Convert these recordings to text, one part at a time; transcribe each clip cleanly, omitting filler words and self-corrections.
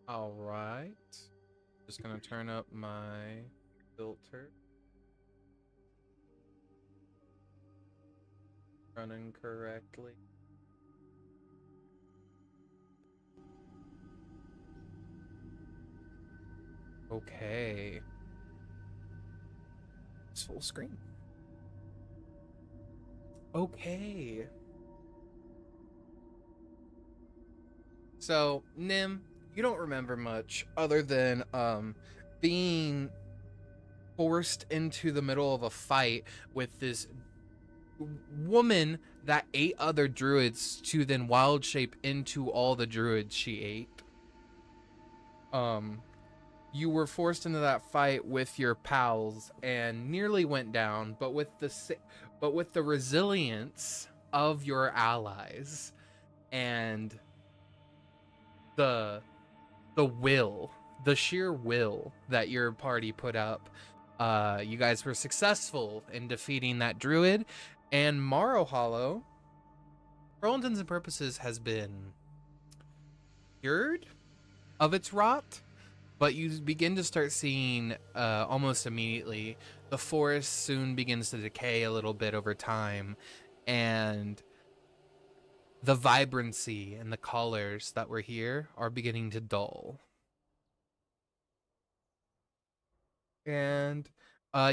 All right. Just gonna turn up my filter. Running correctly. Okay. It's full screen. Okay. So, Nim, you don't remember much other than being forced into the middle of a fight with this woman that ate other druids to then wild shape into all the druids she ate. You were forced into that fight with your pals and nearly went down, but with the resilience of your allies and the will, the sheer will that your party put up, you guys were successful in defeating that druid, and Morrow Hollow, for all intents and purposes, has been cured of its rot. But you begin to start seeing almost immediately the forest soon begins to decay a little bit over time, and the vibrancy and the colors that were here are beginning to dull. And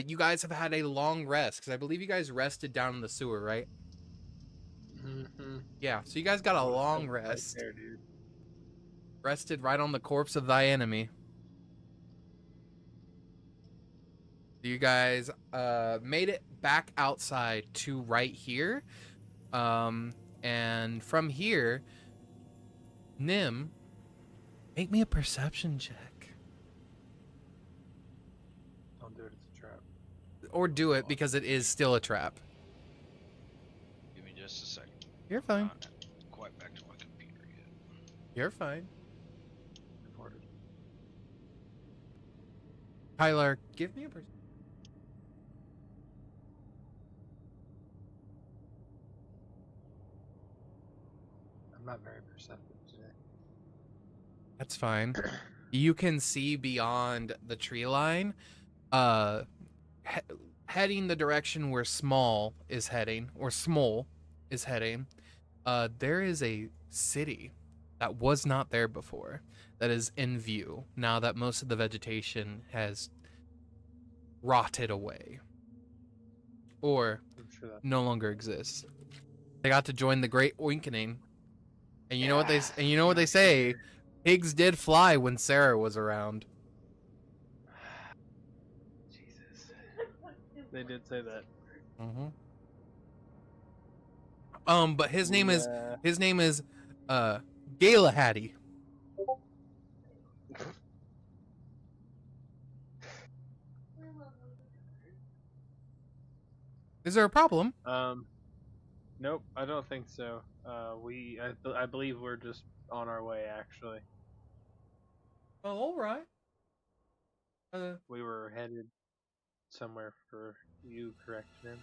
you guys have had a long rest, because I believe you guys rested down in the sewer, right? Mm-hmm. Yeah, so you guys got a long rest. Right there, dude. Rested right on the corpse of thy enemy. You guys made it back outside to right here. And from here, Nim, make me a perception check. Don't do it, it's a trap. Or do it, because it is still a trap. Give me just a second. You're fine. Not quite back to my computer yet. You're fine. Reported. Kaelar, give me a perception. I'm not very perceptive today. That's fine. You can see beyond the tree line, heading the direction where Small is heading, or Small is heading. There is a city that was not there before, that is in view now that most of the vegetation has rotted away, or I'm sure that. no longer exists. They got to join the Great Oinkening, and you know what they say. Pigs did fly when Sarah was around. Jesus. They did say that. Mm-hmm. But his name is Galahaddy. Is there a problem? Nope, I don't think so. I believe we're just on our way, actually. Oh, all right. We were headed somewhere for you, correct, Nim?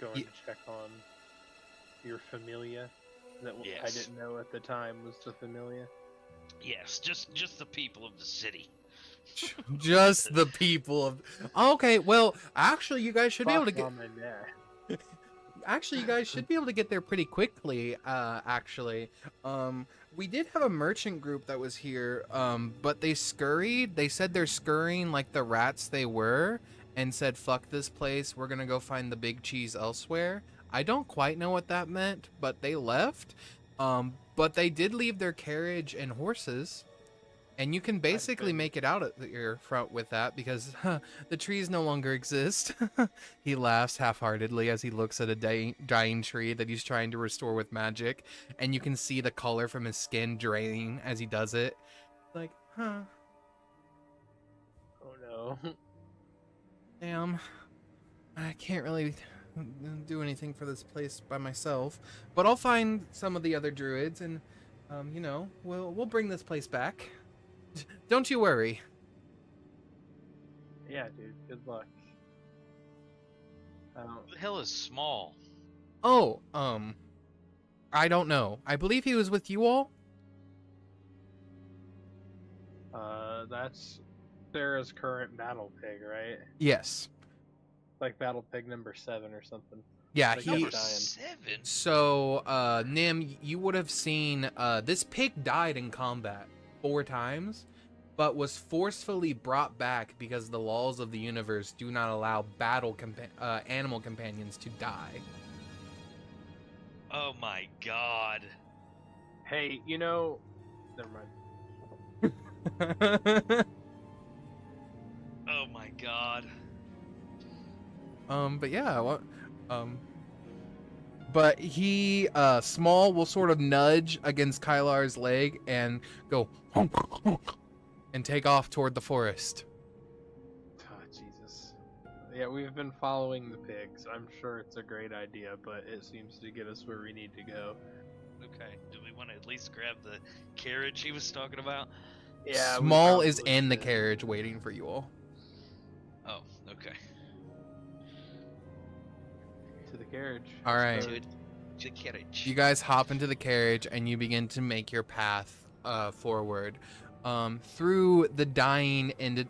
Going to check on your familia that I Yes. didn't know at the time was the familia. Yes, just the people of the city. Just the people of. Okay, well, actually, you guys should be able to get. Mom and Dad. Actually, you guys should be able to get there pretty quickly. Actually, we did have a merchant group that was here. But they scurried. They said they're scurrying like the rats they were, and said, "Fuck this place. We're gonna go find the big cheese elsewhere." I don't quite know what that meant, but they left. But they did leave their carriage and horses. And you can basically make it out at your front with that, because the trees no longer exist. He laughs half-heartedly as he looks at a dying tree that he's trying to restore with magic. And you can see the color from his skin draining as he does it. Like, huh. Oh no. Damn. I can't really do anything for this place by myself. But I'll find some of the other druids and, we'll bring this place back. Don't you worry. Yeah, dude. Good luck. The hill is small. Oh, I don't know. I believe he was with you all. That's Sarah's current battle pig, right? Yes. Like battle pig number 7 or something. Yeah, Like he. Number Number dying. 7. So, Nim, you would have seen this pig died in combat 4 times, but was forcefully brought back because the laws of the universe do not allow animal companions to die. Oh my god. Hey, never mind. Oh my god. But yeah, but he, Small will sort of nudge against Kaelar's leg and go honk, honk, and take off toward the forest. Oh, Jesus. Yeah, we've been following the pigs. I'm sure it's a great idea, but it seems to get us where we need to go. Okay, do we want to at least grab the carriage he was talking about? Yeah, we Small is probably in the should. carriage waiting for you all. Oh, okay. To the carriage. All right. To the carriage. You guys hop into the carriage and you begin to make your path forward through the dying and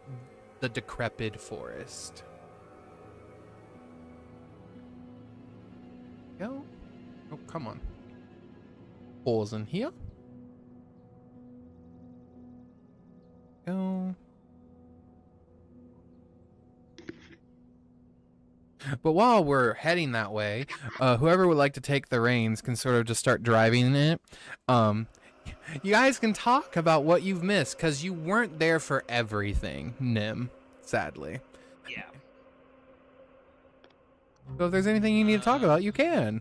the decrepit forest. Go. Oh, come on. Pause in here. Go. But while we're heading that way, whoever would like to take the reins can sort of just start driving it. You guys can talk about what you've missed, because you weren't there for everything, Nim, sadly. Yeah. So if there's anything you need to talk about, you can.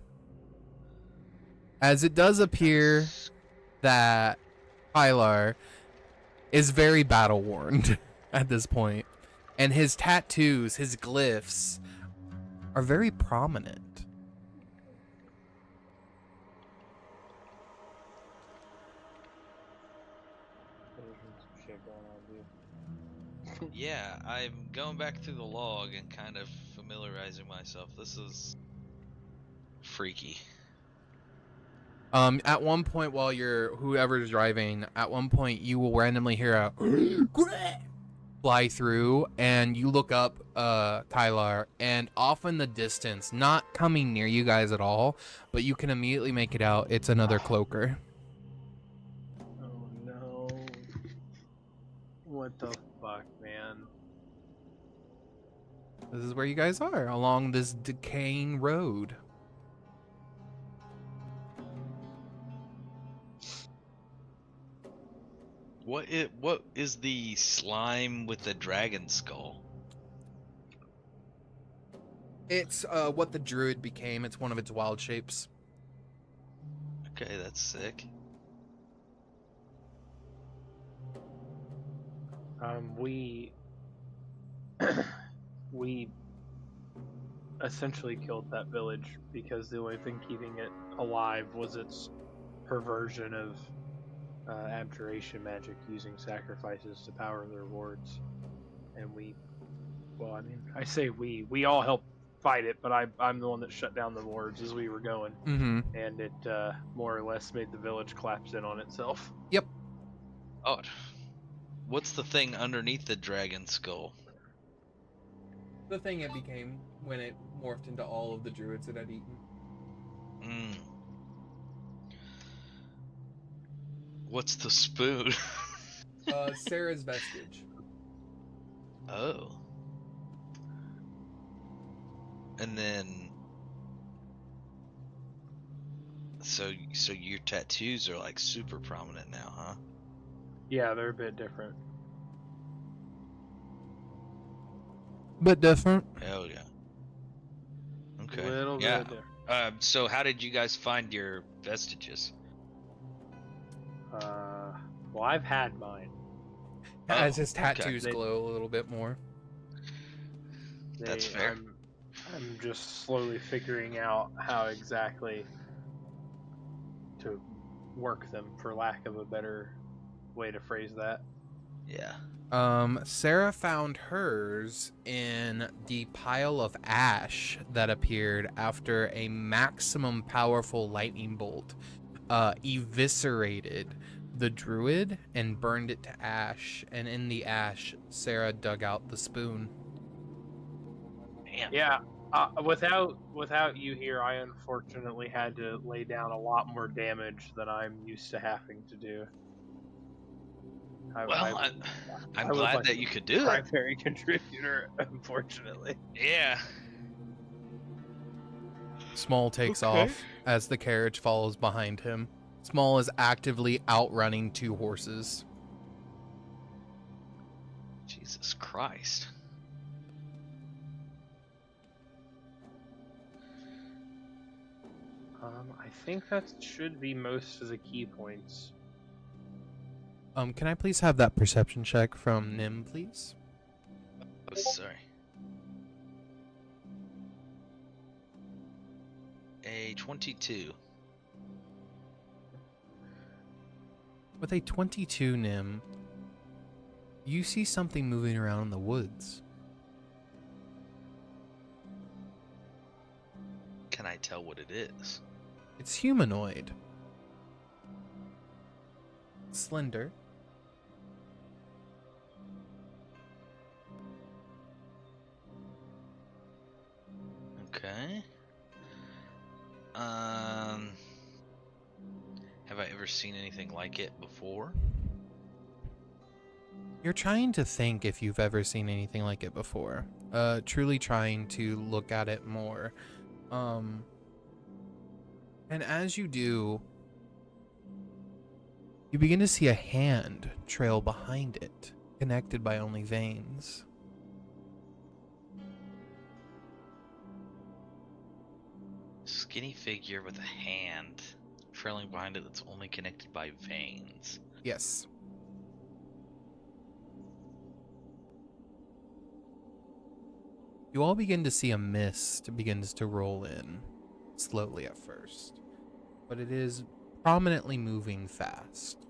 As it does appear that Kaelar is very battle-worn at this point, and his tattoos, his glyphs, are very prominent. There's some shit going on, dude. Yeah, I'm going back through the log and kind of familiarizing myself. This is freaky. At one point while whoever's driving, at one point you will randomly hear a fly through, and you look up, Kaelar, and off in the distance, not coming near you guys at all, but you can immediately make it out, it's another cloaker. Oh no. What the fuck, man? This is where you guys are, along this decaying road. What is the slime with the dragon skull? It's what the Druid became. It's one of its wild shapes. Okay, that's sick. We we essentially killed that village because the only thing keeping it alive was its perversion of abjuration magic, using sacrifices to power their wards. And I say we all helped fight it, but I'm the one that shut down the wards as we were going. Mm-hmm. And it more or less made the village collapse in on itself. Yep. Oh, what's the thing underneath the dragon skull? The thing it became when it morphed into all of the Druids it had eaten. Mm. What's the spoon? Sarah's vestige. Oh. And then, so your tattoos are like super prominent now, huh? Yeah, they're a bit different. But different. Hell yeah. Okay. A little yeah. bit different. So how did you guys find your vestiges? Well, I've had mine. As his okay. tattoos glow a little bit more. That's fair. I'm just slowly figuring out how exactly to work them, for lack of a better way to phrase that. Yeah. Sarah found hers in the pile of ash that appeared after a maximum powerful lightning bolt eviscerated the druid and burned it to ash. And in the ash, Sarah dug out the spoon. Man. Yeah. Without you here, I unfortunately had to lay down a lot more damage than I'm used to having to do. Well, I'm I was glad like that you could do it. primary contributor, unfortunately. Yeah. Small takes off as the carriage follows behind him. Small is actively outrunning 2 horses. Jesus Christ. I think that should be most of the key points. Can I please have that perception check from Nim, please? Oh, sorry. A 22. With a 22, Nim, you see something moving around in the woods. Can I tell what it is? It's humanoid. Slender. Okay. Have I ever seen anything like it before? You're trying to think if you've ever seen anything like it before. Truly trying to look at it more. And as you do, you begin to see a hand trail behind it, connected by only veins. Skinny figure with a hand trailing behind it that's only connected by veins. Yes. You all begin to see a mist begins to roll in, slowly at first, but it is prominently moving fast.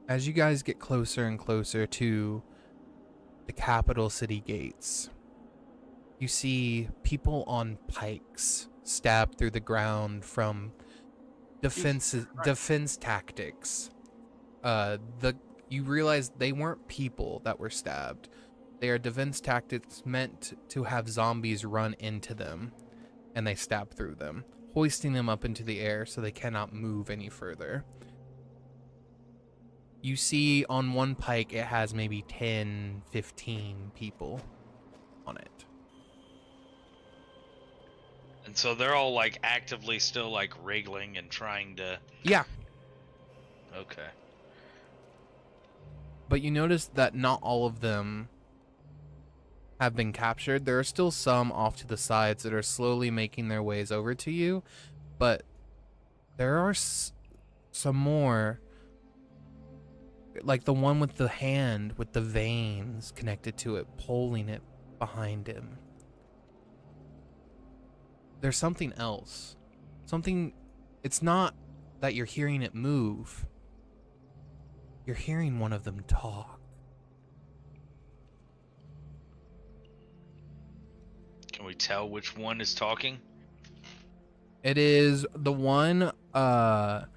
As you guys get closer and closer to the capital city gates, you see people on pikes stabbed through the ground from defense tactics. You realize they weren't people that were stabbed. They are defense tactics meant to have zombies run into them, and they stab through them, hoisting them up into the air so they cannot move any further. You see on one pike it has maybe 10, 15 people on it. And so they're all like actively still like wriggling and trying to... Yeah. Okay. But you notice that not all of them have been captured. There are still some off to the sides that are slowly making their ways over to you, but there are some more, like the one with the hand with the veins connected to it, pulling it behind him. There's something else. It's not that you're hearing it move. You're hearing one of them talk. Can we tell which one is talking? It is the one that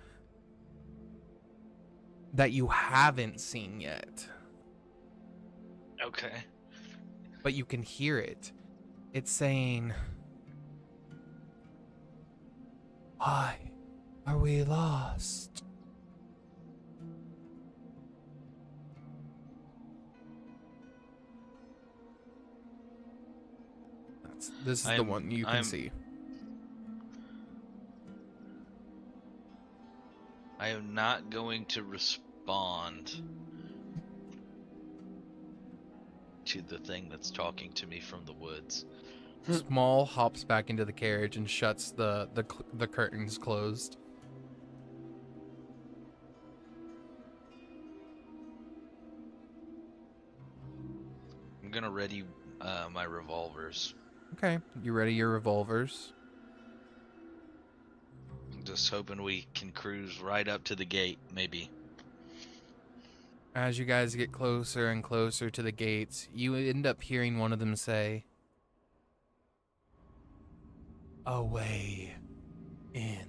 you haven't seen yet. Okay. But you can hear it. It's saying, "Why are we lost?" This is the one you can see. I am not going to respond to the thing that's talking to me from the woods. Small hops back into the carriage and shuts the curtains closed. I'm gonna ready my revolvers. Okay, you ready your revolvers? close, hoping we can cruise right up to the gate, maybe. As you guys get closer and closer to the gates, you end up hearing one of them say, "A way in."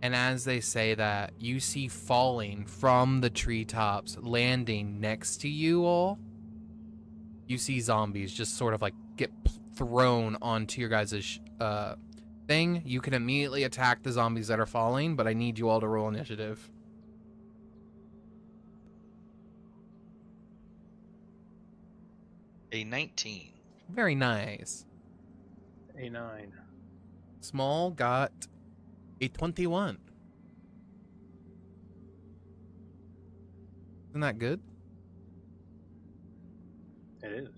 And as they say that, you see falling from the treetops, landing next to you all, you see zombies just sort of like get thrown onto your guys' thing. You can immediately attack the zombies that are falling, but I need you all to roll initiative. A 19. Very nice. A 9. Small got a 21. Isn't that good? It is.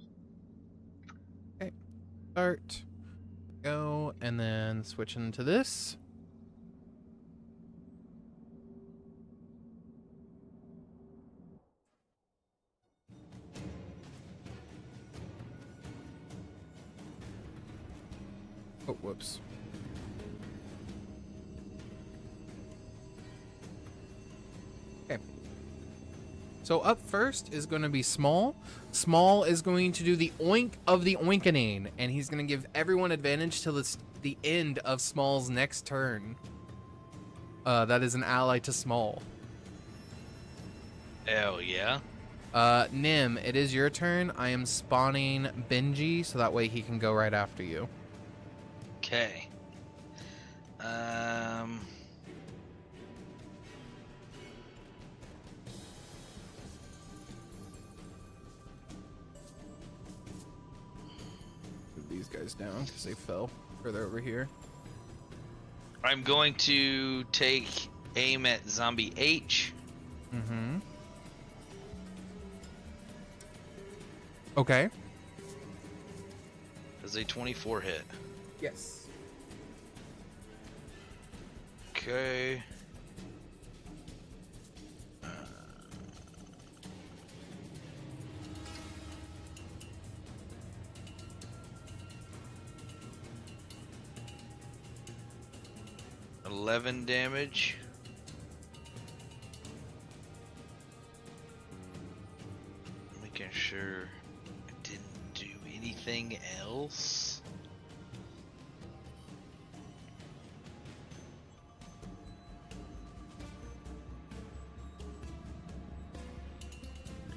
Okay. Start. Go. And then switch into this. Oh, whoops. Okay. So up first is going to be Small. Small is going to do the oink of the oinkening, and he's going to give everyone advantage till the end of Small's next turn. That is an ally to Small. Hell yeah. Nim, it is your turn. I am spawning Benji, so that way he can go right after you. Okay. Move these guys down because they fell further over here. I'm going to take aim at zombie H. Mm-hmm. Okay. Does a 24 hit? Yes. Okay. Uh, 11 damage. Making sure I didn't do anything else.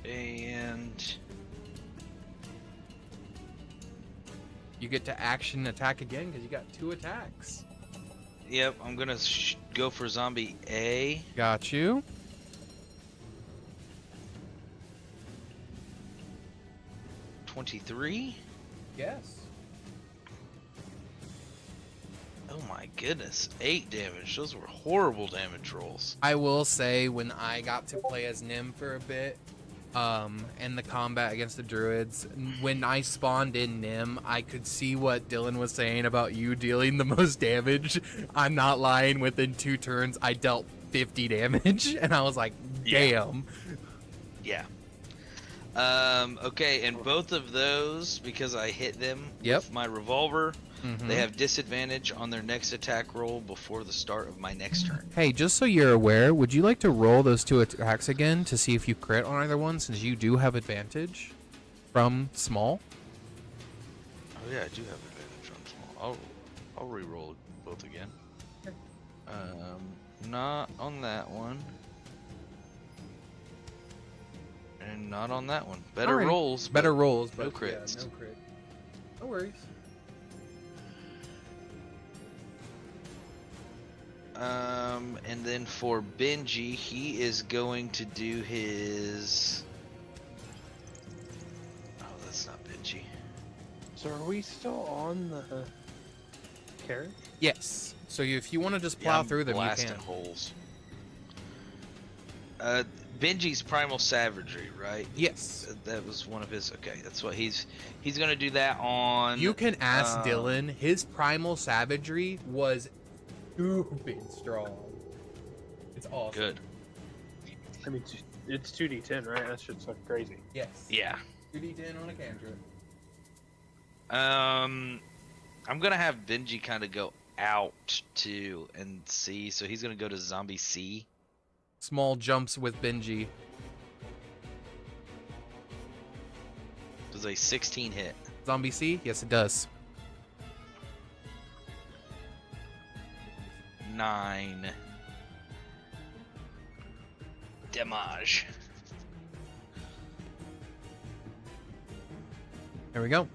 And You get to action attack again because you got 2 attacks. yep, I'm gonna go for zombie A. Got you. 23. Yes. Oh my goodness, 8 damage. Those were horrible damage rolls. I will say, when I got to play as Nim for a bit, and the combat against the Druids, when I spawned in Nim, I could see what Dylan was saying about you dealing the most damage. I'm not lying, within 2 turns, I dealt 50 damage, and I was like, damn. Yeah. Okay, and both of those, because I hit them with my revolver, they have disadvantage on their next attack roll before the start of my next turn. Hey, just so you're aware, would you like to roll those 2 attacks again to see if you crit on either one, since you do have advantage from Small? Oh yeah, I do have advantage on small. I'll re-roll both again. Okay. Not on that one. And not on that one. Better Alright. rolls. Better but rolls, no but crits. Yeah, no crit. No worries. And then for Benji, he is going to do his... Oh, that's not Benji. So are we still on the carrot? Yes. So if you want to just plow I'm through them, you blasting can. holes. Benji's primal savagery, right? Yes. That was one of his. Okay, that's what he's gonna do that on. You can ask Dylan. His primal savagery was stupid strong. It's awesome. Good. I mean, it's 2d10, right? That shit's like crazy. Yes. Yeah. 2d10 on a cantrip. I'm gonna have Benji kind of go out to and see. So he's gonna go to Zombie C. Small jumps with Benji. Does a 16 hit? Zombie C? Yes, it does. 9 damage. There we go.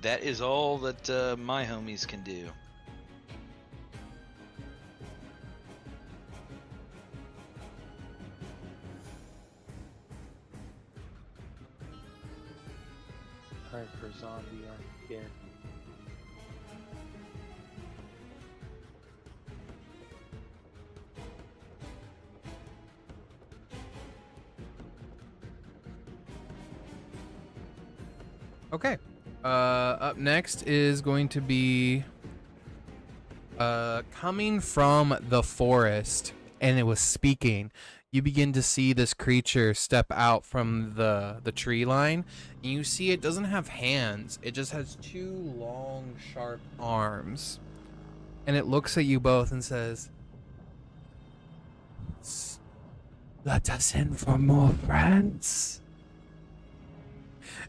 That is all that my homies can do. Time for zombie arm again. Okay. Up next is going to be coming from the forest, and it was speaking. You begin to see this creature step out from the tree line, and you see it doesn't have hands. It just has two long, sharp arms. And it looks at you both and says, "Let us in for more friends."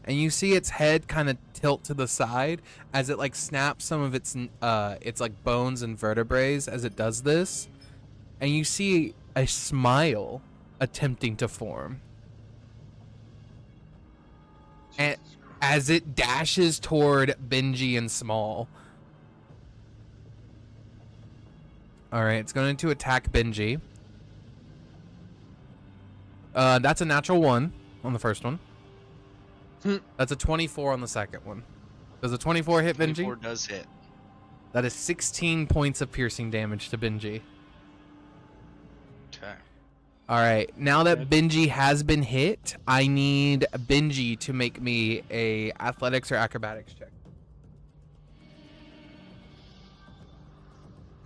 And you see its head kind of tilt to the side as it like snaps some of its like bones and vertebrae as it does this. And you see a smile attempting to form. And as it dashes toward Benji and Small. All right, it's going to attack Benji. That's a natural 1 on the first one. That's a 24 on the second one. Does a 24 hit Benji? 24 does hit. That is 16 points of piercing damage to Benji. Okay. All right, now that Benji has been hit, I need Benji to make me a athletics or acrobatics check.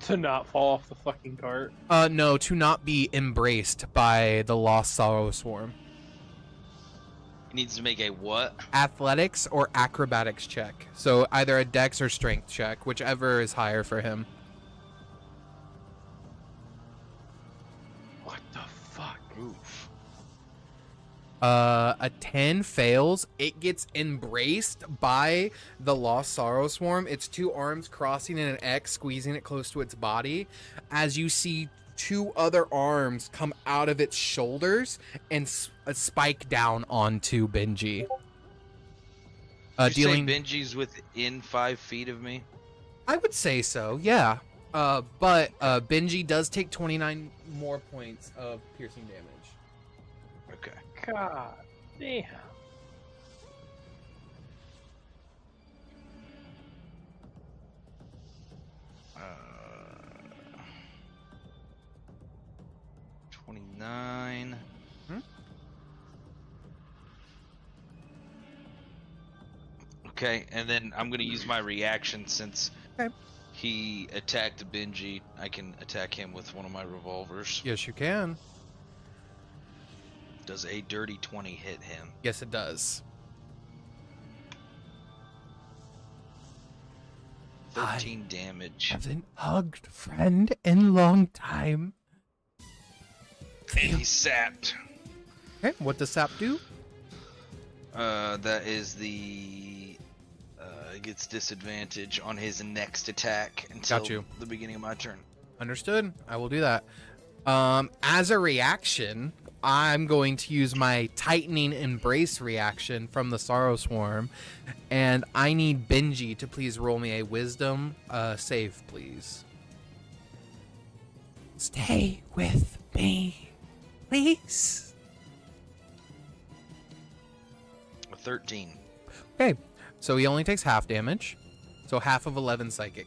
To not fall off the fucking cart. No, to not be embraced by the Lost Sorrow Swarm. He needs to make a what? Athletics or acrobatics check. So either a dex or strength check, whichever is higher for him. What the fuck? Oof. A 10 fails. It gets embraced by the Lost Sorrow Swarm. Its two arms crossing in an X, squeezing it close to its body. As you see two other arms come out of its shoulders and spike down onto Benji. Dealing. Benji's within 5 feet of me. I would say so, yeah. But Benji does take 29 more points of piercing damage. Okay. God damn. Uh, 29. Okay, and then I'm gonna use my reaction since he attacked Benji. I can attack him with one of my revolvers. Yes, you can. Does a dirty 20 hit him? Yes, it does. 13 damage. Haven't hugged friend in a long time. And he's sapped. Okay, what does sap do? That is gets disadvantage on his next attack until the beginning of my turn. Understood. I will do that. As a reaction, I'm going to use my Tightening Embrace reaction from the Sorrow Swarm, and I need Benji to please roll me a Wisdom save, please. Stay with me, please. A 13. Okay, so he only takes half damage, so half of 11 psychic.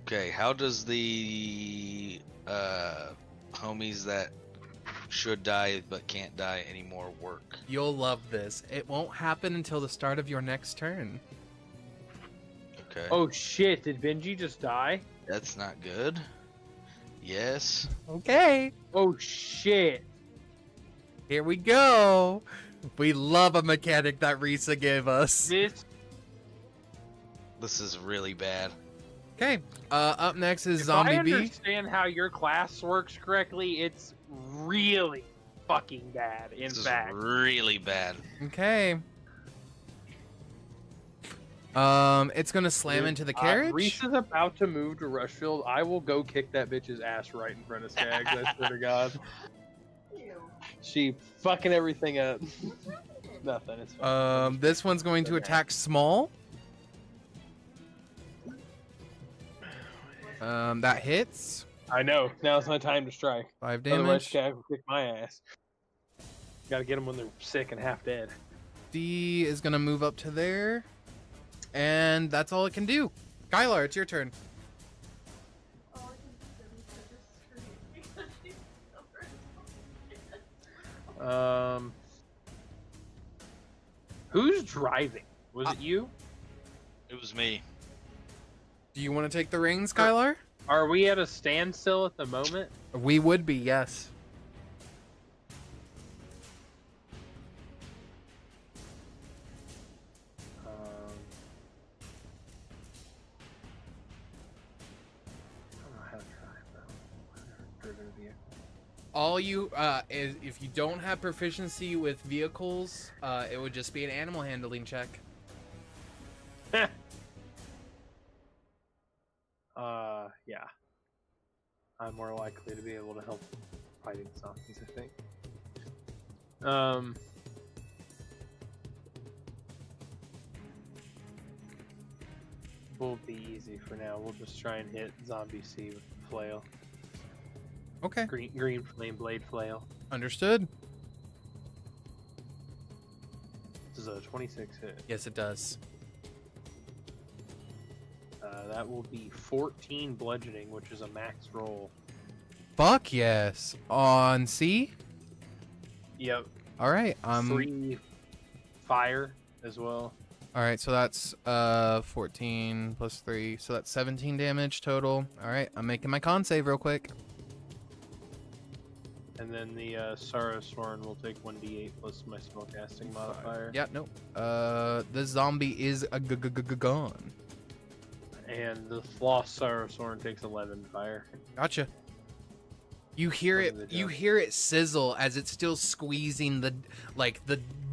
Okay, how does the homies that should die but can't die anymore work? You'll love this. It won't happen until the start of your next turn. Okay. Oh shit, did Benji just die? That's not good. Yes. Okay. Oh shit. Here we go. We love a mechanic that Risa gave us. This is really bad. Okay. Up next is if Zombie I B. understand how your class works correctly, it's really fucking bad. In This fact, is really bad. Okay. It's gonna slam into the carriage. Reese is about to move to Rushfield. I will go kick that bitch's ass right in front of Skaggs. I swear to God. She fucking everything up. Nothing. It's fine. This one's going to attack small. That hits. I know. Now's my time to strike. 5 Otherwise, damage. Skaggs will kick my ass. Gotta get them when they're sick and half dead. D is gonna move up to there. And that's all it can do. Kaelar, it's your turn. Who's driving? Was it you? It was me. Do you want to take the reins, Kaelar? Are we at a standstill at the moment? We would be, yes. All you is if you don't have proficiency with vehicles, it would just be an animal handling check. Yeah. I'm more likely to be able to help fighting zombies, I think. Will be easy for now. We'll just try and hit Zombie C with the flail. Okay. Green flame blade flail. Understood. This is a 26 hit. Yes, it does. That will be 14 bludgeoning, which is a max roll. Fuck yes. On C? Yep. All right. 3 fire as well. All right, so that's 14 plus 3, so that's 17 damage total. All right, I'm making my con save real quick. And then the Sorrow Sworn will take 1d8 plus my spellcasting modifier. Yeah, no. The zombie is gone. And the Floss Sorrow Sworn takes 11 fire. Gotcha. You hear it. You hear it sizzle as it's still squeezing the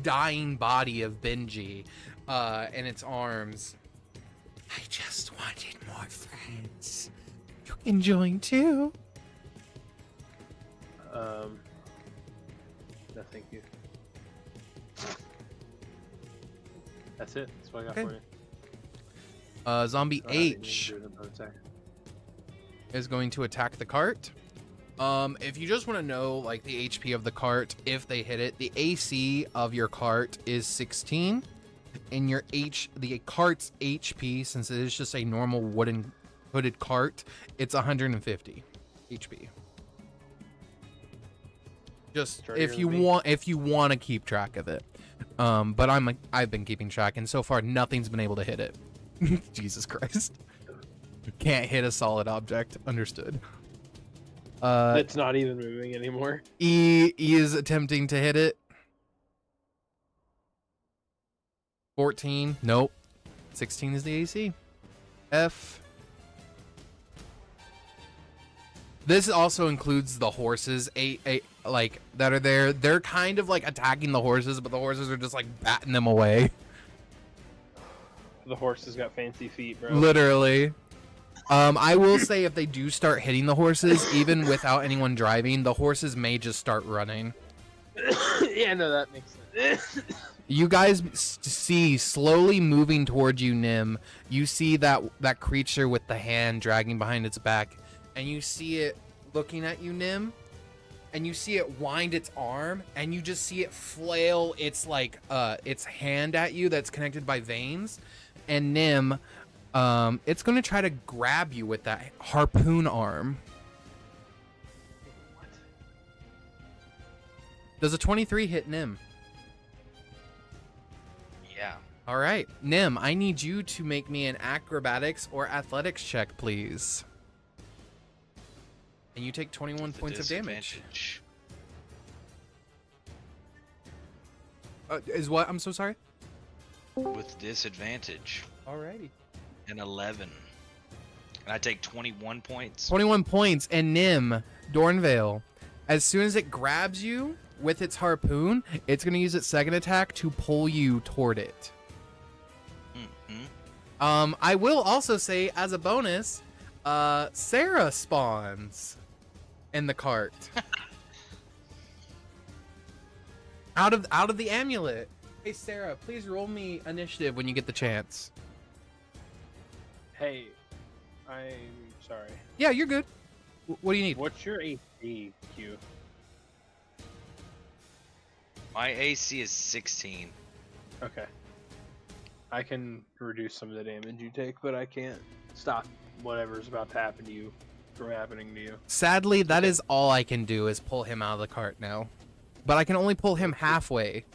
dying body of Benji, in its arms. I just wanted more friends. You can join too. No, thank you. That's it. That's what I got Okay. for you. Zombie I didn't H do another attack. is going to attack the cart. If you just want to know like the HP of the cart, if they hit it, the AC of your cart is 16, and the cart's HP, since it is just a normal wooden hooded cart, it's 150 HP. Just if you want to keep track of it. But I've been keeping track, and so far nothing's been able to hit it. Jesus Christ. Can't hit a solid object. Understood. It's not even moving anymore. E is attempting to hit it. 14. Nope. 16 is the AC. F. This also includes the horses. Eight like that are there. They're kind of like attacking the horses, but the horses are just like batting them away. The horse has got fancy feet, bro. Literally. I will say if they do start hitting the horses, even without anyone driving, the horses may just start running. Yeah, no, that makes sense. You guys see slowly moving towards you, Nim. You see that creature with the hand dragging behind its back, and you see it looking at you, Nim. And you see it wind its arm, and you just see it flail its its hand at you that's connected by veins. And Nim, it's gonna try to grab you with that harpoon arm. What? Does a 23 hit Nim? Yeah. All right, Nim, I need you to make me an acrobatics or athletics check, please. And you take 21 points of damage. Is what? I'm so sorry. With disadvantage. Alrighty. An 11. And I take 21 points. 21 points, and Nim, Dornvale, as soon as it grabs you with its harpoon, it's going to use its second attack to pull you toward it. Mm-hmm. I will also say, as a bonus, Sarah spawns in the cart. out of the amulet. Hey, Sarah, please roll me initiative when you get the chance. Hey, I'm sorry. Yeah, you're good. What do you need? What's your AC, Q? My AC is 16. Okay. I can reduce some of the damage you take, but I can't stop whatever's about to happen to you from happening to you. Sadly, that is all I can do is pull him out of the cart now. But I can only pull him halfway.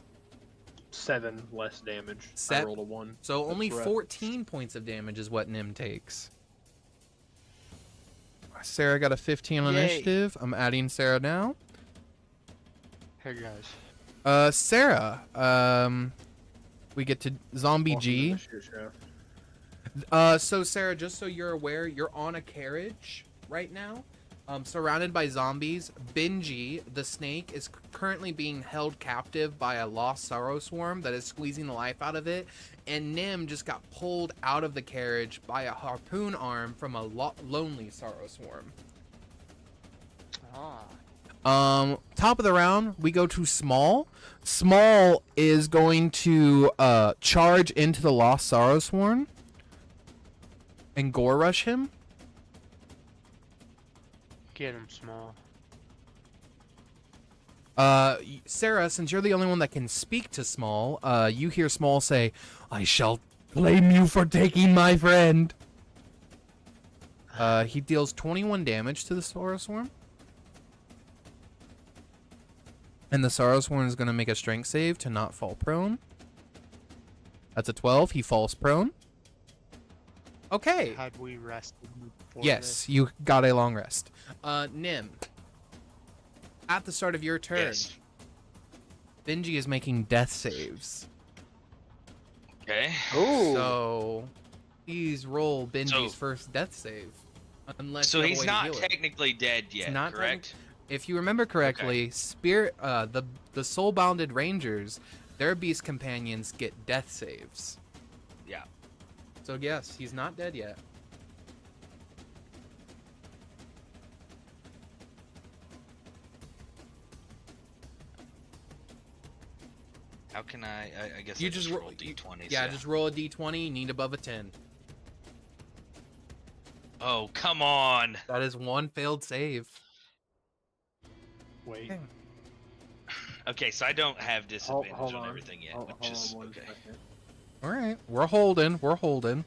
7 less damage. I rolled a 1. So only That's rough. 14 points of damage is what Nim takes. Sarah got a 15 on Yay. initiative. I'm adding Sarah now. Hey guys. Sarah, we get to Zombie Welcome to G. the shit show. So Sarah, just so you're aware, you're on a carriage right now, surrounded by zombies. Benji, the snake, is currently being held captive by a lost sorrow swarm that is squeezing the life out of it, and Nim just got pulled out of the carriage by a harpoon arm from a lonely sorrow swarm. Top of the round, we go to Small. Small is going to charge into the lost sorrow swarm and gore rush him. Get him small. Sarah, since you're the only one that can speak to Small, you hear Small say, "I shall blame you for taking my friend." He deals 21 damage to the sorrow swarm. And the sorrow swarm is going to make a strength save to not fall prone. That's a 12. He falls prone. Okay. Had we rested before Yes, you got a long rest. Nim, at the start of your turn, Yes. Benji is making death saves. Okay. Ooh. So, please roll Benji's So- first death save. Unless So you have a he's way to not heal it. technically dead yet, not correct? If you remember correctly, Spirit, the soul-bounded rangers, their beast companions get death saves. Yeah. So yes, he's not dead yet. How can I guess You I just just roll d20s. Yeah, just roll a d20. Need above a 10. Oh, come on. That is one failed save. Wait. Okay. Okay, so I don't have disadvantage Hold on on. everything yet, Hold which is on one okay. second. All right, we're holding. We're holding.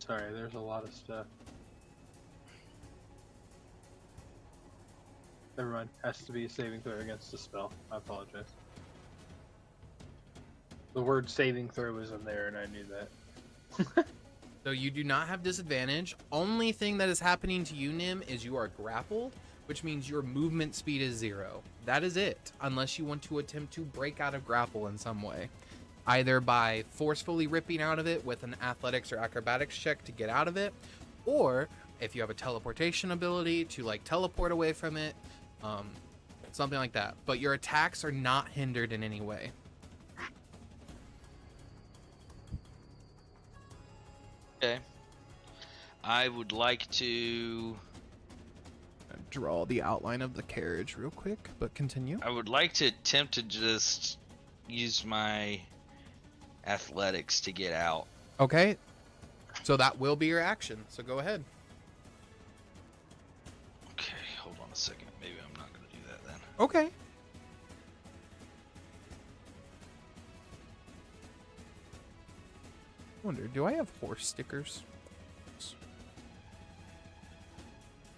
Sorry, there's a lot of stuff. Never mind. Has to be a saving throw against the spell. I apologize. The word saving throw was in there, and I knew that. So you do not have disadvantage. Only thing that is happening to you, Nim, is you are grappled, which means your movement speed is 0. That is it, unless you want to attempt to break out of grapple in some way. Either by forcefully ripping out of it with an athletics or acrobatics check to get out of it, or if you have a teleportation ability to like teleport away from it, something like that. But your attacks are not hindered in any way. Okay. I would like to Draw the outline of the carriage real quick, but continue. I would like to attempt to just use my athletics to get out. Okay, so that will be your action, so go ahead. Okay, hold on a second. Maybe I'm not going to do that then. Okay. Wonder, do I have horse stickers?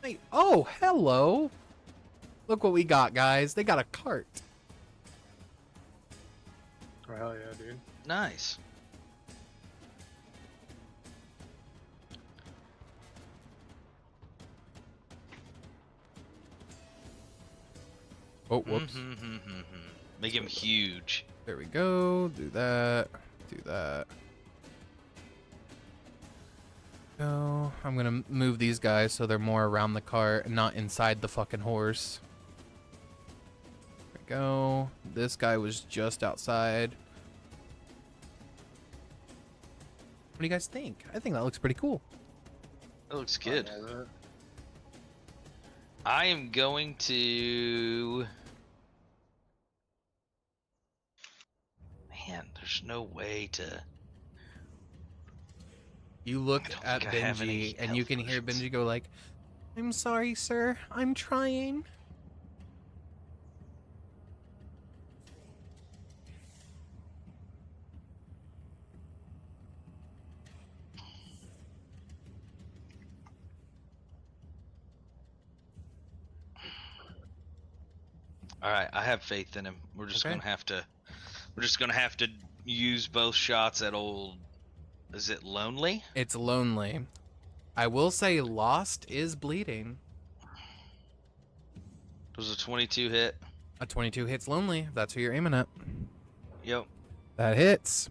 Hey, oh, hello. Look what we got, guys. They got a cart. Oh, hell yeah, dude. Nice. Oh, whoops. Make him huge. There we go. Do that. Do that. Go. I'm gonna move these guys so they're more around the cart and not inside the fucking horse. There we go. This guy was just outside. What do you guys think? I think that looks pretty cool. That looks good. I am going to... Man, there's no way to... You look at Benji and you can hear Benji go like, "I'm sorry, sir. I'm trying." All right, I have faith in him. We're just Okay. gonna have to. We're just gonna have to use both shots at old. Is it lonely? It's lonely. I will say Lost is bleeding. Does a 22 hit? A 22 hits lonely, if that's who you're aiming at. Yep. That hits.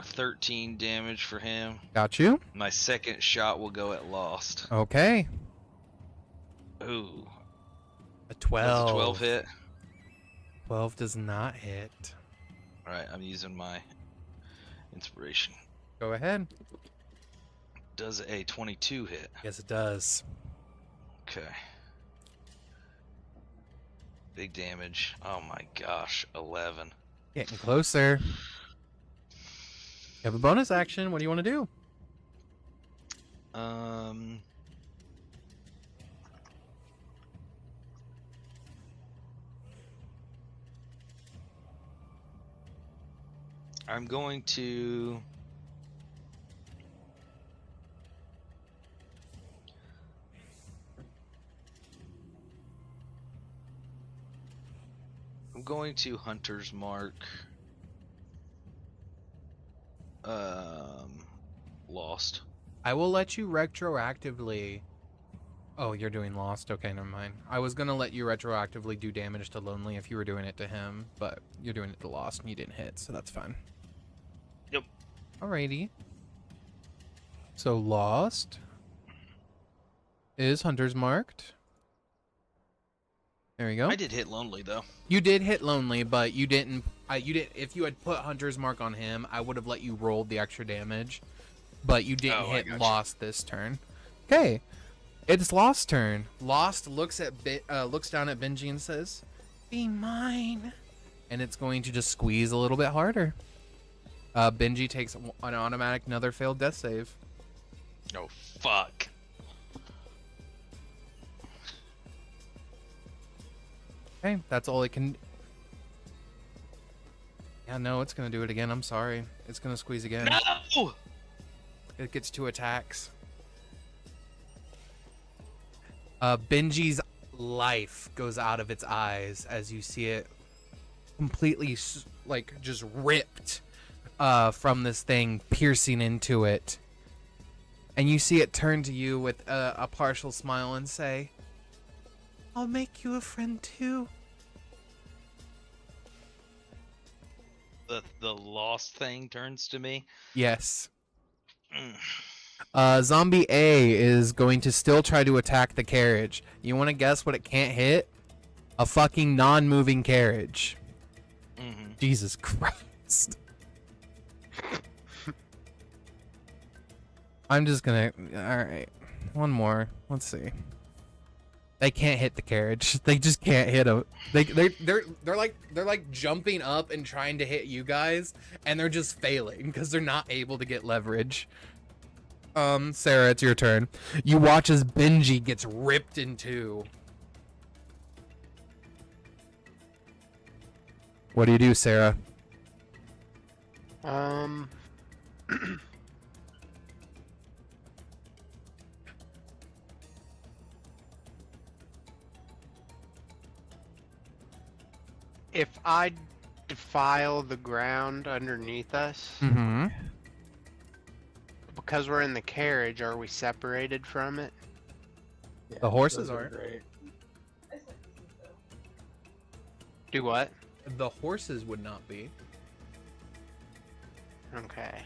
13 damage for him. Got you. My second shot will go at lost. Okay. Ooh. A Does 12. a 12 hit? 12 does not hit. Alright, I'm using my inspiration. Go ahead. Does a 22 hit? Yes, it does. Okay. Big damage. Oh my gosh, 11. Getting closer. You have a bonus action. What do you want to do? I'm going to... Hunter's Mark. Lost. I will let you retroactively... Oh, you're doing Lost. Okay, never mind. I was going to let you retroactively do damage to Lonely if you were doing it to him, but you're doing it to Lost and you didn't hit, so that's fine. Yep. Alrighty. So Lost is Hunter's Marked. There we go. I did hit Lonely though. You did hit Lonely, but you didn't. You did. If you had put Hunter's Mark on him, I would have let you roll the extra damage. But you didn't Oh, I hit gotcha. Lost this turn. Okay, it's Lost's turn. Lost looks at looks down at Benji and says, "Be mine," and it's going to just squeeze a little bit harder. Benji takes an automatic another failed death save. Oh fuck. Okay, that's all it can. Yeah, no, it's gonna do it again. I'm sorry. It's gonna squeeze again. No! It gets 2 attacks. Benji's life goes out of its eyes as you see it completely, like, just ripped from this thing, piercing into it. And you see it turn to you with a partial smile and say, "I'll make you a friend too." The lost thing turns to me. Yes. Mm. Zombie A is going to still try to attack the carriage. You want to guess what it can't hit? A fucking non-moving carriage. Mm-hmm. Jesus Christ. I'm just gonna... Alright. One more. Let's see. They can't hit the carriage. They just can't hit them. They're like jumping up and trying to hit you guys, and they're just failing because they're not able to get leverage. Sarah, it's your turn. You watch as Benji gets ripped in two. What do you do, Sarah? If I defile the ground underneath us, Mm-hmm. because we're in the carriage, are we separated from it? Yeah, The horses those aren't. great. Do what? The horses would not be. Okay.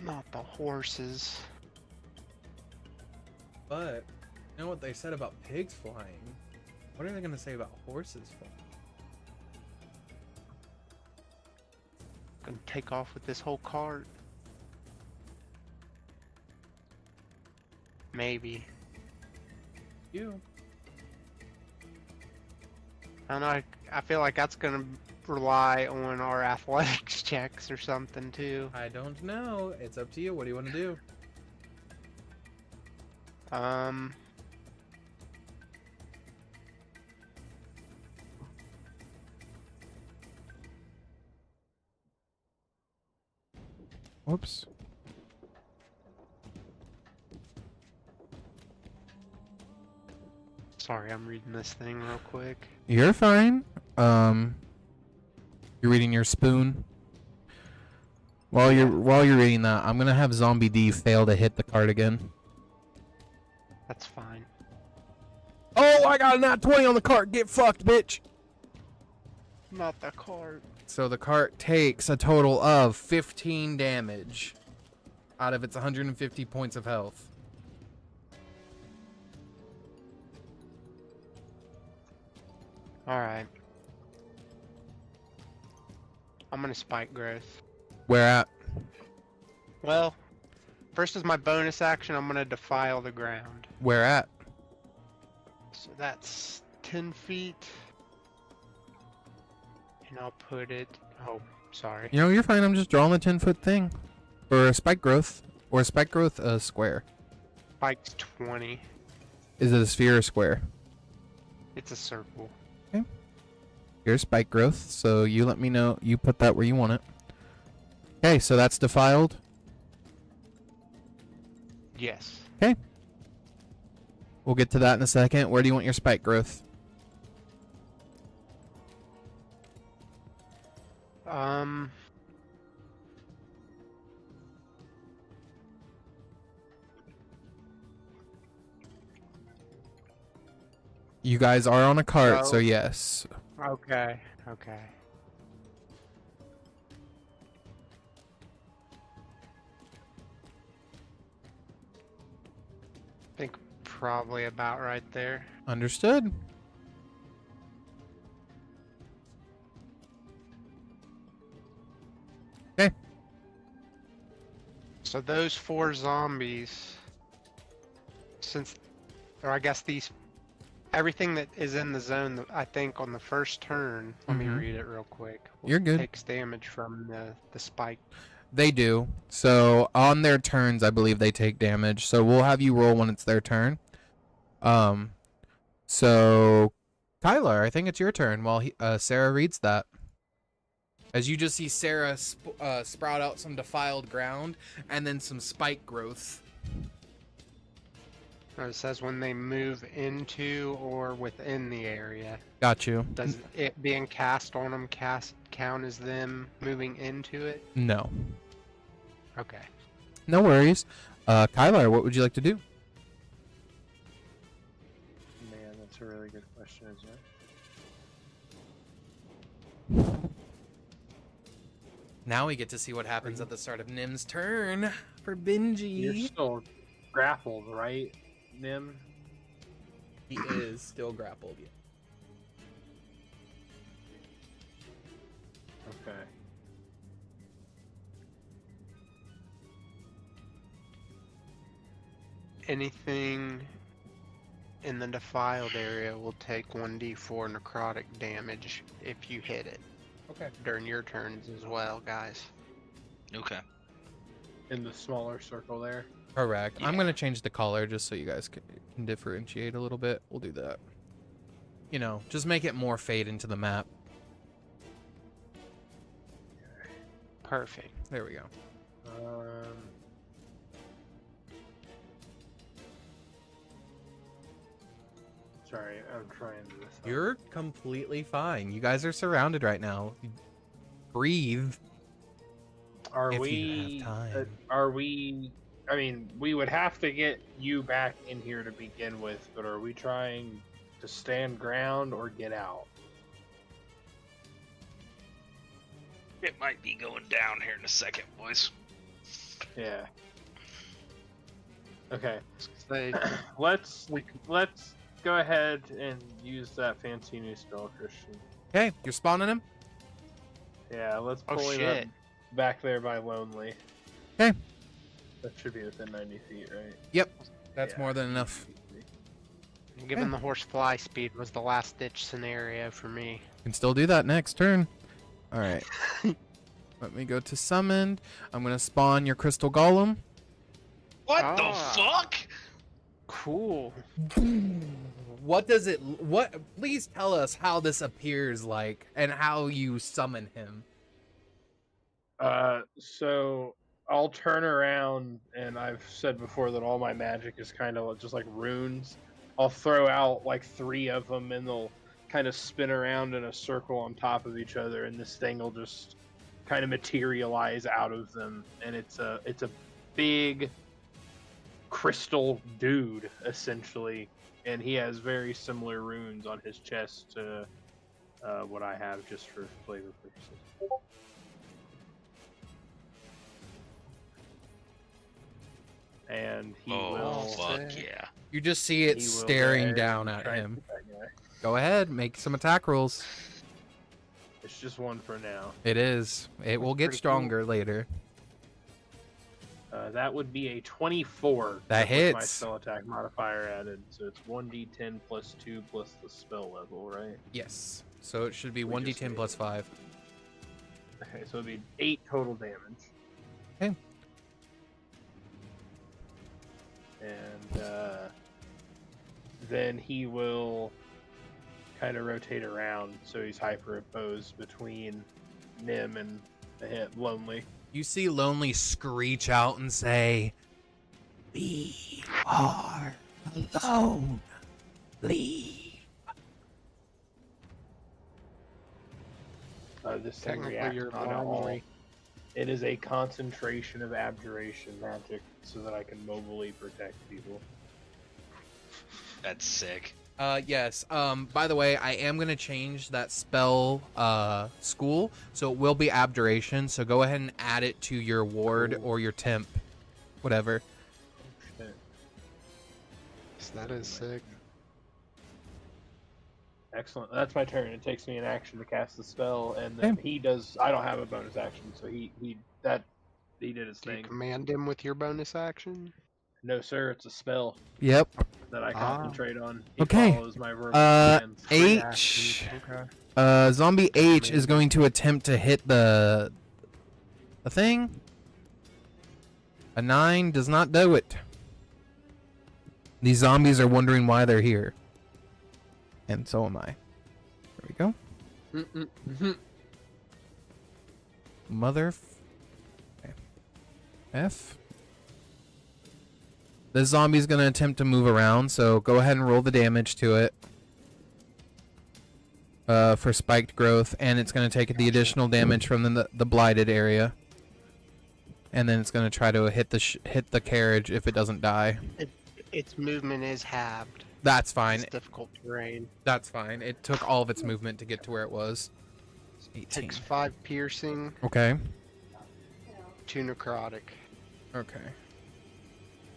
Not the horses. But you know what they said about pigs flying? What are they gonna say about horses flying? Gonna take off with this whole cart. Maybe. You. I don't know. I feel like that's gonna rely on our athletics checks or something too. I don't know. It's up to you. What do you want to do? Whoops. Sorry, I'm reading this thing real quick. You're fine. You're reading your spoon. While you're reading that, I'm gonna have Zombie D fail to hit the card again. That's fine. Oh, I got a nat 20 on the cart. Get fucked, bitch. Not the cart. So the cart takes a total of 15 damage out of its 150 points of health. Alright. I'm gonna spike growth. Where at? Well, first as my bonus action, I'm gonna defile the ground. Where at? So that's 10 feet. And I'll put it... Oh, sorry. You know, you're fine. I'm just drawing the 10-foot thing. Or a spike growth. Or a spike growth square. Spike's 20. Is it a sphere or square? It's a circle. Here's spike growth, so you let me know. You put that where you want it. Okay, so that's defiled. Yes. We'll get to that in a second. Where do you want your spike growth? You guys are on a cart, so No. yes. Okay. Okay. I think probably about right there. Understood. So those 4 zombies, or I guess everything that is in the zone, I think on the first turn, let me Mhm. read it real quick. You're good. Takes damage from the spike. They do. So on their turns, I believe they take damage. So we'll have you roll when it's their turn. So Kaelar, I think it's your turn while Sarah reads that. As you just see Sarah sprout out some defiled ground and then some spike growth. It says when they move into or within the area. Got you. Does it being cast on them count as them moving into it? No. Okay. No worries. Kaelar, what would you like to do? Man, that's a really good question, isn't it? Now we get to see what happens at the start of Nim's turn for You're Benji. still grappled, right, Nim? He is still grappled. Yeah. Okay. Anything in the defiled area will take 1d4 necrotic damage if you hit it Okay. during your turns as well, guys. Okay. In the smaller circle there. Correct. I'm going to change the color just so you guys can differentiate a little bit. We'll do that. You know, just make it more fade into the map. Perfect. There we go. Sorry, I'm trying this. You're completely fine. You guys are surrounded right now. Breathe. Are If we? you have time. Are we? I mean, we would have to get you back in here to begin with, but are we trying to stand ground or get out? It might be going down here in a second, boys. Yeah. Okay. Say, Let's go ahead and use that fancy new spell, Christian. Okay, you're spawning him. Yeah, let's Oh, pull him shit. up back there by Lonely. Okay. That should be within 90 feet, right? Yep, that's Yeah. more than enough. given the horse fly speed was the last ditch scenario for me. Can still do that next turn. All right. Let me go to summoned. I'm gonna spawn your crystal golem. What Ah. the fuck? Cool. What does it? What? Please tell us how this appears like, and how you summon him. So I'll turn around, and I've said before that all my magic is kind of just like runes. I'll throw out like 3 of them, and they'll kind of spin around in a circle on top of each other, and this thing will just kind of materialize out of them, and it's a big crystal dude essentially, and he has very similar runes on his chest to what I have, just for flavor purposes. And he will. Fuck say. yeah. You just see it he will staring there down at try and him. get that guy. Go ahead, make some attack rolls. It's just one for now. It is. It will get pretty cool. stronger later. That would be a 24. That with my hits. spell attack modifier added, so it's 1d10 plus 2 plus the spell level, right? Yes. So it should be We just 1d10 made plus it. 5. Okay, so it'd be 8 total damage. Okay. And then he will kind of rotate around, so he's hyperimposed between Nim and Lonely. You see Lonely screech out and say, "We are alone. Leave." This thing Technically, reacts you're not at all. lonely. It is a concentration of abjuration magic, so that I can mobily protect people. That's sick. Yes. By the way, I am gonna change that spell school, so it will be abjuration. So go ahead and add it to your ward Cool. or your temp, whatever. Shit. So that is sick. Excellent. That's my turn. It takes me an action to cast the spell, and then he does. I don't have a bonus action, so he did his Do you thing. command him with your bonus action? No, sir. It's a spell Yep. that I concentrate on. He Okay. follows my verbal commands. H. Okay. Zombie H is going to attempt to hit the thing. A 9 does not do it. These zombies are wondering why they're here. And so am I. There we go. Mother. Okay. F. This zombie's going to attempt to move around, so go ahead and roll the damage to it. For spiked growth, and it's going to take the additional damage from the blighted area. And then it's going to try to hit the carriage if it doesn't die. Its movement is halved. That's fine. It's difficult terrain. That's fine. It took all of its movement to get to where it was. 18. Takes 5 piercing, Okay. 2 necrotic. Okay.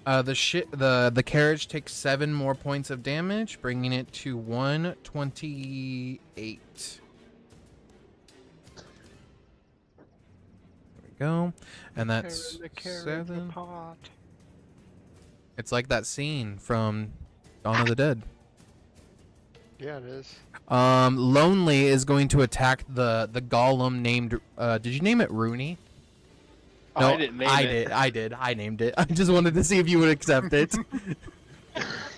The carriage takes 7 more points of damage, bringing it to 128. There we go. And that's The carrot in the 7. pot. It's like that scene from Dawn of the Dead. Yeah, it is. Lonely is going to attack the golem named. Did you name it Rooney? Oh, I didn't name it. I did. I named it. I just wanted to see if you would accept it.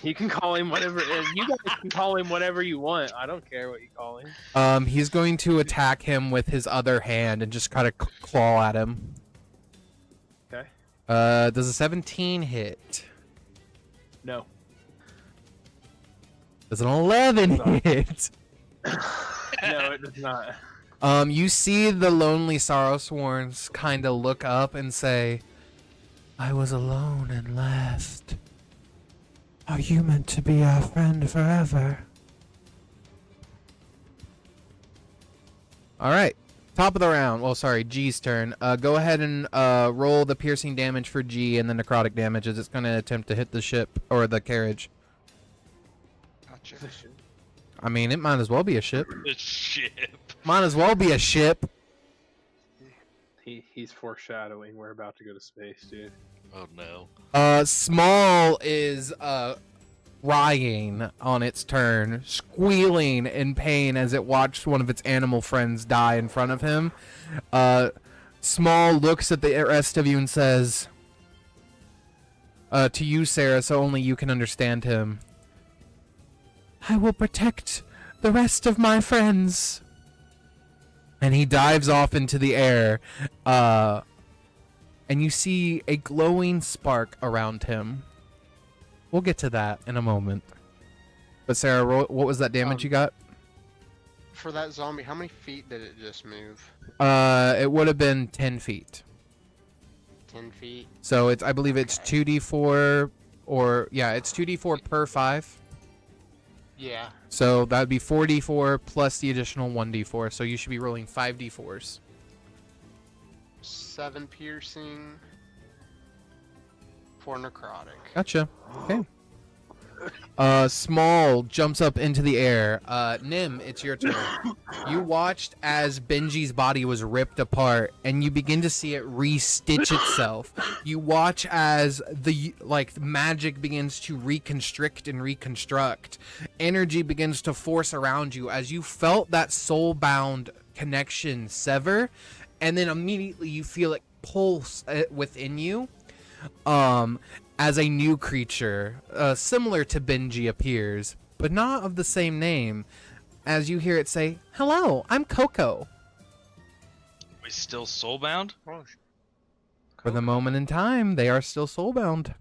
You can call him whatever. You guys can call him whatever you want. I don't care what you call him. He's going to attack him with his other hand and just kind of claw at him. Okay. Does a 17 hit? No. Does an 11 Sorry. hit? No, it does not. You see the lonely Sorrowsworns kind of look up and say, I was alone and left. Are you meant to be our friend forever? Alright. Top of the round. Well, sorry, G's turn. Go ahead and roll the piercing damage for G and the necrotic damage as it's going to attempt to hit the ship or the carriage. Gotcha. I mean, it might as well be a ship. The ship. Might as well be a ship. He's foreshadowing we're about to go to space, dude. Oh no. Small is crying on its turn, squealing in pain as it watched one of its animal friends die in front of him. Small looks at the rest of you and says, to you, Sarah, so only you can understand him, I will protect the rest of my friends. And he dives off into the air, and you see a glowing spark around him. We'll get to that in a moment. But Sarah, what was that damage you got? For that zombie, how many feet did it just move? It would have been 10 feet. 10 feet? So it's, I believe it's 2d4, or, yeah, it's 2d4 per 5. Yeah. So that would be 4d4 plus the additional 1d4. So you should be rolling 5d4s. 7 piercing. 4 necrotic. Gotcha. Okay. Small jumps up into the air. Nim, it's your turn. You watched as Benji's body was ripped apart, and you begin to see it re-stitch itself. You watch as the magic begins to reconstrict and reconstruct. Energy begins to force around you as you felt that soulbound connection sever, and then immediately you feel it pulse within you. As a new creature, similar to Benji appears, but not of the same name, as you hear it say, hello, I'm Coco. We still soulbound? Oh, For the moment in time, they are still soulbound.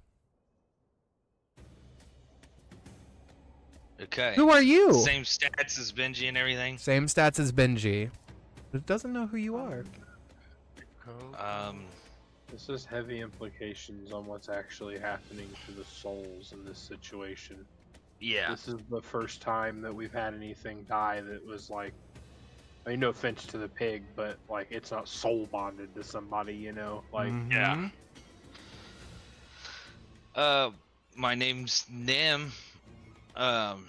Okay. Who are you? Same stats as Benji and everything? Same stats as Benji. But it doesn't know who you are. This has heavy implications on what's actually happening to the souls in this situation. Yeah. This is the first time that we've had anything die that was like, I mean, no offense to the pig, but like, it's not soul bonded to somebody, you know? Like, Yeah. My name's Nim. I'm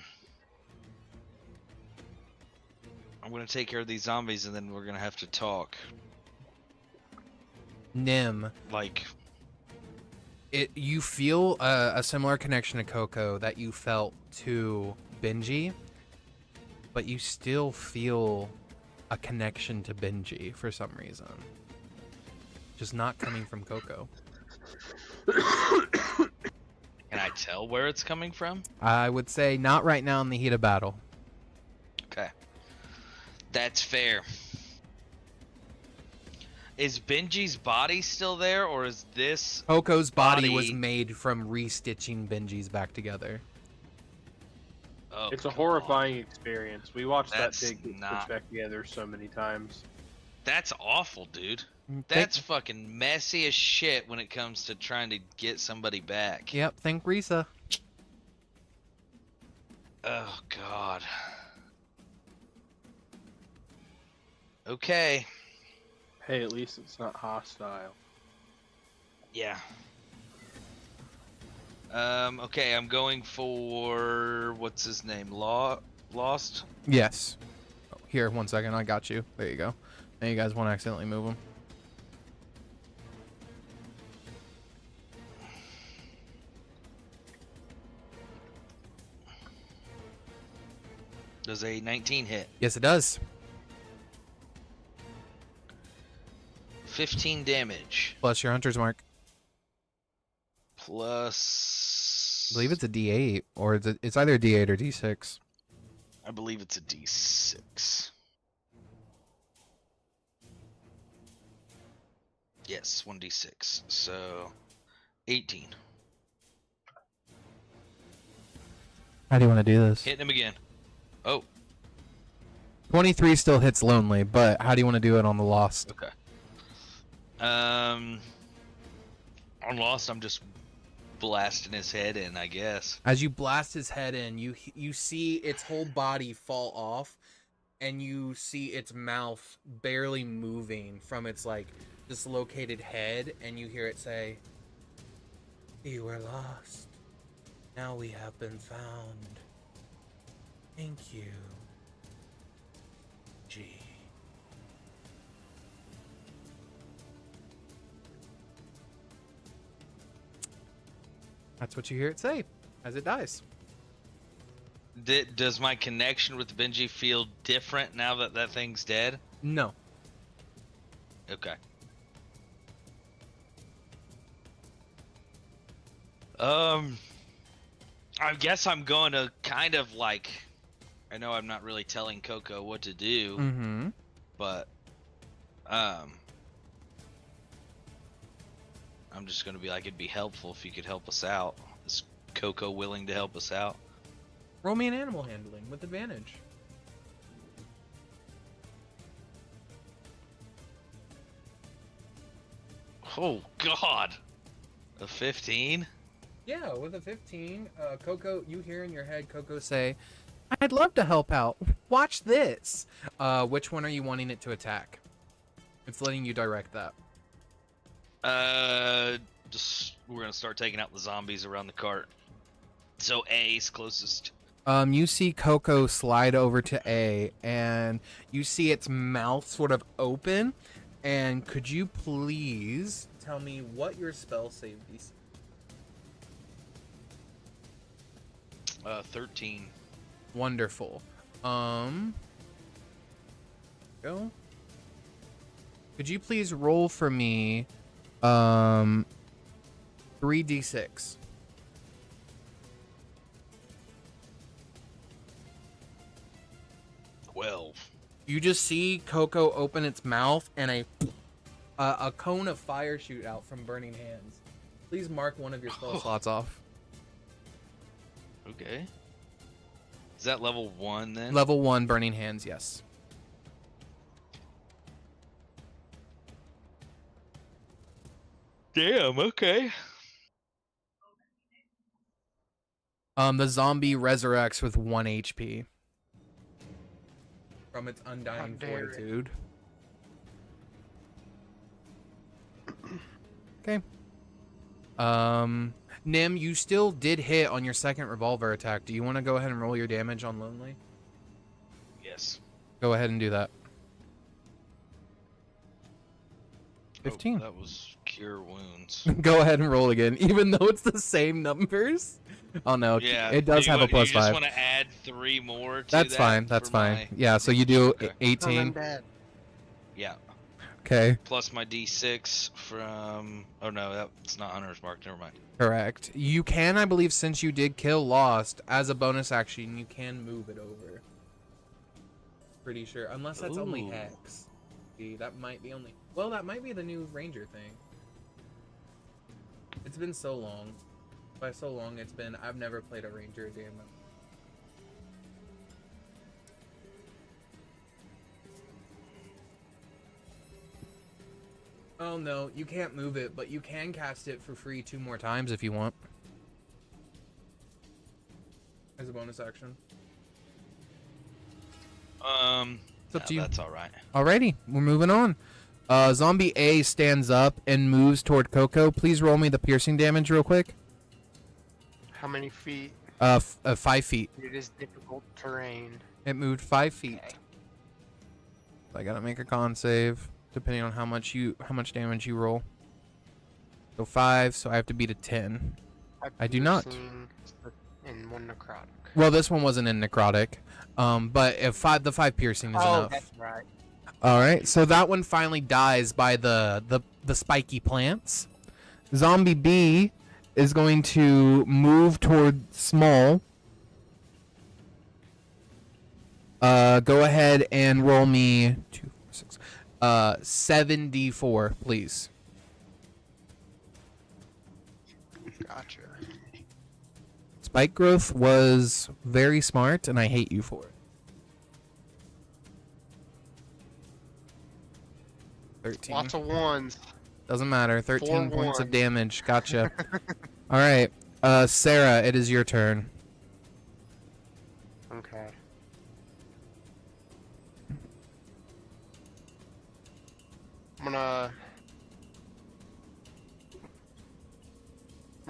gonna take care of these zombies and then we're gonna have to talk. Nim. Like, You feel a similar connection to Coco that you felt to Benji, but you still feel a connection to Benji for some reason. Just not coming from Coco. can I tell where it's coming from? I would say not right now in the heat of battle. Okay. That's fair. Is Benji's body still there, or is this Coco's body body- was made from restitching Benji's back together. Oh, it's a come horrifying on. experience. We watched That's that pig get not- stitched back together so many times. That's awful, dude. That's fucking messy as shit when it comes to trying to get somebody back. Yep, think Risa. Oh, God. Okay. Hey, at least it's not hostile. Yeah. Okay, I'm going for... what's his name? Lost? Yes. Oh, here, 1 second. I got you. There you go. Now you guys won't accidentally move him. Does a 19 hit? Yes, it does. 15 damage. Plus your hunter's mark. Plus... I believe it's a D8, or it's either a D8 or D6. I believe it's a D6. Yes, 1d6. So, 18. How do you want to do this? Hitting him again. Oh, 23 still hits lonely, but how do you want to do it on the lost? Okay. On lost, I'm just blasting his head in, I guess. As you blast his head in, you see its whole body fall off, and you see its mouth barely moving from its like dislocated head, and you hear it say, "We were lost. Now we have been found. Thank you, G." That's what you hear it say as it dies. Does my connection with Benji feel different now that that thing's dead? No. Okay. I guess I'm going to kind of like, I know I'm not really telling Coco what to do, Mm-hmm. but I'm just going to be like, it'd be helpful if you could help us out. Is Coco willing to help us out? Roll me an animal handling with advantage. Oh God, a 15? Yeah, with a 15, Coco, you hear in your head Coco say, "I'd love to help out. Watch this." Which one are you wanting it to attack? It's letting you direct that. Just we're gonna start taking out the zombies around the cart. So A's closest. You see Coco slide over to A, and you see its mouth sort of open. And could you please tell me what your spell save DC? 13. Wonderful. Go. Could you please roll for me 3d6? 12. You just see Coco open its mouth and a cone of fire shoot out from burning hands. Please mark one of your spell slots off. Okay. Is that level 1 then? Level 1 burning hands, yes. Damn, okay. The zombie resurrects with 1 HP from its undying fortitude. Okay. Nim, you still did hit on your second revolver attack. Do you want to go ahead and roll your damage on Lonely? Yes. Go ahead and do that. 15. Oh, that was cure wounds. Go ahead and roll again, even though it's the same numbers. Oh no, Yeah, it does have a +5. You just want to add 3 more to That's that fine, that's for fine. my- Yeah, so you do Okay. 18. Yeah. Okay, Plus my d6 from... Oh no, that's not Hunter's Mark. Never mind. correct. You can, I believe, since you did kill Lost, as a bonus action, you can move it over. Pretty sure, unless that's only Ooh. Hex. See, that might be only... Well, that might be the new Ranger thing. It's been so long. By so long, it's been... I've never played a Ranger a day in my life. Oh no, you can't move it, but you can cast it for free 2 more times if you want. As a bonus action. It's up to you. That's alright. Alrighty, we're moving on. Zombie A stands up and moves toward Coco. Please roll me the piercing damage real quick. How many feet? 5 feet. It is difficult terrain. It moved 5 feet. Okay. I gotta make a con save, depending on how much damage you roll. So 5, so I have to beat a 10. I do not. In 1 necrotic. Well, this one wasn't in necrotic. But if the 5 piercing is enough. That's right. All right, so that one finally dies by the spiky plants. Zombie B is going to move toward Small. Go ahead and roll me 2, 4, 6, 7d4, please. Gotcha. Spike growth was very smart, and I hate you for it. 13. Lots of ones. Doesn't matter. 13 4 points of ones. damage. Gotcha. All right. Sarah, it is your turn. Okay. I'm gonna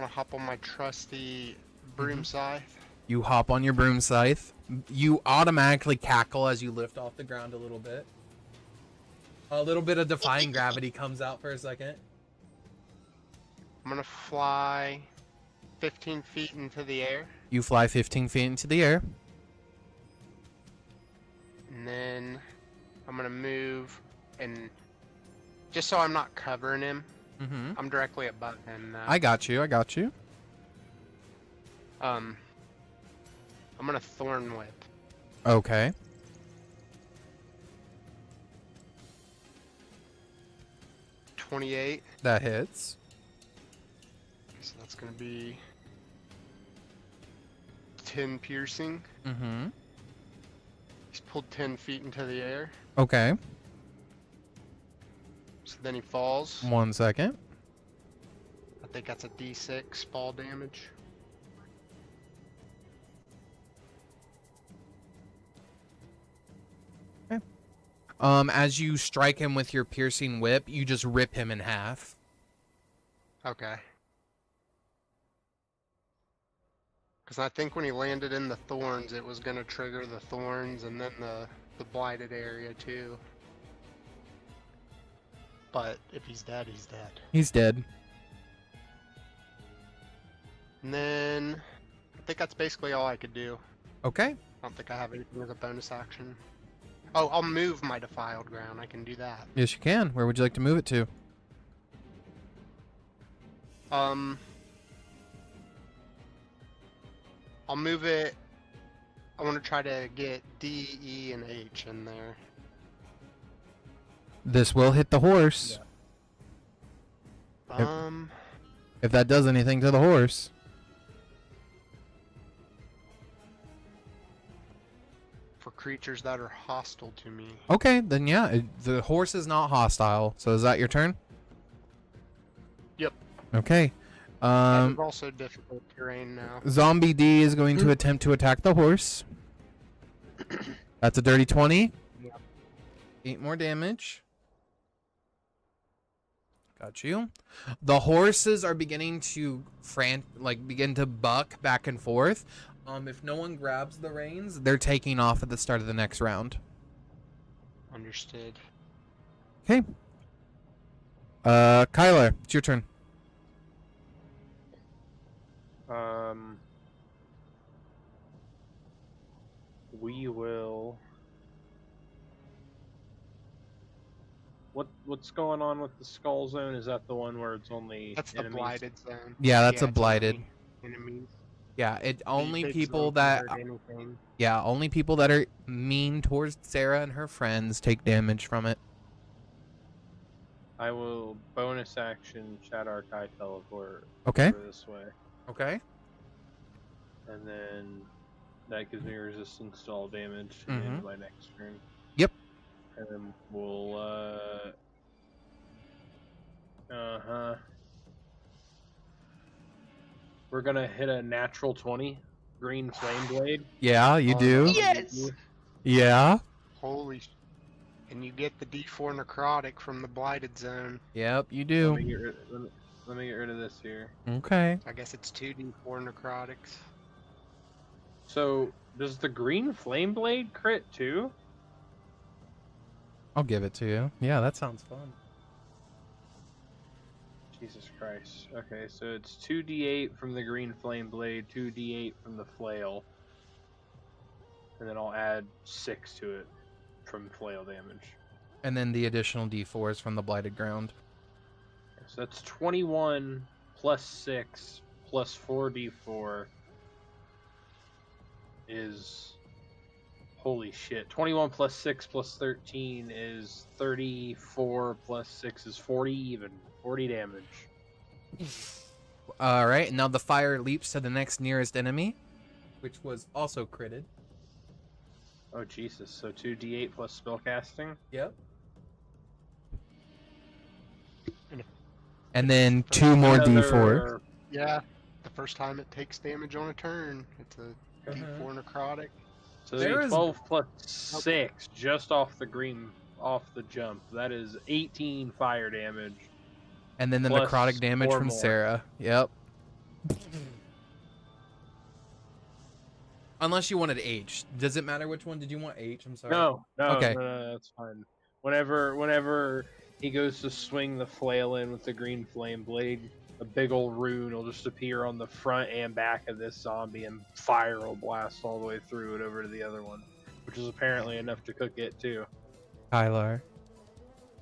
hop on my trusty broom scythe. You hop on your broom scythe. You automatically cackle as you lift off the ground a little bit. A little bit of defying gravity comes out for a second. I'm gonna fly 15 feet into the air, You fly 15 feet into the air. and then I'm gonna move, and just so I'm not covering him, Mm-hmm. I'm directly above him now. I got you. I got you. I'm gonna thorn whip. Okay. 28. That hits. So that's gonna be 10 piercing. Mm-hmm. He's pulled 10 feet into the air. Okay. So then he falls. 1 second. I think that's a D6 fall damage. As you strike him with your piercing whip, you just rip him in half. Okay. Because I think when he landed in the thorns, it was going to trigger the thorns and then the blighted area too. But if he's dead, he's dead. He's dead. And then I think that's basically all I could do. Okay. I don't think I have anything as a bonus action. Oh, I'll move my defiled ground. I can do that. Yes, you can. Where would you like to move it to? I'll move it. I want to try to get D, E, and H in there. This will hit the horse. Yep. If that does anything to the horse. For creatures that are hostile to me. Okay, then yeah, the horse is not hostile. So is that your turn? Yep. Okay. It's also difficult terrain now. Zombie D is going to attempt to attack the horse. That's a dirty 20. Yep. 8 more damage. Got you. The horses are beginning to begin to buck back and forth. If no one grabs the reins, they're taking off at the start of the next round. Understood. Okay. Kaelar, it's your turn. We will. What's going on with the skull zone? Is that the one where it's only That's the enemies? blighted zone. Yeah, that's a it's blighted. only Enemies. Yeah, it only Big people zone that can hurt anything. yeah, only people that are mean towards Sarah and her friends take damage from it. I will bonus action Shadar-kai teleport Okay. over this way, Okay. and then that gives me resistance to all damage in my next turn. Yep. And then we'll we're gonna hit a natural 20 green flame blade. Yeah, you do. Yes! Yeah. Holy sh... And you get the D4 necrotic from the blighted zone. Yep, you Let do. me get rid of this here. Okay. I guess it's 2 D4 necrotics. So does the green flame blade crit too? I'll give it to you. Yeah, that sounds fun. Jesus Christ. Okay, so it's 2d8 from the green flame blade, 2d8 from the flail. And then I'll add 6 to it from flail damage. And then the additional D4s from the blighted ground. So that's 21 plus 6 plus 4d4 is... Holy shit. 21 plus 6 plus 13 is 34 plus 6 is 40 even. 40 damage. Alright, now the fire leaps to the next nearest enemy, which was also critted. Oh Jesus, so 2d8 plus spellcasting? Yep. And then 2 more D4. Yeah, the first time it takes damage on a turn. It's a D4 necrotic. So There there is- is 12 plus 6 just off the green, off the jump. That is 18 fire damage. And then the Plus necrotic damage 4 from more. Sarah. Yep. Unless you wanted H. Does it matter which one? Did you want H? I'm sorry. No, Okay. no, that's fine. Whenever he goes to swing the flail in with the green flame blade, a big old rune will just appear on the front and back of this zombie, and fire will blast all the way through it over to the other one, which is apparently enough to cook it too. Kaelar.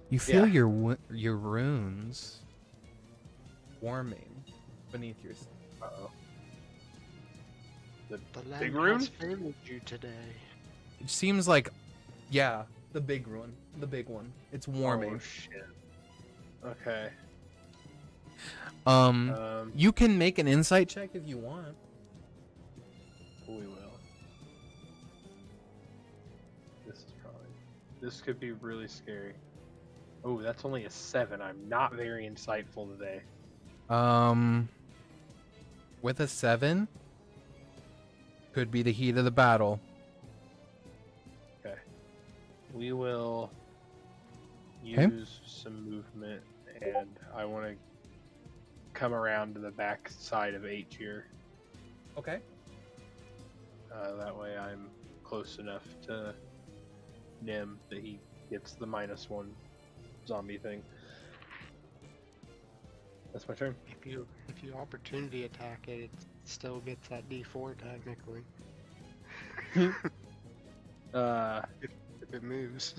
You feel Yeah. your runes Warming beneath your skin. Uh-oh. The Big land rune? has favored you today. It seems like Yeah, the big one. The big one. It's warming. Oh shit. Okay. you can make an insight check if you want. We will. This could be really scary. Oh, that's only a 7. I'm not very insightful today. With a 7, could be the heat of the battle. Okay. We will Okay. use some movement, and I want to come around to the back side of H here. Okay. That way I'm close enough to Nim that he gets the -1 zombie thing. That's my turn. If you opportunity attack it, it still gets that D4 technically. If it moves.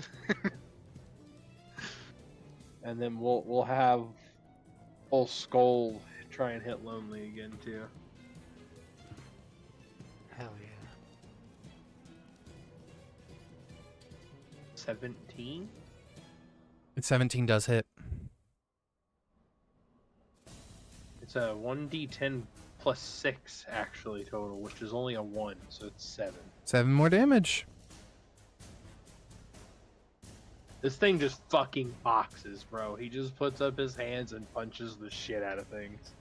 And then we'll have Full Skull try and hit Lonely again too. Hell yeah. 17? 17 does hit. It's a 1d10 plus 6 actually total, which is only a 1, so it's 7. 7 more damage. This thing just fucking boxes, bro. He just puts up his hands and punches the shit out of things.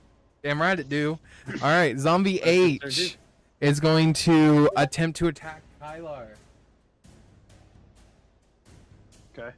Damn right it do. All right, zombie That's what they're H is going to attempt to attack Kaelar. Okay.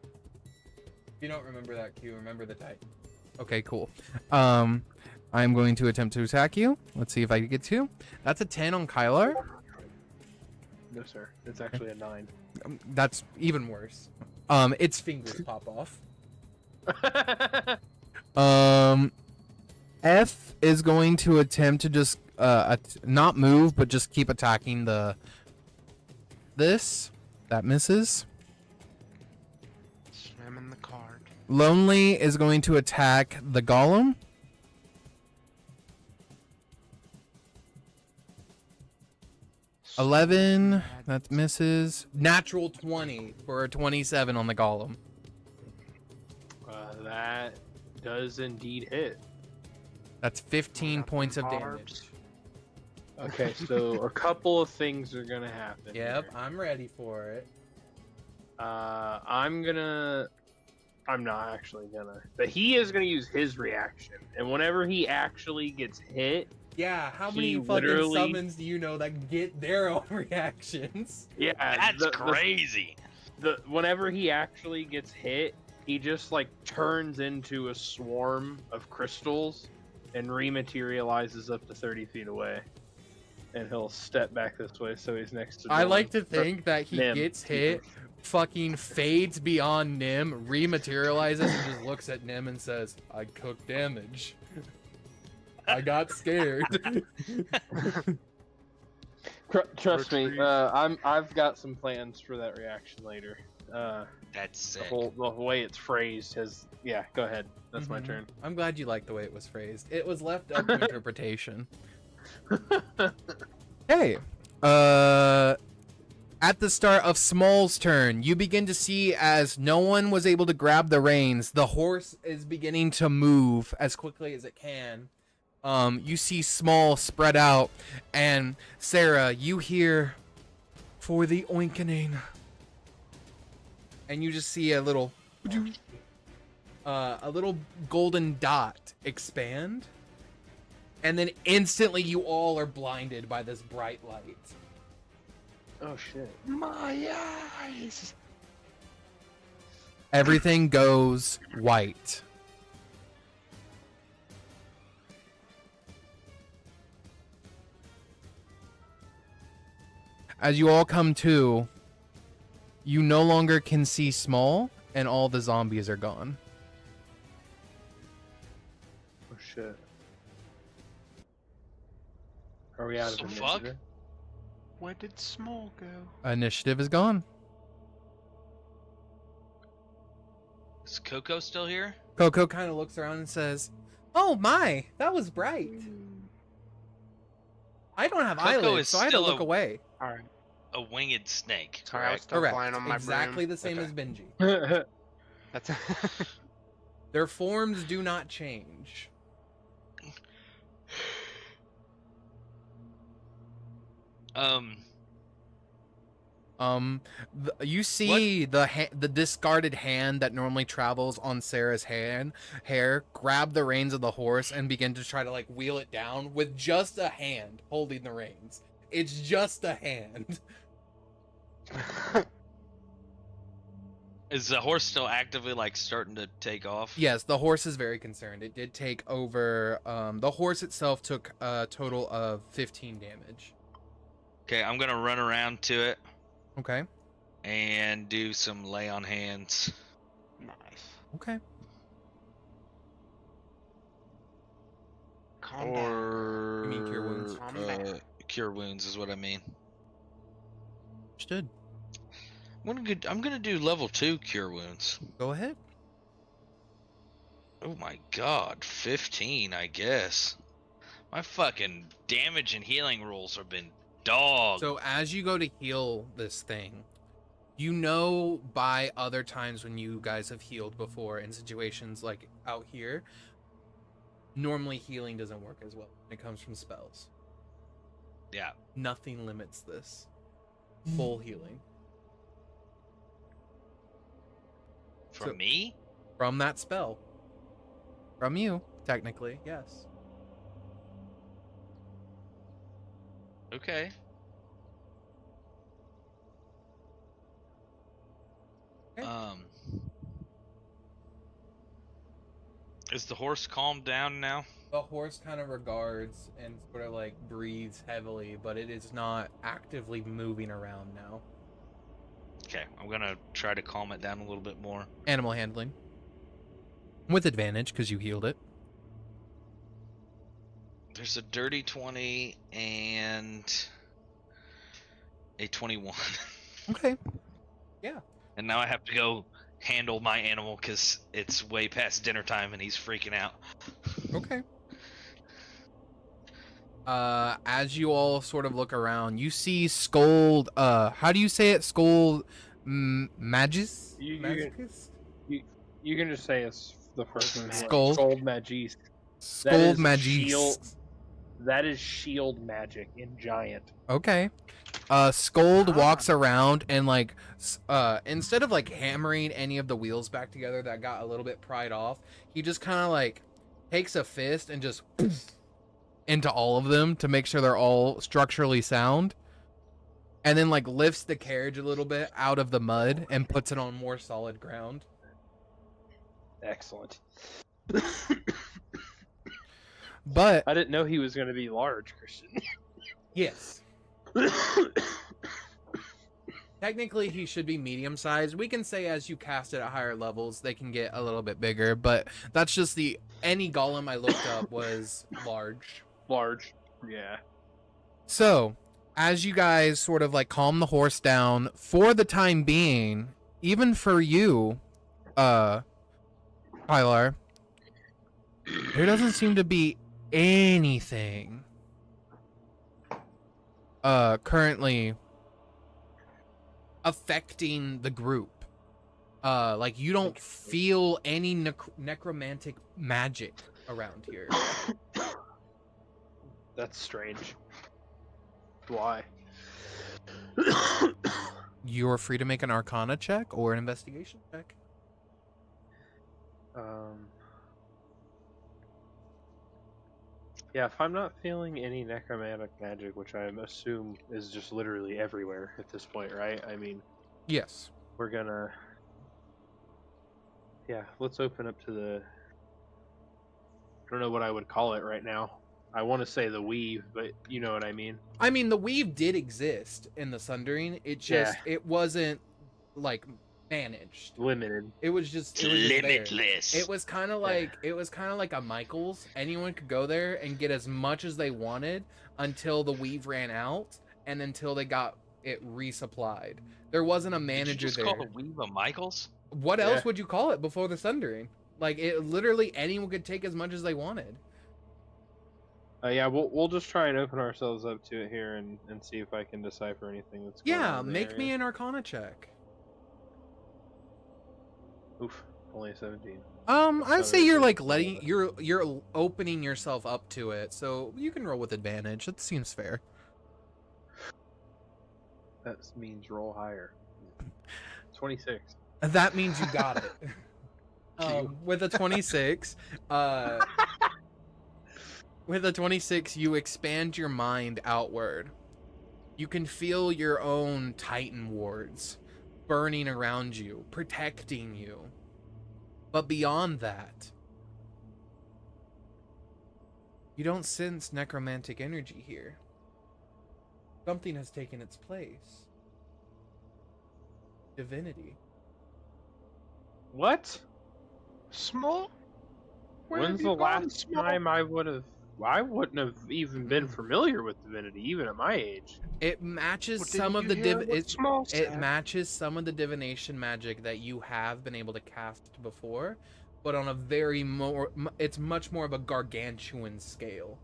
If you don't remember that cue, remember the type. Okay, cool. I'm going to attempt to attack you. Let's see if I can get to. That's a 10 on Kaelar. No, sir. It's actually a 9. That's even worse. Its fingers pop off. F is going to attempt to just not move, but just keep attacking this. That misses. Slamming the card. Lonely is going to attack the golem. Slamming 11, that- that misses. Natural 20 for a 27 on the golem. That does indeed hit. That's 15 points of damage. Barbs. Okay, so a couple of things are gonna happen. Yep, here. I'm ready for it. I'm not actually gonna. But he is gonna use his reaction, and whenever he actually gets hit, Yeah, how He many fucking literally- summons do you know that get their own reactions? yeah, That's crazy. Whenever he actually gets hit, he just like turns into a swarm of crystals and rematerializes up to 30 feet away, and he'll step back this way so he's next to. I Dylan. like to think that he Nim. gets hit, fucking fades beyond Nim, rematerializes, and just looks at Nim and says, I cook damage. I got scared. Trust me, Retreat. I've got some plans for that reaction later. That's sick. the way it's phrased has. Yeah, go ahead. That's my Mhm. turn. I'm glad you like the way it was phrased. It was left up to interpretation. Hey, at the start of Small's turn, you begin to see as no one was able to grab the reins, the horse is beginning to move as quickly as it can. You see Small spread out, and Sarah, you hear, "For the oinkening," and you just see a little golden dot expand, and then instantly you all are blinded by this bright light. Oh shit. My eyes. Everything goes white. As you all come to, you no longer can see Small, and all the zombies are gone. Oh shit. Are we out of So initiative? fuck? Where did Small go? Initiative is gone. Is Coco still here? Coco kind of looks around and says, "Oh my, that was bright. I don't have Coco eyelids, is so I had to still look a- away." Alright. A winged snake. Sorry, I was correct? still Correct. flying on my Exactly broom. the same Okay. as Benji. That's Their forms do not change. You see the discarded hand that normally travels on Sarah's hair grab the reins of the horse and begin to try to like wheel it down with just a hand holding the reins. It's just a hand. Is the horse still actively like starting to take off? Yes, the horse is very concerned. It did take over. The horse itself took a total of 15 damage. Okay, I'm gonna run around to it Okay. and do some lay on hands. nice. Okay. Calm down. Or You mean cure wounds? Calm down. cure wounds is what I mean. Understood. I'm gonna do level 2 cure wounds. Go ahead. Oh my god, 15, I guess. My fucking damage and healing rolls have been dog. So as you go to heal this thing, you know by other times when you guys have healed before in situations like out here, normally healing doesn't work as well when it comes from spells. Yeah. Nothing limits this. Full healing. From So- me? From that spell. From you, technically, yes. Okay. Okay. Is the horse calmed down now? The horse kind of regards and sort of like breathes heavily, but it is not actively moving around now. Okay, I'm gonna try to calm it down a little bit more. Animal handling. With advantage, because you healed it. There's a dirty 20 and a 21. Okay. And now I have to go handle my animal because it's way past dinner time and he's freaking out. Okay. As you all sort of look around, you see Scold, how do you say it? Scold Magis? Magicus? You can just say it's the first one. Skull. Scold Magis. Scold is Magis. shield- That is shield magic in giant. Okay. Scold walks around and like, instead of like hammering any of the wheels back together that got a little bit pried off, he just kind of like takes a fist and just into all of them to make sure they're all structurally sound. And then like lifts the carriage a little bit out of the mud and puts it on more solid ground. Excellent. But I didn't know he was going to be large, Christian. yes, technically he should be medium sized. We can say as you cast it at higher levels, they can get a little bit bigger, but that's just any golem I looked up was large. Large. Yeah. So, as you guys sort of like calm the horse down, for the time being, even for you, Kaelar, there doesn't seem to be anything currently affecting the group. Like you don't feel any necromantic magic around here. That's strange. Why? You're free to make an Arcana check or an Investigation check. Yeah, if I'm not feeling any necromantic magic, which I assume is just literally everywhere at this point, right? I mean, Yes. we're gonna... Yeah, let's open up to the... I don't know what I would call it right now. I want to say the weave, but you know what I mean. I mean, the weave did exist in the Sundering. It just it wasn't like managed. Limited. It was just limitless. It was kind of like a Michael's. Anyone could go there and get as much as they wanted until the weave ran out and until they got it resupplied. There wasn't a manager Did you just there. call the weave a Michael's? What else would you call it before the Sundering? Like it literally anyone could take as much as they wanted. Yeah, we'll just try and open ourselves up to it here and see if I can decipher anything that's going on. Yeah, in the make me area. an Arcana check. Oof, only a 17. I'd say So you're it's like a letting little you're opening yourself up to it, so you can roll with advantage. That seems fair. That means roll higher. 26. That means you got it. With a 26, you expand your mind outward. You can feel your own Titan wards burning around you, protecting you. But beyond that, you don't sense necromantic energy here. Something has taken its place. Divinity. What? Small? Where When's have the you gone, last Small? time I wouldn't have even been familiar with divinity, even at my age? It matches Well, some of didn't the you hear what Small it said? matches some of the divination magic that you have been able to cast before, but on a very it's much more of a gargantuan scale.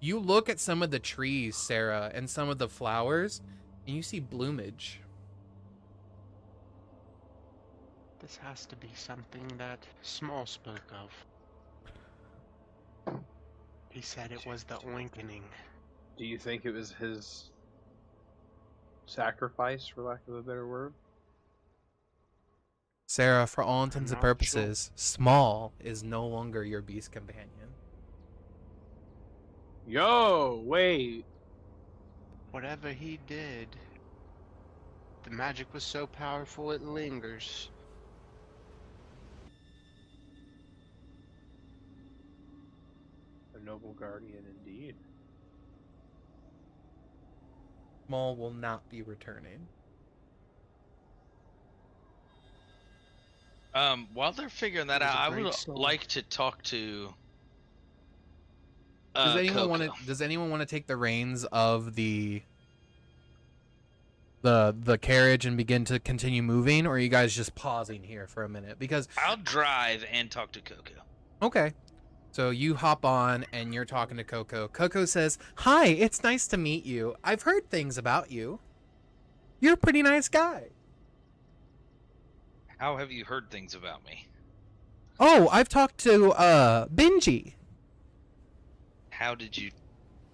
You look at some of the trees, Sarah, and some of the flowers, and you see bloomage. This has to be something that Small spoke of. He said it was the awakening. Do you think it was his sacrifice, for lack of a better word? Sarah, for all intents and not sure. purposes, Small is no longer your beast companion. Yo, wait. Whatever he did, the magic was so powerful it lingers. A noble guardian indeed. Small will not be returning. While they're figuring that He was out, a I great would soul. like to talk to. Does anyone Coco. want to? Does anyone want to take the reins of the carriage and begin to continue moving, or are you guys just pausing here for a minute? Because I'll drive and talk to Coco. okay, so you hop on and you're talking to Coco. Coco says, "Hi, it's nice to meet you. I've heard things about you. You're a pretty nice guy." How have you heard things about me? Oh, I've talked to Benji. How did you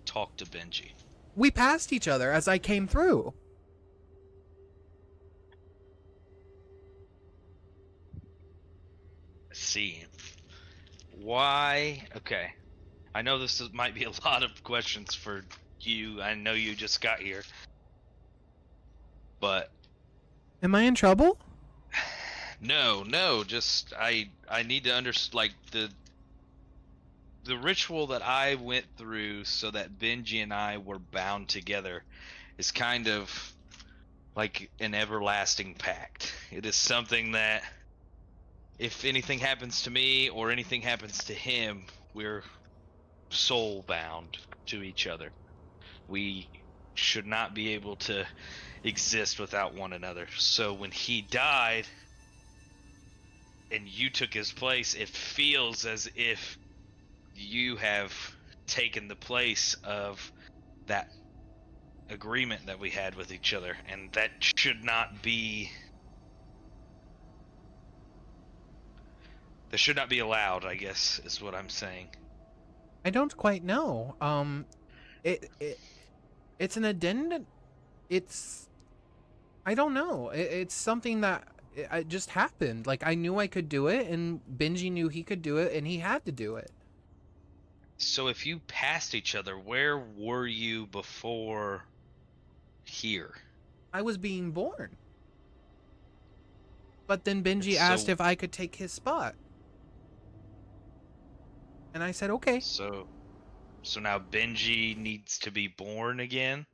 talk to Benji? We passed each other as I came through. See. Why? Okay. I know might be a lot of questions for you. I know you just got here. But Am I in trouble? no, just I need to understand, like, the ritual that I went through so that Benji and I were bound together is kind of like an everlasting pact. It is something that if anything happens to me or anything happens to him, we're soul bound to each other. We should not be able to exist without one another. So when he died and you took his place, it feels as if you have taken the place of that agreement that we had with each other, and that should not be allowed, I guess, is what I'm saying. I don't quite know. It's an addendum. I don't know. It's something that it just happened. Like, I knew I could do it, and Benji knew he could do it, and he had to do it. So if you passed each other, where were you before here? I was being born. But then Benji asked if I could take his spot. And I said, okay. So now Benji needs to be born again?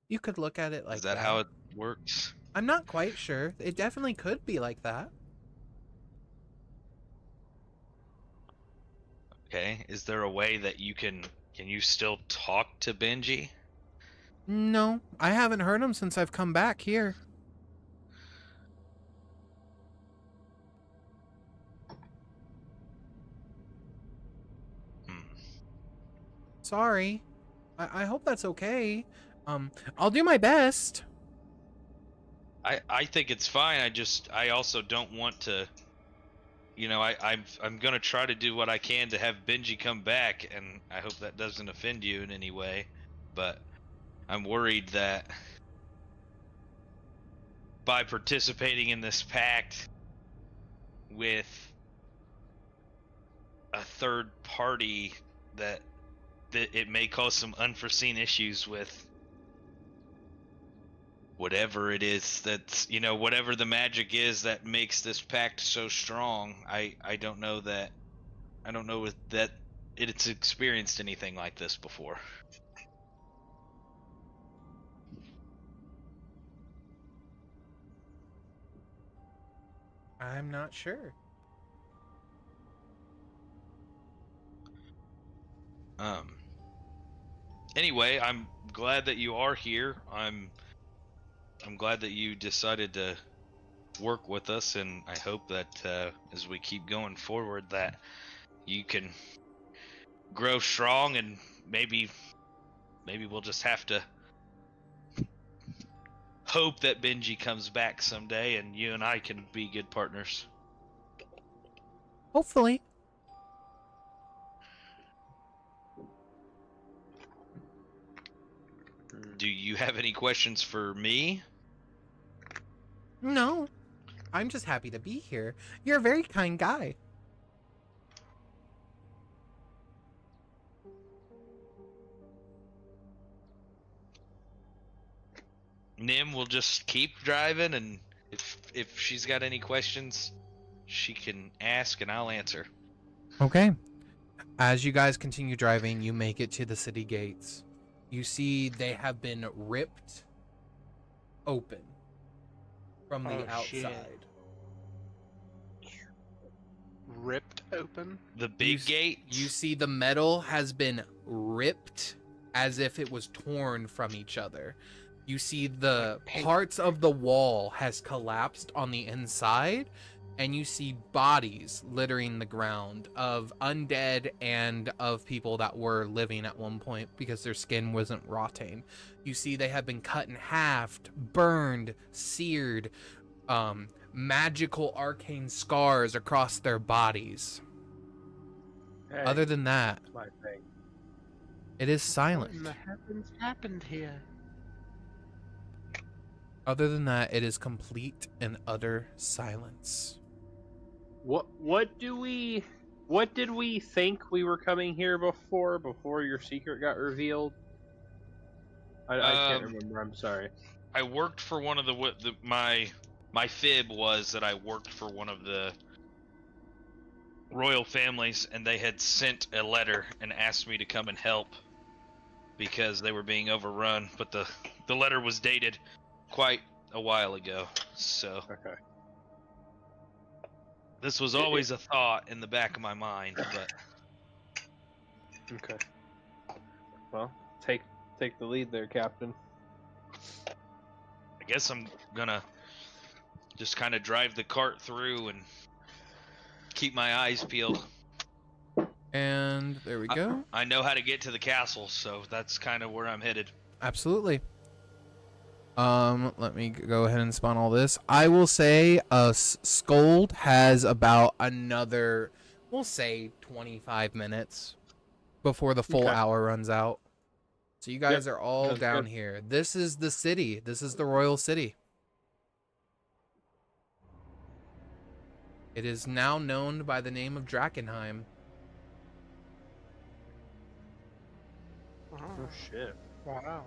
You could look at it like that. Is that how it works? I'm not quite sure. It definitely could be like that. Okay. Is there a way that can you still talk to Benji? No, I haven't heard him since I've come back here. Sorry. I hope that's okay. I'll do my best. I think it's fine. I also don't want to, I'm gonna try to do what I can to have Benji come back, and I hope that doesn't offend you in any way, but I'm worried that by participating in this pact with a third party that it may cause some unforeseen issues with whatever it is that's, whatever the magic is that makes this pact so strong. I don't know that it's experienced anything like this before. I'm not sure. Anyway, I'm glad that you are here. I'm glad that you decided to work with us, and I hope that as we keep going forward that you can grow strong, and maybe we'll just have to hope that Benji comes back someday and you and I can be good partners. Hopefully. Do you have any questions for me? No. I'm just happy to be here. You're a very kind guy. Nim will just keep driving, and if she's got any questions, she can ask and I'll answer. Okay. As you guys continue driving, you make it to the city gates. You see they have been ripped open from the outside. Shit. Ripped open? The big gate? You see the metal has been ripped as if it was torn from each other. You see the parts of the wall has collapsed on the inside, and you see bodies littering the ground of undead and of people that were living at one point because their skin wasn't rotting. You see they have been cut in half, burned, seared, magical arcane scars across their bodies. Hey, Other than that, that's my thing. it is silent. What in the heavens happened here? Other than that, it is complete and utter silence. What did we think we were coming here before your secret got revealed? I can't remember. I'm sorry. I worked for one of my fib was that I worked for one of the royal families, and they had sent a letter and asked me to come and help because they were being overrun, but the letter was dated quite a while ago, so Okay. this was always a thought in the back of my mind, but Okay. Well, take the lead there, Captain. I guess I'm gonna just kind of drive the cart through and keep my eyes peeled. And there we go. I know how to get to the castle, so that's kind of where I'm headed. Absolutely. Let me go ahead and spawn all this. I will say Scold has about another, we'll say 25 minutes before the full hour runs out. So you guys are all Sounds down good. here. This is the city. This is the royal city. It is now known by the name of Drakenheim. Oh, Oh shit. wow.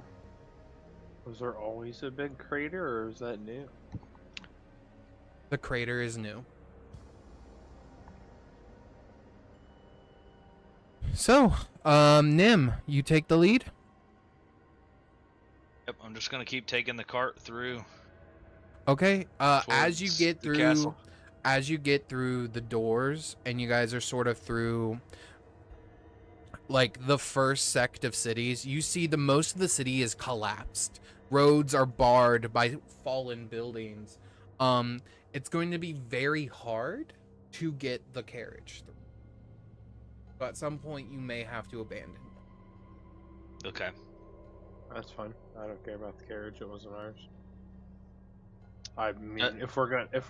Was there always a big crater, or is that new? The crater is new. So, Nim, you take the lead? Yep, I'm just gonna keep taking the cart through. Okay. As you towards get the through, castle. as you get through the doors, and you guys are sort of through, like, the first sect of cities, you see the most of the city is collapsed. Roads are barred by fallen buildings. It's going to be very hard to get the carriage through. But at some point, you may have to abandon it. Okay. That's fine. I don't care about the carriage. It wasn't ours. I mean, Uh, if we're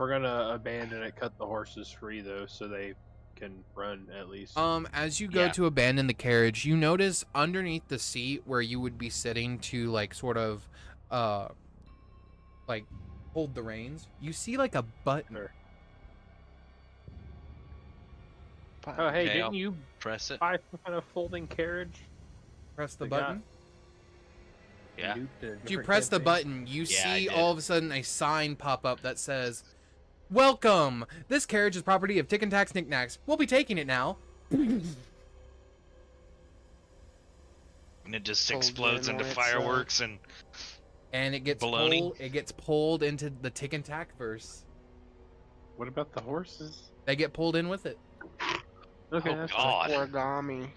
gonna abandon it, cut the horses free though, so they can run at least. As you go Yeah. to abandon the carriage, you notice underneath the seat where you would be sitting to, like, sort of, like, hold the reins, you see, like, a button. Sure. Oh, hey, Okay, didn't I'll you press it. buy some kind of folding carriage? Press the They got- button. Yeah. If you press the button, you Yeah, I see did. all of a sudden a sign pop up that says, "Welcome! This carriage is property of Tick and Tack Knickknacks. We'll be taking it now." And it just Folds explodes in into on itself. fireworks and And it gets Baloney. pulled into the Tick and Tack verse. What about the horses? They get pulled in with it. Okay, Oh, that's God. Origami.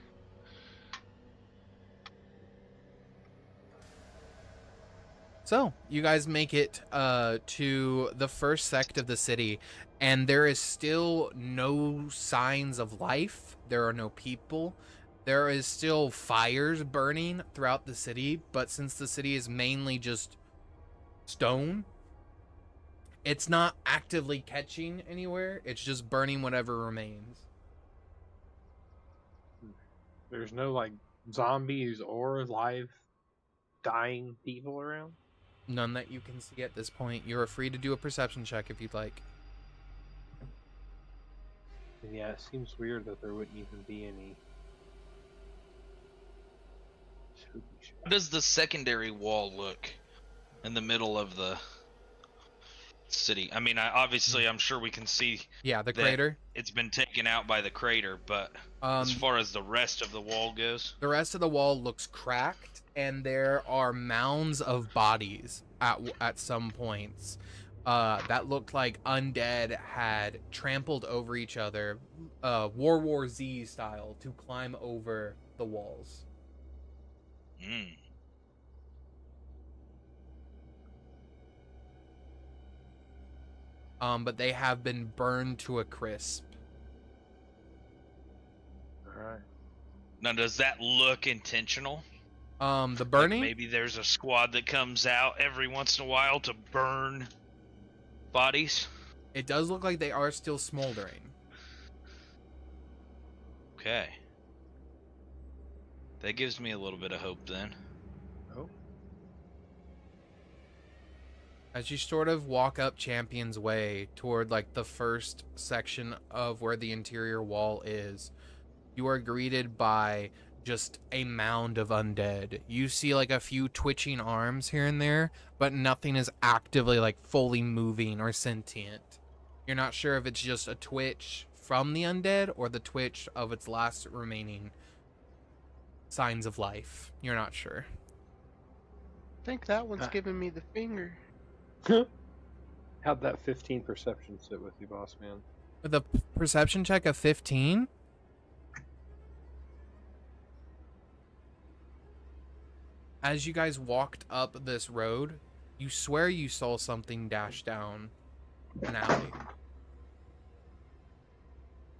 So, you guys make it to the first sect of the city, and there is still no signs of life. There are no people. There is still fires burning throughout the city, but since the city is mainly just stone, it's not actively catching anywhere. It's just burning whatever remains. There's no like zombies or live dying people around. None that you can see at this point. You're free to do a perception check if you'd like. And yeah, it seems weird that there wouldn't even be any. how does the secondary wall look in the middle of the city? I mean, I'm sure we can see Yeah, the that crater. it's been taken out by the crater, but as far as the rest of the wall goes, The rest of the wall looks cracked, and there are mounds of bodies at some points that looked like undead had trampled over each other, World War Z style, to climb over the walls. But they have been burned to a crisp. Alright. Now, does that look intentional? The Like burning? maybe there's a squad that comes out every once in a while to burn bodies. It does look like they are still smoldering. Okay. That gives me a little bit of hope then. Oh. As you sort of walk up Champion's Way toward, like, the first section of where the interior wall is, you are greeted by just a mound of undead. You see, like, a few twitching arms here and there, but nothing is actively, like, fully moving or sentient. You're not sure if it's just a twitch from the undead or the twitch of its last remaining signs of life. You're not sure. I think that one's giving me the finger. How'd that 15 perception sit with you, boss man? With a perception check of 15, as you guys walked up this road, you swear you saw something dash down an alley.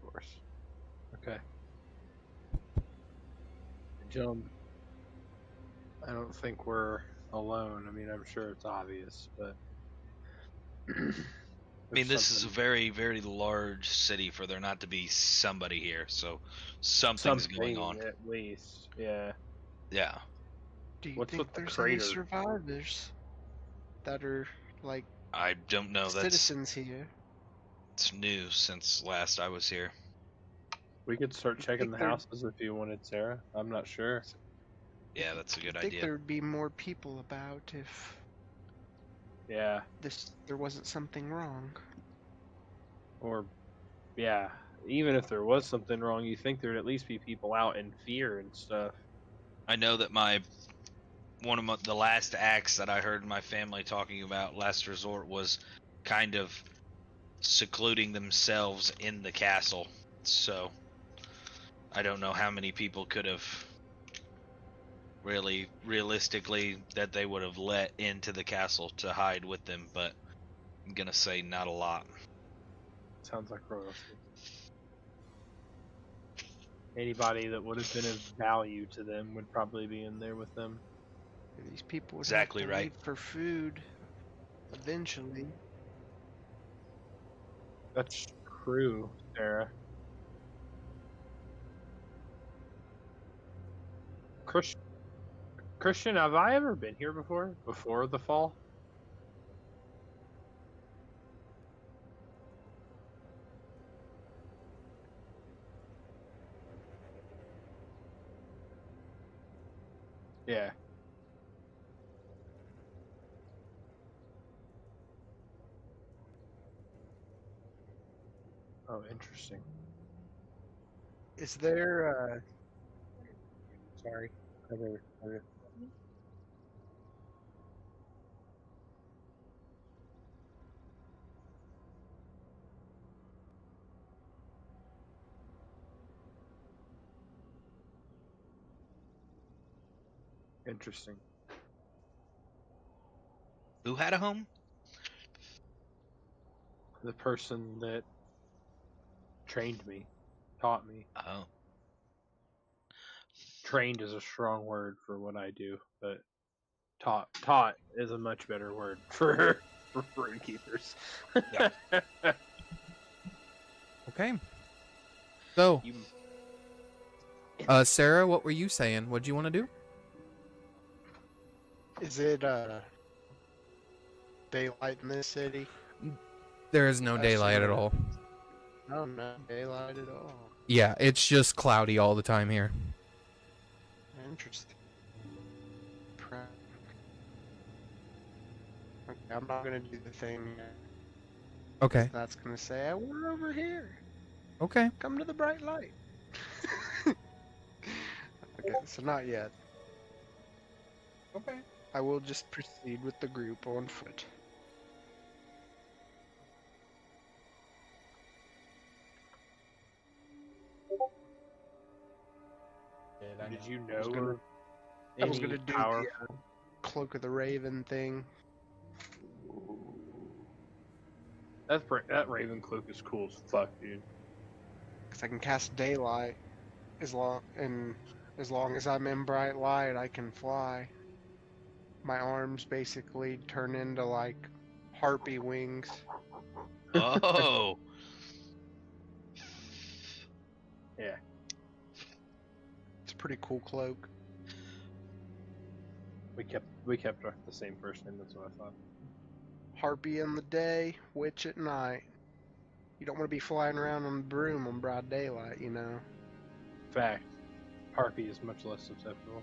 Of course. Okay. Gentlemen, I don't think we're alone. I mean, I'm sure it's obvious, but I mean, this is a very, very large city for there not to be somebody here, so something's going on. at least. Yeah. Yeah. Do you What's think with the there's any crater? survivors that are like I don't know. citizens here? It's new since last I was here. We could start checking think the they're- houses if you wanted, Sarah. I'm not sure. Yeah, that's a good I think idea. there would be more people about if Yeah. there wasn't something wrong. Or, yeah. Even if there was something wrong, you think there'd at least be people out in Fier and stuff. I know that the last acts that I heard my family talking about last resort was kind of secluding themselves in the castle. So I don't know how many people could have realistically that they would have let into the castle to hide with them, but I'm gonna say not a lot. Sounds like royalty. Anybody that would have been of value to them would probably be in there with them. These people would Exactly have to right. leave for food eventually. That's true, Sarah. Christian, have I ever been here before? Before the fall? Yeah. Oh, interesting. Is there Sorry. Okay. Interesting. Who had a home? The person that trained me, taught me. Oh, Trained is a strong word for what I do, but taught is a much better word for Wardkeepers. Yeah. Okay. So, You, Sarah, what were you saying? What'd you want to do? is it daylight in this city? There is no daylight at all. No, no daylight at all. Yeah, it's just cloudy all the time here. Interesting. Okay, I'm not gonna do the thing yet. Okay. That's gonna say, "Hey, we're over here. Okay. Come to the bright light." Okay, so not yet. Okay. I will just proceed with the group on foot. did you I was know gonna- of I was any gonna do power? the Cloak of the Raven thing. That Raven cloak is cool as fuck, dude. Because I can cast daylight as long as I'm in bright light, I can fly. My arms basically turn into like harpy wings. oh, Yeah. It's a pretty cool cloak. We kept the same first name. That's what I thought. Harpy in the day, witch at night. You don't want to be flying around on a broom on broad daylight, you know. Fact. Harpy is much less susceptible.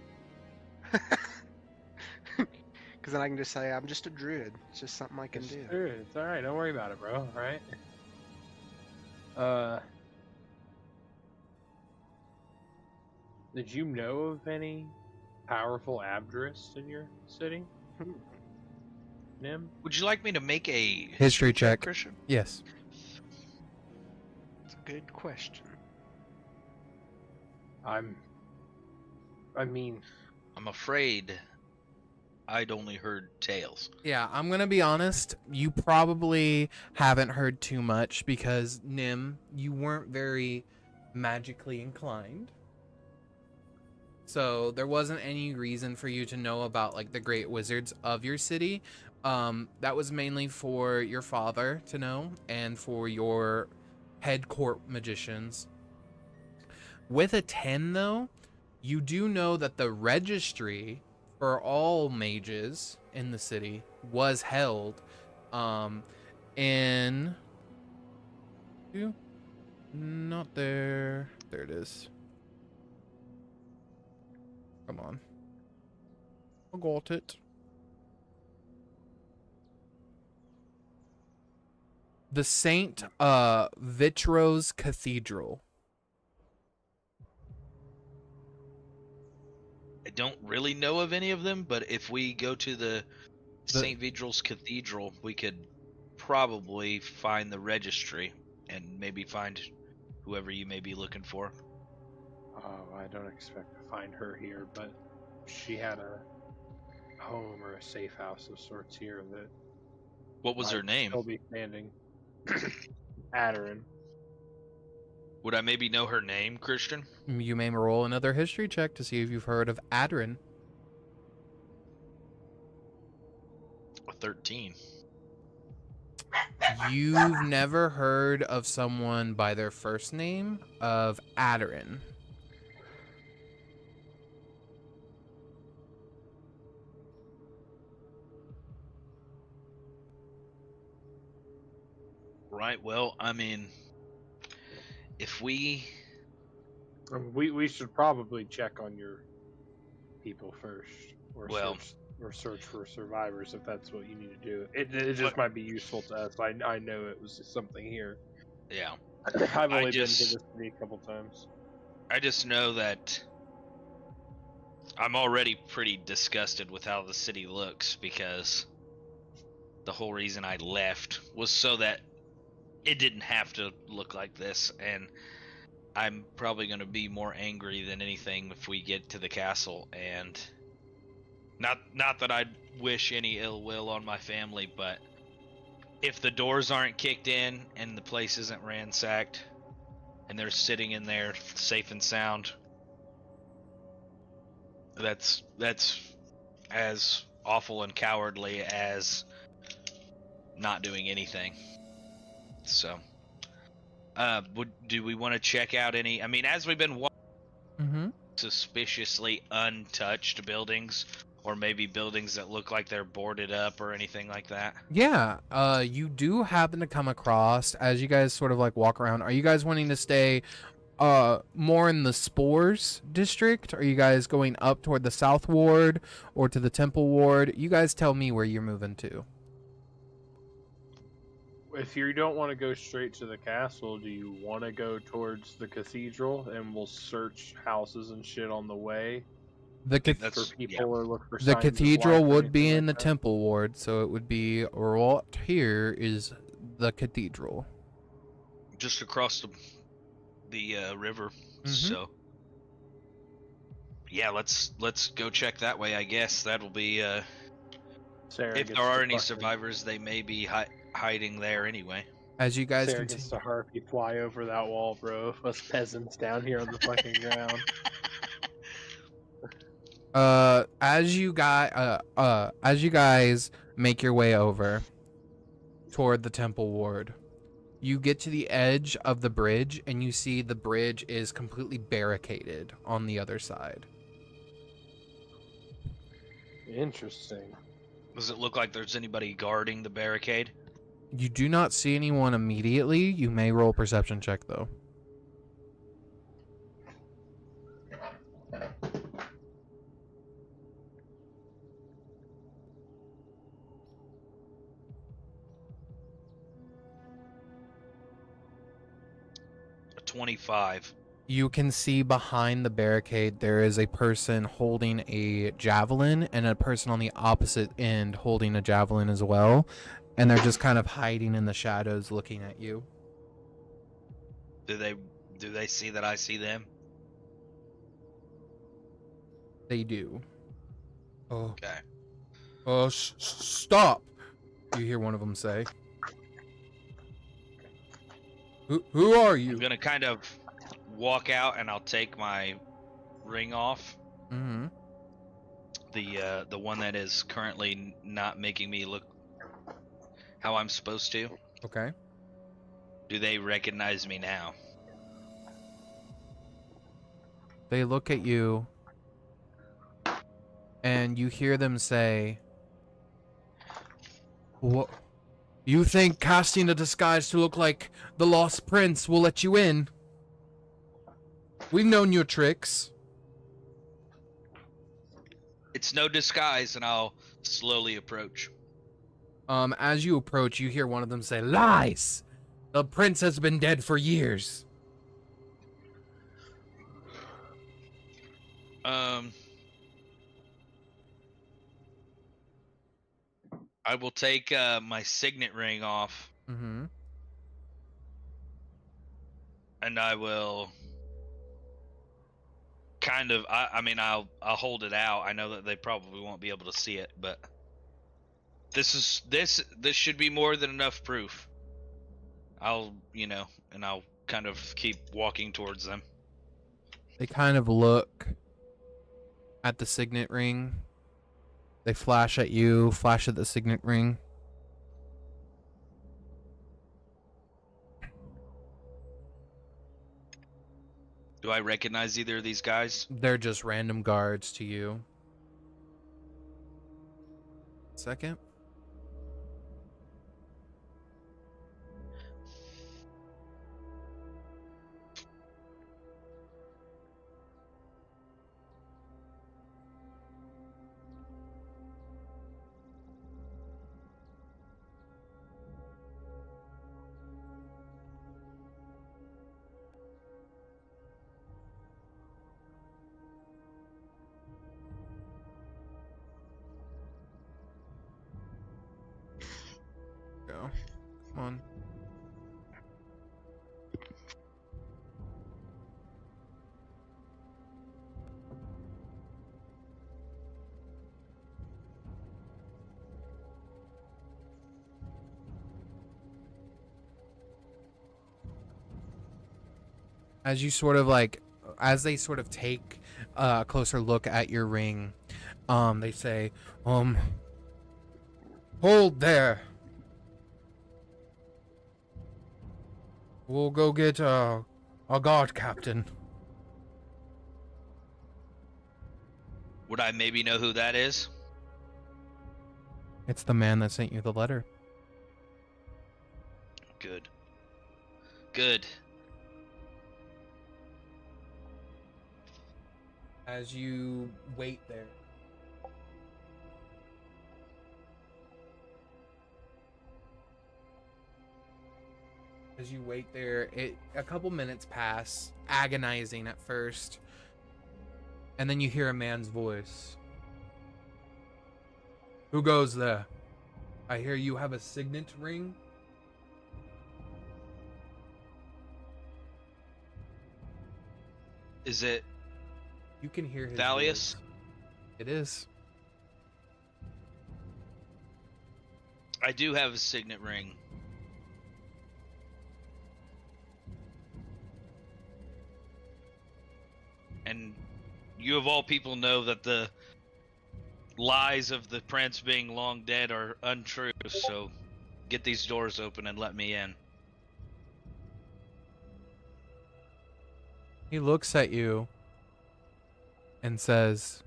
Because then I can just say I'm just a druid. It's just something I can do. Sure, it's all right. Don't worry about it, bro. All right. Did you know of any powerful abdurists in your city? Nim? would you like me to make a History check. Christian? Yes. It's a good question. I mean, I'm afraid I'd only heard tales. Yeah, I'm gonna be honest. You probably haven't heard too much because Nim, you weren't very magically inclined. So there wasn't any reason for you to know about like the great wizards of your city. That was mainly for your father to know and for your head court magicians. With a 10 though, you do know that the registry for all mages in the city was held in not there. There it is. Come on. I got it. The Saint Vitros Cathedral. I don't really know of any of them, but if we go to the St. Vidral's Cathedral, we could probably find the registry and maybe find whoever you may be looking for. Oh, I don't expect to find her here, but she had a home or a safe house of sorts here that What was her might name? still be standing. Adarin. Would I maybe know her name, Christian? You may roll another history check to see if you've heard of Adrin. A 13. You've never heard of someone by their first name of Adarin. Right, well, I mean, if we... We should probably check on your people first, or Well- search for survivors if that's what you need to do. It just might be useful to us. I know it was something here. Yeah. I've only been to just- this city a couple times. I just know that I'm already pretty disgusted with how the city looks, because the whole reason I left was so that it didn't have to look like this, and I'm probably going to be more angry than anything if we get to the castle. And not that I'd wish any ill will on my family, but if the doors aren't kicked in and the place isn't ransacked and they're sitting in there safe and sound, that's as awful and cowardly as not doing anything. So do we want to check out any, I mean, as we've been suspiciously untouched buildings, or maybe buildings that look like they're boarded up or anything like that? Yeah, you do happen to come across, as you guys sort of like walk around, are you guys wanting to stay more in the Spores district? Are you guys going up toward the South Ward or to the Temple Ward? You guys tell me where you're moving to. If you don't want to go straight to the castle, do you want to go towards the cathedral and we'll search houses and shit on the way The for people or look for The signs of cathedral life or would be anything in the like that? Temple Ward, so it would be right here is the cathedral. Just across the river. So yeah, let's go check that way. I guess that'll be Sarah if gets there are to any fucking- survivors, they may be hiding there anyway. As you guys Sarah gets to harpy fly over that wall, bro. Us peasants down here on the fucking ground. as you guys make your way over toward the Temple Ward, you get to the edge of the bridge and you see the bridge is completely barricaded on the other side. Interesting. Does it look like there's anybody guarding the barricade? You do not see anyone immediately. You may roll a perception check though. A 25. You can see behind the barricade there is a person holding a javelin and a person on the opposite end holding a javelin as well. And they're just kind of hiding in the shadows looking at you. Do they see that I see them? They do. Oh. Okay. Stop! You hear one of them say. Who are you? I'm gonna kind of walk out and I'll take my ring off. Mm-hmm. The one that is currently not making me look how I'm supposed to. Okay. Do they recognize me now? They look at you, and you hear them say, "What? You think casting a disguise to look like the Lost Prince will let you in? We've known your tricks." It's no disguise, and I'll slowly approach. As you approach, you hear one of them say, "Lies! The prince has been dead for years." I will take my signet ring off, Mm-hmm. and I will kind of. I mean, I'll hold it out. I know that they probably won't be able to see it, but this should be more than enough proof. I'll kind of keep walking towards them. They kind of look at the signet ring. They flash at you, flash at the signet ring. Do I recognize either of these guys? They're just random guards to you. Second. Go. Come on. As you sort of as they sort of take a closer look at your ring, they say, hold there. We'll go get a guard captain. Would I maybe know who that is? It's the man that sent you the letter. Good. Good. As you wait there, a couple minutes pass, agonizing at first, and then you hear a man's voice. Who goes there? I hear you have a signet ring. Is it You can hear his Thalius? voice. It is. I do have a signet ring. And you of all people know that the lies of the prince being long dead are untrue, so get these doors open and let me in. He looks at you and says,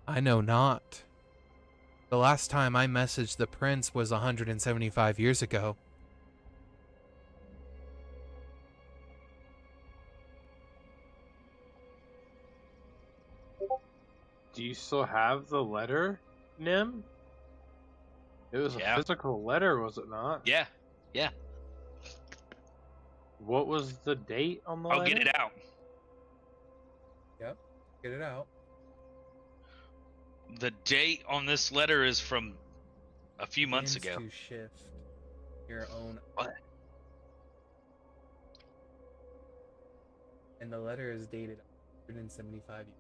I know not. The last time I messaged the prince was 175 years ago. Do you still have the letter, Nim? It was Yeah. a physical letter, was it not? Yeah, yeah. What was the date on the I'll letter? get it out. Yep. Get it out. The date on this letter is from a few months Begins ago. to shift your own. What? And the letter is dated 175 years.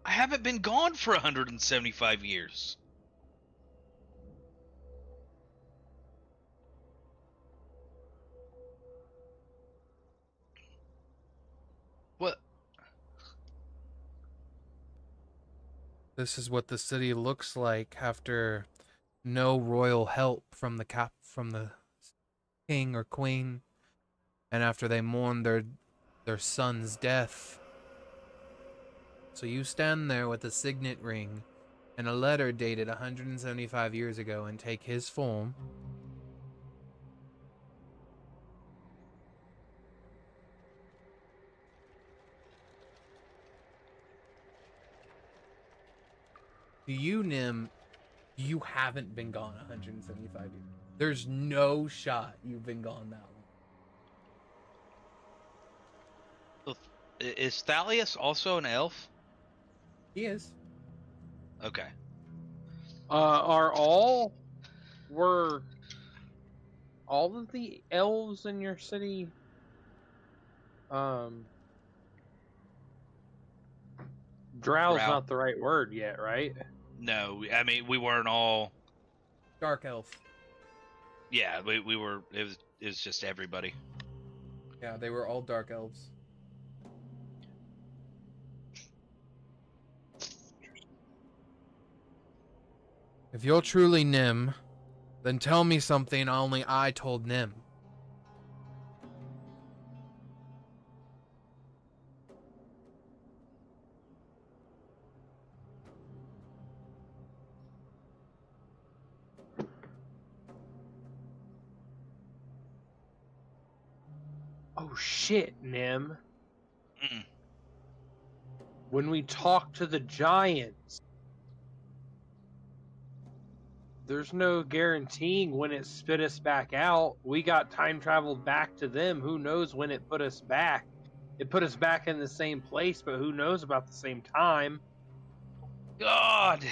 I haven't been gone for 175 years. What? This is what the city looks like after no royal help from the king or queen, and after they mourn their son's death. So you stand there with a signet ring and a letter dated 175 years ago and take his form. To you, Nim, you haven't been gone 175 years. There's no shot you've been gone that long. Is Thalius also an elf? He is. Okay. Were all of the elves in your city, drow's Drow. not the right word yet, right? No, I mean we weren't all. Dark elf. Yeah, we were. It was just everybody. Yeah, they were all dark elves. If you're truly Nim, then tell me something only I told Nim. Oh shit, Nim. Mm. When we talk to the giants, there's no guaranteeing when it spit us back out. We got time traveled back to them. Who knows when it put us back? It put us back in the same place, but who knows about the same time? God,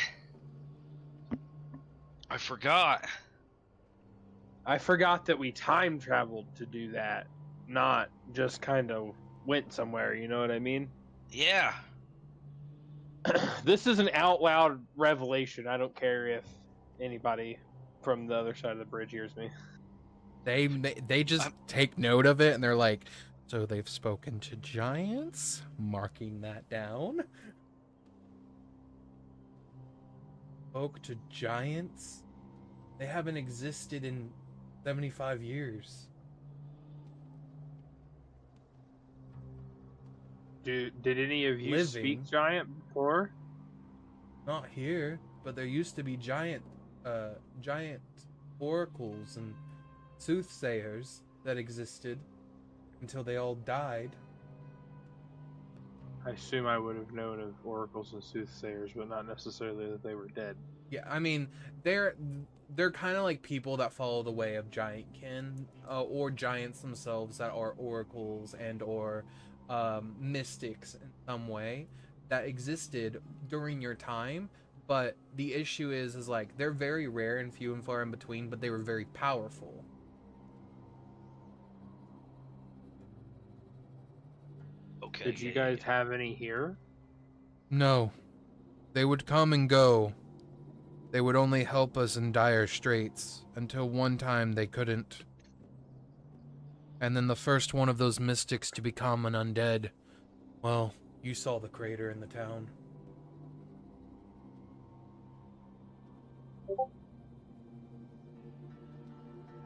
I forgot. I forgot that we time traveled to do that, not just kind of went somewhere, you know what I mean? Yeah. This is an out loud revelation. I don't care if anybody from the other side of the bridge hears me. They just take note of it and they're like, so they've spoken to giants? Marking that down. Spoke to giants? They haven't existed in 75 years. Did any of you Living. speak giant before? Not here, but there used to be giant oracles and soothsayers that existed until they all died. I assume I would have known of oracles and soothsayers, but not necessarily that they were dead. Yeah, I mean, they're kind of like people that follow the way of giantkin, or giants themselves that are oracles and or mystics in some way that existed during your time. But the issue is like they're very rare and few and far in between, but they were very powerful. Okay. Did you guys have any here? No. They would come and go. They would only help us in dire straits, until one time they couldn't. And then the first one of those mystics to become an undead, well, you saw the crater in the town.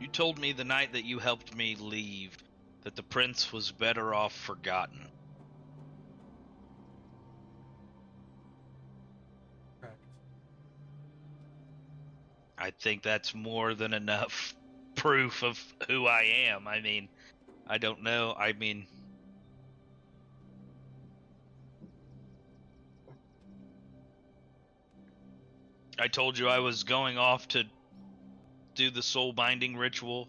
You told me the night that you helped me leave that the prince was better off forgotten. Correct. I think that's more than enough proof of who I am. I mean, I don't know. I mean, I told you I was going off to do the soul binding ritual.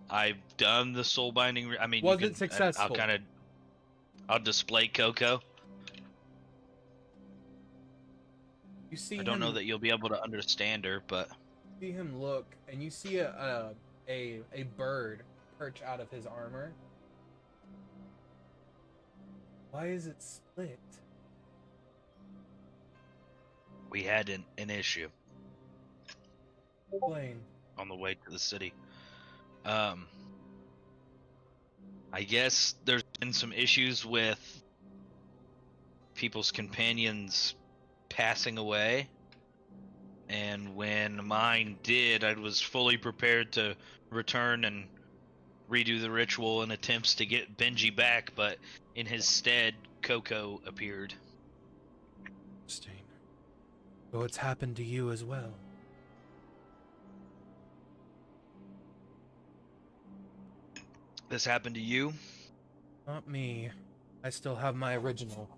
I've done the soul binding. I mean, Was it successful? I'll display Coco. You see I don't him, know that you'll be able to understand her, but see him look, and you see a bird perch out of his armor. Why is it split? we had an issue Explain. on the way to the city. I guess there's been some issues with people's companions passing away, and when mine did, I was fully prepared to return and redo the ritual in attempts to get Benji back, but in his stead, Coco appeared. Interesting. So it's happened to you as well. This happened to you? Not me. I still have my original.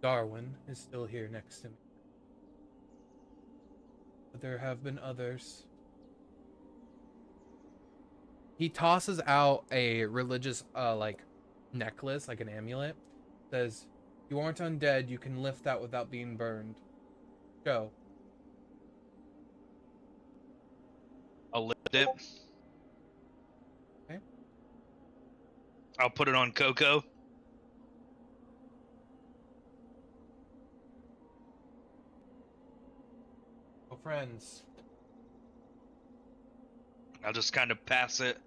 Darwin is still here next to me. But there have been others. He tosses out a religious, necklace, like an amulet. Says, "You aren't undead. You can lift that without being burned. Go." I'll lift it. Okay. I'll put it on Coco. Oh, friends. I'll just kind of pass it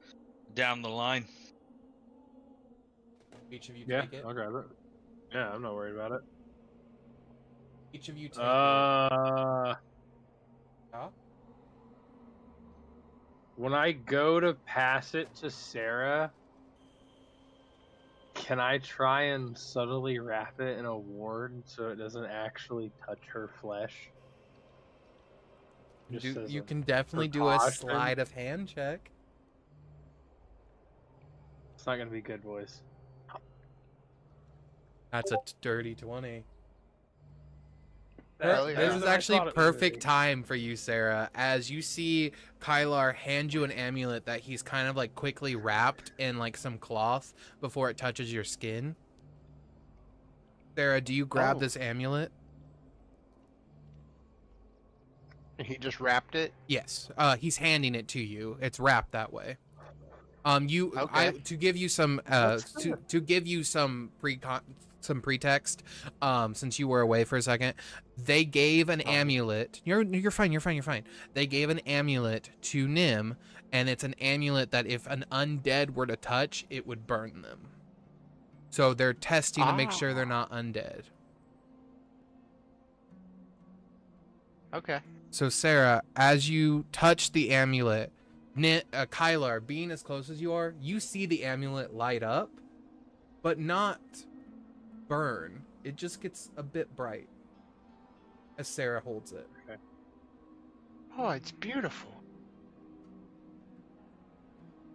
down the line. Each of you Yeah, take it. I'll grab it. Yeah, I'm not worried about it. Each of you take it. Uh, Yeah? when I go to pass it to Sarah, can I try and subtly wrap it in a ward so it doesn't actually touch her flesh? Just as You a can definitely do a precaution? sleight of hand check. It's not gonna be good, boys. That's a dirty 20. Hell yeah. This Better is than I actually thought it would perfect be. time for you, Sarah, as you see Kaelar hand you an amulet that he's kind of like quickly wrapped in like some cloth before it touches your skin. Sarah, do you grab Oh. this amulet? He just wrapped it. Yes. He's handing it to you. It's wrapped that way. Okay. To give you some to give you some pretext, since you were away for a second, they gave an amulet. You're fine. They gave an amulet to Nim, and it's an amulet that if an undead were to touch, it would burn them. So they're testing to make sure they're not undead. Okay. So Sarah, as you touch the amulet, Kaelar, being as close as you are, you see the amulet light up, but not burn. It just gets a bit bright as Sarah holds it. Oh, it's beautiful.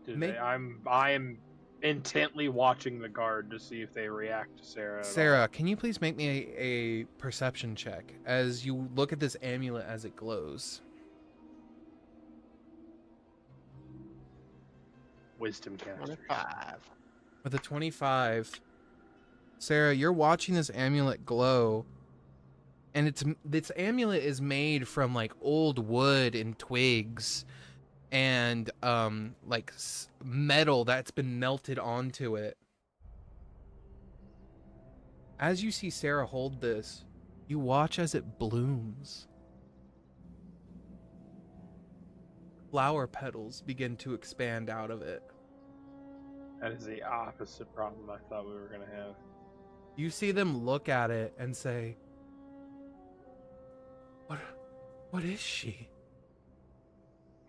I am intently watching the guard to see if they react to Sarah. At all. Sarah, can you please make me a perception check as you look at this amulet as it glows? Wisdom casters. 25. With a 25, Sarah, you're watching this amulet glow, and this amulet is made from like old wood and twigs and metal that's been melted onto it. As you see Sarah hold this, you watch as it blooms. Flower petals begin to expand out of it. That is the opposite problem I thought we were gonna have. You see them look at it and say, What is she?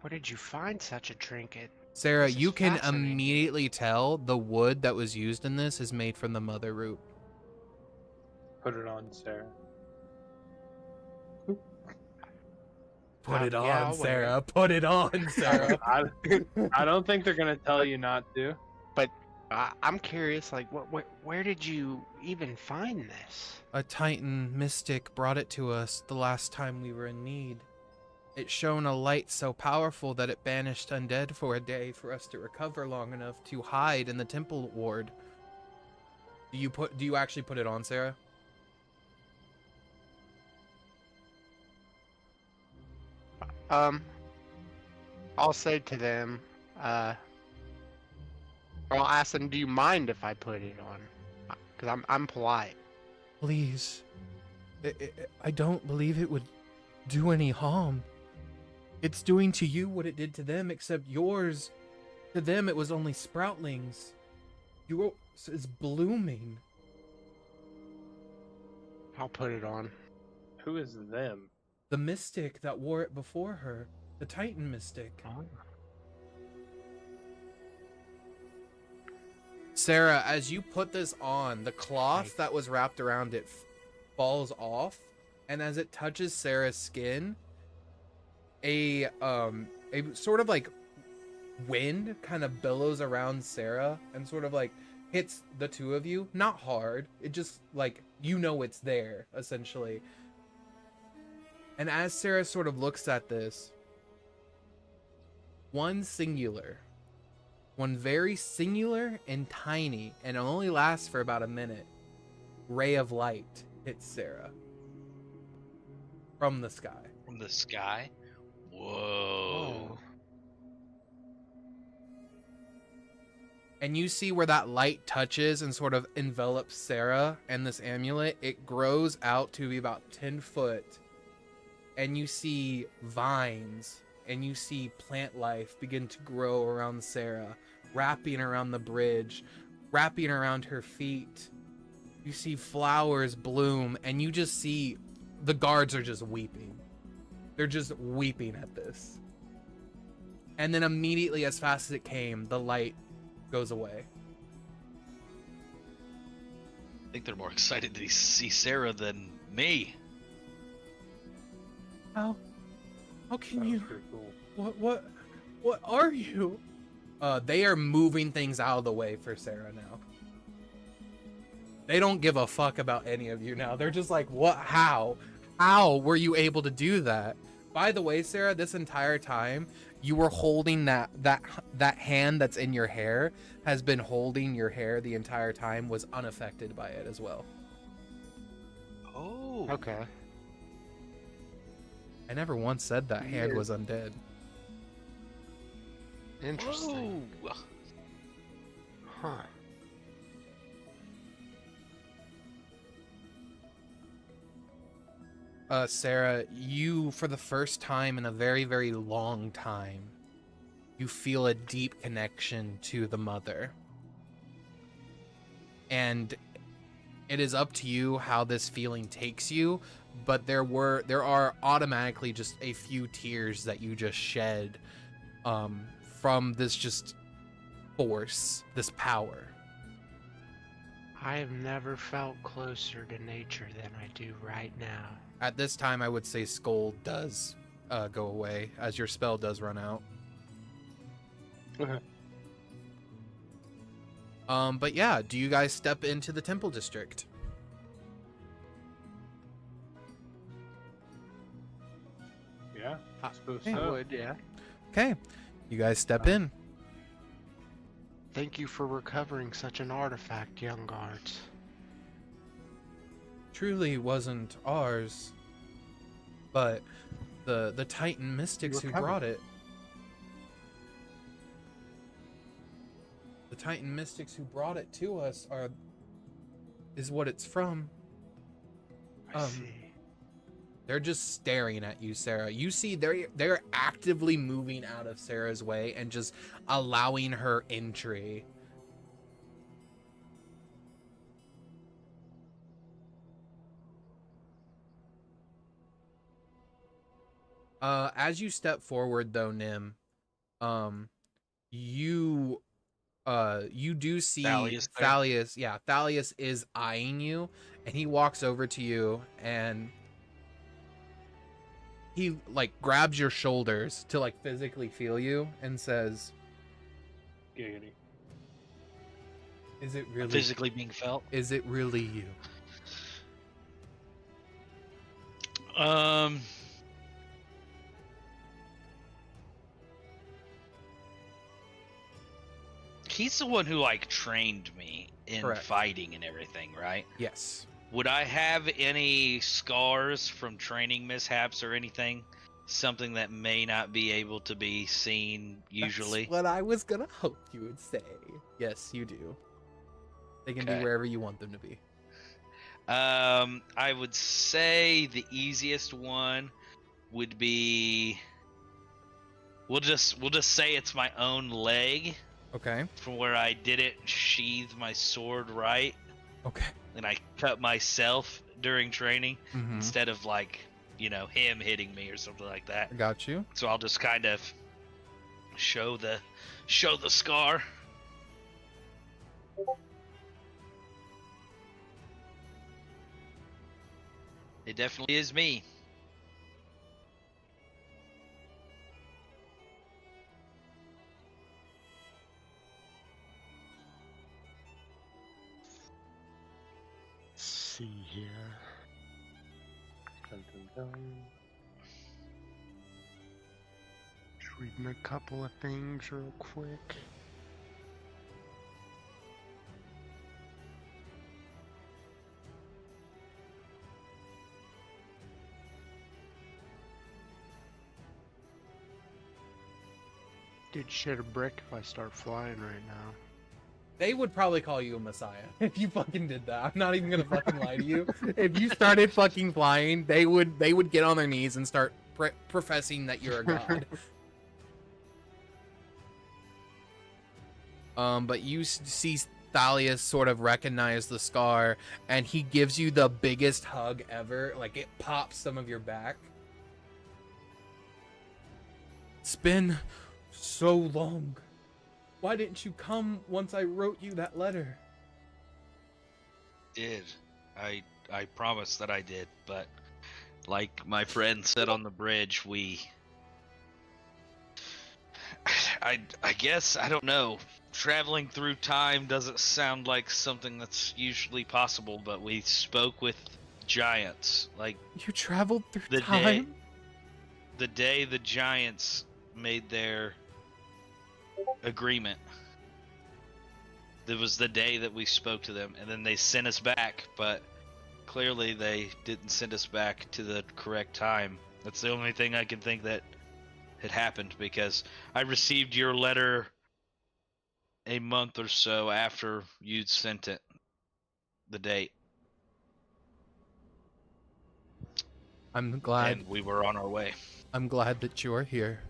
Where did you find such a trinket? Sarah, This is you can fascinating. immediately tell the wood that was used in this is made from the mother root. Put it on Sarah. Put it on, yeah, I'll wear Sarah. Put it on, Sarah. I don't think they're gonna tell you not to. I'm curious, like, where did you even find this? A Titan mystic brought it to us the last time we were in need. It shone a light so powerful that it banished undead for a day for us to recover long enough to hide in the temple ward. Do you actually put it on, Sarah? I'll say to them, or I'll ask them, do you mind if I put it on? Because I'm polite. Please. I don't believe it would do any harm. It's doing to you what it did to them, except yours, to them it was only sproutlings. Yours is blooming. I'll put it on. Who is them? The mystic that wore it before her. The Titan mystic. Oh. Sarah, as you put this on, the cloth that was wrapped around it falls off, and as it touches Sarah's skin, a sort of like wind kind of billows around Sarah and sort of like hits the two of you. Not hard. It just like, you know, it's there essentially. And as Sarah sort of looks at this, one very singular and tiny, and it only lasts for about a minute, ray of light hits Sarah from the sky. From the sky? Whoa. Oh. And you see where that light touches and sort of envelops Sarah and this amulet. It grows out to be about 10 foot. And you see vines and you see plant life begin to grow around Sarah, wrapping around the bridge, wrapping around her feet. You see flowers bloom, and you just see the guards are just weeping. They're just weeping at this. And then immediately, as fast as it came, the light goes away. I think they're more excited to see Sarah than me. How can That was you? pretty cool. What are you? They are moving things out of the way for Sarah now. They don't give a fuck about any of you now. They're just like, what? How were you able to do that? By the way, Sarah, this entire time you were holding that hand that's in your hair has been holding your hair the entire time, was unaffected by it as well. Oh. Okay. I never once said that hand Weird. was undead. Interesting. Whoa. Huh. Sarah, you, for the first time in a very, very long time, you feel a deep connection to the mother. And it is up to you how this feeling takes you, but there are automatically just a few tears that you just shed from this just force, this power. I have never felt closer to nature than I do right now. At this time, I would say Skull does go away, as your spell does run out. Okay. But yeah, do you guys step into the temple district? Yeah, I suppose Hey. I so. would, yeah. Okay, you guys step in. Thank you for recovering such an artifact, young guards. Truly wasn't ours, but the Titan mystics who recovered. brought it. The Titan mystics who brought it to us is what it's from. I Um, see. They're just staring at you, Sarah. You see they're actively moving out of Sarah's way and just allowing her entry. As you step forward though, Nim, you do see Thalius there? Thalius. Yeah, Thalius is eyeing you, and he walks over to you and he like grabs your shoulders to like physically feel you and says, Giggity. "Is it really Physically being felt. Is it really you?" He's the one who like trained me in Correct. fighting and everything, right? Yes. Would I have any scars from training mishaps or anything? Something that may not be able to be seen usually? That's what I was gonna hope you would say. Yes, you do. They can be Okay. wherever you want them to be. I would say the easiest one would be we'll just say it's my own leg Okay. from where I didn't sheathe my sword right, Okay. and I cut myself during training Mm-hmm. instead of like him hitting me or something like that. Got you. So I'll just kind of show the scar. It definitely is me. Let's see here. Dun, dun, dun. Just reading a couple of things real quick. Did shit a brick if I start flying right now. They would probably call you a messiah if you fucking did that. I'm not even gonna fucking lie to you. If you started fucking flying, they would get on their knees and start professing that you're a god. But you see Thalius sort of recognize the scar, and he gives you the biggest hug ever. Like, it pops some of your back. It's been so long. Why didn't you come once I wrote you that letter? Did. I promised that I did, but like my friend said on the bridge, I guess, I don't know. Traveling through time doesn't sound like something that's usually possible, but we spoke with giants. Like, You traveled through the time? day the giants made their agreement. It was the day that we spoke to them, and then they sent us back, but clearly they didn't send us back to the correct time. That's the only thing I can think that had happened, because I received your letter a month or so after you'd sent it, the date, I'm glad. and we were on our way. I'm glad that you're here.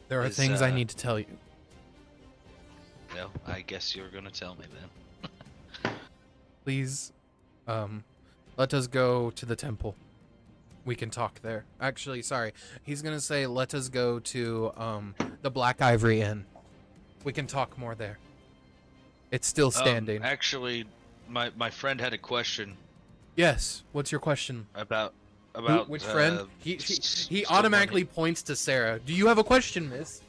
There are Is, things I need to tell you. Well, I guess you're gonna tell me then. Please, let us go to the temple. We can talk there. Actually, sorry. He's gonna say, let us go to, the Black Ivory Inn. We can talk more there. It's still standing. Actually, my friend had a question Yes. What's your question? about Which friend? He someone- automatically points to Sarah. Do you have a question, miss?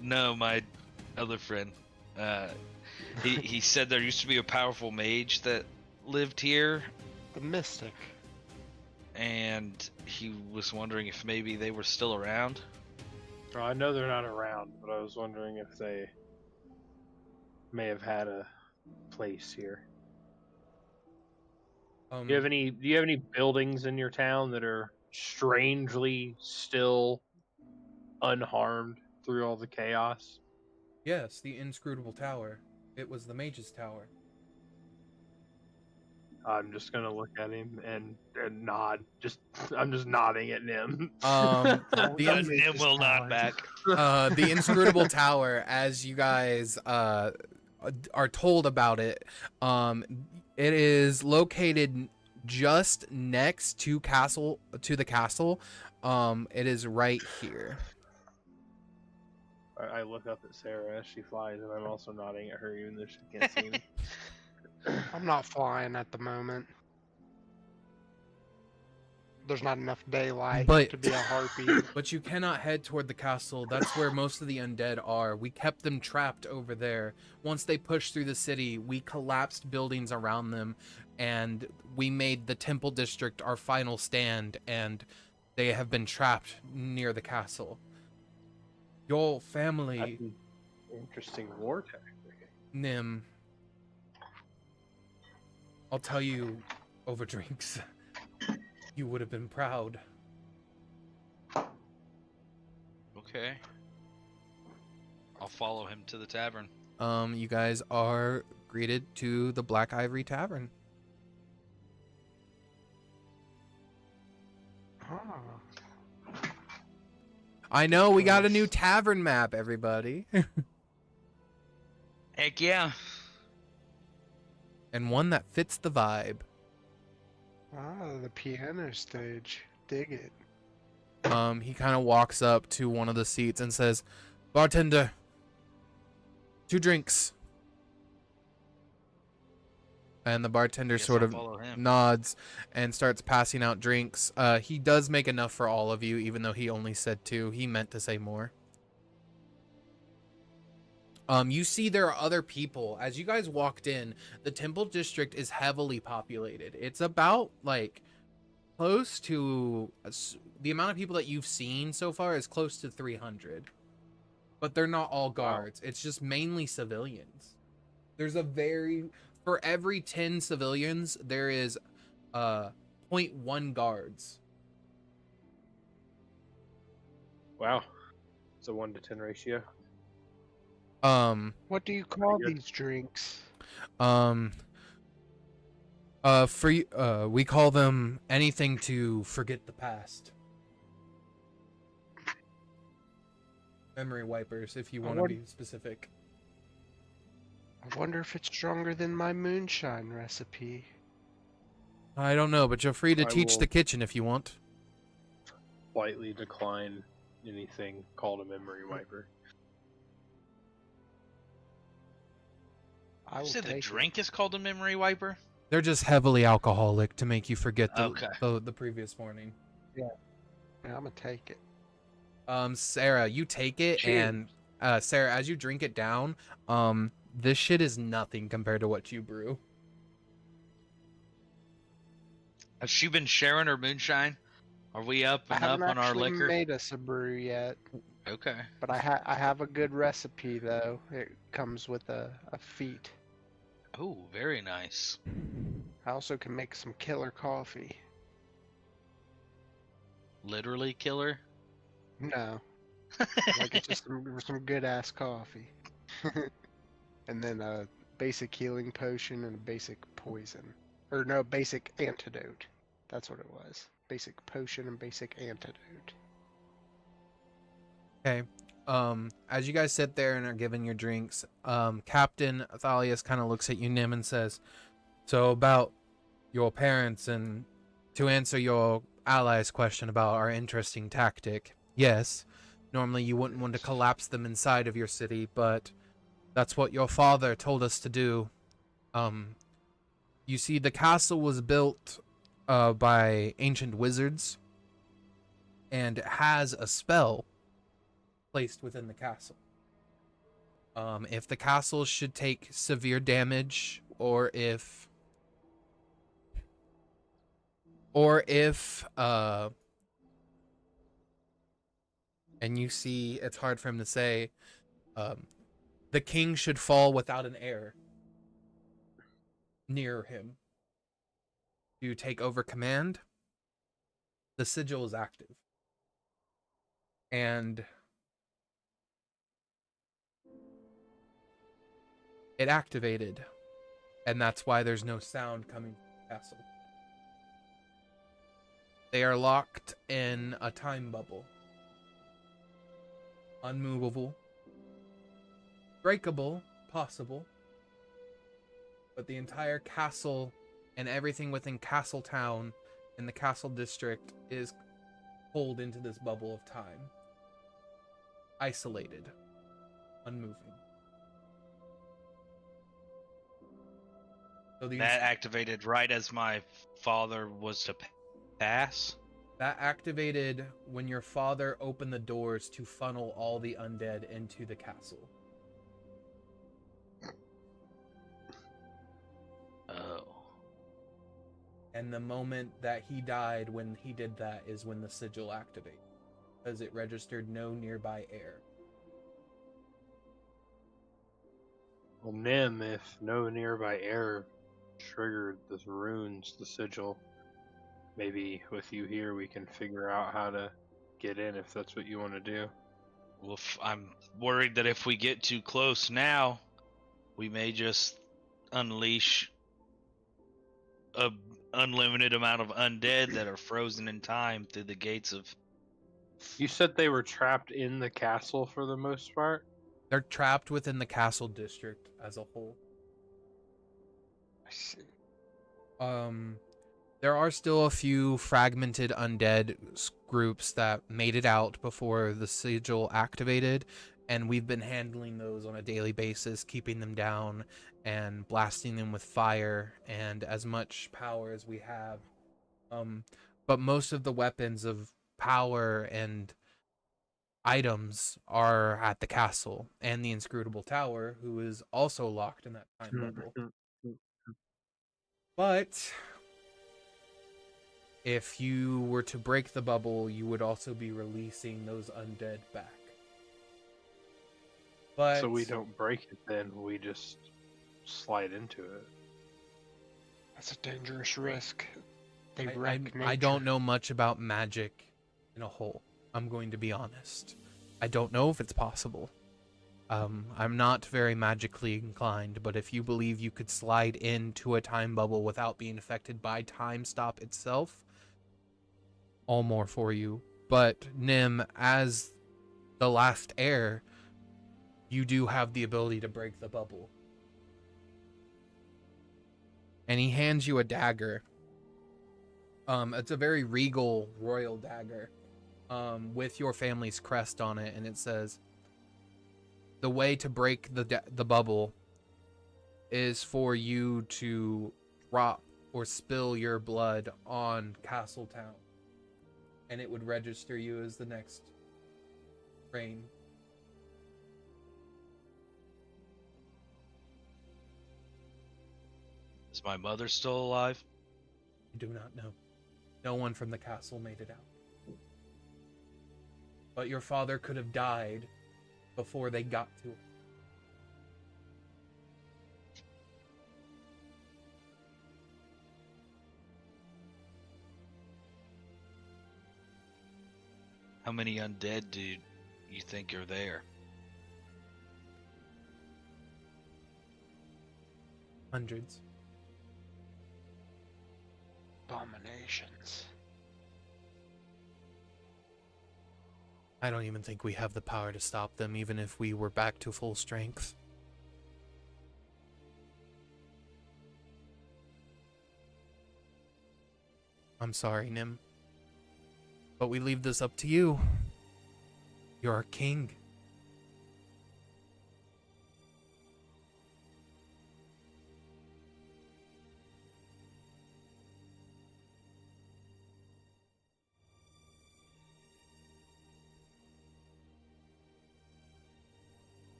No, my other friend. He said there used to be a powerful mage that lived here, The Mystic. and he was wondering if maybe they were still around. Well, I know they're not around, but I was wondering if they may have had a place here. Do you have any buildings in your town that are strangely still unharmed through all the chaos? Yes, the inscrutable tower. It was the mage's tower. I'm just gonna look at him and nod. I'm just nodding at Nim. The Nim will nod back. the inscrutable tower, as you guys are told about it, it is located just next to the castle. It is right here. I look up at Sarah as she flies, and I'm also nodding at her, even though she can't see me. I'm not flying at the moment. There's not enough daylight But- to be a harpy. But you cannot head toward the castle. That's where most of the undead are. We kept them trapped over there. Once they pushed through the city, we collapsed buildings around them, and we made the temple district our final stand, and they have been trapped near the castle. Your That's family, an interesting war tactic. Nim, I'll tell you over drinks. You would have been proud. Okay. I'll follow him to the tavern. You guys are greeted to the Black Ivory Tavern. Ah. I know we got a new Nice. tavern map, everybody. Heck yeah. And one that fits the vibe. Ah, the piano stage. Dig it. He kind of walks up to one of the seats and says, "Bartender, 2 drinks." And the bartender Guess sort I'll of follow him. nods and starts passing out drinks. He does make enough for all of you, even though he only said 2. He meant to say more. You see there are other people. As you guys walked in, the Temple District is heavily populated. It's about, like, close to... The amount of people that you've seen so far is close to 300. But they're not all guards. It's just mainly civilians. There's a very... For every 10 civilians, there is 0.1 guards. Wow. It's a 1 to 10 ratio. What do you call good. these drinks? We call them anything to forget the past. Memory wipers, if you want to what- be specific. I wonder if it's stronger than my moonshine recipe. I don't know, but you're free to I teach will- the kitchen if you want. Politely decline anything called a memory wiper. I You will said the take it. drink is called a memory wiper? They're just heavily alcoholic to make you forget Okay. the previous morning. Yeah, I'm gonna take it. Sarah, you take it, Cheers. and Sarah, as you drink it down, this shit is nothing compared to what you brew. Has she been sharing her moonshine? Are we up I and up haven't on our actually liquor? made us a brew yet, Okay. but I have a good recipe though. It comes with a feat. Oh, very nice. I also can make some killer coffee. Literally killer? No, like it's just some good ass coffee. And then a basic healing potion and a basic poison. Or no, basic antidote. That's what it was. Basic potion and basic antidote. Okay. As you guys sit there and are given your drinks, Captain Athalius kind of looks at you, Nim, and says, "So about your parents, and to answer your allies' question about our interesting tactic, yes, normally you wouldn't want to collapse them inside of your city, but that's what your father told us to do. You see, the castle was built by ancient wizards, and it has a spell placed within the castle. If the castle should take severe damage, or if and you see, it's hard for him to say, the king should fall without an heir near him to take over command, the sigil is active. And it activated, and that's why there's no sound coming from the castle. They are locked in a time bubble. Unmovable. Breakable, possible. But the entire castle and everything within Castle Town and the Castle District is pulled into this bubble of time. Isolated. Unmoving. So these, That activated right as my father was to pass? that activated when your father opened the doors to funnel all the undead into the castle. Oh. And the moment that he died, when he did that, is when the sigil activated, because it registered no nearby heir. Well, Nim, if no nearby heir triggered the runes, the sigil, maybe with you here we can figure out how to get in if that's what you want to do. Well, I'm worried that if we get too close now, we may just unleash a unlimited amount of undead that are frozen in time through the gates of. You said they were trapped in the castle for the most part? They're trapped within the castle district as a whole. I see. There are still a few fragmented undead groups that made it out before the sigil activated, and we've been handling those on a daily basis, keeping them down and blasting them with fire and as much power as we have. But most of the weapons of power and items are at the castle and the inscrutable tower, who is also locked in that time bubble. But if you were to break the bubble, you would also be releasing those undead back. But So we don't break it then, we just slide into it. That's a dangerous risk. They I wreck don't nature. know much about magic in a whole. I'm going to be honest. I don't know if it's possible. I'm not very magically inclined, but if you believe you could slide into a time bubble without being affected by time stop itself, all more for you. But Nim, as the last heir, you do have the ability to break the bubble. And he hands you a dagger. It's a very regal royal dagger, with your family's crest on it, and it says, the way to break the bubble is for you to drop or spill your blood on Castletown, and it would register you as the next reign. Is my mother still alive? I do not know. No one from the castle made it out. But your father could have died before they got to it. How many undead do you think are there? Hundreds. Abominations. I don't even think we have the power to stop them, even if we were back to full strength. I'm sorry, Nim. But we leave this up to you. You're our king.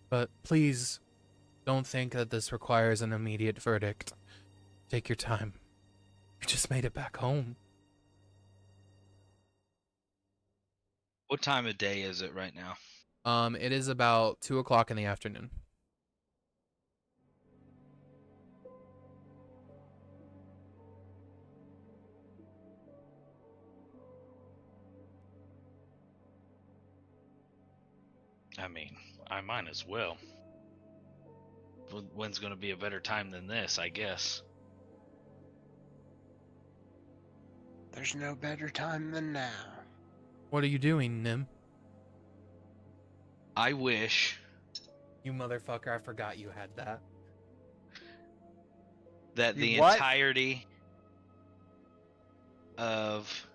But please, don't think that this requires an immediate verdict. Take your time. You just made it back home. What time of day is it right now? It is about 2 o'clock in the afternoon. I mean, I might as well. When's going to be a better time than this, I guess? There's no better time than now. What are you doing, Nim? I wish You motherfucker, I forgot you had that. that You the what? entirety of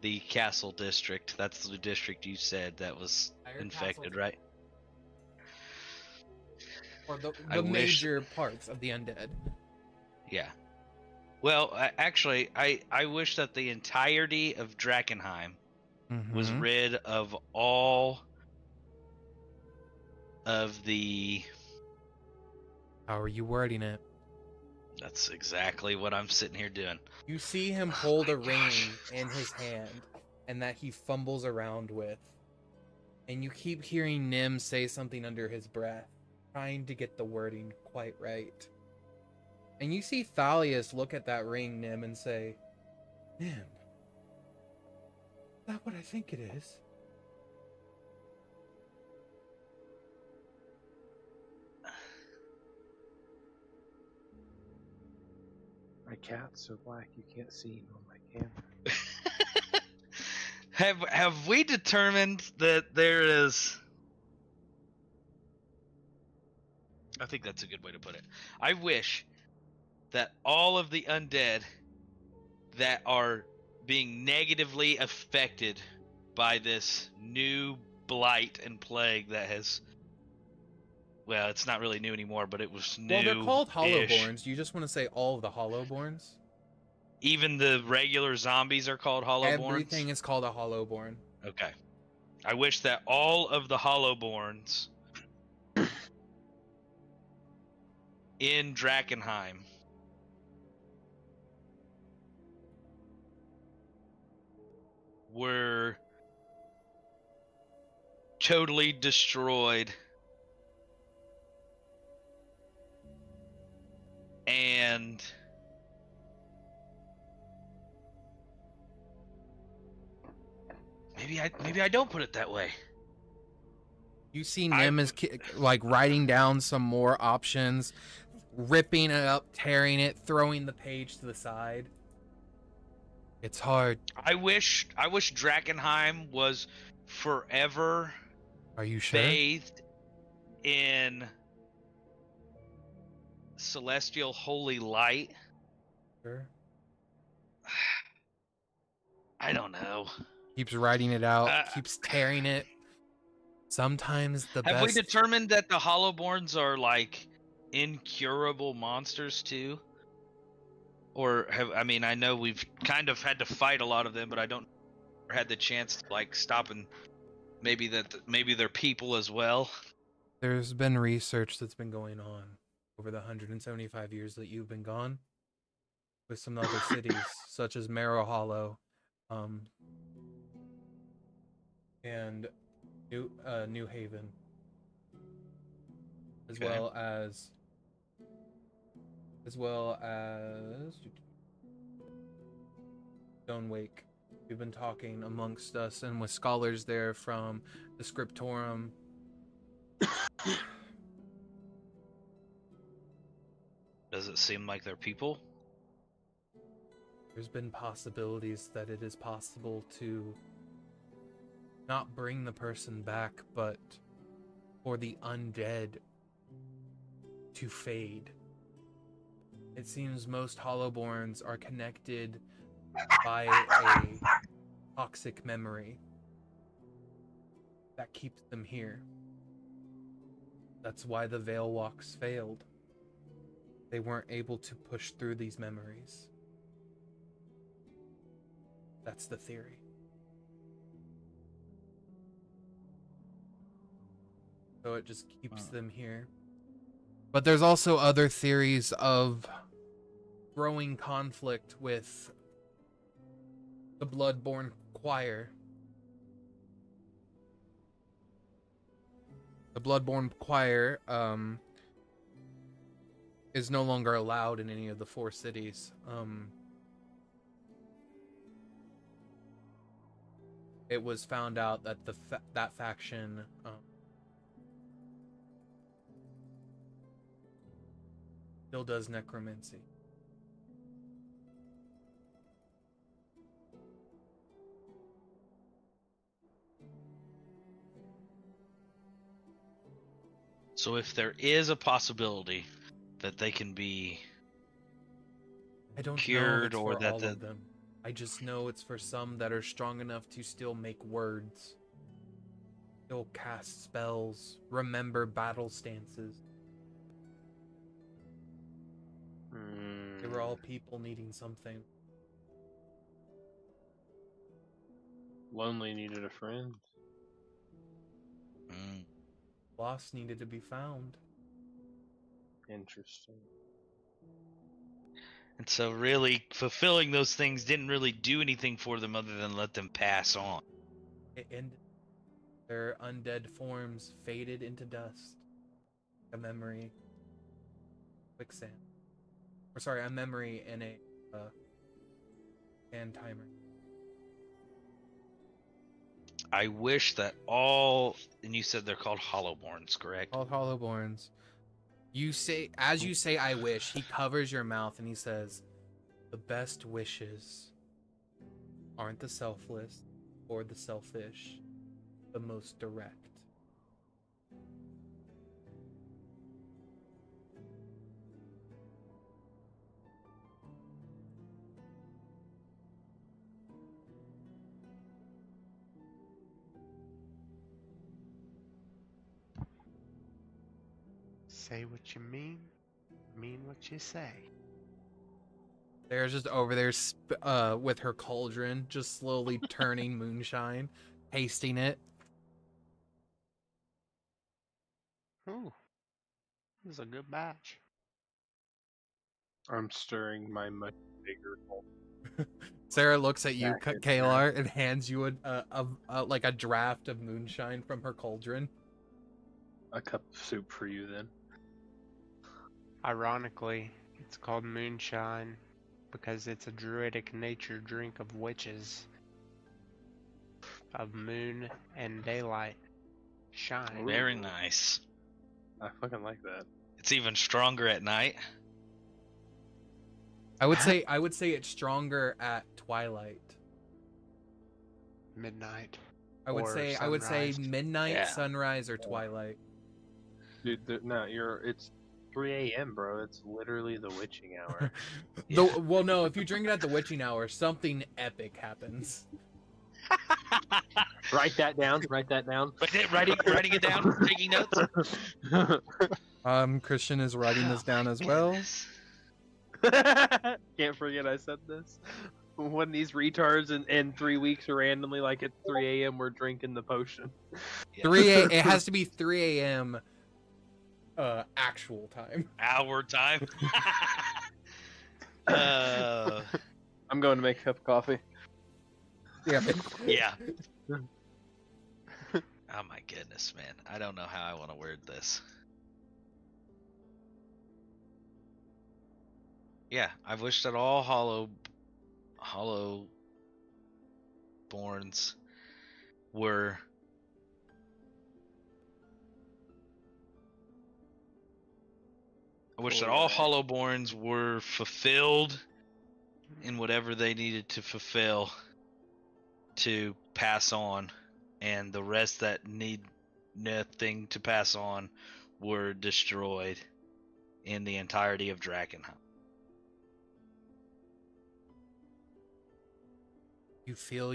the castle district, that's the district you said that was Entire infected, castle. right? Or the I wish- major parts of the undead. Yeah. Well, actually, I wish that the entirety of Drakenheim was Mhm. rid of all of the. How are you wording it? That's exactly what I'm sitting here doing. You see him Oh hold my a ring gosh. in his hand, and that he fumbles around with. And you keep hearing Nim say something under his breath, trying to get the wording quite right. And you see Thalius look at that ring, Nim, and say, Nim, that what I think it is? My cat's so black you can't see him on my camera. Have we determined that there is? I think that's a good way to put it. I wish that all of the undead that are being negatively affected by this new blight and plague that has, well, it's not really new anymore, but it was new. Well, they're called Hollowborns. You just want to say all of the Hollowborns? Even the regular zombies are called Hollowborns? Everything is called a Hollowborn. Okay. I wish that all of the Hollowborns in Drakenheim were totally destroyed and maybe I don't put it that way. You see Nim is like writing down some more options, ripping it up, tearing it, throwing the page to the side. It's hard. I wish Drakenheim was forever Are you sure? bathed in celestial holy light. Sure. I don't know. Keeps writing it out, keeps tearing it. Sometimes the best. Have we determined that the Hollowborns are like incurable monsters too? Or I know we've kind of had to fight a lot of them, but I don't had the chance to like stop and maybe they're people as well. There's been research that's been going on over the 175 years that you've been gone with some other cities such as Marrow Hollow, and New Haven, as Okay. well as Stonewake. We've been talking amongst us and with scholars there from the Scriptorum. Does it seem like they're people? There's been possibilities that it is possible to not bring the person back, but for the undead to fade. It seems most Hollowborns are connected by a toxic memory that keeps them here. That's why the Veil Walks failed. They weren't able to push through these memories. That's the theory. So it just keeps them here. But there's also other theories of growing conflict with the Bloodborne Choir. The Bloodborne Choir is no longer allowed in any of the 4 cities. It was found out that that faction still does necromancy. So if there is a possibility that they can be I don't cured, know or if it's for that all the of them. I just know it's for some that are strong enough to still make words, still cast spells, remember battle stances. They were all people needing something. Lonely needed a friend. Lost needed to be found. Interesting. And so really fulfilling those things didn't really do anything for them other than let them pass on. It ended. Their undead forms faded into dust. A memory. Quicksand. Or sorry, a memory in a sand timer. I wish that all, and you said they're called Hollowborns, correct? Called Hollowborns. You say, as you say, I wish, he covers your mouth and he says, the best wishes aren't the selfless or the selfish, the most direct. Say what you mean what you say. Sarah's just over there with her cauldron, just slowly turning moonshine, tasting it. Ooh, this is a good batch. I'm stirring my much bigger bowl. Sarah looks at you, Back in Kaelar, and hands you like a draft of moonshine from her cauldron. A cup of soup for you then. Ironically, it's called moonshine because it's a druidic nature drink of witches, of moon and daylight shine. Very nice. I fucking like that. It's even stronger at night. I would say it's stronger at twilight. Midnight. I would say sunrise. midnight, Yeah. sunrise, or twilight. Dude, it's 3 a.m., bro. It's literally the witching hour. Well, no, if you drink it at the witching hour, something epic happens. Write that down. Write that down. Writing it down, taking notes. Christian is writing this down as well. Can't forget I said this. When these retards in 3 weeks are randomly like at 3 a.m. we're drinking the potion. Yeah. It has to be 3 a.m. Actual time. Hour time. I'm going to make a cup of coffee. Yeah. Yeah. Oh my goodness, man. I don't know how I want to word this. Yeah, I wish that all Hollowborns were Hollowborns were fulfilled in whatever they needed to fulfill to pass on, and the rest that need nothing to pass on were destroyed in the entirety of Drakenheim. You feel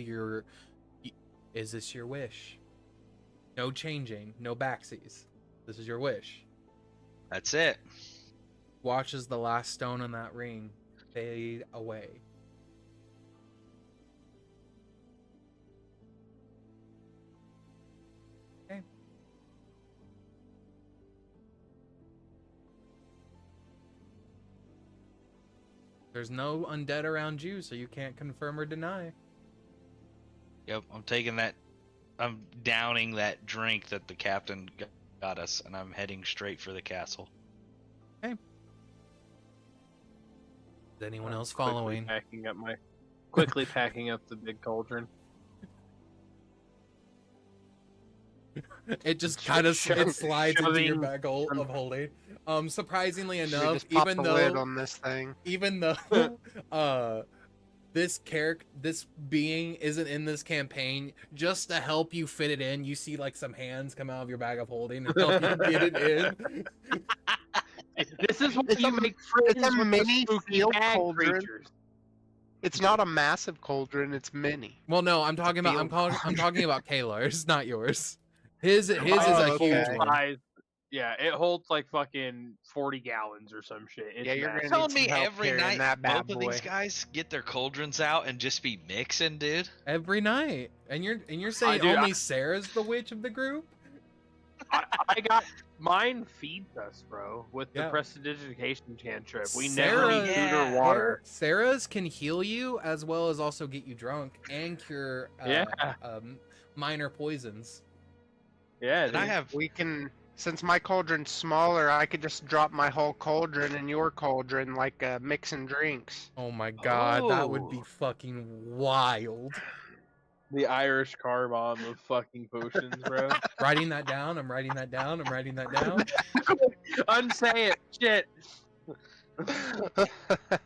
is this your wish? No changing, no backsies. This is your wish. That's it. Watches the last stone on that ring fade away. Okay. There's no undead around you, so you can't confirm or deny. Yep, I'm taking that. I'm downing that drink that the captain got us, and I'm heading straight for the castle. Is anyone else following? Quickly packing up the big cauldron. It just kind of slides into your shoving- bag of holding. Surprisingly Should we enough, just pop the lid on this thing? even though this being isn't in this campaign, just to help you fit it in, you see like some hands come out of your bag of holding and help you get it in. This is what It's you a- make friends it's a with mini the spooky field bag cauldron. creatures. It's not a massive cauldron, it's mini. Well, no, I'm talking about I'm talking about Kaelar's, not yours. His is a okay. huge one. Size. Yeah, it holds like fucking 40 gallons or some shit. It's Yeah, you're massive. gonna Telling need me some help every carrying night that bad both of these boy. guys get their cauldrons out and just be mixing, dude. Every night, and you're saying dude, only Sarah's the witch of the group? I got mine feeds us, bro, with the Yeah. prestidigitation cantrip. We Sarah- never need food Yeah. or water. Sarah's can heal you as well as also get you drunk and cure Yeah. minor poisons. Yeah, And I dude. have We can, since my cauldron's smaller, I could just drop my whole cauldron in your cauldron, like mixing drinks. Oh my god, that would Oh. be fucking wild. The Irish car bomb of fucking potions, bro. Writing that down. I'm writing that down. I'm writing that down. Unsay it. Shit.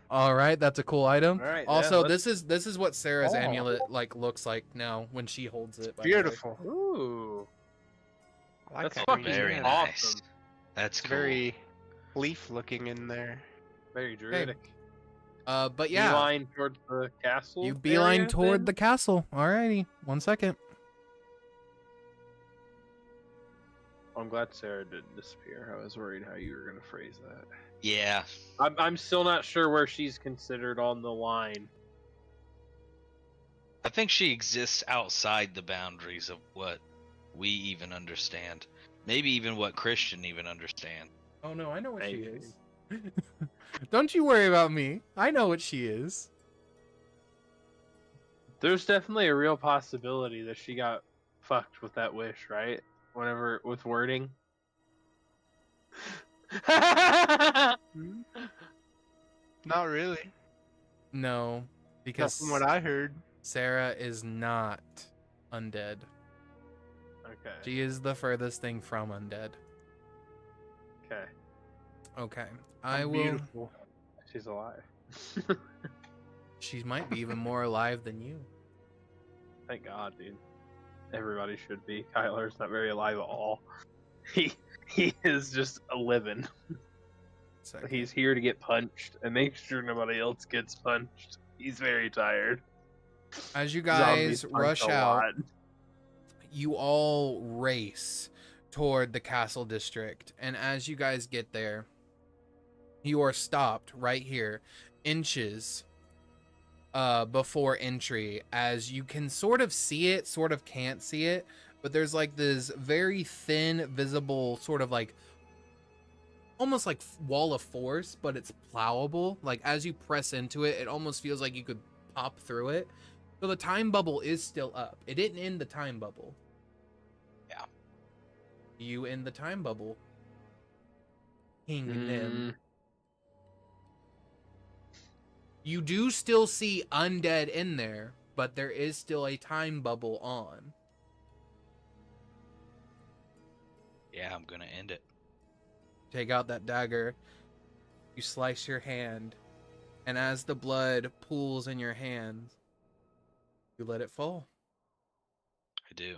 All right, that's a cool item. All right. Also, yeah, this is what Sarah's Oh. amulet like looks like now when she holds it. by the way. Beautiful. Ooh. I like That's that fucking green. Very Yeah. nice. Awesome. That's It's cool. very leaf looking in there. Very druidic. But yeah, Beeline towards the castle. you beeline area, toward then? the castle. Alrighty, 1 second. I'm glad Sarah didn't disappear. I was worried how you were gonna phrase that. Yeah. I'm still not sure where she's considered on the line. I think she exists outside the boundaries of what we even understand. Maybe even what Christian even understand. Oh no, I know what she Maybe. is. Don't you worry about me. I know what she is. There's definitely a real possibility that she got fucked with that wish, right? Whenever with wording. Not really. No, Not because from what I heard. Sarah is not undead. Okay. She is the furthest thing from undead. Okay. Okay, I will. Beautiful. She's alive. She might be even more alive than you. Thank God, dude. Everybody should be. Kyler's not very alive at all. He is just a living. Second. He's here to get punched and make sure nobody else gets punched. He's very tired. As you Zombies guys punch rush a out, lot. you all race toward the castle district, and as you guys get there, you are stopped right here, inches before entry, as you can sort of see it, sort of can't see it, but there's like this very thin, visible sort of like almost like wall of force, but it's plowable. Like as you press into it, it almost feels like you could pop through it. So the time bubble is still up. It didn't end the time bubble. Yeah. You end the time bubble. King Nim. You do still see undead in there, but there is still a time bubble on. Yeah, I'm gonna end it. Take out that dagger. You slice your hand, and as the blood pools in your hand, you let it fall. I do.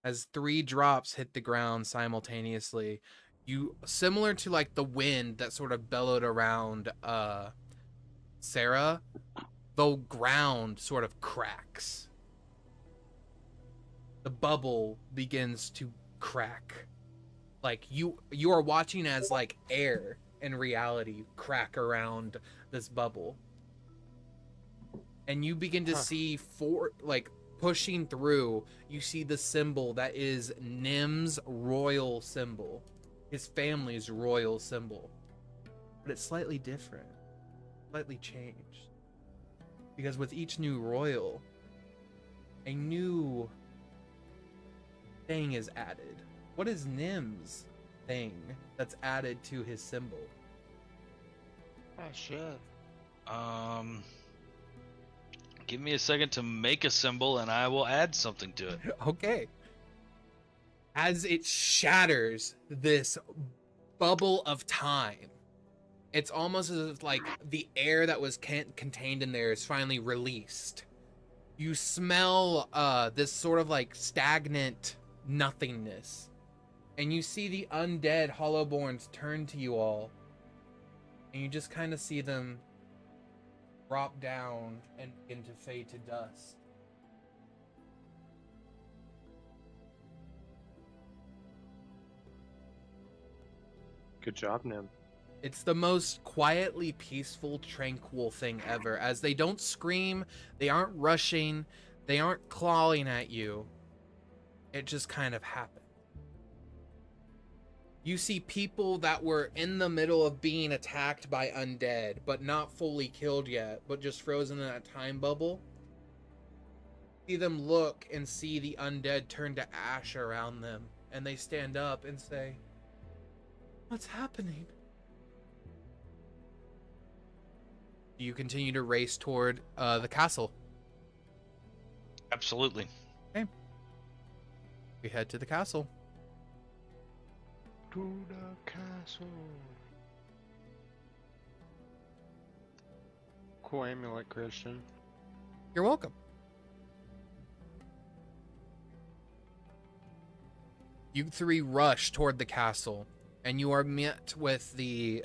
As 3 drops hit the ground simultaneously, you, similar to like the wind that sort of bellowed around Sarah, the ground sort of cracks. The bubble begins to crack. Like you are watching as like air in reality crack around this bubble. And you begin to see pushing through, you see the symbol that is Nim's royal symbol, his family's royal symbol. But it's slightly different, slightly changed. Because with each new royal, a new thing is added. What is Nim's thing that's added to his symbol? Oh shit. Give me a second to make a symbol and I will add something to it. Okay. As it shatters this bubble of time, it's almost as if like the air that was contained in there is finally released. You smell this sort of like stagnant nothingness. And you see the undead Hollowborns turn to you all. And you just kind of see them drop down and begin to fade to dust. Good job, Nim. It's the most quietly peaceful, tranquil thing ever, as they don't scream, they aren't rushing, they aren't clawing at you. It just kind of happens. You see people that were in the middle of being attacked by undead, but not fully killed yet, but just frozen in that time bubble. See them look and see the undead turn to ash around them, and they stand up and say, "What's happening?" You continue to race toward the castle. Absolutely. We head to the castle. To the castle. Cool amulet, Christian. You're welcome. You three rush toward the castle, and you are met with the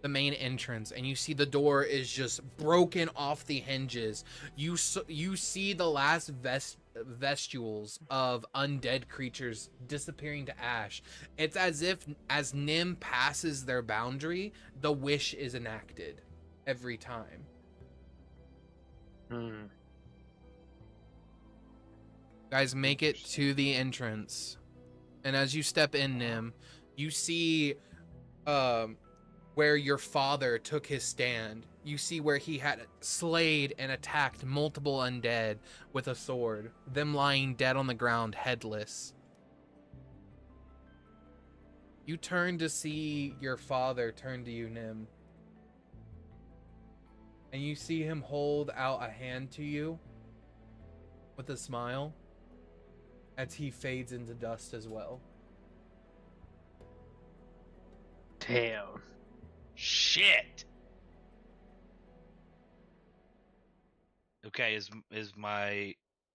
main entrance, and you see the door is just broken off the hinges. You see the last vestules of undead creatures disappearing to ash. It's as if as Nim passes their boundary, the wish is enacted every time. Guys, make it to the entrance, and as you step in, Nim, you see where your father took his stand. You see where he had slayed and attacked multiple undead with a sword, them lying dead on the ground, headless. You turn to see your father turn to you, Nim. And you see him hold out a hand to you with a smile as he fades into dust as well. Damn. Shit. Okay, is my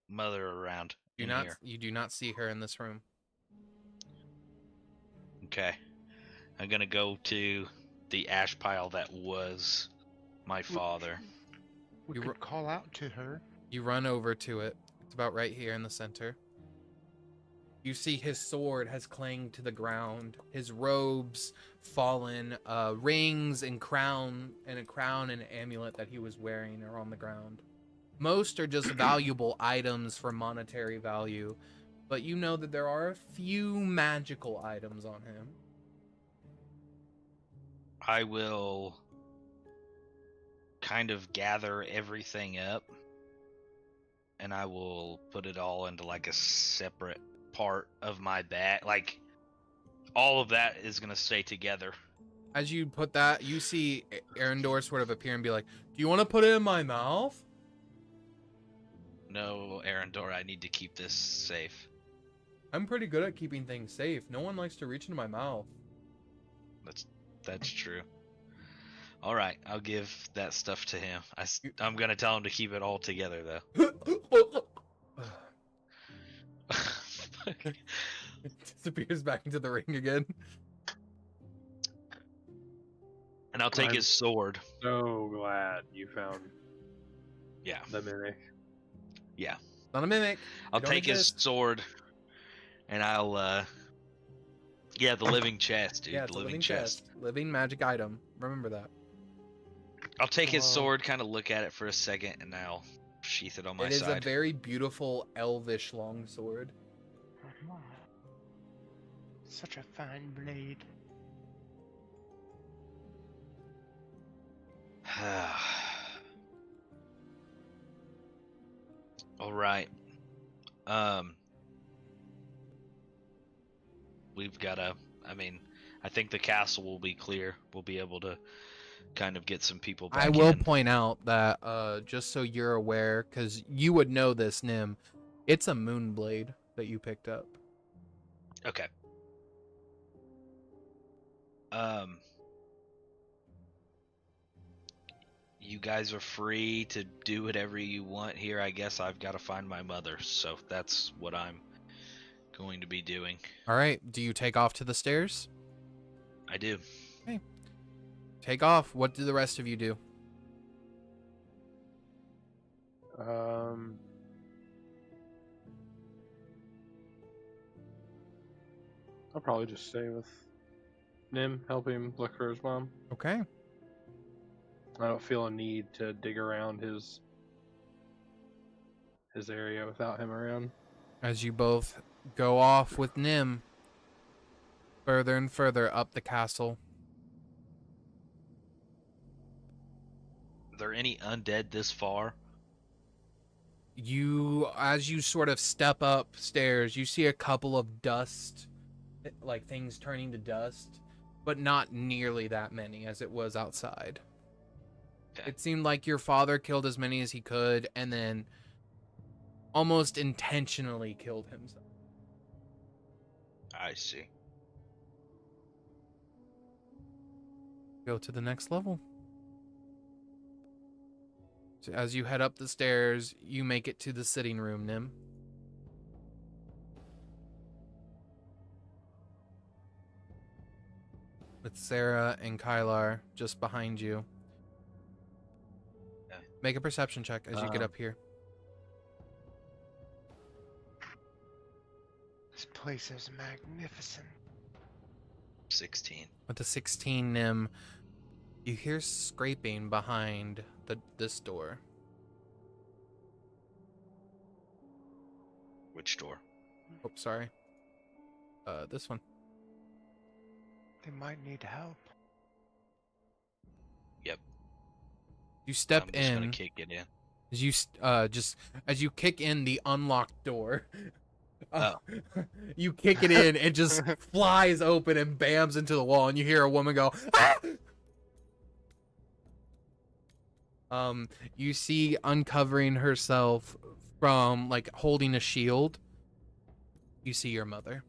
mother around in here? You do not see her in this room. Okay. I'm gonna go to the ash pile that was my father. We You could call out to her. You run over to it. It's about right here in the center. You see his sword has clanged to the ground. His robes fallen. Rings and crown and an amulet that he was wearing are on the ground. Most are just valuable items for monetary value, but you know that there are a few magical items on him. I will kind of gather everything up, and I will put it all into like a separate part of my bag. Like, all of that is going to stay together. As you put that, you see Arendor sort of appear and be like, "Do you want to put it in my mouth?" No, Arendor, I need to keep this safe. I'm pretty good at keeping things safe. No one likes to reach into my mouth. That's true. All right, I'll give that stuff to him. I'm going to tell him to keep it all together, though. Disappears back into the ring again. And I'll take I'm his sword. So glad you found Yeah. the mimic. Yeah. Not a mimic. I'll Don't take his exist. sword, and I'll, yeah, the living chest, dude. Yeah, the it's a living chest. Living magic item. Remember that. I'll take his sword, kind of look at it for a second, and I'll sheath it on my It is side. a very beautiful elvish longsword. Such a fine blade. All right. We've got to, I think the castle will be clear. We'll be able to kind of get some people back I will in. point out that, just so you're aware, because you would know this, Nim, it's a moonblade that you picked up. Okay. You guys are free to do whatever you want here. I guess I've got to find my mother, so that's what I'm going to be doing. All right. Do you take off to the stairs? I do. Okay. Take off. What do the rest of you do? I'll probably just stay with Nim, help him look for his mom. Okay. I don't feel a need to dig around his area without him around. As you both go off with Nim further and further up the castle. Are there any undead this far? As you sort of step upstairs, you see a couple of dust, like things turning to dust, but not nearly that many as it was outside. Okay. It seemed like your father killed as many as he could, and then almost intentionally killed himself. I see. Go to the next level. So as you head up the stairs, you make it to the sitting room, Nim. With Sarah and Kaelar just behind you. Okay. Make a perception check as you get up here. This place is magnificent. 16. With the 16, Nim, you hear scraping behind this door. Which door? Oh, sorry. This one. They might need help. Yep. You step I'm just gonna in. kick it in. As you as you kick in the unlocked door. You kick it in, it just flies open and bams into the wall, and you hear a woman go, "Ah!" You see uncovering herself from like holding a shield. You see your mother.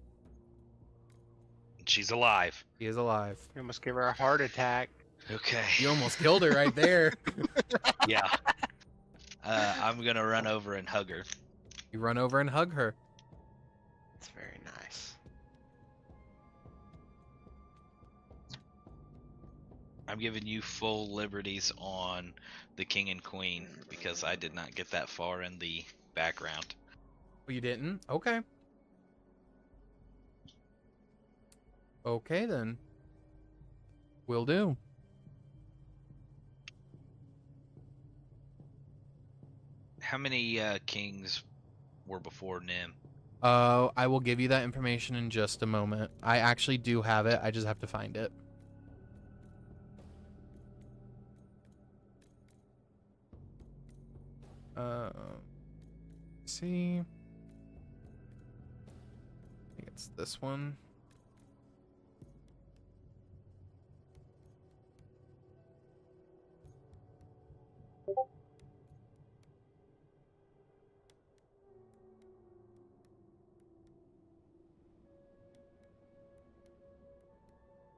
She's alive. She is alive. You almost gave her a heart attack. Okay. You almost killed her right there. Yeah. I'm gonna run over and hug her. You run over and hug her. It's very nice. I'm giving you full liberties on the king and queen because I did not get that far in the background. Oh, you didn't? Okay. Okay, then. Will do. How many kings were before Nim? I will give you that information in just a moment. I actually do have it. I just have to find it. See. I think it's this one.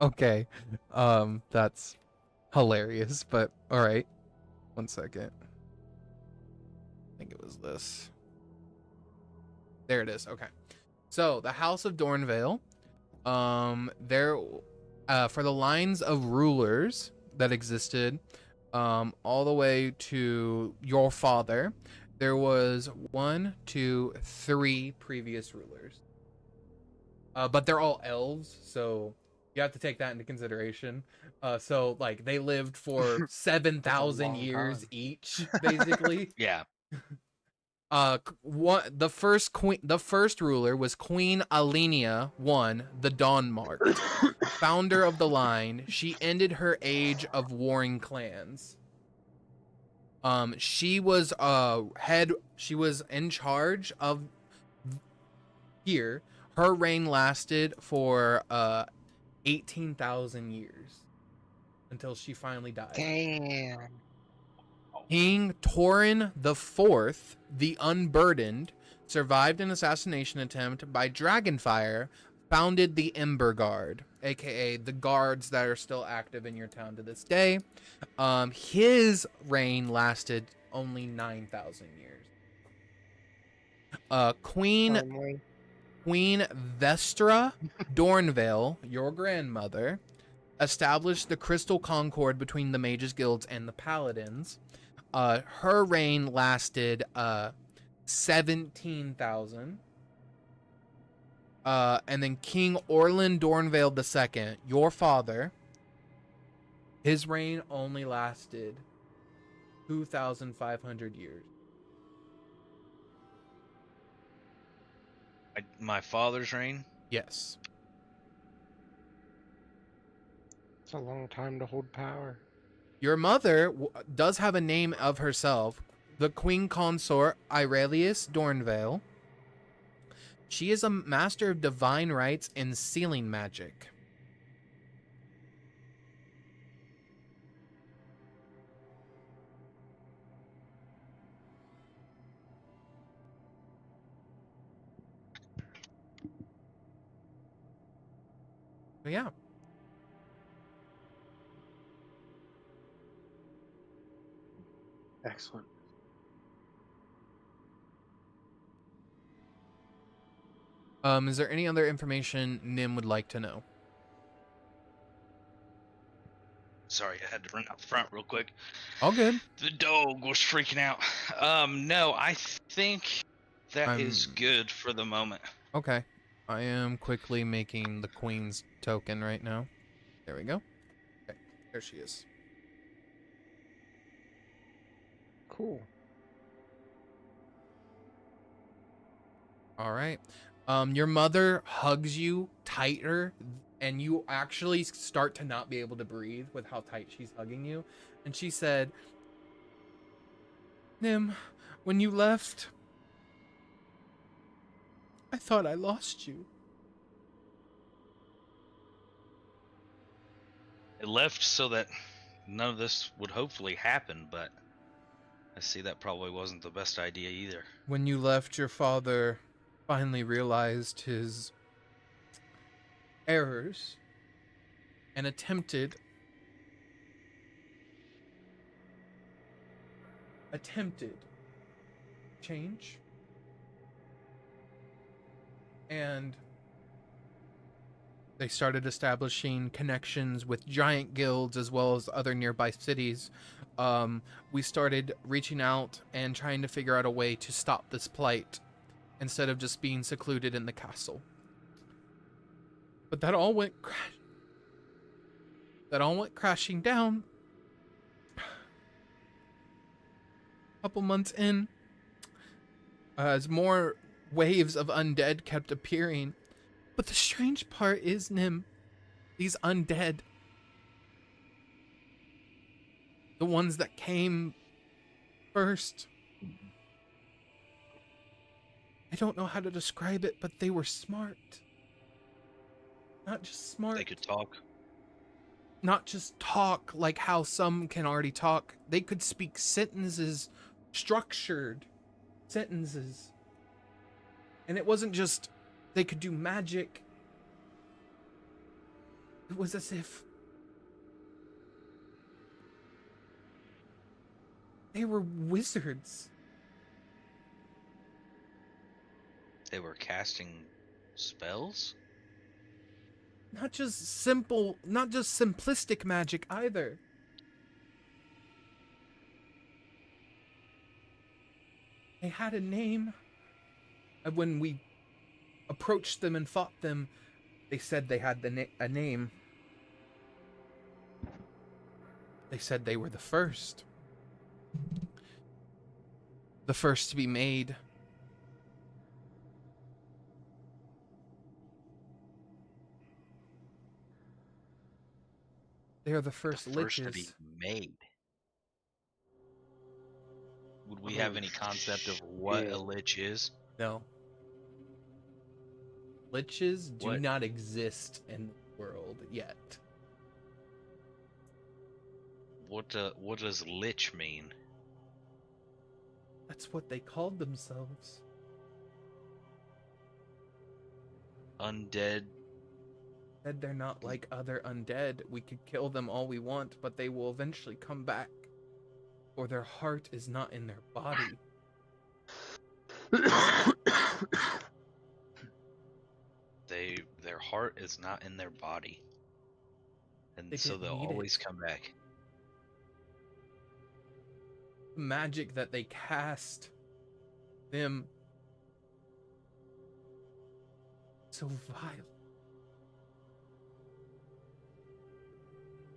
Okay. That's hilarious, but all right. 1 second. I think it was this. There it is. Okay. So, the House of Dornvale, there for the lines of rulers that existed all the way to your father, there was 1, 2, 3 previous rulers. But they're all elves, so you have to take that into consideration. So like they lived for 7,000 years time. each, basically. Yeah. The first ruler was Queen Alenia I, the Dawnmarked, founder of the line. She ended her age of warring clans. She was she was in charge of here. Her reign lasted for 18,000 years until she finally died. Damn. King Torin IV, the Unburdened, survived an assassination attempt by Dragonfire, founded the Ember Guard, aka the guards that are still active in your town to this day. His reign lasted only 9,000 years. Queen Vestra Dornvale, your grandmother, established the Crystal Concord between the Mages Guilds and the Paladins. Her reign lasted 17,000. And then King Orlin Dornvale II, your father, his reign only lasted 2,500 years. My father's reign? Yes. It's a long time to hold power. Your mother does have a name of herself, the Queen Consort Aurelius Dornvale. She is a master of divine rights and sealing magic. But yeah. Excellent. Is there any other information Nim would like to know? Sorry, I had to run out front real quick. All good. The dog was freaking out. No, I think that is good for the moment. Okay. I am quickly making the queen's token right now. There we go. Okay, there she is. Cool. All right. Your mother hugs you tighter, and you actually start to not be able to breathe with how tight she's hugging you. And she said, Nim, when you left, I thought I lost you. It left so that none of this would hopefully happen, but I see that probably wasn't the best idea either. When you left, your father finally realized his errors and attempted change. And they started establishing connections with giant guilds as well as other nearby cities. We started reaching out and trying to figure out a way to stop this plight instead of just being secluded in the castle. But that all went crashing down. A couple months in, as more waves of undead kept appearing. But the strange part is, Nim, these undead, the ones that came first, I don't know how to describe it, but they were smart. Not just smart. They could talk. Not just talk like how some can already talk. They could speak sentences, structured sentences. And it wasn't just they could do magic. It was as if they were wizards. They were casting spells? Not just simplistic magic either. They had a name. And when we approached them and fought them, they said they had a name. They said they were the first. The first to be made. They are the first The first to be liches. made. Would we have any concept of what a lich is? No. Liches do What? not exist in the world yet. What does lich mean? That's what they called themselves. Undead. Said they're not like other undead. We could kill them all we want, but they will eventually come back. Or their heart is not in their body. Their heart is not in their body. And They so didn't they'll need always it. come back. Magic that they cast them so vile.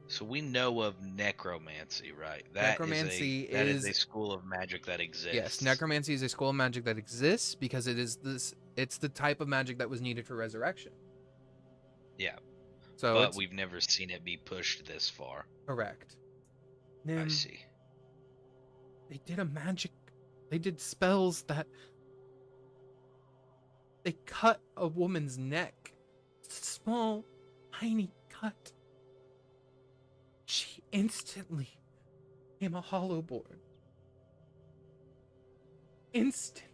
So we know of necromancy, right? That Necromancy is is- a school of magic that exists. Yes, necromancy is a school of magic that exists because it's the type of magic that was needed for resurrection. Yeah, So but it's we've never seen it be pushed this far. correct. I Nim, see. they did spells that they cut a woman's neck. Small, tiny cut. She instantly became a hollowborn. Instant.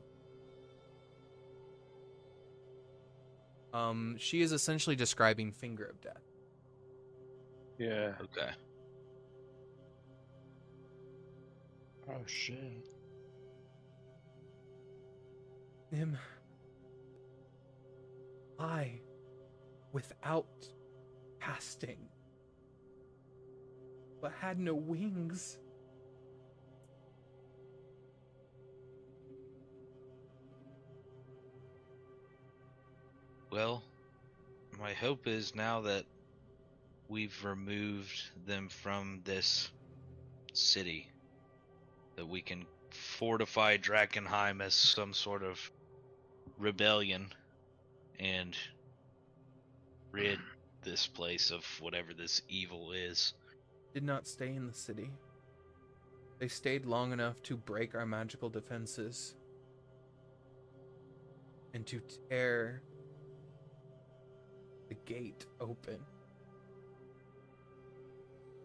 She is essentially describing Finger of Death. Yeah. Okay. Oh shit. Him. I, without casting, but had no wings. Well, my hope is now that we've removed them from this city, that we can fortify Drakenheim as some sort of rebellion and rid this place of whatever this evil is. Did not stay in the city. They stayed long enough to break our magical defenses and to tear the gate open.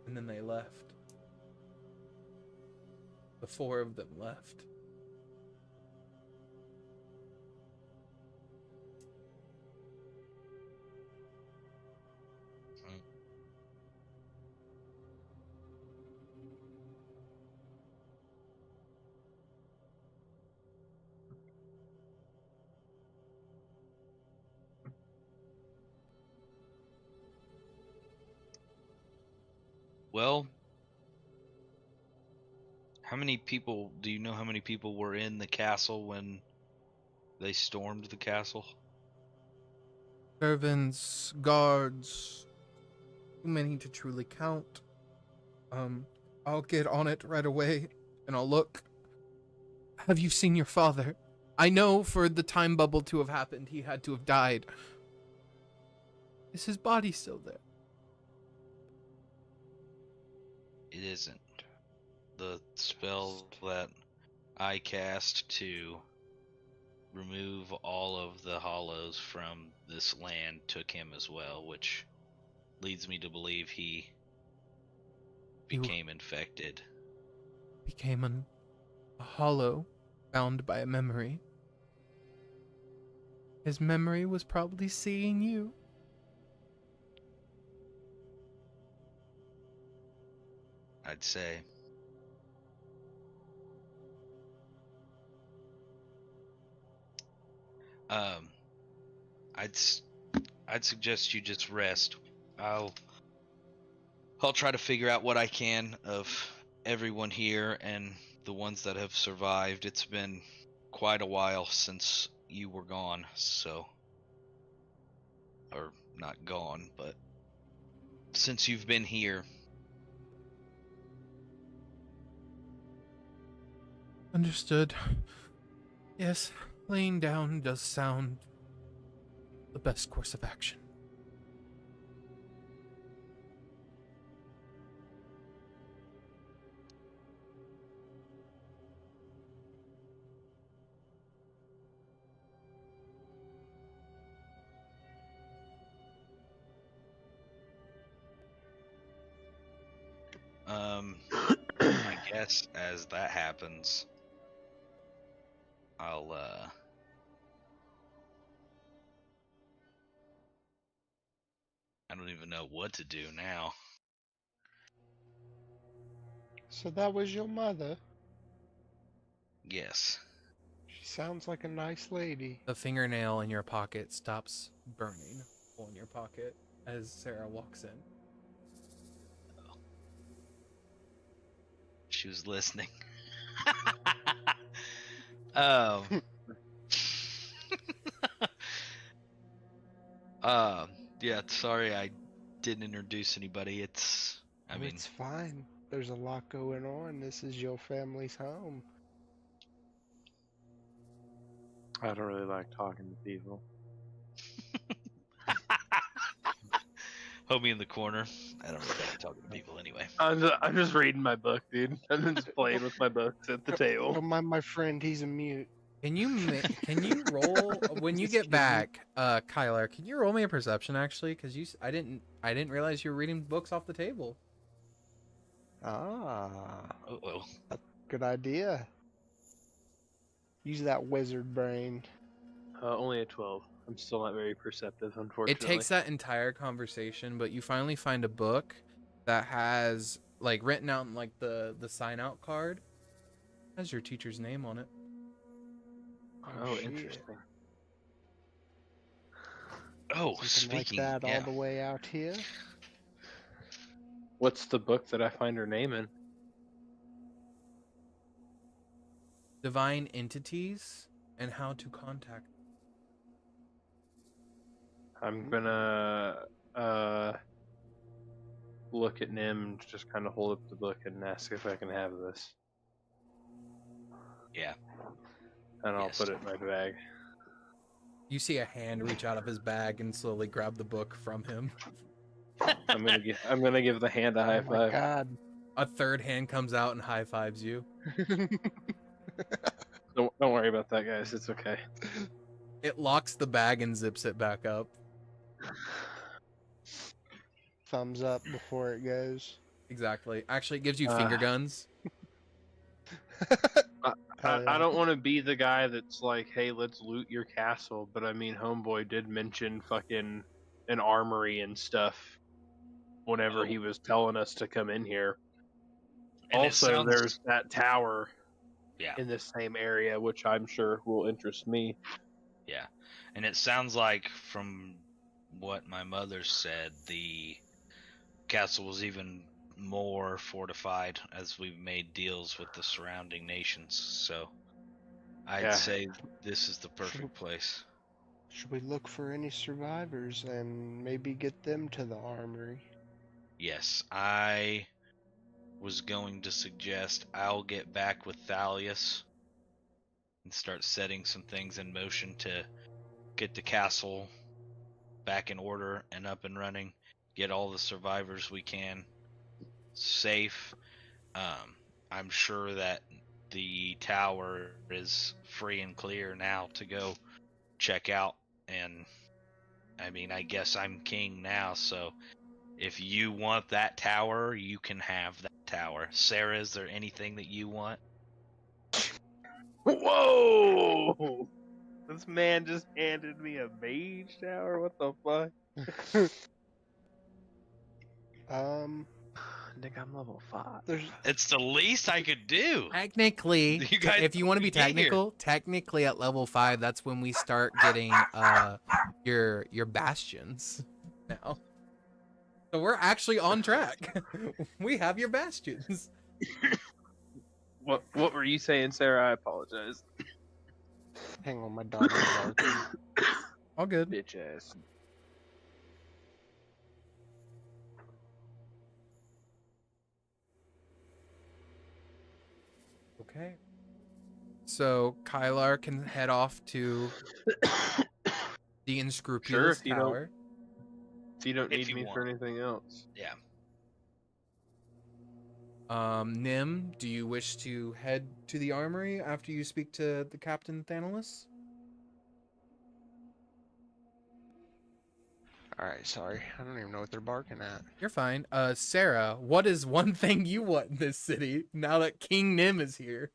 And then they left. The 4 of them left. Well, how many people, do you know how many people were in the castle when they stormed the castle? Servants, guards, too many to truly count. I'll get on it right away, and I'll look. Have you seen your father? I know for the time bubble to have happened, he had to have died. Is his body still there? It isn't. The spell that I cast to remove all of the hollows from this land took him as well, which leads me to believe he became infected. Became a hollow bound by a memory. His memory was probably seeing you. I'd say. I'd suggest you just rest. I'll try to figure out what I can of everyone here and the ones that have survived. It's been quite a while since you were gone, so, or not gone, but since you've been here. Understood. Yes, laying down does sound the best course of action. I guess as that happens, I'll I don't even know what to do now. So that was your mother? Yes. She sounds like a nice lady. The fingernail in your pocket stops burning, hole in your pocket, as Sarah walks in. She was listening. um, yeah, sorry I didn't introduce anybody. I mean, it's fine. There's a lot going on. This is your family's home. I don't really like talking to people. Homie in the corner. I don't really like talking to people anyway. I'm just reading my book, dude. I'm just playing with my books at the table. My friend, he's a mute. Can you roll when you get back, Kaelar? Can you roll me a perception actually? Because I didn't realize you were reading books off the table. Ah, Uh-oh. good idea. Use that wizard brain. Only a 12. I'm still not very perceptive, unfortunately. It takes that entire conversation, but you finally find a book that has like written out in like the sign out card has your teacher's name on it. Oh, shit. interesting. Oh, Something speaking, like that yeah. all the way out here. What's the book that I find her name in? Divine entities and how to contact. I'm gonna look at Nim, just kind of hold up the book and ask if I can have this. Yeah. And I'll Yes. put it in my bag. You see a hand reach out of his bag and slowly grab the book from him. I'm gonna give the hand a high Oh my five. god. A third hand comes out and high fives you. Don't worry about that, guys. It's okay. It locks the bag and zips it back up. Thumbs up before it goes. Exactly. Actually, it gives you finger guns. I don't want to be the guy that's like, hey, let's loot your castle, but I mean, Homeboy did mention fucking an armory and stuff whenever he was telling us to come in here. And it Also, sounds- there's that tower Yeah. in this same area, which I'm sure will interest me. Yeah. And it sounds like from what my mother said, the castle was even more fortified as we've made deals with the surrounding nations. So I'd Yeah. say this is the perfect place. Should we look for any survivors and maybe get them to the armory? Yes, I was going to suggest I'll get back with Thalius and start setting some things in motion to get the castle back in order and up and running, get all the survivors we can safe. I'm sure that the tower is free and clear now to go check out, and I mean, I guess I'm king now, so if you want that tower, you can have that tower. Sarah, is there anything that you want? Whoa! This man just handed me a mage tower? What the fuck? Nick, I'm level 5. There's It's the least I could do. Technically, You guys if you want to be get here. technically at level 5, that's when we start getting your bastions now. So we're actually on track. We have your bastions. What were you saying, Sarah? I apologize. hang on, my dog is barking. All good. Bitch ass. Okay. So Kaelar can head off to the Unscrupulous if you Tower. If you don't If need you me for want. anything else. Yeah. Nim, do you wish to head to the armory after you speak to the Captain Thanalis? Alright, sorry. I don't even know what they're barking at. You're fine. Sarah, what is one thing you want in this city now that King Nim is here?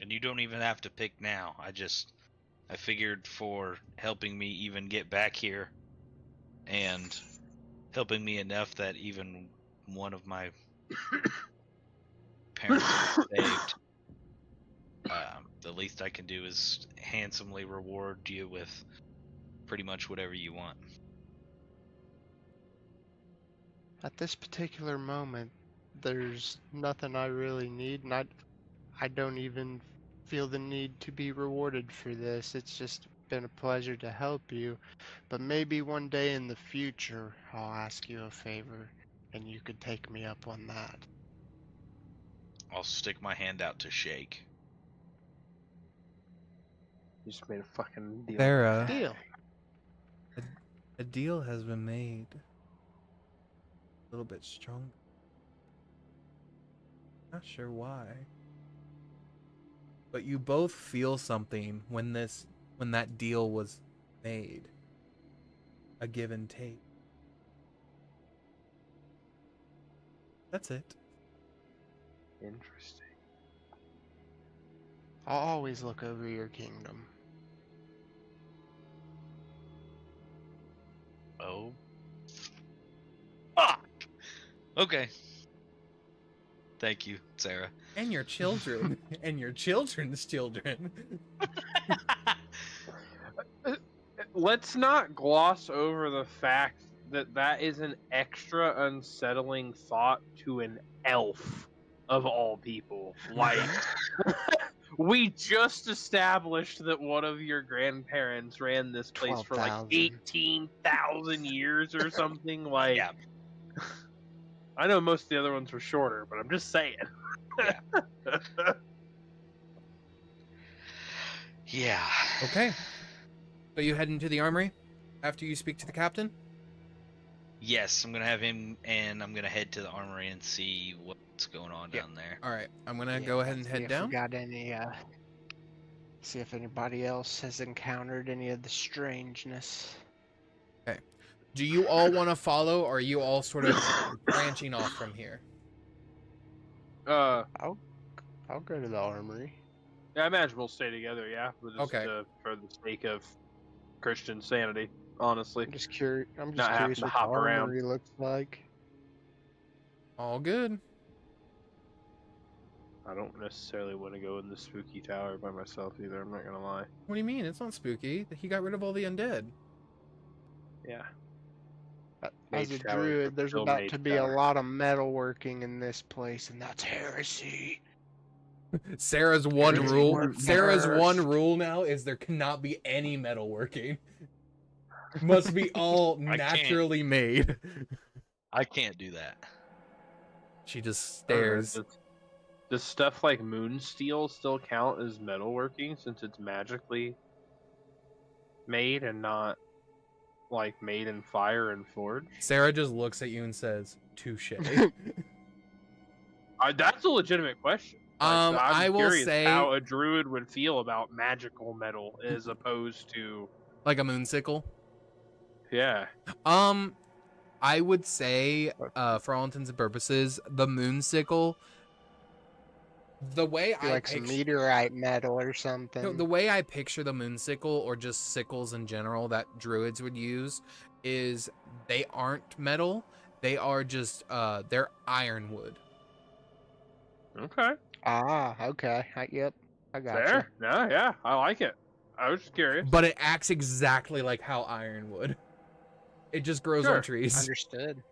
And you don't even have to pick now. I figured for helping me even get back here and helping me enough that even one of my parents was saved. The least I can do is handsomely reward you with pretty much whatever you want. At this particular moment, there's nothing I really need, and I don't even feel the need to be rewarded for this. It's just been a pleasure to help you. But maybe one day in the future, I'll ask you a favor, and you could take me up on that. I'll stick my hand out to shake. You just made a fucking deal. Sarah, Deal. a deal has been made. A little bit stronger. Not sure why. But you both feel something when that deal was made. A give and take. That's it. Interesting. I'll always look over your kingdom. Oh. Fuck! Okay. Thank you, Sarah. And your children. And your children's children. Let's not gloss over the fact that that is an extra unsettling thought to an elf of all people. Like, we just established that one of your grandparents ran this place for like 12,000. 18,000 years or something. Like, Yeah. I know most of the other ones were shorter, but I'm just saying. Yeah. Okay. So you head into the armory after you speak to the captain? Yes, I'm gonna have him, and I'm gonna head to the armory and see what's going on Yeah. down there. All right. I'm going to Yeah, go ahead and see head if down. we got any, see if anybody else has encountered any of the strangeness. Do you all want to follow, or are you all sort of branching off from here? Yeah, I'll go to the armory. I imagine we'll stay together, yeah? Just, Okay. For the sake of Christian sanity, honestly. I'm just curious. I'm just Not having curious to what the hop around. armory looks like. All good. I don't necessarily want to go in the spooky tower by myself either, I'm not gonna lie. What do you mean? It's not spooky. He got rid of all the undead. Yeah. As a Mage Tower, druid, there's still about Mage to be Tower. a lot of metalworking in this place, and that's heresy. Sarah's one Heresy rule. word Sarah's one first. rule now is there cannot be any metalworking. Must be all I can't. naturally made. I can't do that. She just I don't know, stares. Does stuff like moonsteel still count as metalworking since it's magically made and not like made in fire and forge? Sarah just looks at you and says, "Touche." That's a legitimate question. I'm I will curious say, how a druid would feel about magical metal as opposed to like a moonsicle. yeah. I would say, for all intents and purposes, the moonsicle. The way I Like some picture, meteorite metal or something. no, the way I picture the moonsicle, or just sickles in general that druids would use, is they aren't metal. They are just they're ironwood. Okay. Okay. Yep. I got Fair. No, yeah, I like it. I was just curious. But it acts exactly like how iron would. It just grows Sure. on trees. Understood.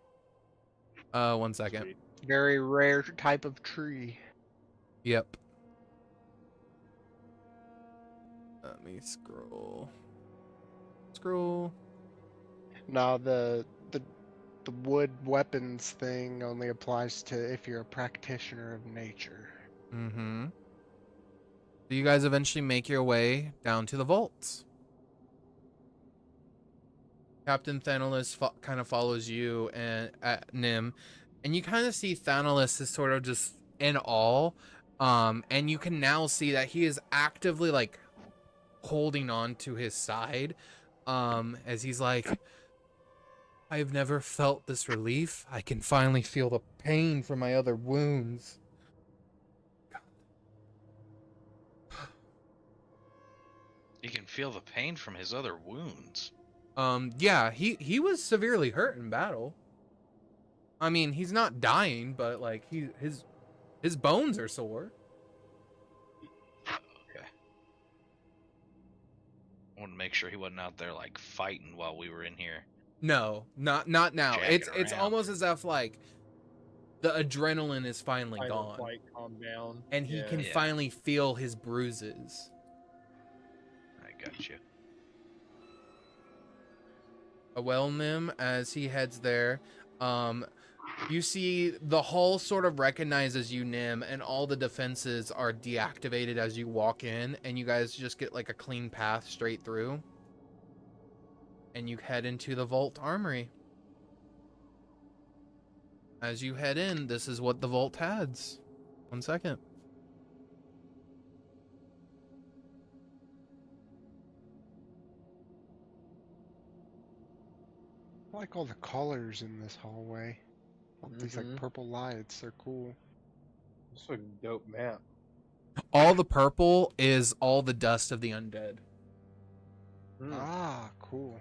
1 second. Sweet. Very rare type of tree. Yep. Let me scroll. Scroll. Now the wood weapons thing only applies to if you're a practitioner of nature. Mm-hmm. So you guys eventually make your way down to the vaults. Captain Thanalis kind of follows you and Nim, and you kind of see Thanalis is sort of just in awe, and you can now see that he is actively like holding on to his side, as he's like, "I've never felt this relief. I can finally feel the pain from my other wounds." You can feel the pain from his other wounds. Yeah, he was severely hurt in battle. I mean, he's not dying, but like his bones are sore. Okay. I want to make sure he wasn't out there like fighting while we were in here. No, not now. Jacking It's around. almost as if like the adrenaline is finally Fight or gone, flight, calm down. and he Yeah. can Yeah. finally feel his bruises. I got you. Well, Nim, as he heads there, you see the hall sort of recognizes you, Nim, and all the defenses are deactivated as you walk in, and you guys just get like a clean path straight through. And you head into the vault armory. As you head in, this is what the vault has. 1 second. I like all the colors in this hallway. These like purple lights, they're cool. This is a dope map. All the purple is all the dust of the undead. Ah, cool.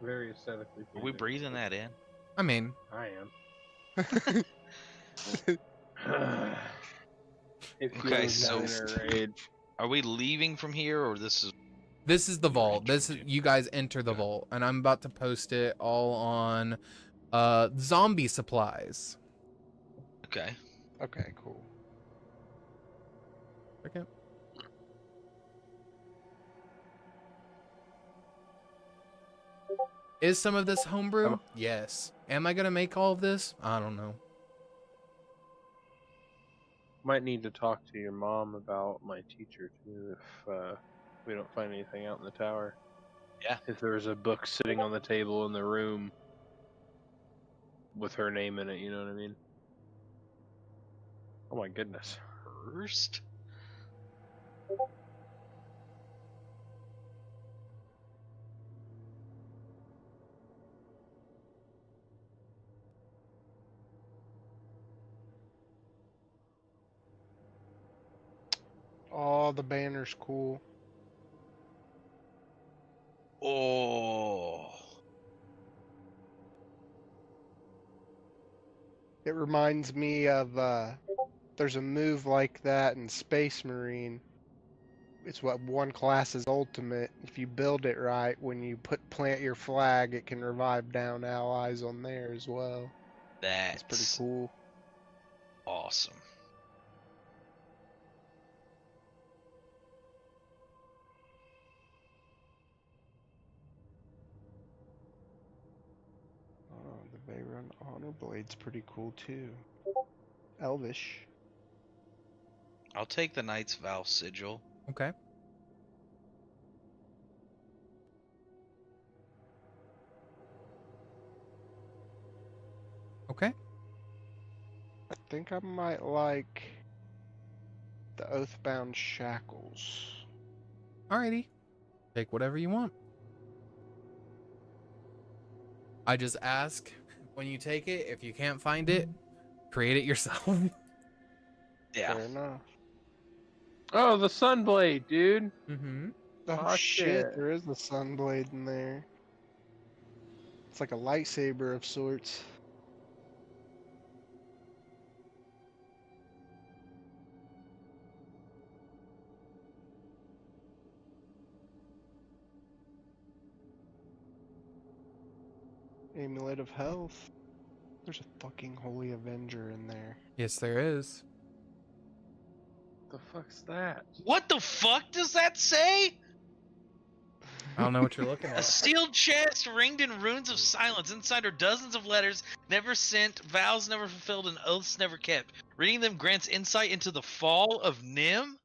Very aesthetically Are we pleasing. breathing that in? I mean, I am. It Okay, feels so- minor rage. Are we leaving from here, or this is? this is the You're vault. This is interested. you guys enter the Okay. vault, and I'm about to post it all on zombie supplies. Okay. Okay, cool. Okay. Is some of this homebrew? Yes. Am I gonna make all of this? I don't know. Might need to talk to your mom about my teacher too if we don't find anything out in the tower. Yeah. If there was a book sitting on the table in the room with her name in it, you know what I mean? Oh my goodness. First. Oh, the banner's cool. Oh. It reminds me of there's a move like that in Space Marine. It's what one class's ultimate. If you build it right, when you plant your flag, it can revive down allies on there as well. That's It's pretty cool. awesome. Oh, the Bayron Honor Blade's pretty cool too. Elvish. I'll take the Knight's Vow Sigil. Okay. Okay. I think I might like the Oathbound Shackles. Alrighty. Take whatever you want. I just ask when you take it, if you can't find it, create it yourself. Yeah. Fair enough. Oh, the Sunblade, dude. Mm-hmm. Oh Aw, shit, shit. there is the Sunblade in there. It's like a lightsaber of sorts. Amulet of Health. There's a fucking Holy Avenger in there. Yes, there is. The fuck's that? What the fuck does that say? I don't know what you're looking A at. sealed chest ringed in runes of silence. Inside are dozens of letters never sent, vows never fulfilled, and oaths never kept. Reading them grants insight into the fall of Nim.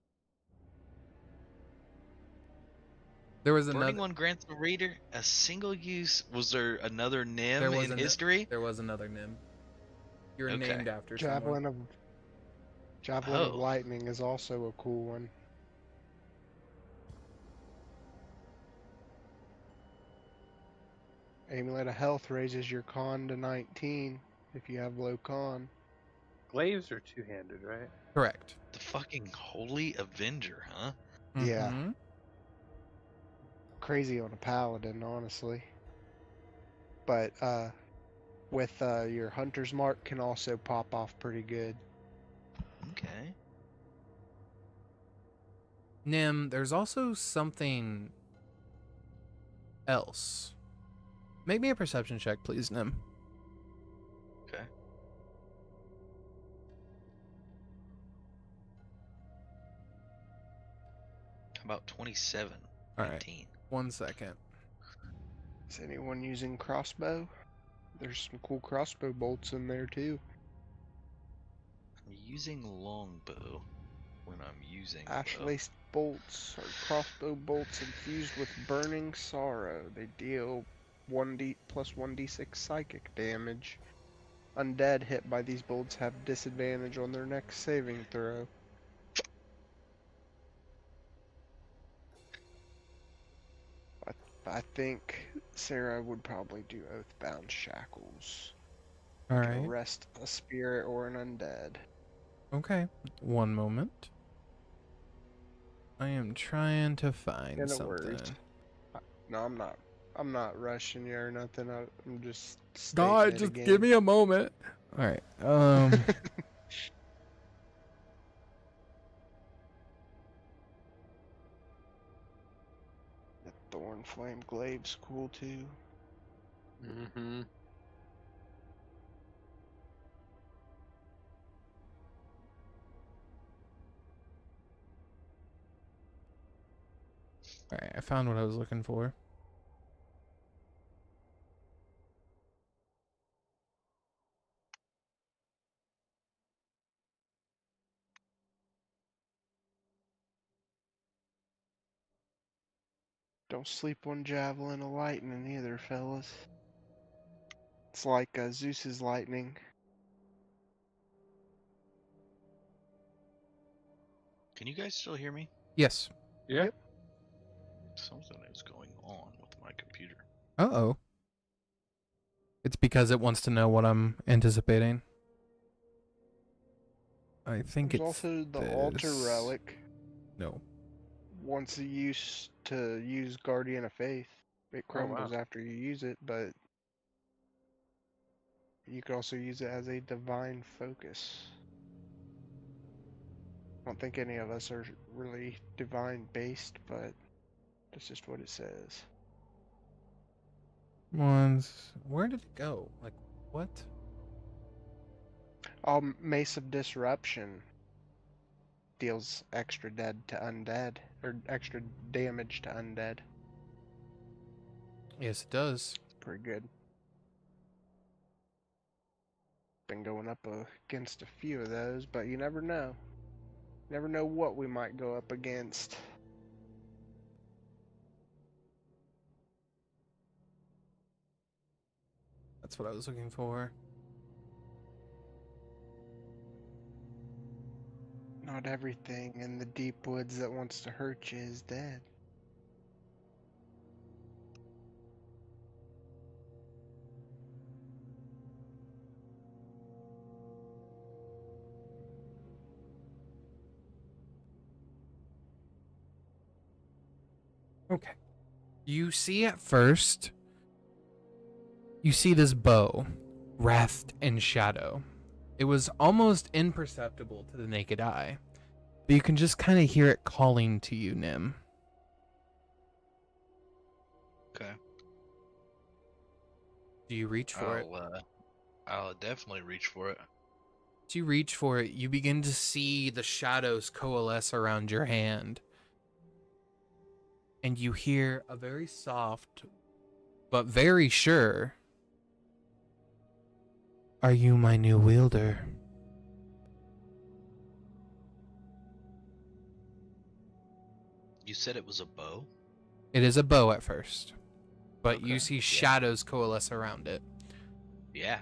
There was Burning another. one grants the reader a single use. Was there another Nim There was in an- history? There was another Nim. You're Okay. named after someone. Javelin of Oh. Lightning is also a cool one. Amulet of Health raises your con to 19 if you have low con. Glaives are two-handed, right? Correct. The fucking Holy Avenger, huh? Yeah. Mhm. Crazy on a paladin, honestly. But with your Hunter's Mark can also pop off pretty good. Okay. Nim, there's also something else. Make me a perception check, please, Nim. Okay. How about 27? All right. 19. 1 second. Is anyone using crossbow? There's some cool crossbow bolts in there too. I'm using longbow when I'm using bow. Ash-laced bolts are crossbow bolts infused with burning sorrow. They deal 1d plus 1d6 psychic damage. Undead hit by these bolts have disadvantage on their next saving throw. I think Sarah would probably do Oathbound Shackles. All Can right. arrest a spirit or an undead. Okay. One moment. I am trying to find And it something. worked. No, I'm not. I'm not rushing you or nothing. I'm just stating God, it just again. give me a moment. All right. That Thorn Flame Glaive's cool too. Mm-hmm. All right. I found what I was looking for. Don't sleep on Javelin of Lightning either, fellas. It's like Zeus's lightning. Can you guys still hear me? Yes. Yeah. Yep. Something is going on with my computer. Uh-oh. It's because it wants to know what I'm anticipating. I think There's it's also the Altar this. Relic. No. Once you use Guardian of Faith, it Oh, wow. crumbles after you use it, but you could also use it as a divine focus. I don't think any of us are really divine based, but that's just what it says. Where did it go? Like, what? Mace of Disruption deals extra dead to undead, or extra damage to undead. Yes, it does. Pretty good. Been going up against a few of those, but you never know. Never know what we might go up against. That's what I was looking for. Not everything in the deep woods that wants to hurt you is dead. Okay. You see at first, you see this bow wrapped in shadow. It was almost imperceptible to the naked eye, but you can just kind of hear it calling to you, Nim. Okay. Do you reach for it? I'll definitely reach for it. As you reach for it, you begin to see the shadows coalesce around your hand. And you hear a very soft, but very sure, "Are you my new wielder?" You said it was a bow? It is a bow at first, but you Okay, see yeah. shadows coalesce around it. Yeah,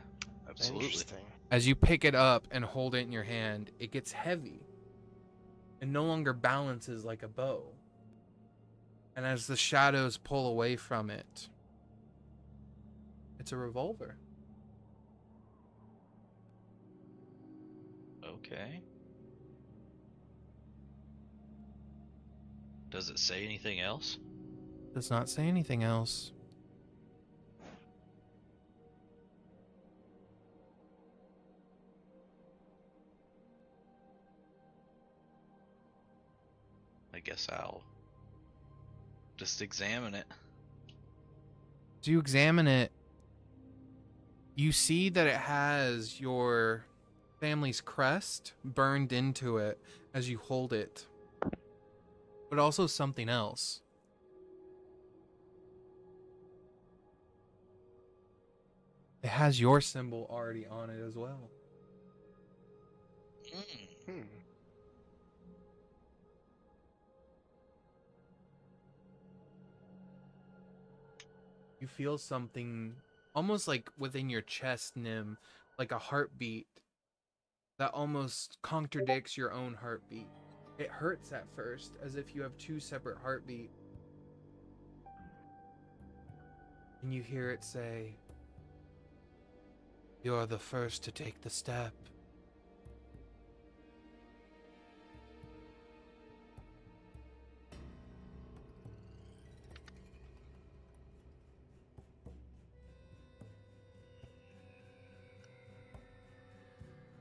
absolutely. Interesting. As you pick it up and hold it in your hand, it gets heavy. It no longer balances like a bow. And as the shadows pull away from it, it's a revolver. Okay. Does it say anything else? Does not say anything else. I guess I'll just examine it. As you examine it, you see that it has your family's crest burned into it as you hold it, but also something else. It has your symbol already on it as well. Mm. You feel something almost like within your chest, Nim, like a heartbeat that almost contradicts your own heartbeat. It hurts at first, as if you have two separate heartbeats. And you hear it say, You're the first to take the step.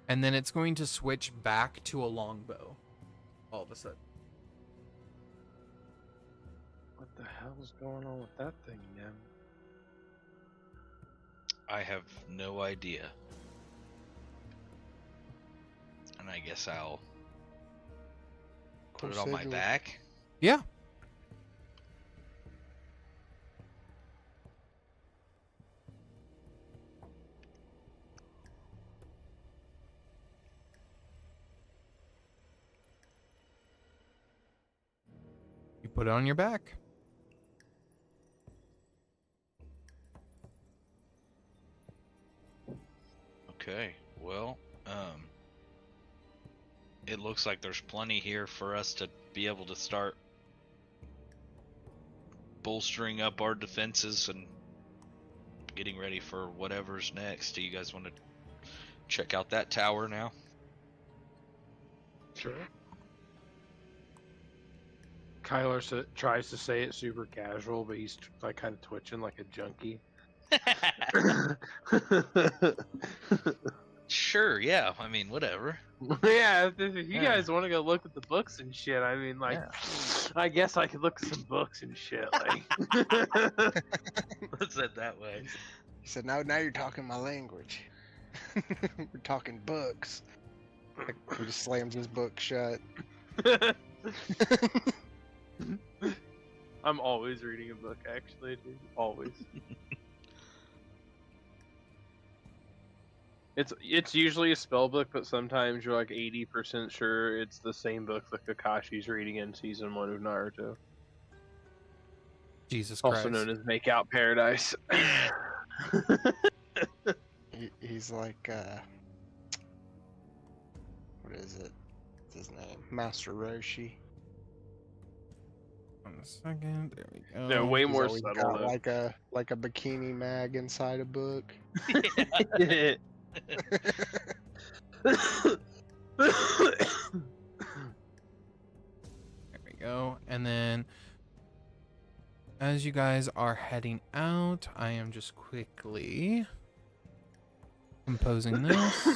And then it's going to switch back to a longbow. All of a sudden. What the hell's going on with that thing, man? I have no idea. And I guess I'll put it on my Sigil. back. Yeah. You put it on your back. Okay, well, it looks like there's plenty here for us to be able to start bolstering up our defenses and getting ready for whatever's next. Do you guys want to check out that tower now? Sure. Kyler tries to say it super casual, but he's like kind of twitching like a junkie. Sure, yeah. I mean, whatever. Yeah, if you Yeah. guys want to go look at the books and shit, I mean, like, I guess I could look at some books and shit. Like, Let's it that way. He said, now you're talking my language. We're talking books. He just slams his book shut. I'm always reading a book, actually, dude. Always. It's usually a spell book, but sometimes you're like 80% sure it's the same book that Kakashi's reading in season 1 of Naruto. Jesus Christ. Also known as Make Out Paradise. He's like, what is it? What's his name? Master Roshi. 1 second. There we go. No, way He's more always subtle, got though. like a bikini mag inside a book. There we go. And then as you guys are heading out, I am just quickly composing this.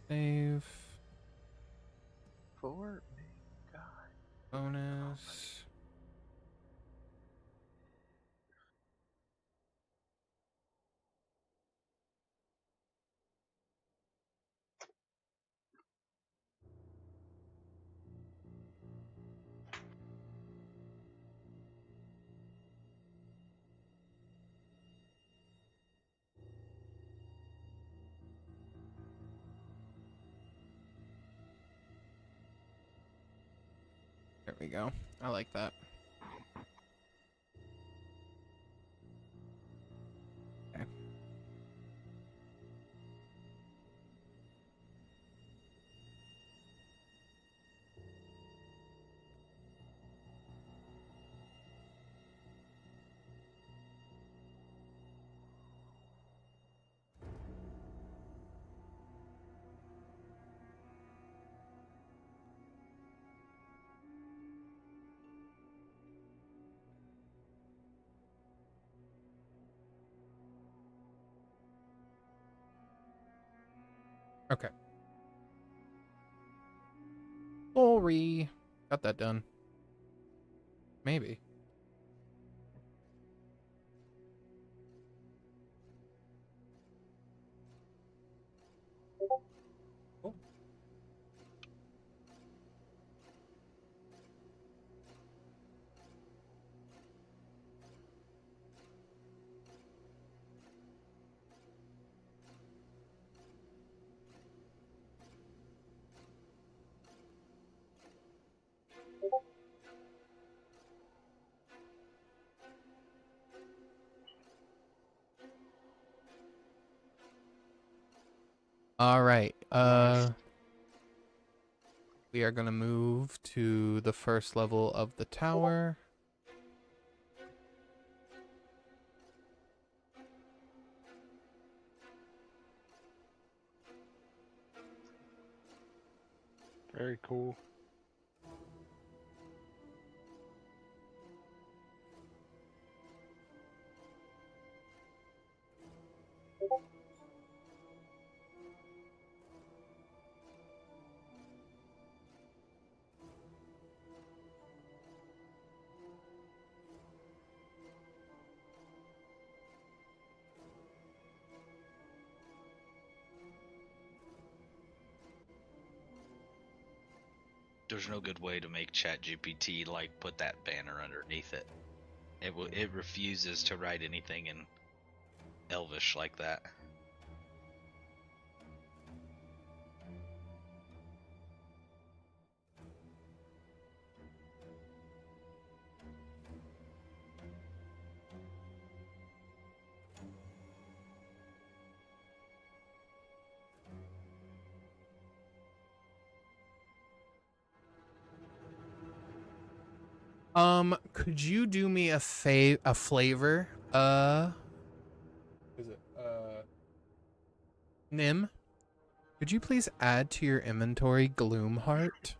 Save. For Bonus. There we go. I like that. Okay. Okay. Sorry. Got that done. Maybe. Oh. All right. We are going to move to the first level of the tower. Very cool. There's no good way to make ChatGPT like put that banner underneath it. It refuses to write anything in Elvish like that. Could you do me a flavor? Is it Nim? Could you please add to your inventory Gloomheart?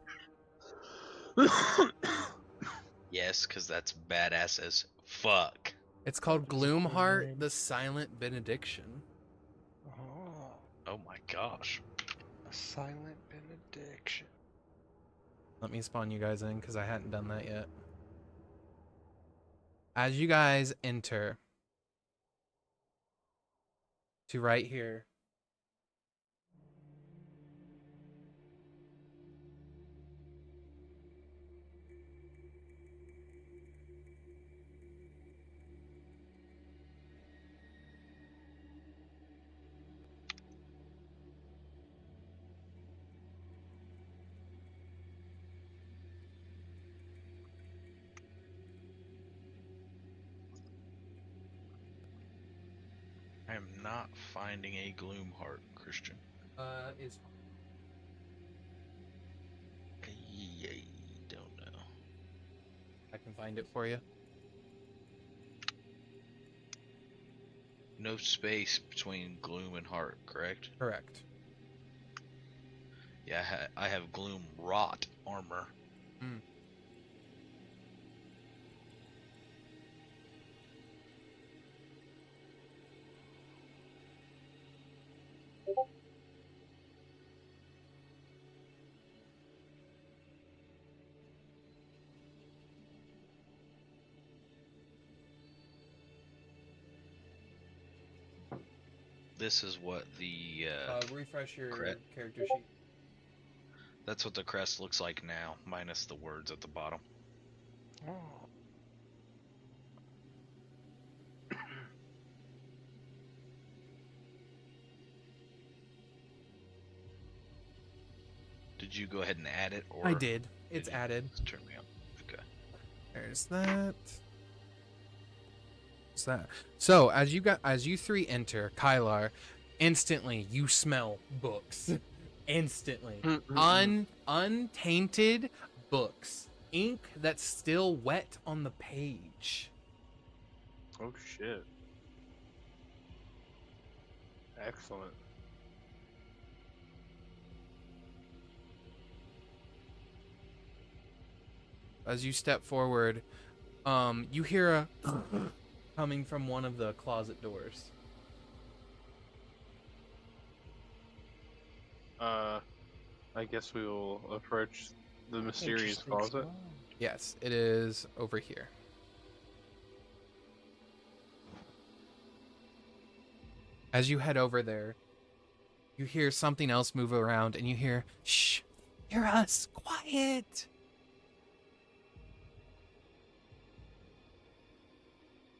Yes, because that's badass as fuck. It's called Gloomheart, the Silent Benediction. Oh, Oh my gosh. a silent benediction. Let me spawn you guys in because I hadn't done that yet. As you guys enter to right here, I am not finding a Gloomheart, Christian. is I don't know. I can find it for you. No space between Gloom and Heart, correct? Correct. Yeah, I have Gloom Rot armor. This is what the Refresh your Correct. character sheet. that's what the crest looks like now, minus the words at the bottom. Oh. Did you go ahead and add it, or I did. It's did you added. just turn me up? Okay. There's that. What's that? So as you three enter, Kaelar, instantly you smell books. Instantly. Untainted books. Ink that's still wet on the page. Oh shit. Excellent. As you step forward, you hear a coming from one of the closet doors. I guess we will approach the mysterious Interesting closet. smell. Yes, it is over here. As you head over there, you hear something else move around, and you hear, "Shh, hear us, quiet."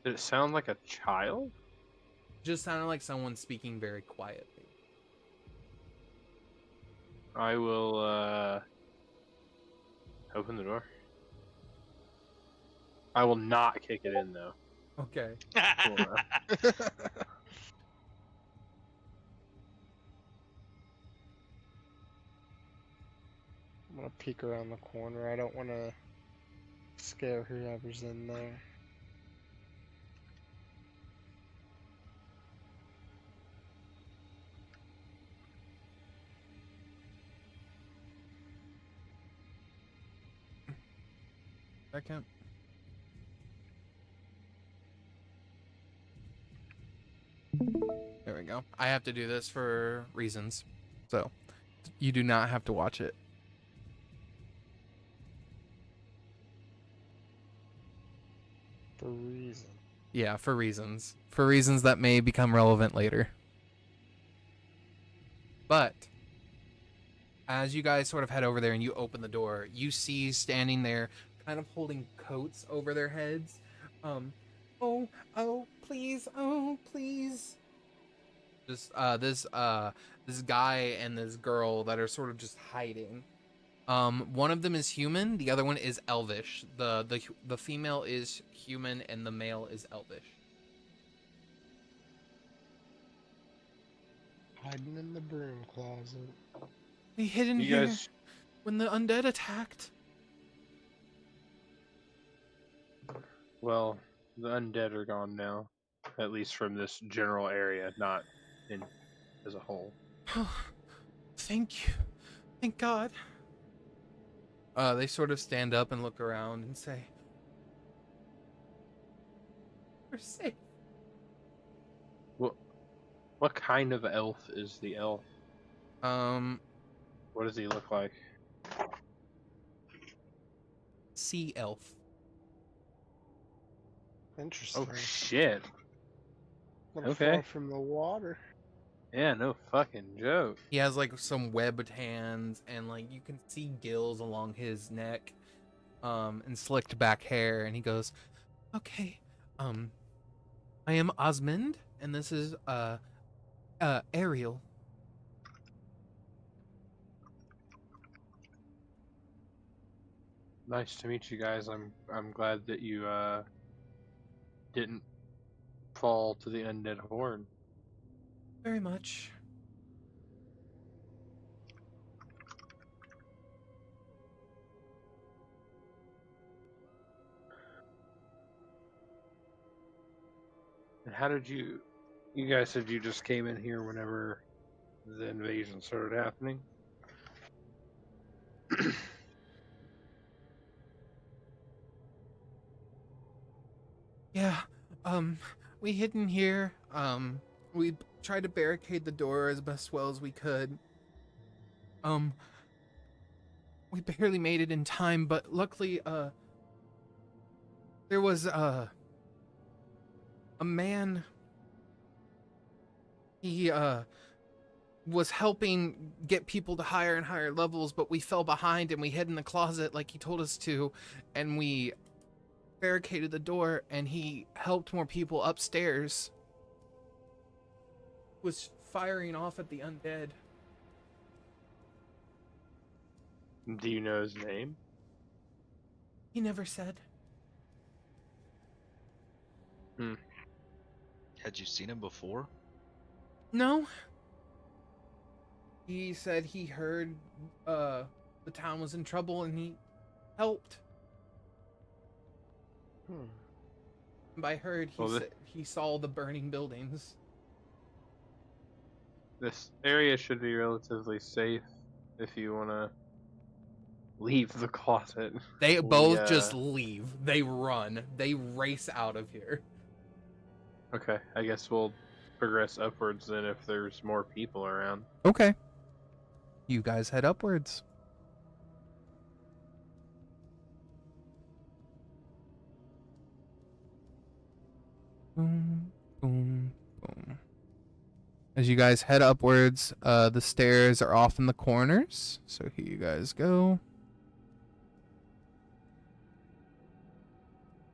Did it sound like a child? Just sounded like someone speaking very quietly. I will open the door. I will not kick it in though. Okay. Cool, man. I'm gonna peek around the corner. I don't want to scare whoever's in there. Second. There we go. I have to do this for reasons. So, you do not have to watch it. For reason. Yeah, for reasons. For reasons that may become relevant later. But as you guys sort of head over there and you open the door, you see standing there, kind of holding coats over their heads. Oh, please, Just this guy and this girl that are sort of just hiding. One of them is human, the other one is elvish. The female is human and the male is elvish. Hiding in the broom closet. We hid in You here guys, when the undead attacked. well, the undead are gone now, at least from this general area, not in as a whole. Thank you. Thank God. They sort of stand up and look around and say, "We're safe." What kind of elf is the elf? What does he look like? Sea elf. Interesting. Oh shit! Not okay. far from the water. Yeah, no fucking joke. He has like some webbed hands and like you can see gills along his neck, and slicked back hair. And he goes, "Okay, I am Osmond, and this is Ariel." Nice to meet you guys. I'm glad that you didn't fall to the undead horde. Very much. And how did you guys said you just came in here whenever the invasion started happening? Yeah, we hid in here. We tried to barricade the door as best well as we could. We barely made it in time, but luckily, there was, a man. He, was helping get people to higher and higher levels, but we fell behind and we hid in the closet like he told us to, and we barricaded the door, and he helped more people upstairs. Was firing off at the undead. Do you know his name? He never said. Had you seen him before? No. He said he heard the town was in trouble and he helped. By heard, he saw the burning buildings. This area should be relatively safe if you want to leave the closet. They both just leave. They run. They race out of here. Okay, I guess we'll progress upwards then if there's more people around. Okay. You guys head upwards. Boom, boom, boom. As you guys head upwards, the stairs are off in the corners. So here you guys go.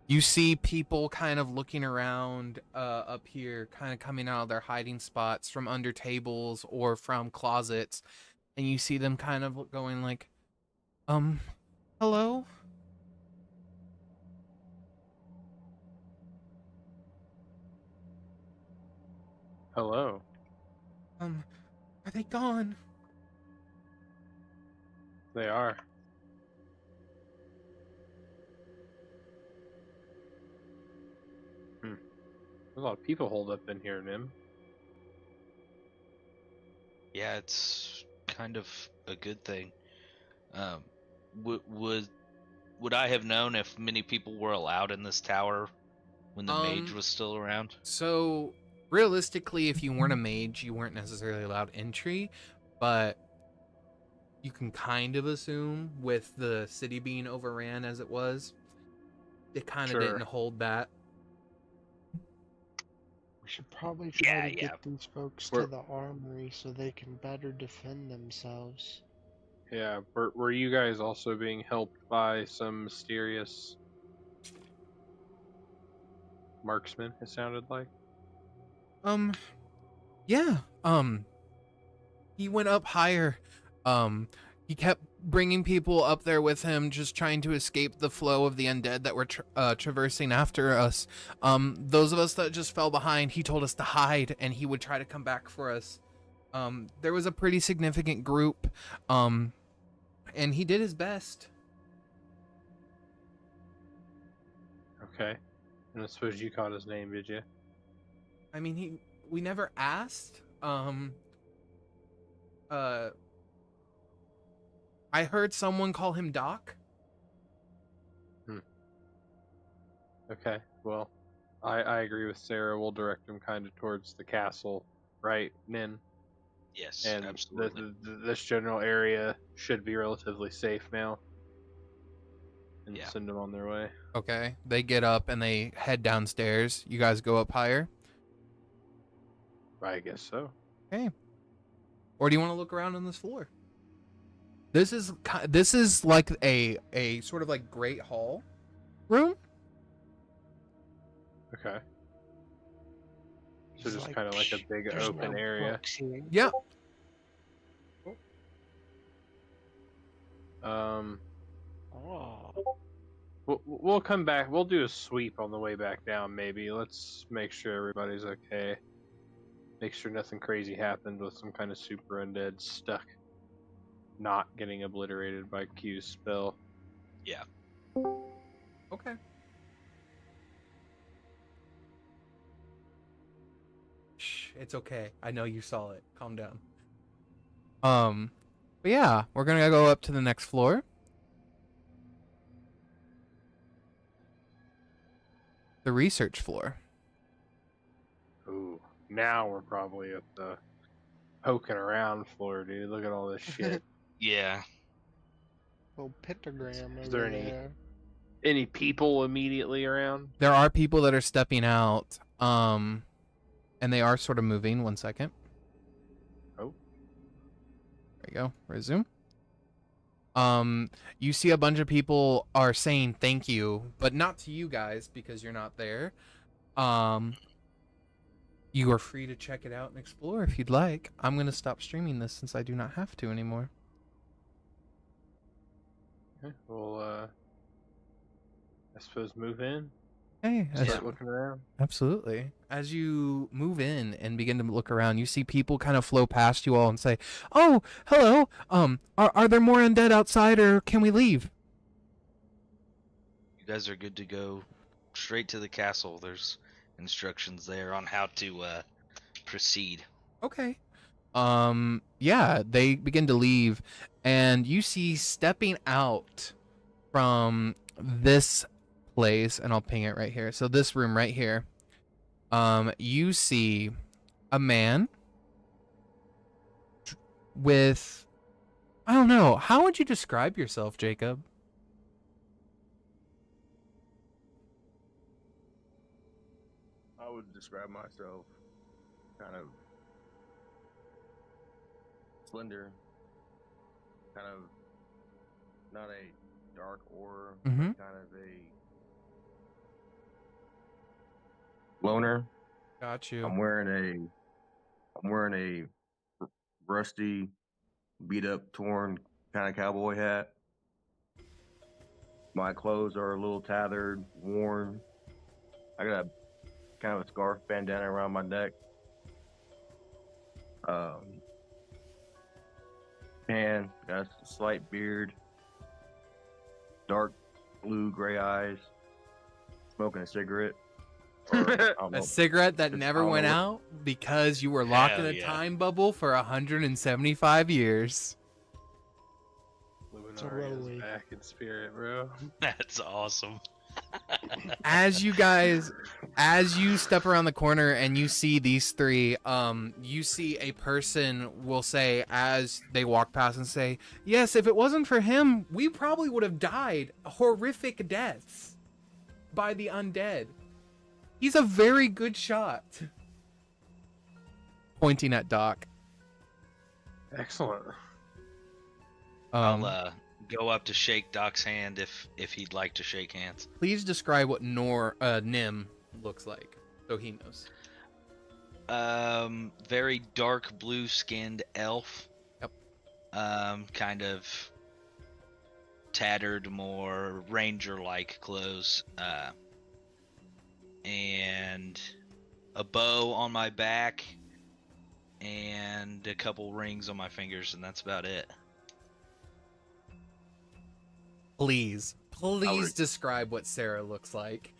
You see people kind of looking around up here, kind of coming out of their hiding spots from under tables or from closets. And you see them kind of going like, hello? Hello. Are they gone? They are. There's a lot of people holed up in here, Nim. Yeah, it's kind of a good thing. Would would I have known if many people were allowed in this tower when the mage was still around? So realistically, if you weren't a mage, you weren't necessarily allowed entry, but you can kind of assume with the city being overran as it was, it kind of Sure. didn't hold that. We should probably try to Yeah. get these folks We're- to the armory so they can better defend themselves. Yeah, were you guys also being helped by some mysterious marksman, it sounded like? Yeah. He went up higher. He kept bringing people up there with him, just trying to escape the flow of the undead that were traversing after us. Those of us that just fell behind, he told us to hide, and he would try to come back for us. There was a pretty significant group, and he did his best. Okay. And I suppose you caught his name, did you? I mean, we never asked. I heard someone call him Doc. Okay, well, I agree with Sarah. We'll direct him kind of towards the castle, right, Nin? Yes, And absolutely. this general area should be relatively safe now. And Yeah. send them on their way. Okay. They get up and they head downstairs. You guys go up higher? I guess so. Okay. Or do you want to look around on this floor? This is like a sort of like great hall room. Okay. So It's just kind of like a big there's open no area. books here. Yeah. Oh. We'll come back. We'll do a sweep on the way back down, maybe. Let's make sure everybody's okay. Make sure nothing crazy happened with some kind of super undead stuck. Not getting obliterated by Q's spell. Yeah. Okay. Shh, it's okay. I know you saw it. Calm down. But yeah, we're gonna go up to the next floor. The research floor. Ooh. Now we're probably at the poking around floor, dude. Look at all this shit. Yeah. Little pentagram Is over there any- there. Any people immediately around? There are people that are stepping out. And they are sort of moving. 1 second. Oh. There you go. Resume. You see a bunch of people are saying thank you, but not to you guys because you're not there. You are free to check it out and explore if you'd like. I'm going to stop streaming this since I do not have to anymore. Okay, well, I suppose move in. Hey, Start looking around. absolutely. As you move in and begin to look around, you see people kind of flow past you all and say, "Oh, hello. Are there more undead outside, or can we leave?" You guys are good to go straight to the castle. There's instructions there on how to proceed. Okay. Yeah, they begin to leave, and you see stepping out from this place, and I'll ping it right here. So this room right here, you see a man with, I don't know, how would you describe yourself, Jacob? I would describe myself kind of slender, kind of not a dark aura, Mhm. but kind of a loner. Got you. I'm wearing a rusty, beat up, torn kind of cowboy hat. My clothes are a little tattered, worn. I got a kind of a scarf bandana around my neck. Man, got a slight beard, dark blue gray eyes, smoking a cigarette. Or, I don't know, A cigarette that It's never went hollow. out because you were locked in Hell a yeah. time bubble for 175 years. Living Maria's Totally. back in spirit, bro. That's awesome. As you step around the corner and you see these three, you see a person will say as they walk past and say, yes, if it wasn't for him, we probably would have died horrific deaths by the undead. He's a very good shot. Pointing at Doc. Excellent. I'll go up to shake Doc's hand if he'd like to shake hands. Please describe what Nim looks like, so he knows. Very dark blue skinned elf. Yep. Kind of tattered, more ranger like clothes. And a bow on my back and a couple rings on my fingers, and that's about it. Please describe what Sarah looks like.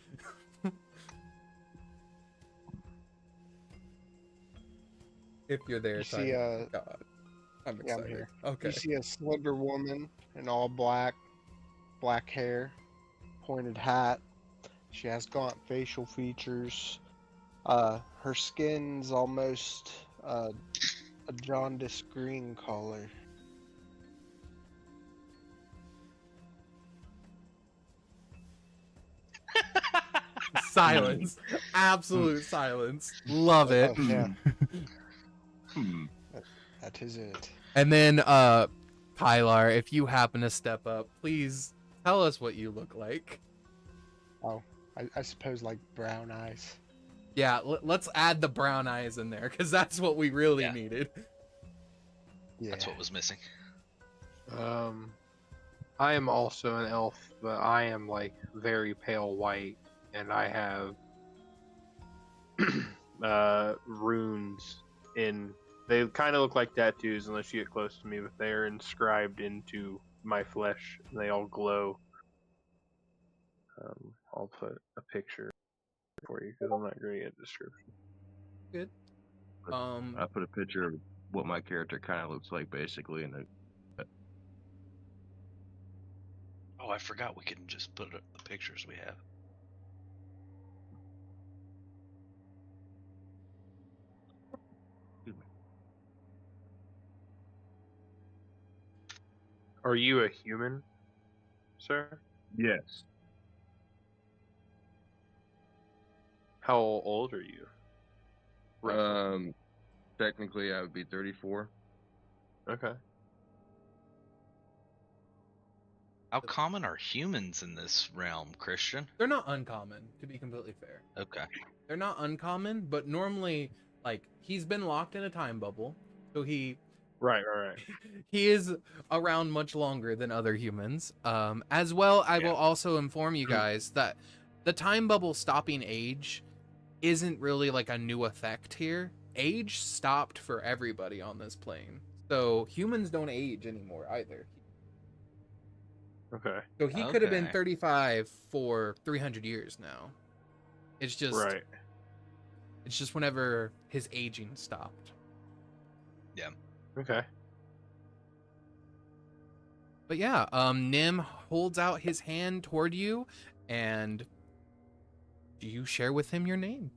If you're there, You see God, I'm yeah, I'm excited. here. Okay. You see a slender woman in all black hair, pointed hat. She has gaunt facial features. Her skin's almost a jaundice green color. Silence. Absolute silence. Love it. Oh, yeah, Hmm. that is it. And then, Kaelar, if you happen to step up, please tell us what you look like. I suppose like brown eyes. Yeah, let's add the brown eyes in there, because that's what we really Yeah. needed. Yeah. That's what was missing. I am also an elf, but I am like very pale white, and I have runes in. They kind of look like tattoos unless you get close to me, but they are inscribed into my flesh, and they all glow. I'll put a picture for you because I'm not great at description. Good. I put a picture of what my character kind of looks like, basically, in the. Oh, I forgot we can just put up the pictures we have. Are you a human, sir? Yes. How old are you? Roughly. Technically, I would be 34. Okay. How common are humans in this realm, Christian? They're not uncommon, to be completely fair. Okay. They're not uncommon, but normally, like, he's been locked in a time bubble, so he Right. is around much longer than other humans. As well, I will also inform you guys that the time bubble stopping age isn't really like a new effect here. Age stopped for everybody on this plane. So humans don't age anymore either. Okay. So he could have been Okay. 35 for 300 years now. It's just Right. It's just whenever his aging stopped. Okay. But yeah, Nim holds out his hand toward you, and you share with him your name.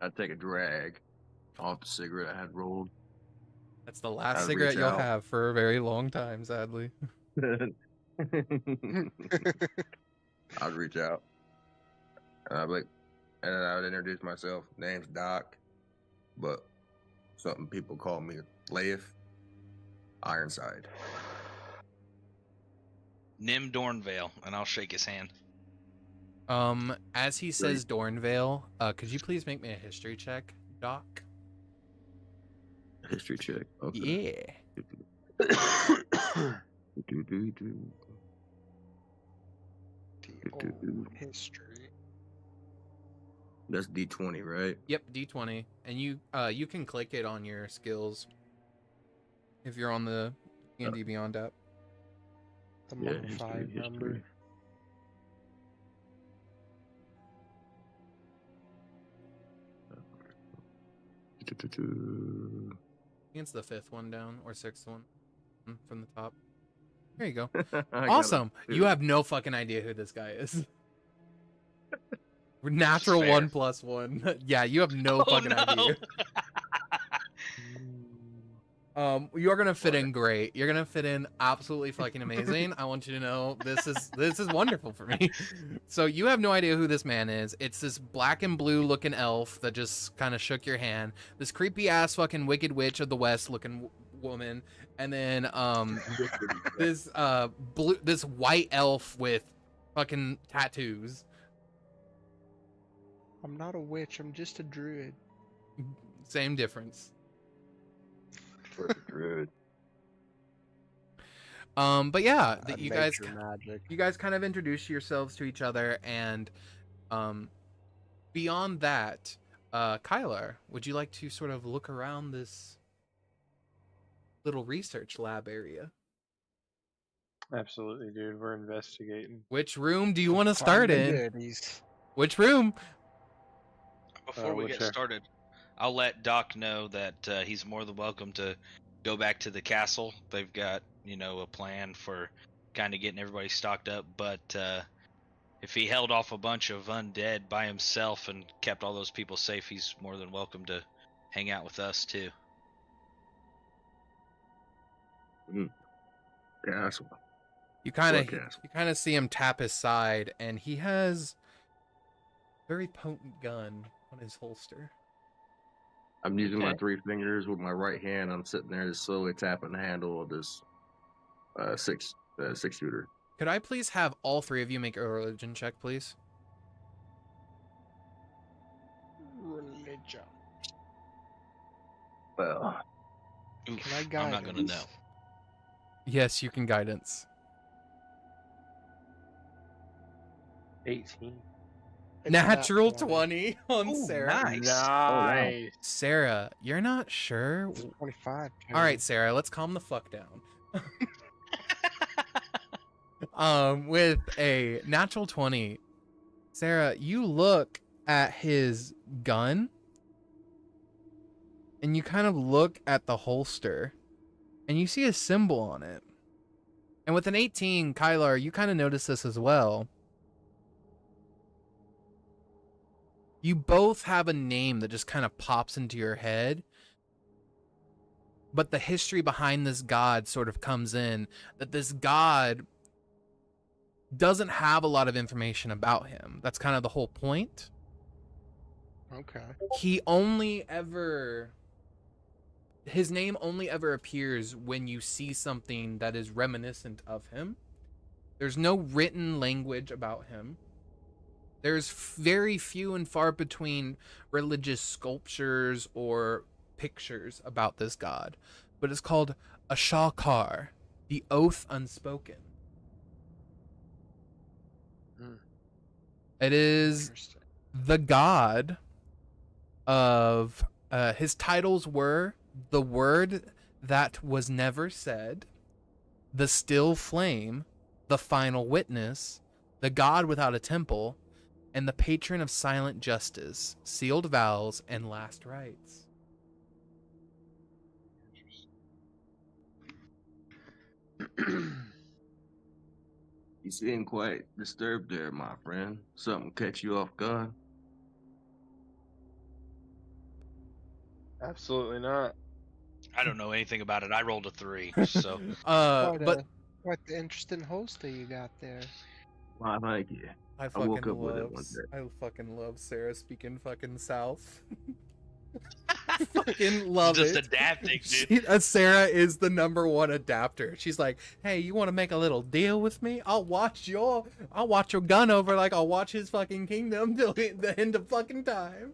I'd take a drag off the cigarette I had rolled. That's the last I'd cigarette reach you'll out. have for a very long time, sadly. I'd reach out. And I'd be like, and then I would introduce myself. Name's Doc, but something people call me Leif. Ironside. Nim Dornvale, and I'll shake his hand. As he says Dornvale, could you please make me a history check, Doc? History check. Okay. Yeah. The old history. That's D20, right? Yep, D20, and you can click it on your skills if you're on the D&D Beyond app. The Yeah, modified number. think it's the 5th one down or 6th one from the top. There you go. I got Awesome. it. You have no fucking idea who this guy is. Natural Fair. 1+1. Yeah, you have no fucking idea. You're gonna fit in great. You're gonna fit in absolutely fucking amazing. I want you to know this is wonderful for me. So you have no idea who this man is. It's this black and blue looking elf that just kind of shook your hand. This creepy ass fucking wicked witch of the west looking woman, and then this this white elf with fucking tattoos. I'm not a witch. I'm just a druid. Same difference. Druid. But yeah, I you made guys your magic. you guys kind of introduce yourselves to each other, and beyond that, Kaelar, would you like to sort of look around this little research lab area? Absolutely, dude. We're investigating. Which room do you want to start in? Goodies. Which room? Before we get whichever. started, I'll let Doc know that he's more than welcome to go back to the castle. They've got, a plan for kind of getting everybody stocked up. But if he held off a bunch of undead by himself and kept all those people safe, he's more than welcome to hang out with us too. Castle. You kind of Forecast. see him tap his side, and he has a very potent gun on his holster. I'm using my Okay. 3 fingers with my right hand. I'm sitting there just slowly tapping the handle of this six shooter. Could I please have all 3 of you make a religion check, please? Religion. Well, Oof, Can I I'm guide not gonna know. Yes, you can guidance. 18. It's not Natural 20. 20 on Ooh, Sarah. nice. Nice. Sarah, you're not sure? It's 25. All right, Sarah, let's calm the fuck down. With a natural 20, Sarah, you look at his gun and you kind of look at the holster and you see a symbol on it. And with an 18, Kaelar, you kind of notice this as well. You both have a name that just kind of pops into your head. But the history behind this god sort of comes in, that this god doesn't have a lot of information about him. That's kind of the whole point. Okay. His name only ever appears when you see something that is reminiscent of him. There's no written language about him. There's very few and far between religious sculptures or pictures about this god, but it's called a Shadar-kai, the oath unspoken. It is Interesting. the god of his titles were the word that was never said, the still flame, the final witness, the god without a temple, and the patron of silent justice, sealed vows, and last rites. you seem quite disturbed there, my friend. Something catch you off guard? Absolutely not. I don't know anything about it. I rolled a 3, so Quite the interesting holster you got there. Why, thank you. I woke up with it one day. I fucking love Sarah speaking fucking South. Fucking love just it. adapting, dude. Sarah is the #1 adapter. She's like, hey, you want to make a little deal with me? I'll watch your gun over like I'll watch his fucking kingdom till the end of fucking time.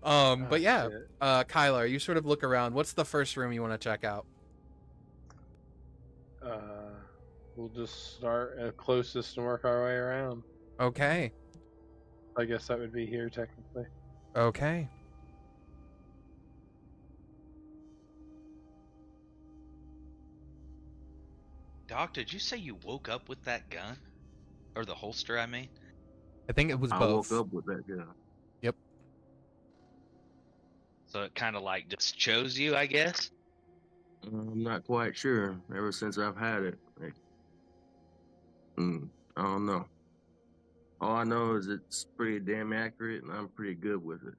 But yeah, Shit. Kaelar, you sort of look around. What's the first room you want to check out? We'll just start at closest and work our way around. Okay. I guess that would be here technically. Okay. Doc, did you say you woke up with that gun? Or the holster, I mean? I think it was I both. woke up with that gun. So it kind of like just chose you, I guess. I'm not quite sure. Ever since I've had it, I don't know. All I know is it's pretty damn accurate, and I'm pretty good with it.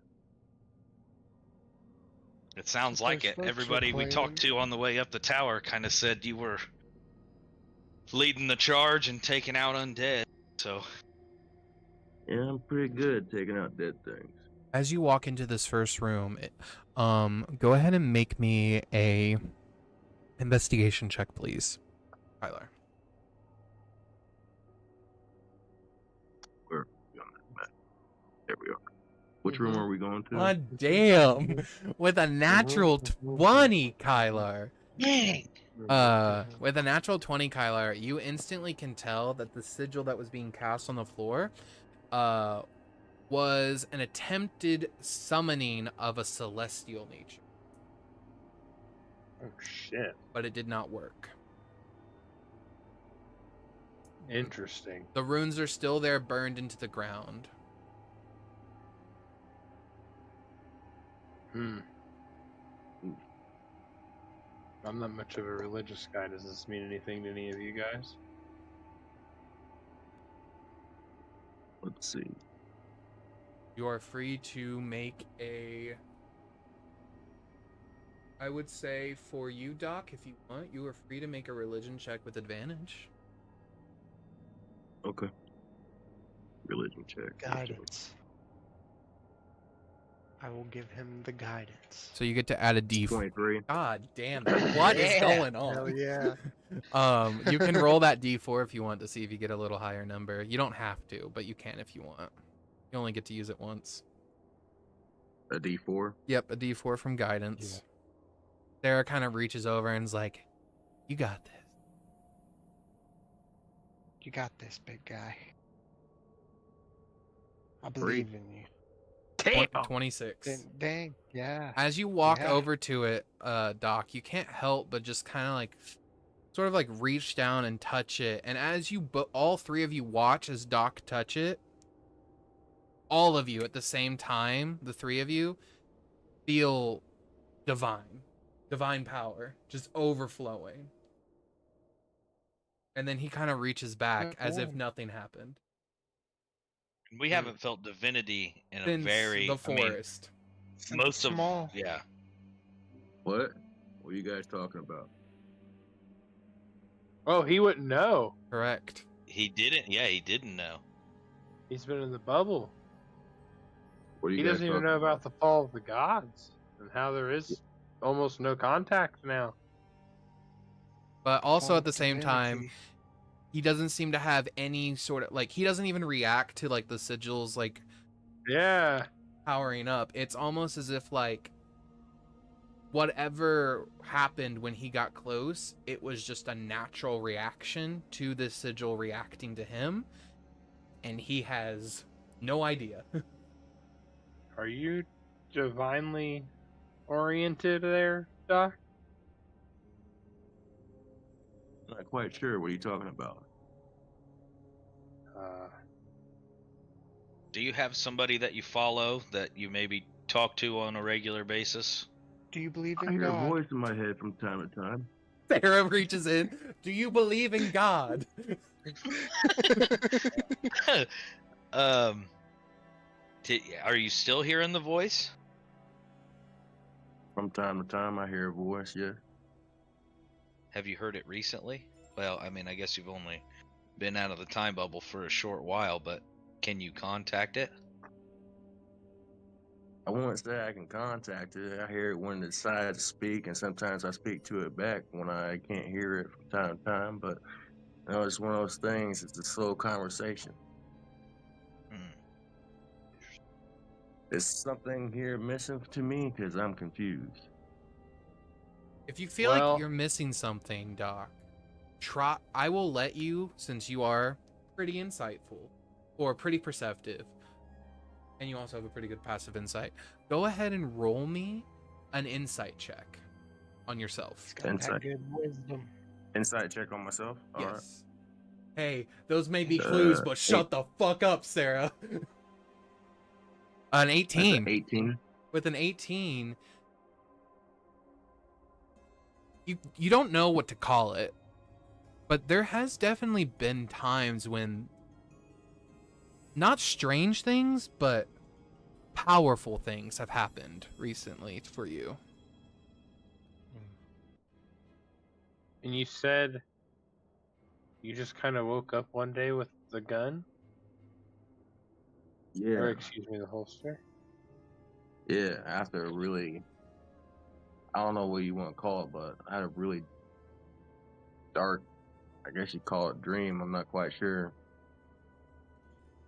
It sounds What like those it. folks are Everybody we talked claiming. to on the way up the tower kind of said you were leading the charge and taking out undead. So Yeah, I'm pretty good at taking out dead things. As you walk into this first room, go ahead and make me a investigation check, please, Tyler. Where are we on that map? There we are. Which room are we going to? God damn! With a natural 20, Kaelar. With a natural 20, Kaelar, you instantly can tell that the sigil that was being cast on the floor, was an attempted summoning of a celestial nature, Oh shit. but it did not work. Interesting. The runes are still there, burned into the ground. I'm not much of a religious guy. Does this mean anything to any of you guys? Let's see. You are free to make a... I would say for you, Doc, if you want, you are free to make a religion check with advantage. Okay. Religion check. Guidance. I will give him the guidance. So you get to add a D4. 23. God damn it. What is going on? Hell yeah. You can roll that D4 if you want to see if you get a little higher number. You don't have to, but you can if you want. You only get to use it once. A D4. Yep, a D4 from guidance. Yeah. Sarah kind of reaches over and is like, "You got this." You got this, big guy. I believe in you. 26. Dang, yeah. As you walk Yeah. over to it, Doc, you can't help but just kind of like, sort of like reach down and touch it. And as you, all three of you watch as Doc touch it, all of you at the same time, the three of you, feel divine power just overflowing. And then he kind of reaches back as if Cool. nothing happened. we haven't felt divinity in a Since very the I mean, forest. most of Small. yeah. What? What are you guys talking about? Oh, he wouldn't know. Correct. He didn't know. He's been in the bubble. What are you He guys doesn't even talking know about the fall of the gods and how there is almost no contact now. But also Fall at the same time, divinity. he doesn't seem to have any sort of like, he doesn't even react to like the sigils like Yeah. powering up. It's almost as if like whatever happened when he got close, it was just a natural reaction to this sigil reacting to him, and he has no idea. Are you divinely oriented there, Doc? about? Not quite sure. What are you talking about? Do you have somebody that you follow that you maybe talk to on a regular basis? Do you believe I in hear a God? voice in my head from time to time. Sarah reaches in. Do you believe in God? Are you still hearing the voice? From time to time, I hear a voice. Yeah. Have you heard it recently? Well, I mean, I guess you've only been out of the time bubble for a short while, but can you contact it? I won't say I can contact it. I hear it when it decides to speak, and sometimes I speak to it back when I can't hear it from time to time. But you know, it's one of those things. It's a slow conversation. Is something here missing to me? Because I'm confused. If you feel Well- like you're missing something, Doc, try. I will let you, since you are pretty insightful or pretty perceptive, and you also have a pretty good passive insight. Go ahead and roll me an insight check on yourself. He's got that Insight. good wisdom. Insight check on myself. All right. Yes. Hey, those may be clues, but shut the fuck up, Sarah. An That's 18. an 18. with an 18, you don't know what to call it, but there has definitely been times when not strange things, but powerful things have happened recently for you. And you said you just kind of woke up one day with the gun? Yeah. Or, excuse me, the holster? Yeah, after a really, I don't know what you want to call it, but I had a really dark, I guess you call it dream. I'm not quite sure.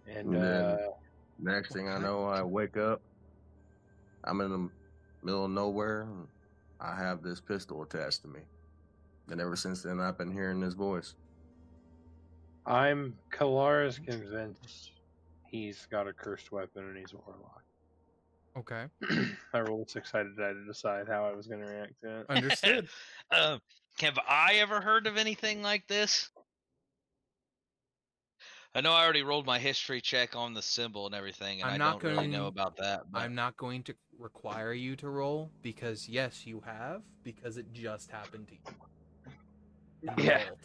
And, And then next thing I know, I wake up. I'm in the middle of nowhere. And I have this pistol attached to me. And ever since then, I've been hearing this voice. I'm Kaelar is convinced he's got a cursed weapon and he's a warlock. Okay. I rolled 6-sided die to decide how I was going to react to it. Understood. Have I ever heard of anything like this? I know I already rolled my history check on the symbol and everything, and I'm I not don't really know going- about that. But I'm not going to require you to roll because yes, you have, because it just happened to you. You Yeah. rolled.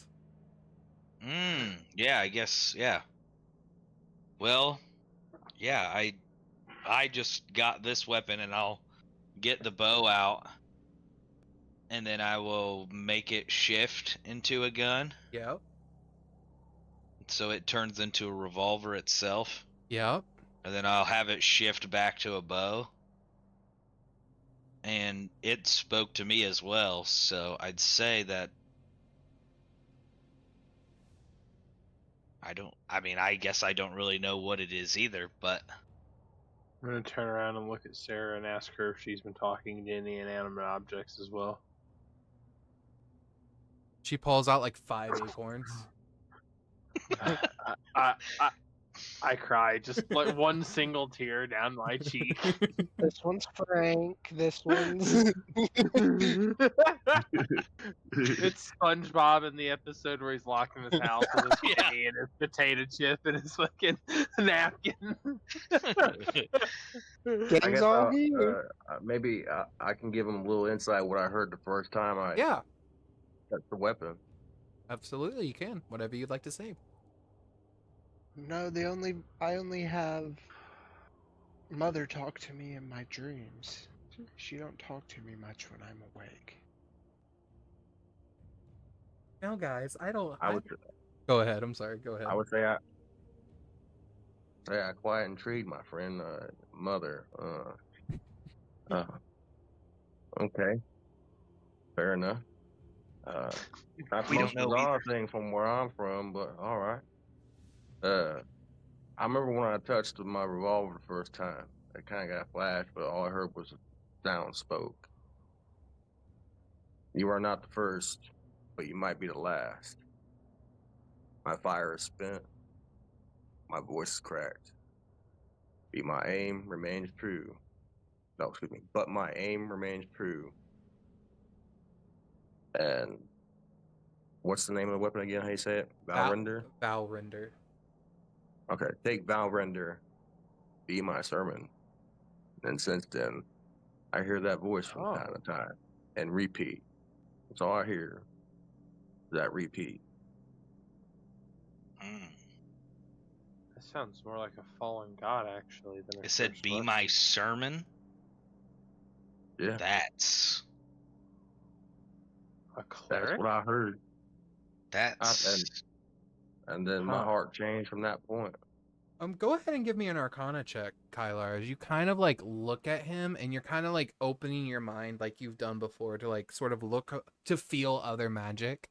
Yeah, I guess, yeah. Well, yeah, I just got this weapon, and I'll get the bow out, and then I will make it shift into a gun, Yep. so it turns into a revolver itself, Yep. and then I'll have it shift back to a bow. And it spoke to me as well, so I'd say that I guess I don't really know what it is either, but I'm going to turn around and look at Sarah and ask her if she's been talking to any inanimate objects as well. She pulls out like 5 acorns. I cry, just like one single tear down my cheek. This one's Frank. This one's. It's SpongeBob in the episode where he's locked in his house with his kitty and his potato chip and his fucking napkin. I Gang's guess all here. maybe I can give him a little insight what I heard the first time I Yeah, touched the weapon. absolutely, you can. Whatever you'd like to say. No, I only have Mother talk to me in my dreams. She don't talk to me much when I'm awake. No, guys, I would Go ahead. I'm sorry. Go ahead. I would say I quite intrigued my friend Mother. Okay, fair enough. Not the We most don't know bizarre thing from where I'm from, but all right. I remember when I touched my revolver the first time. It kind of got flashed, but all I heard was a sound spoke. You are not the first, but you might be the last. My fire is spent. My voice is cracked. But my aim remains true. No, excuse me. But my aim remains true. And what's the name of the weapon again? How you say it? Valrender? Valrender. Okay, take Valrender, be my sermon. And since then, I hear that voice from time to time and repeat. That's all I hear. That repeat. That sounds more like a fallen god, actually, than a it said, cursed "Be weapon. my sermon." Yeah, That's A cleric? that's what I heard. that's And then my Huh. heart changed from that point. Go ahead and give me an Arcana check, Kaelar, as you kind of like look at him and you're kind of like opening your mind like you've done before to like sort of look to feel other magic.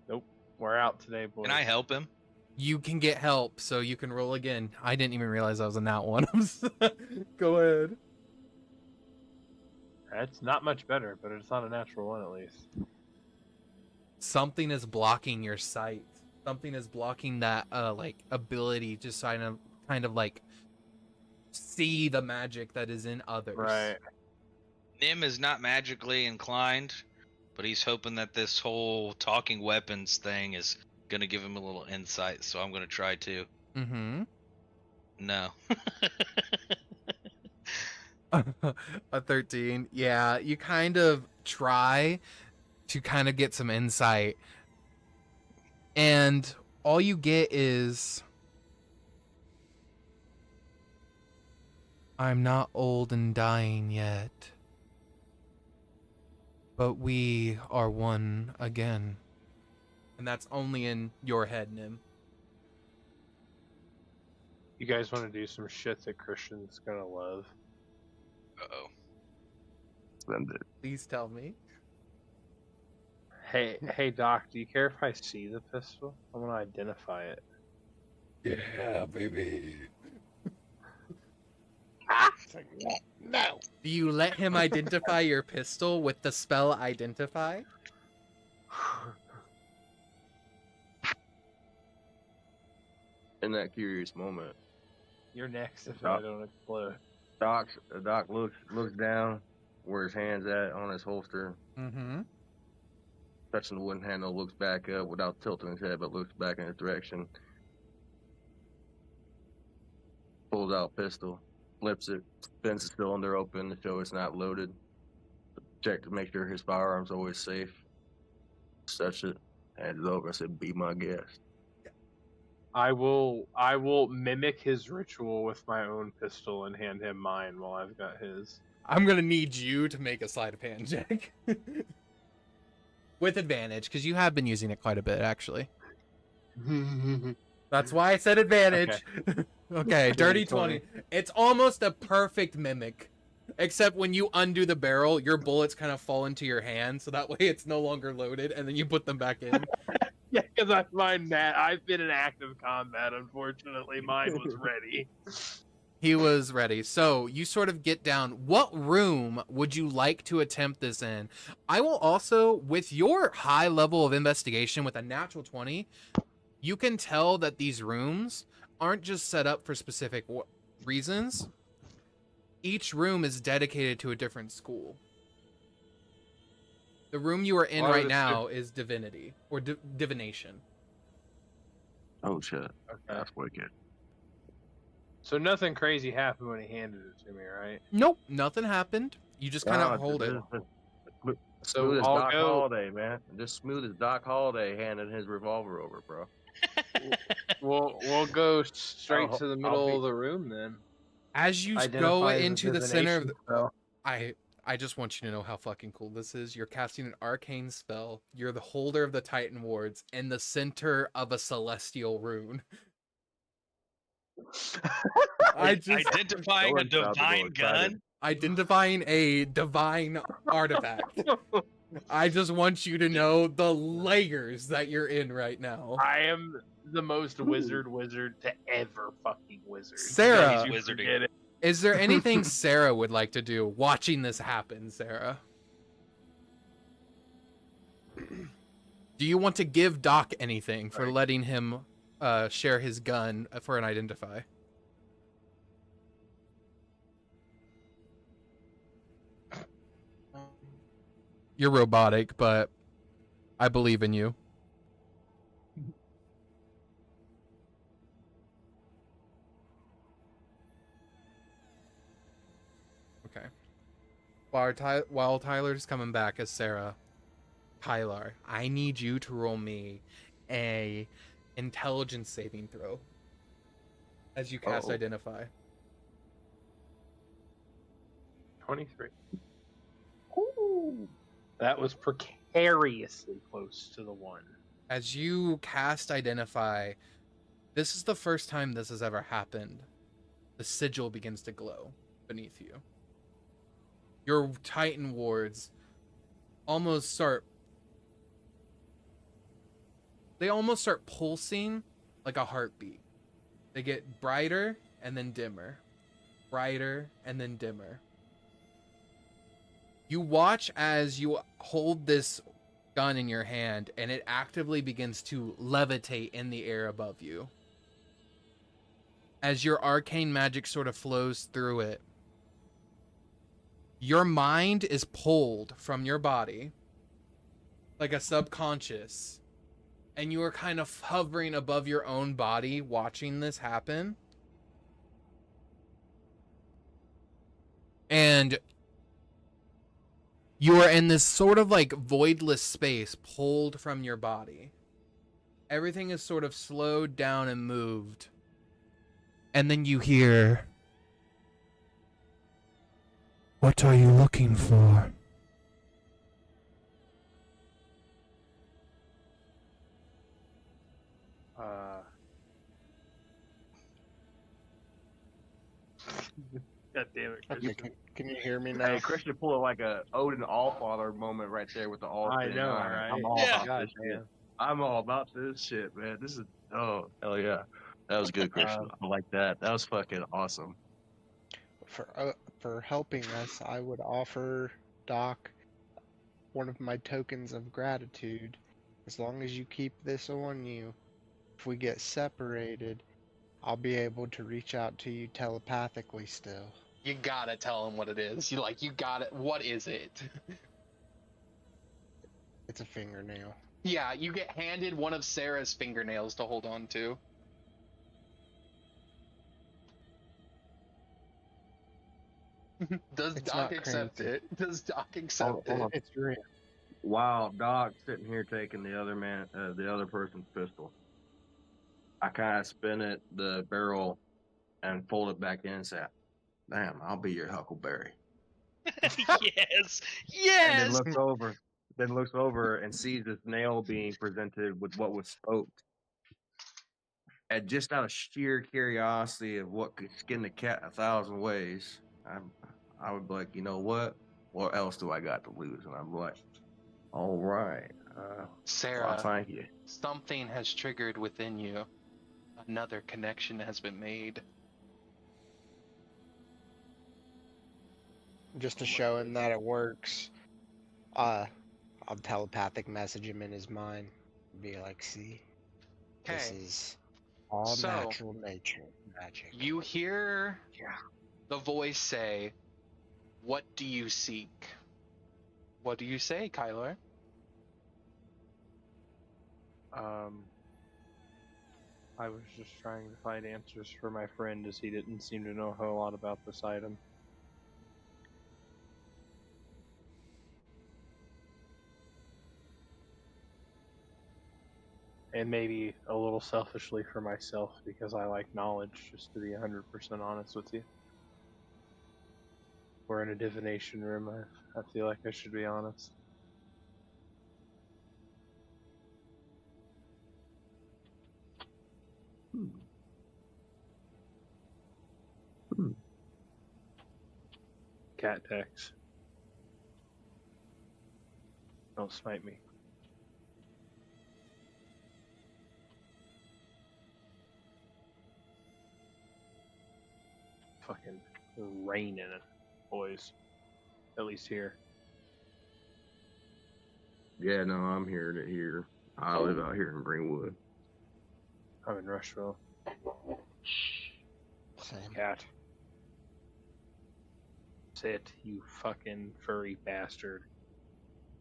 Nope. We're out today, boys. Can I help him? You can get help, so you can roll again. I didn't even realize I was in that one. Go ahead. It's not much better, but it's not a natural one, at least. Something is blocking your sight. Something is blocking that like ability to kind of like see the magic that is in others. Right. Nim is not magically inclined, but he's hoping that this whole talking weapons thing is gonna give him a little insight, so I'm gonna try to. Mm-hmm. No. A 13. Yeah, you kind of try to kind of get some insight. And all you get is, I'm not old and dying yet. But we are one again. And that's only in your head, Nim. You guys want to do some shit that Christian's gonna love? Uh-oh. Splendid. Please tell me. Hey, Doc. Do you care if I see the pistol? I want to identify it. Yeah, baby. It's like, no. Do you let him identify your pistol with the spell Identify? In that curious moment, You're next if I don't explode. Doc looks down where his hand's at on his holster, Mm-hmm. touching the wooden handle, looks back up without tilting his head, but looks back in his direction. Pulls out pistol, flips it, spins the cylinder open to show it's not loaded. Check to make sure his firearm's always safe. Touch it, hands it over. I said, "Be my guest." I will mimic his ritual with my own pistol and hand him mine while I've got his. I'm gonna need you to make a sleight of hand check. With advantage, because you have been using it quite a bit, actually. That's why I said advantage. Okay, dirty 20. It's almost a perfect mimic. Except when you undo the barrel, your bullets kind of fall into your hand, so that way it's no longer loaded, and then you put them back in. Yeah, because I find that I've been in active combat, unfortunately. Mine was ready. He was ready. So you sort of get down. What room would you like to attempt this in? I will also, with your high level of investigation with a natural 20, you can tell that these rooms aren't just set up for specific reasons. Each room is dedicated to a different school. The room you are in right now is divinity or divination. Oh shit, Okay. that's wicked. So nothing crazy happened when he handed it to me, right? Nope, nothing happened. You just kind of hold it. So Smooth as I'll Doc go. Holliday, man. Just smooth as Doc Holliday handing his revolver over, bro. We'll go straight I'll- to the I'll middle be- of the room then. As you go Identify as a into the center of divination the, spell. I just want you to know how fucking cool this is. You're casting an arcane spell. You're the holder of the Titan wards in the center of a celestial rune. I just Identifying a Someone's about to go divine excited. gun. identifying a divine artifact. I just want you to know the layers that you're in right now. I am the most wizard to ever fucking wizard. Sarah. Don't you Wizarding. forget it. Is there anything Sarah would like to do watching this happen, Sarah? Do you want to give Doc anything for letting him share his gun for an identify? You're robotic, but I believe in you. Okay. While Tyler's coming back as Sarah, Kaelar, I need you to roll me a intelligence saving throw as you cast Uh-oh. Identify. 23. That was precariously close to the one. As you cast Identify, this is the first time this has ever happened. The sigil begins to glow beneath you. Your Titan wards almost start pulsing like a heartbeat. They get brighter and then dimmer. Brighter and then dimmer. You watch as you hold this gun in your hand and it actively begins to levitate in the air above you. As your arcane magic sort of flows through it, your mind is pulled from your body like a subconscious, and you are kind of hovering above your own body watching this happen. And you are in this sort of like voidless space pulled from your body. Everything is sort of slowed down and moved. And then you hear, "What are you looking for?" God damn it, Okay, Christian. can you hear me now? Hey, Christian pulling like a Odin Allfather moment right there with the all. I know, right? I'm all Yeah. about God this shit. damn. I'm all about this shit, man. This is hell yeah. That was good, Christian. I like that. That was fucking awesome. For helping us, I would offer Doc one of my tokens of gratitude. As long as you keep this on you, if we get separated, I'll be able to reach out to you telepathically still. You gotta tell him what it is. You gotta. What is it? It's a fingernail. Yeah, you get handed one of Sarah's fingernails to hold on to. Does It's Doc not accept crazy. it? Does Doc accept Hold on. it? It's real. Wow, Doc sitting here taking the other person's pistol. I kind of spin it, the barrel, and fold it back in and say, "Damn, I'll be your Huckleberry." Yes. And then Yes. looks over and sees this nail being presented with what was smoked. And just out of sheer curiosity of what could skin the cat 1,000 ways, I would be like, you know what? What else do I got to lose? And I'm like, all right. Well, Sarah, thank you. something has triggered within you. Another connection has been made. Just to show him that it works, I'll telepathic message him in his mind. Be like, see, this Okay, is all So- natural nature magic. you hear Yeah. the voice say, "What do you seek?" What do you say, Kaelar? I was just trying to find answers for my friend as he didn't seem to know a whole lot about this item. And maybe a little selfishly for myself because I like knowledge, just to be 100% honest with you. We're in a divination room, I feel like I should be honest. Cat tax. Don't smite me. Fucking raining it, boys. At least here. Yeah, no, I'm here to hear. I live out here in Greenwood. I'm in Rushville. Same. Cat. Sit, you fucking furry bastard.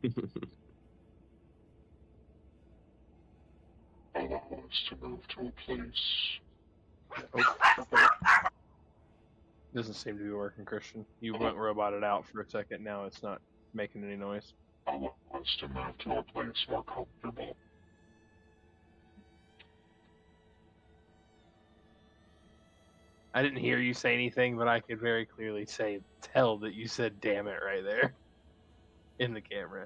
I want us to move to a place. Doesn't seem to be working, Christian. You went roboted out for a second, now it's not making any noise. I want us to move to a place more comfortable. I didn't hear you say anything, but I could very clearly tell that you said damn it right there. In the camera.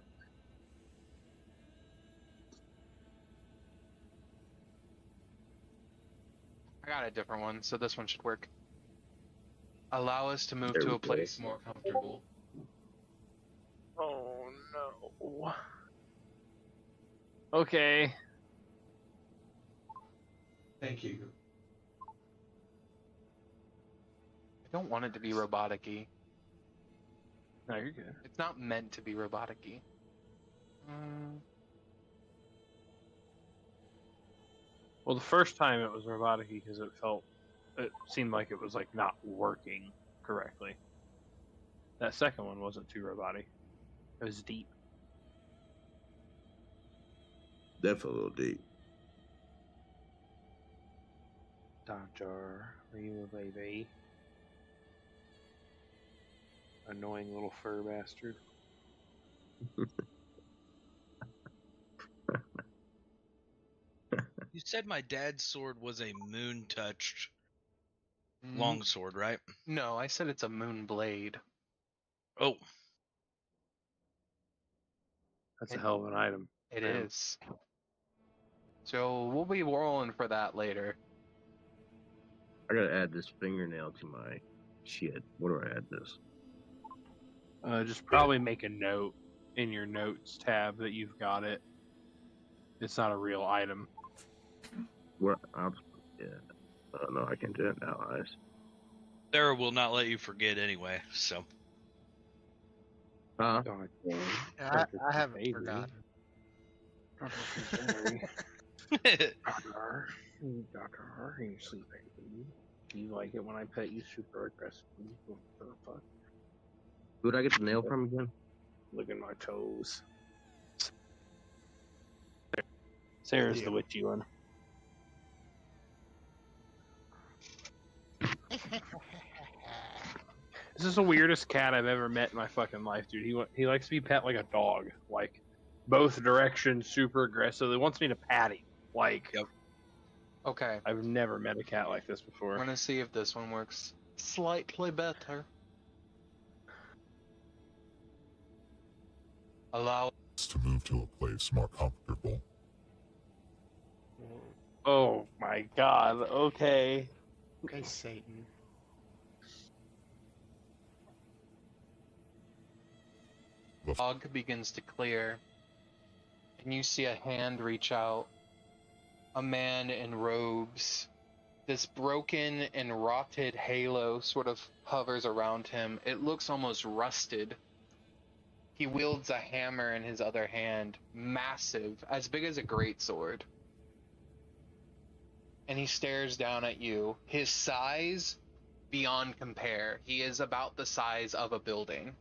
I got a different one, so this one should work. Allow us to move There to we a place more comfortable. Oh no. Okay. Thank you. I don't want it to be robotic-y. No, you're good. It's not meant to be robotic-y. Well, the first time it was robotic because it seemed like it was like not working correctly. That second one wasn't too robotic. It was deep. Definitely a little deep. Doctor, are you a baby? Annoying little fur bastard. You said my dad's sword was a moon-touched Mm, longsword, right? No, I said it's a moon blade. Oh, That's a hell of an item. It Man. is. So we'll be rolling for that later. I gotta add this fingernail to my shit. What do I add this? Just probably make a note in your notes tab that you've got it. It's not a real item. What? Yeah. Oh no, I can do it now, eyes. Sarah will not let you forget anyway, so. Huh? God, I haven't baby. forgotten. Doctor, you sleep, baby. Do you like it when I pet you super aggressively? What the fuck? Who'd I get the nail from again? Look at my toes. Sarah's the witchy one. This is the weirdest cat I've ever met in my fucking life, dude. He likes to be pet like a dog, like both directions, super aggressive. He wants me to pat him. Like, Yep. Okay, I've never met a cat like this I'm before. gonna see if this one works slightly better. Allow To move to a place more comfortable. Oh my god. Okay. Okay, Satan. fog begins to clear, and you see a hand reach out. A man in robes. This broken and rotted halo sort of hovers around him. It looks almost rusted. He wields a hammer in his other hand, massive, as big as a greatsword. And he stares down at you. His size, beyond compare. He is about the size of a building.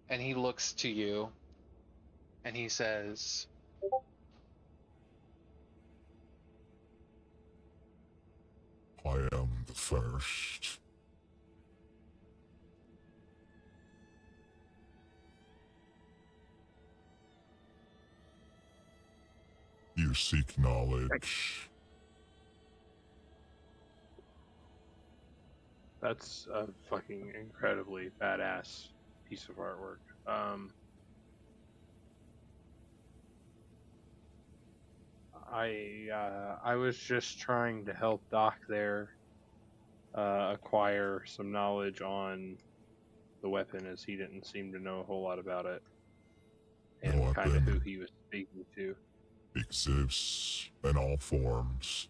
And he looks to you, and he says, I am the first. You seek knowledge. That's a fucking incredibly badass piece of artwork. I was just trying to help Doc there acquire some knowledge on the weapon, as he didn't seem to know a whole lot about it, The and kind of weapon who he was speaking to. exists in all forms,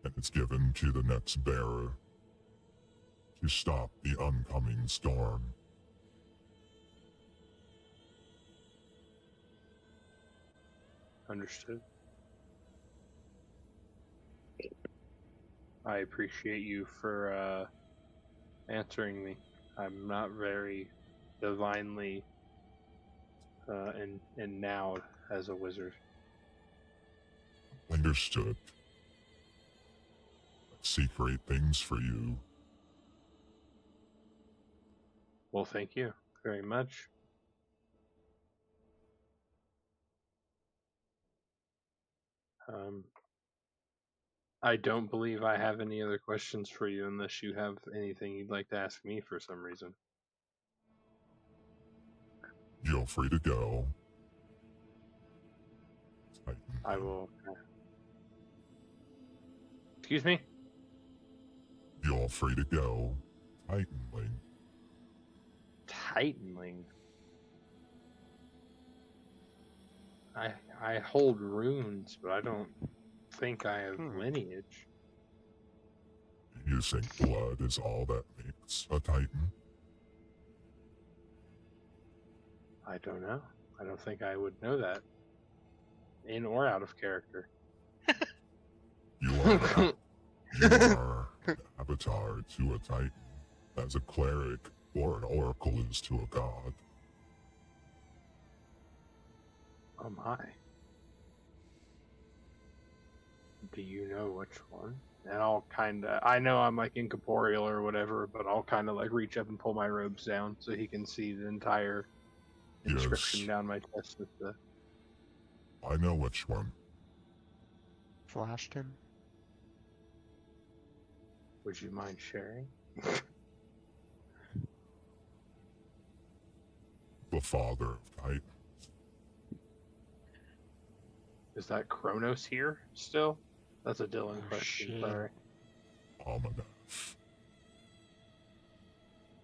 and it's given to the next bearer to stop the oncoming storm. Understood. I appreciate you for answering me. I'm not very divinely endowed as a wizard. Understood. I seek great things for you. Well, thank you very much. I don't believe I have any other questions for you unless you have anything you'd like to ask me for some reason. Feel free to go. Titan. I will. Excuse me? Feel free to go. Titanling. Titanling. I hold runes, but I don't think I have lineage. You think blood is all that makes a Titan? I don't know. I don't think I would know that. In or out of character. You are an avatar to a Titan, as a cleric or an oracle is to a god. Oh my. Do you know which one? And I'll kind of, I know I'm like incorporeal or whatever, but I'll kind of like reach up and pull my robes down so he can see the entire inscription Yes. down my chest with the. I know which one. Flashed him. Would you mind sharing? The father of Titan. Is that Kronos here still? That's a Dylan question. shit. Sorry. Almanath.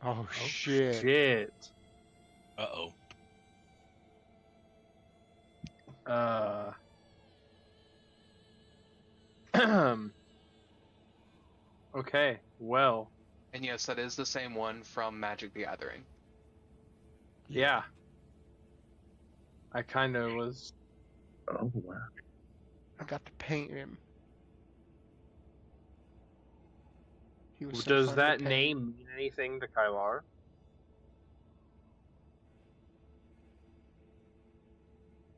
Oh, shit. Shit. Uh-oh. Okay, well, And yes, that is the same one from Magic the Gathering. yeah. I kind of was. Oh wow. I got to paint him. He was so Does fun to that paint. name mean anything to Kaelar?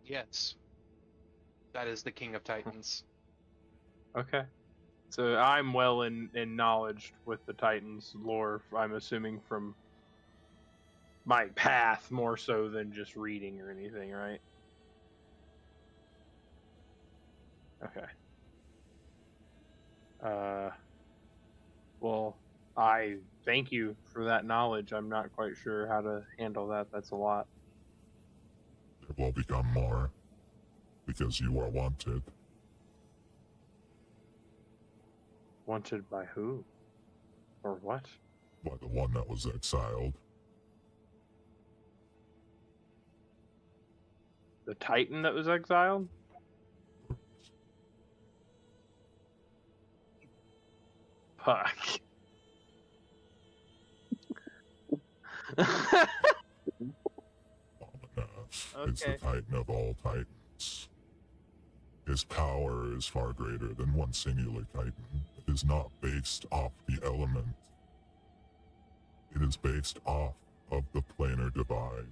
Yes. That is the King of Titans. Okay. So I'm well in knowledge with the Titans lore, I'm assuming from my path more so than just reading or anything, right? Okay. Well, I thank you for that knowledge. I'm not quite sure how to handle that. That's a lot. There will become more. Because you are wanted. Wanted by who? Or what? By the one that was exiled. The Titan that was exiled? Fuck. Almanath is the Okay. Titan of all Titans. His power is far greater than one singular Titan. It is not based off the element. It is based off of the planar divide.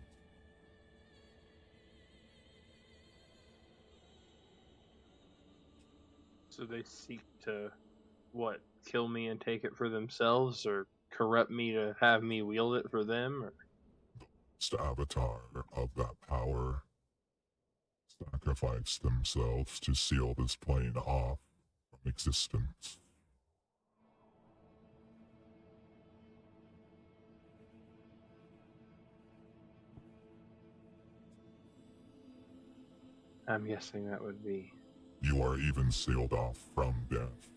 So they seek to, what, kill me and take it for themselves, or corrupt me to have me wield it for them? Or... It's the avatar of that power sacrifice themselves to seal this plane off from existence. I'm guessing that would be... You are even sealed off from death.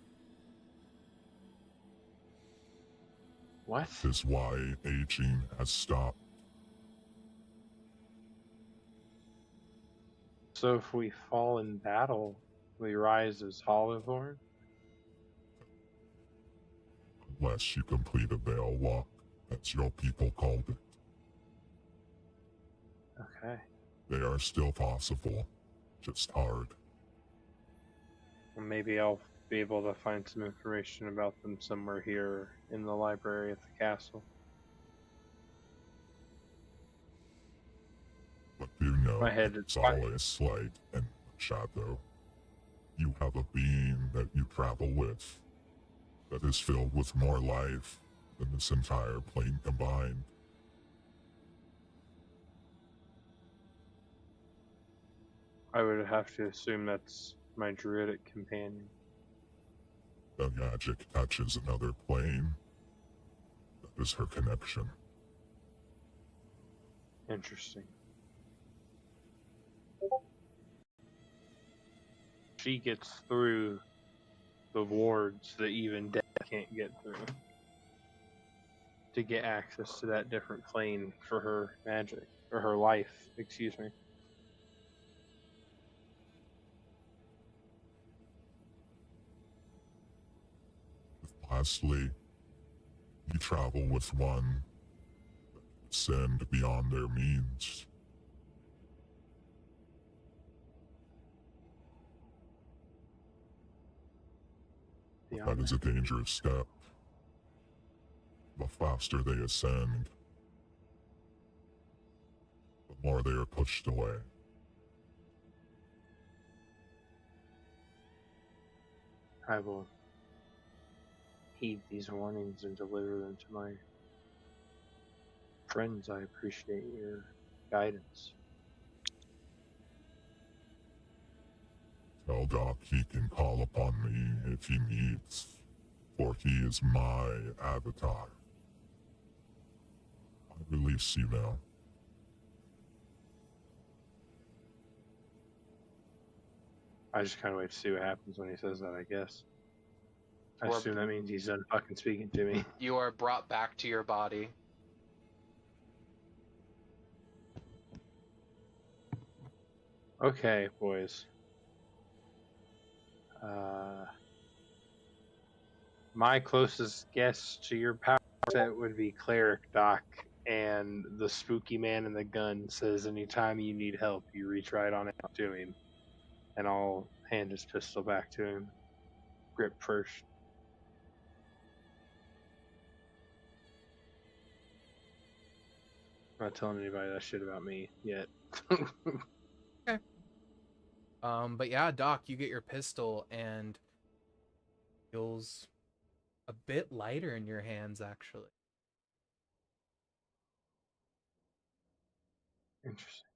What? This is why aging has stopped. So if we fall in battle, we rise as Hollowthorn? Unless you complete a veil walk, as your people called it. Okay. They are still possible, just hard. Well, maybe I'll be able to find some information about them somewhere here in the library at the castle. But you know, My head is it's always light and shadow. You have a being that you travel with that is filled with more life than this entire plane combined. I would have to assume that's my druidic companion. The magic touches another plane. That is her connection. Interesting. She gets through the wards that even death can't get through to get access to that different plane for her magic, or her life, excuse me. Lastly, you travel with one that can ascend beyond their means. That is a dangerous step. The faster they ascend, the more they are pushed away. I will heed these warnings and deliver them to my friends. I appreciate your guidance. Tell Doc he can call upon me if he needs, for he is my avatar. I release you now. I just kind of wait to see what happens when he says that, I guess. I Or- assume that means he's done fucking speaking to me. You are brought back to your body. Okay, boys. My closest guess to your power set would be Cleric, Doc, and the spooky man in the gun says anytime you need help, you reach right on out to him. And I'll hand his pistol back to him. Grip first. I'm not telling anybody that shit about me yet. But yeah, Doc, you get your pistol and feels a bit lighter in your hands, actually. Interesting.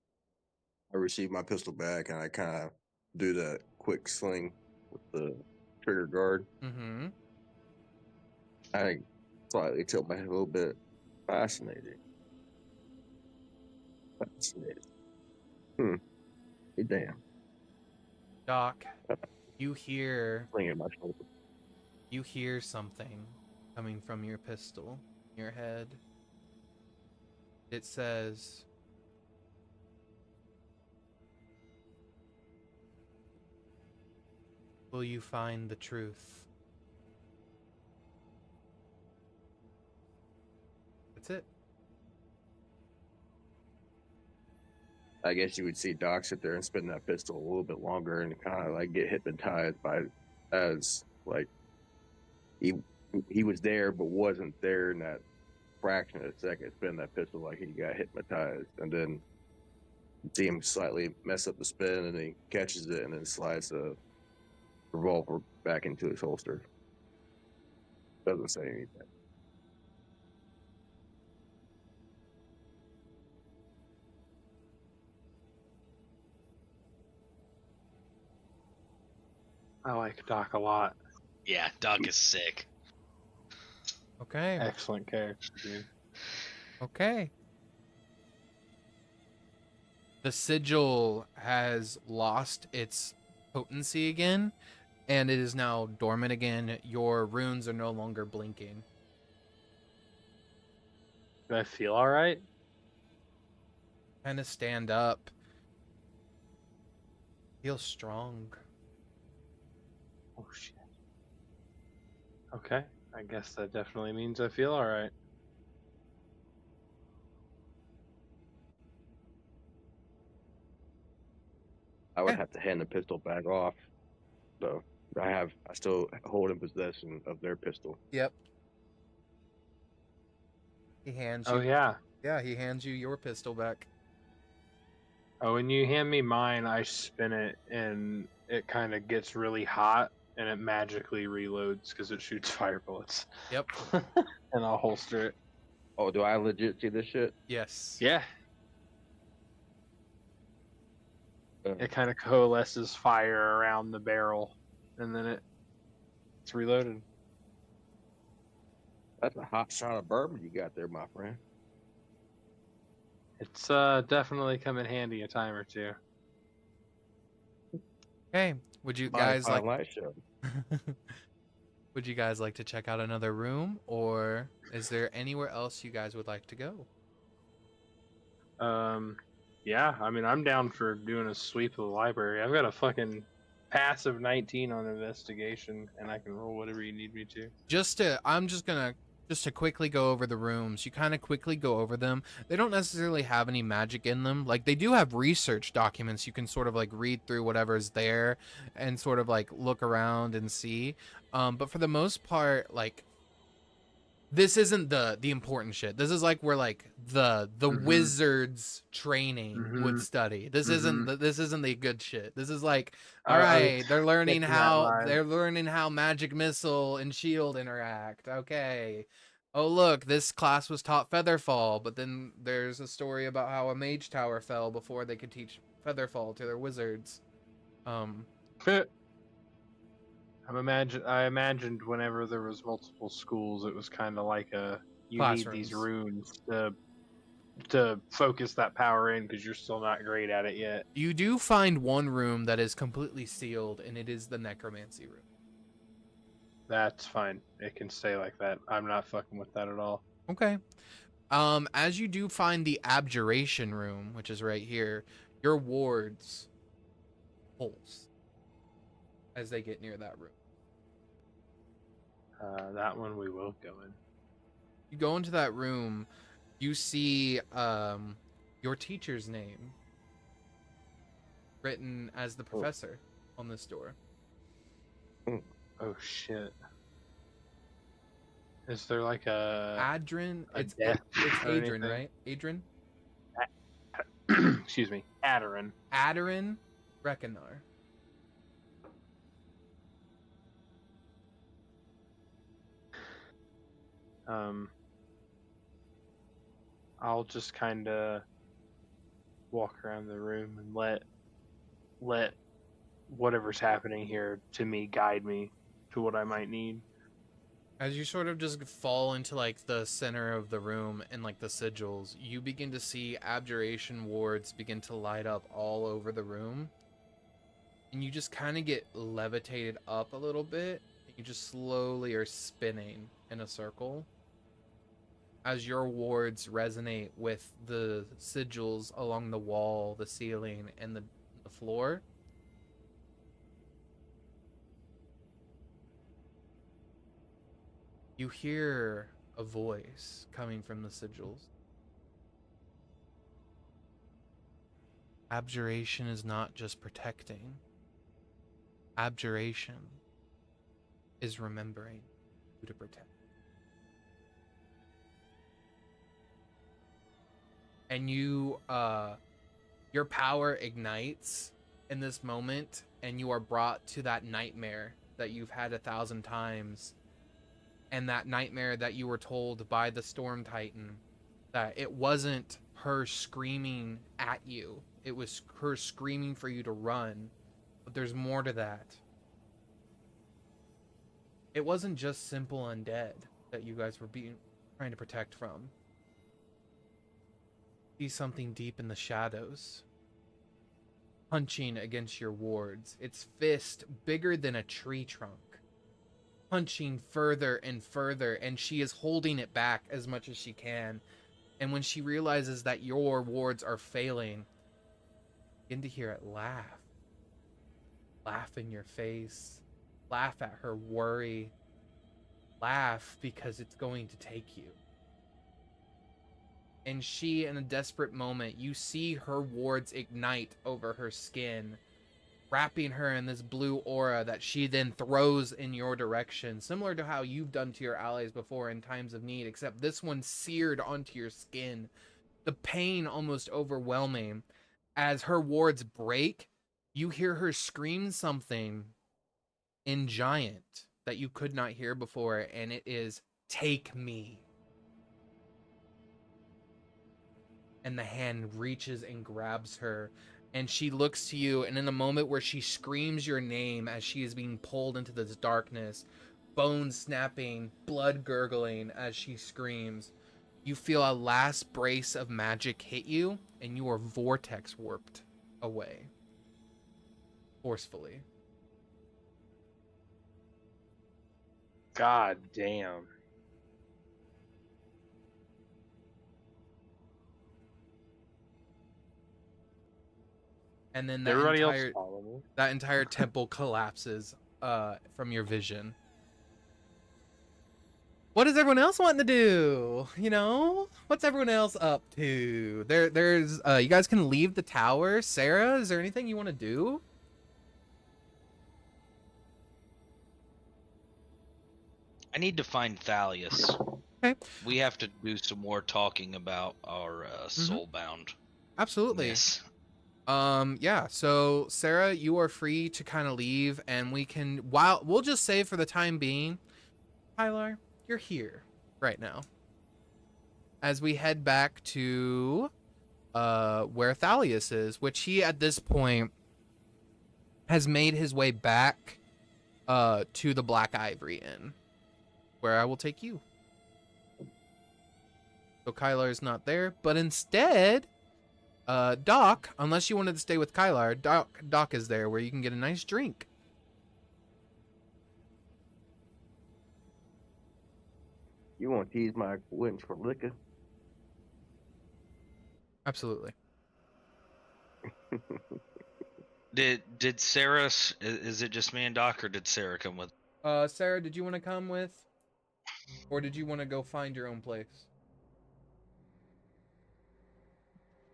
I receive my pistol back and I kind of do that quick sling with the trigger guard. Mm-hmm. I slightly tilt my head a little bit. Fascinating. Be damn. Doc, you hear Sling at my shoulder. something coming from your pistol in your head. It says, "Will you find the truth?" That's it. I guess you would see Doc sit there and spin that pistol a little bit longer and kind of like get hypnotized by as like he was there but wasn't there in that fraction of a second. Spin that pistol like he got hypnotized, and then see him slightly mess up the spin, and he catches it and then slides the revolver back into his holster. Doesn't say anything. I like Doc a lot. Yeah, Doc is sick. Okay. Excellent character, dude. Okay. The sigil has lost its potency again, and it is now dormant again. Your runes are no longer blinking. Do I feel alright? Kind of stand up. Feel strong. Oh shit. Okay, I guess that definitely means I feel alright. I would Yeah. have to hand the pistol back off, though. I still hold in possession of their pistol. Yep. He hands you. Oh yeah. Yeah, he hands you your pistol back. Oh, when you hand me mine, I spin it and it kind of gets really hot and it magically reloads because it shoots fire bullets. Yep. And I'll holster it. Oh, do I legit see this shit? Yes. Yeah. Uh, It kind of coalesces fire around the barrel and then it's reloaded. That's a hot shot of bourbon you got there, my friend. It's definitely come in handy a time or two. Okay. Would you By guys like? light show. Would you guys like to check out another room, or is there anywhere else you guys would like to go? Yeah, I mean, I'm down for doing a sweep of the library. I've got a fucking passive 19 on investigation, and I can roll whatever you need me to. I'm just to quickly go over the rooms. You kind of quickly go over them. They don't necessarily have any magic in them. Like, they do have research documents. You can sort of like read through whatever's there and sort of like look around and see. But for the most part, like, This isn't the important shit. This is like where like the Mhm. wizards training would Mhm. study. This isn't the good shit. This is like, I all was right, they're learning getting that how vibe. magic missile and shield interact. Okay. Oh look, this class was taught Featherfall, but then there's a story about how a mage tower fell before they could teach Featherfall to their wizards. I imagined whenever there was multiple schools, it was kind of like you need these Classrooms. runes to focus that power in because you're still not great at it yet. You do find one room that is completely sealed, and it is the necromancy room. That's fine. It can stay like that. I'm not fucking with that at all. Okay. As you do find the abjuration room, which is right here, your wards pulse as they get near that room. That one we will go in. You go into that room, you see your teacher's name written as the professor on this door. Oh shit. Is there like a Adrin? It's death or Adrin, anything? right? Adrin? Excuse me, Adarin. Adarin Rekinar. I'll just kind of walk around the room and let whatever's happening here to me guide me to what I might need. As you sort of just fall into like the center of the room and like the sigils, you begin to see abjuration wards begin to light up all over the room. And you just kind of get levitated up a little bit. You just slowly are spinning in a circle as your wards resonate with the sigils along the wall, the ceiling, and the floor. You hear a voice coming from the sigils. Abjuration is not just protecting. Abjuration is remembering who to protect. And you, your power ignites in this moment, and you are brought to that nightmare that you've had 1,000 times. And that nightmare that you were told by the Storm Titan, that it wasn't her screaming at you. It was her screaming for you to run. But there's more to that. It wasn't just simple undead that you guys were trying to protect from. See something deep in the shadows, punching against your wards. Its fist bigger than a tree trunk, punching further and further, and she is holding it back as much as she can. And when she realizes that your wards are failing, you begin to hear it laugh in your face, laugh at her worry, laugh because it's going to take you. And she, in a desperate moment, you see her wards ignite over her skin, wrapping her in this blue aura that she then throws in your direction, similar to how you've done to your allies before in times of need, except this one seared onto your skin. The pain almost overwhelming. As her wards break, you hear her scream something in Giant that you could not hear before, and it is, "Take me." And the hand reaches and grabs her, and she looks to you, and in a moment where she screams your name as she is being pulled into this darkness, bones snapping, blood gurgling as she screams, you feel a last brace of magic hit you, and you are vortex warped away. Forcefully. God damn. And then Everybody else follow me. that entire temple collapses from your vision. What is everyone else wanting to do? You know? What's everyone else up to? There's you guys can leave the tower. Sarah, is there anything you want to do? I need to find Thalius. Okay. We have to do some more talking about our Soulbound. Absolutely. Yes. Yeah, so Sarah, you are free to kind of leave, and we'll just say for the time being, Kaelar, you're here right now. As we head back to where Thalius is, which he at this point has made his way back to the Black Ivory Inn, where I will take you. So Kaelar is not there, but instead, Doc, unless you wanted to stay with Kaelar, Doc is there where you can get a nice drink. You want to tease my wins for liquor? Absolutely. Did Sarah? Is it just me and Doc, or did Sarah come with? Sarah, did you want to come with? Or did you want to go find your own place?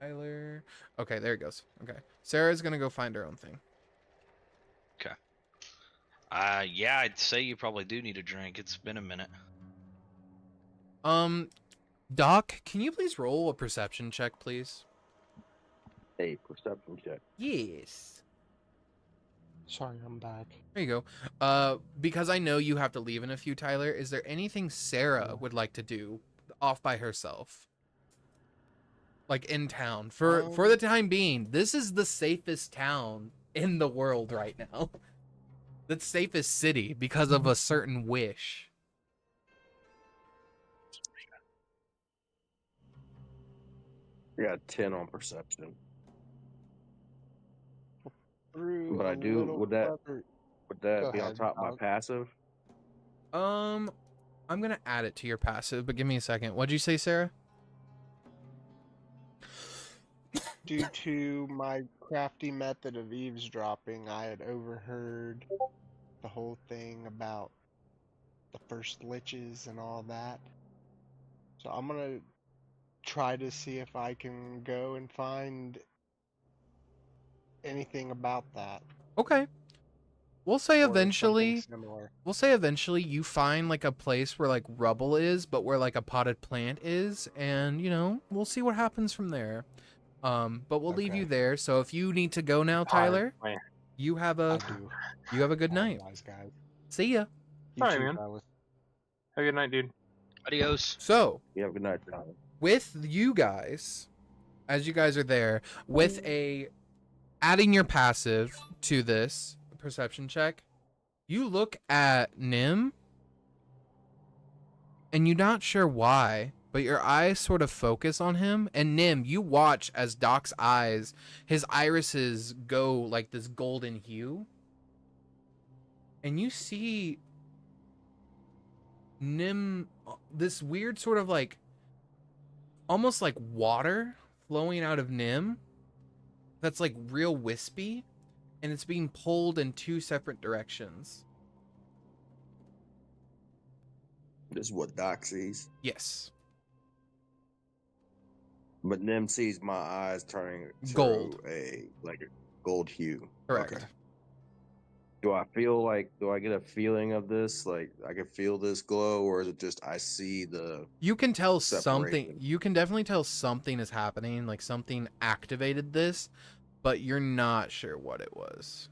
Tyler. Okay, there it goes. Okay. Sarah's gonna go find her own thing. Okay. Yeah, I'd say you probably do need a drink. It's been a minute. Doc, can you please roll a perception check, please? A perception check. Yes. Sorry, I'm back. There you go. Because I know you have to leave in a few, Tyler, is there anything Sarah would like to do off by herself? Like in town. For the time being, this is the safest town in the world right now. The safest city because of a certain wish. I got 10 on perception. Through But a I do. little Would that clever- be on ahead, top of my Doc. passive? I'm gonna add it to your passive, but give me a second. What'd you say, Sarah? Due to my crafty method of eavesdropping, I had overheard the whole thing about the first liches and all that. So I'm gonna try to see if I can go and find anything about that. Okay. We'll say or something eventually similar. you find like a place where like rubble is, but where like a potted plant is, and we'll see what happens from there. But we'll leave Okay. you there. So if you need to go now, Tyler, you have I a do. good night. Apologize, guys. See ya. You Alright, too, man. fellas. Have a good night, dude. Adios. So You have a good night, Tyler. with you guys, as you guys are there, with adding your passive to this perception check, you look at Nim, and you're not sure why, but your eyes sort of focus on him. And Nim, you watch as Doc's eyes, his irises go like this golden hue. And you see Nim, this weird sort of like, almost like water flowing out of Nim that's like real wispy, and it's being pulled in two separate directions. This is what Doc sees. Yes. But Nim sees my eyes turning to Gold. a gold hue. Correct. Okay. Do I get a feeling of this? Like I can feel this glow, or is it just I see the You can tell something. separation? You can definitely tell something is happening, like something activated this, but you're not sure what it was.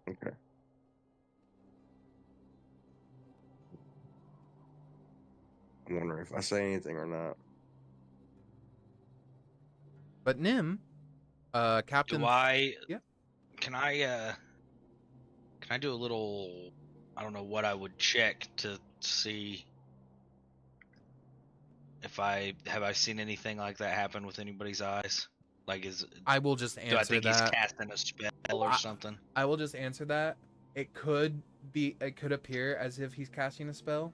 Okay. I'm wondering if I say anything or not. But Nim, Captain. Do I? Yeah. Can I do a little? I don't know what I would check to see if I seen anything like that happen with anybody's eyes. Like I will just do I answer think he's that. casting a spell or something? I will just answer that. It could appear as if he's casting a spell.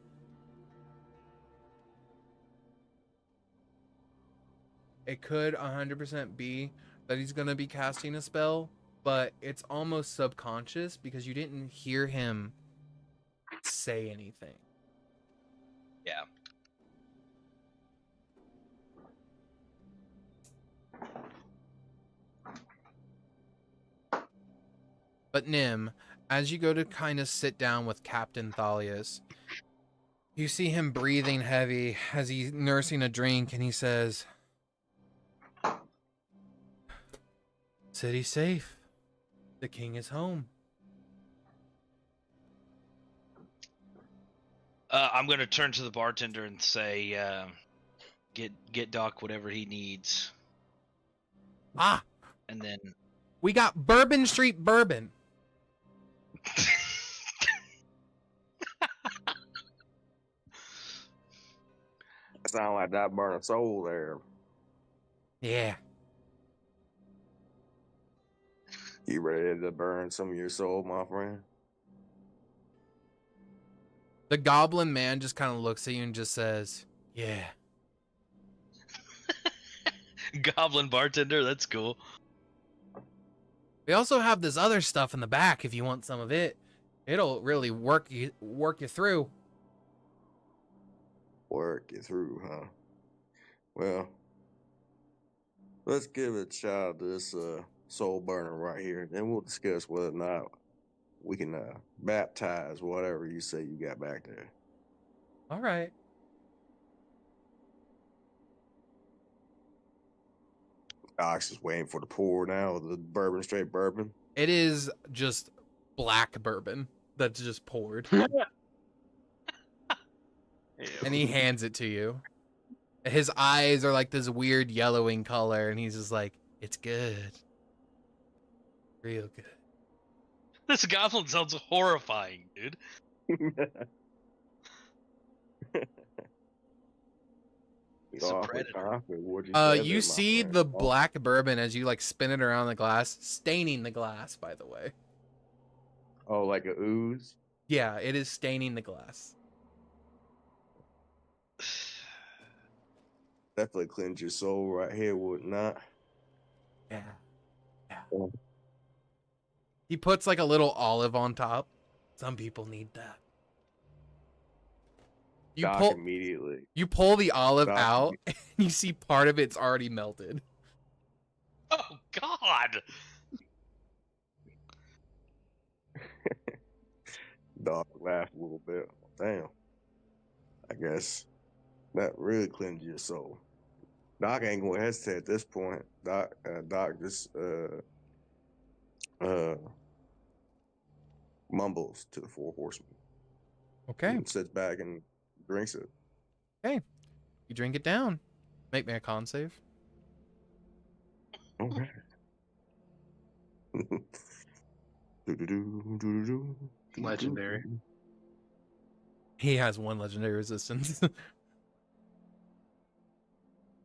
It could 100% be that he's going to be casting a spell, but it's almost subconscious because you didn't hear him say anything. Yeah. But Nim, as you go to kind of sit down with Captain Thalius, You see him breathing heavy as he's nursing a drink, and he says, "City's safe. The king is home." I'm gonna turn to the bartender and say, get Doc whatever he needs, Ah, and then we got Bourbon Street bourbon. Sound like that burning soul there. Yeah. You ready to burn some of your soul, my friend? The goblin man just kind of looks at you and just says, "Yeah." Goblin bartender, that's cool. We also have this other stuff in the back if you want some of it. It'll really work you through. Work you through, huh? Well, let's give it a shot to this soul burner right here. Then we'll discuss whether or not we can baptize whatever you say you got back there. All right. Doc's just waiting for the pour now, the bourbon, straight bourbon. It is just black bourbon that's just poured. And he hands it to you. His eyes are like this weird yellowing color, and he's just like, "It's good. Real good." This goblin sounds horrifying, dude. He's a predator. You see the black bourbon as you like spin it around the glass, staining the glass, by the way. Oh, like a ooze? Yeah, it is staining the glass. Definitely cleanse your soul right here, would not? Yeah. He puts like a little olive on top. Some people need that. Doc immediately. You pull the olive Doc out, and you see part of it's already melted. Oh God! Doc laughed a little bit. Damn. I guess that really cleansed your soul. Doc ain't gonna hesitate at this point. Doc just mumbles to the four horsemen. Okay. And sits back and drinks it. Okay. You drink it down. Make me a con save. Okay. Legendary. He has one legendary resistance.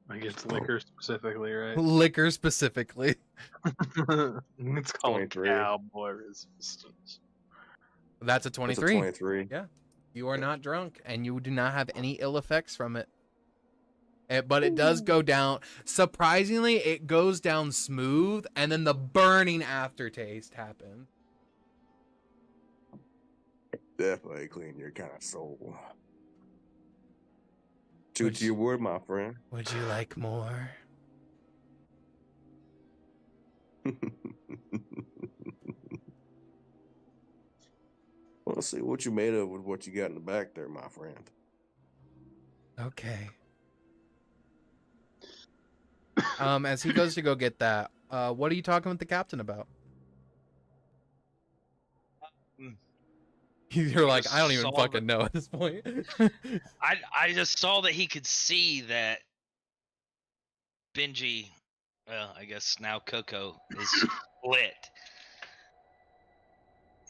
Against liquor specifically, right? Liquor specifically. It's called 23. cowboy resistance. That's a 23. 23. Yeah. You are not drunk, and you do not have any ill effects from it. But it does go down. Surprisingly, it goes down smooth, and then the burning aftertaste happens. Definitely clean your kind of soul. True to your word, my friend. Would you like more? Well, let's see what you made of with what you got in the back there, my friend. Okay. As he goes to go get that, what are you talking with the captain about? You're like, I don't even fucking know at this point. I just saw that he could see that Benji, well, I guess now Coco, is split.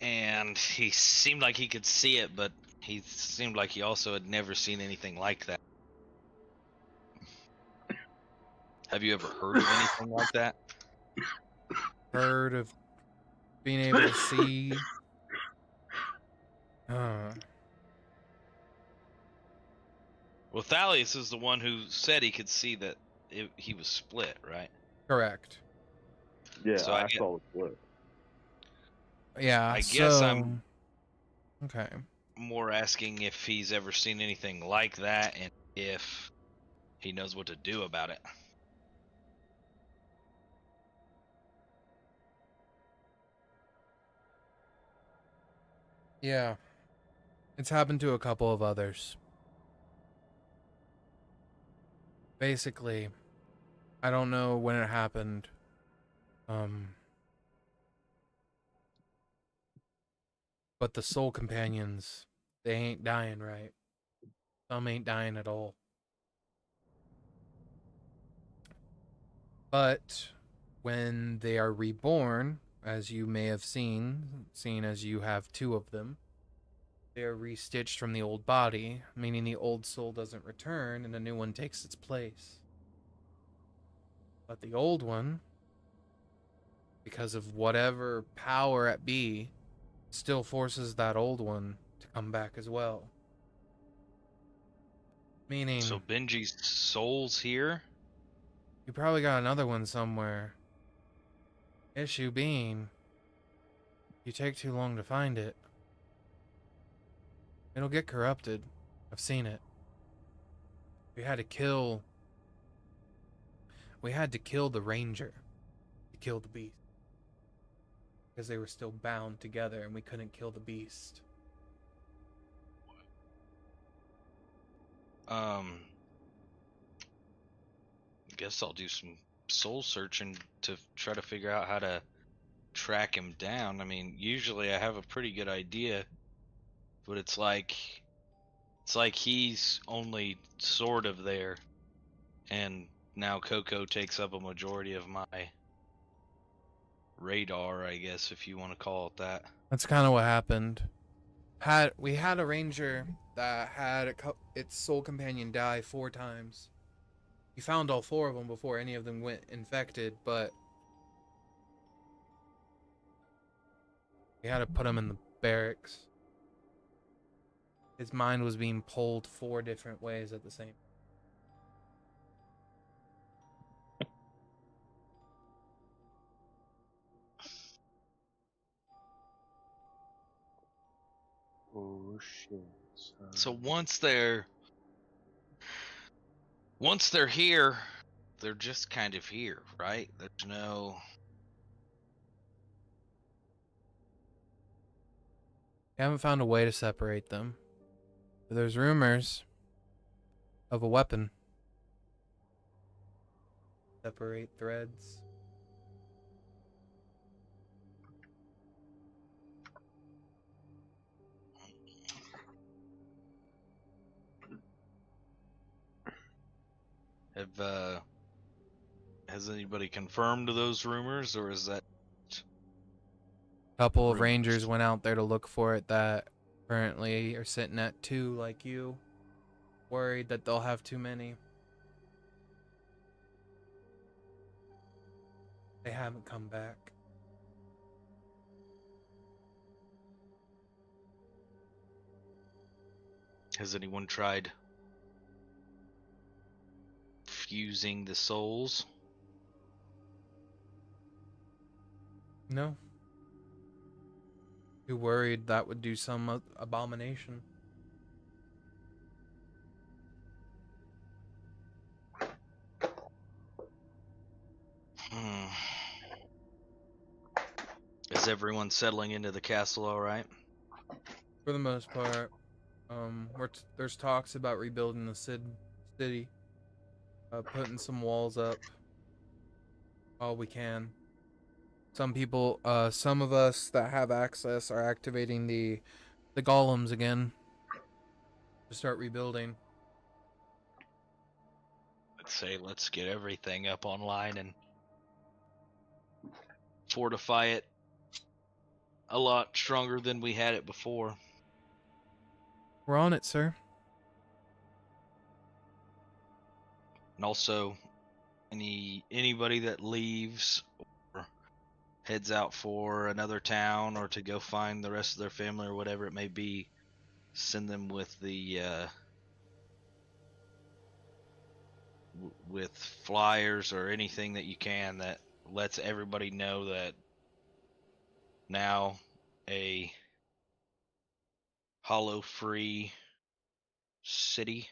And he seemed like he could see it, but he seemed like he also had never seen anything like that. Have you ever heard of anything like that? Heard of being able to see. Well, Thalius is the one who said he could see that he was split, right? Correct. Yeah, So I saw the split. Yeah, I guess so... I'm Okay. more asking if he's ever seen anything like that and if he knows what to do about it. Yeah. It's happened to a couple of others. Basically, I don't know when it happened. But the soul companions, they ain't dying right. Some ain't dying at all. But when they are reborn, as you may have seen, seeing as you have 2 of them, they are restitched from the old body, meaning the old soul doesn't return and a new one takes its place. But the old one, because of whatever power at be, still forces that old one to come back as well. Meaning, So Benji's soul's here? you probably got another one somewhere. Issue being, you take too long to find it. It'll get corrupted. I've seen it. We had to kill the ranger to kill the beast. Because they were still bound together and we couldn't kill the beast. Guess I'll do some soul searching to try to figure out how to track him down. I mean, usually I have a pretty good idea, but it's like he's only sort of there, and now Coco takes up a majority of my radar, I guess, if you want to call it that. That's kind of what happened. We had a ranger that had its soul companion die 4 times. We found all 4 of them before any of them went infected, but we had to put him in the barracks. His mind was being pulled 4 different ways at the same time. Oh shit. So once they're here, they're just kind of here, right? There's no... We haven't found a way to separate them. But there's rumors of a weapon. Separate threads. Has anybody confirmed those rumors, or is that... Couple of rumors? rangers went out there to look for it that currently are sitting at 2 like you. Worried that they'll have too many. They haven't come back. Has anyone tried fusing the souls? No. Too worried that would do some abomination. Is everyone settling into the castle all right? For the most part. There's talks about rebuilding the city. Putting some walls up. All we can. Some people, some of us that have access are activating the golems again. To start rebuilding. Let's say let's get everything up online and fortify it a lot stronger than we had it before. We're on it, sir. And also, anybody that leaves or heads out for another town or to go find the rest of their family or whatever it may be, send them with the with flyers or anything that you can that lets everybody know that now a hollow-free city.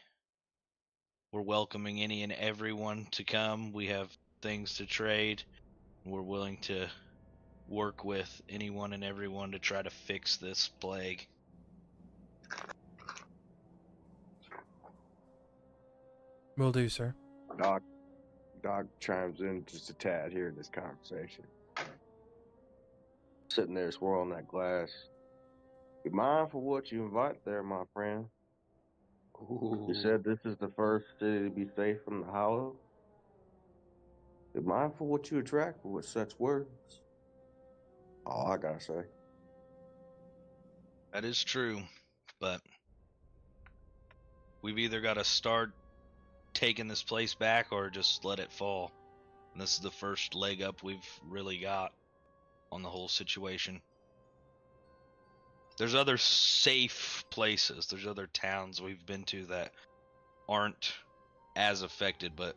We're welcoming any and everyone to come. We have things to trade. We're willing to work with anyone and everyone to try to fix this plague. Will do, sir. Doc, Doc chimes in just a tad here in this conversation. Sitting there swirling that glass. Be mindful what you invite there, my friend. You said this is the first city to be safe from the Hollow. Be mindful what you attract with such words. All I gotta say. That is true, but we've either got to start taking this place back or just let it fall. And this is the first leg up we've really got on the whole situation. There's other safe places. There's other towns we've been to that aren't as affected, but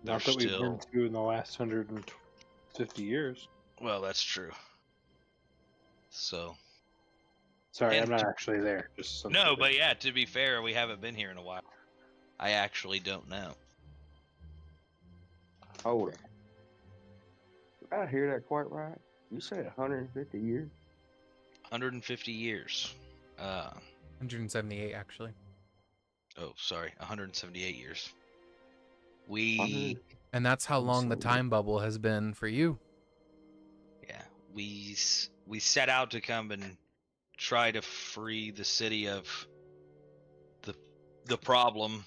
they're Not that we've still. been to in the last 150 years. Well, that's true. So. Sorry, And I'm not actually there. Just some No, sort but of- yeah, to be fair, we haven't been here in a while. I actually don't know. Hold on. Did I hear that quite right? You said 150 years? 150 years. 178 actually. Oh, sorry, 178 years. We, And that's how long the time bubble has been for you. yeah, we set out to come and try to free the city of the problem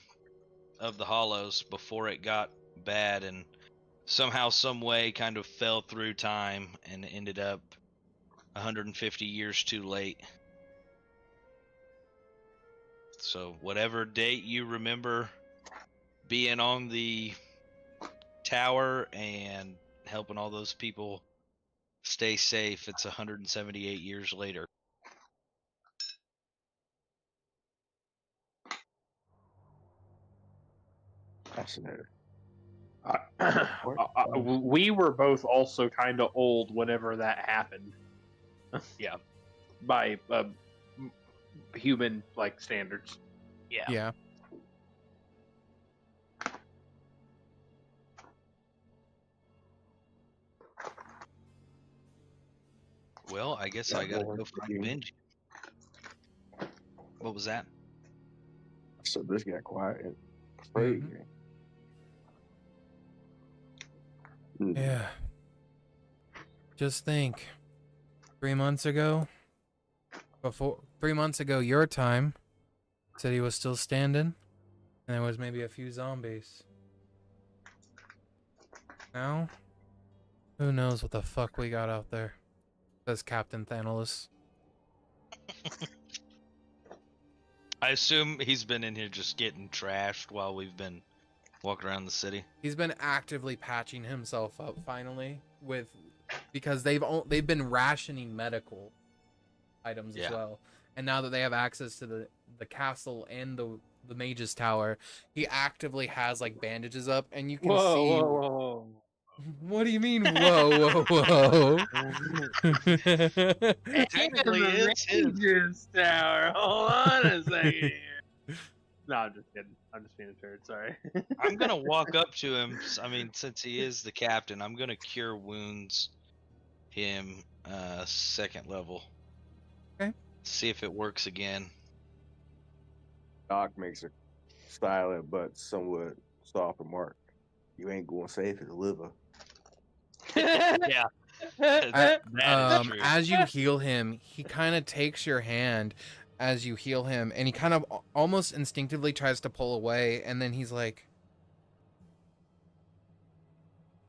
of the Hollows before it got bad, and somehow, some way, kind of fell through time and ended up 150 years too late. So whatever date you remember being on the tower and helping all those people stay safe, it's 178 years later. Fascinating. we were both also kind of old whenever that happened. Yeah. By human standards. Yeah. Well, I guess I gotta go find Benji. What was that? So this got quiet and afraid. Yeah. Just think. 3 months ago, 3 months ago your time, city was still standing, and there was maybe a few zombies. Now, who knows what the fuck we got out there, says Captain Thanos. I assume he's been in here just getting trashed while we've been walking around the city. He's been actively patching himself up finally because they've been rationing medical items as well. And now that they have access to the castle and the mage's tower, he actively has bandages up, and you can see. Whoa. What do you mean? Whoa, whoa, whoa! Technically, it's his. Tower. Hold on a second here. No, I'm just kidding. I'm just being a turd. Sorry. I'm gonna walk up to him. I mean, since he is the captain, I'm gonna cure wounds him 2nd level. Okay. See if it works again. Doc makes a silent but somewhat soft remark. You ain't going safe as a liver. Yeah. That is true. As you heal him, he kind of takes your hand as you heal him, and he kind of almost instinctively tries to pull away, and then he's like,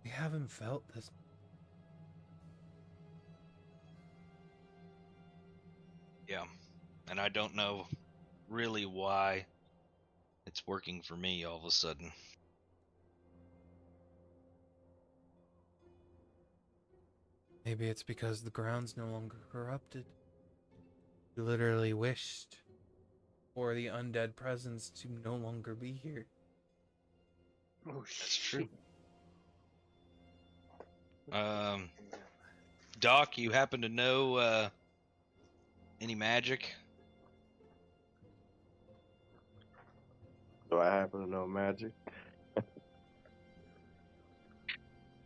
we haven't felt this. Yeah. And I don't know really why it's working for me all of a sudden. Maybe it's because the ground's no longer corrupted. You literally wished for the undead presence to no longer be here. Oh, That's true. Doc, you happen to know any magic? Do I happen to know magic?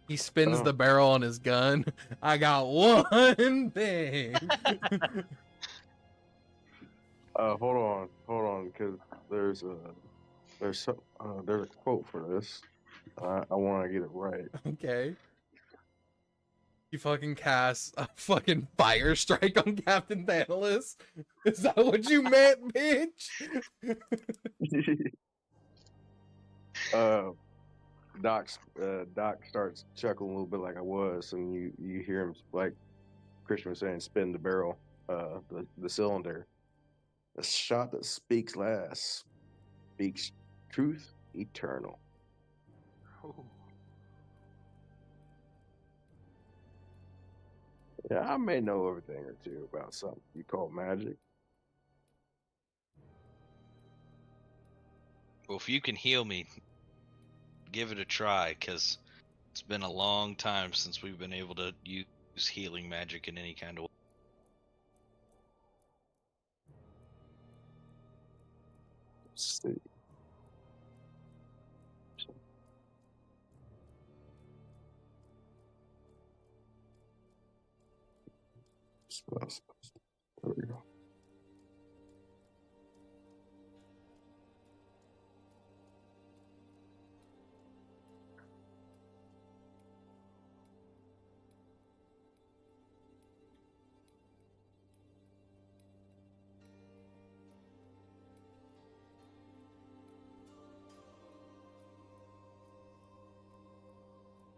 He spins the barrel on his gun. I got one thing. Hold on, because there's a quote for this. I want to get it right. Okay. You fucking cast a fucking fire strike on Captain Thanos? Is that what you meant, bitch? Doc starts chuckling a little bit like I was, and you hear him, like Christian was saying, spin the barrel, the cylinder. The shot that speaks last speaks truth eternal. Yeah, I may know everything or two about something you call magic. Well, if you can heal me, give it a try, because it's been a long time since we've been able to use healing magic in any kind of way. Let's see. There we go.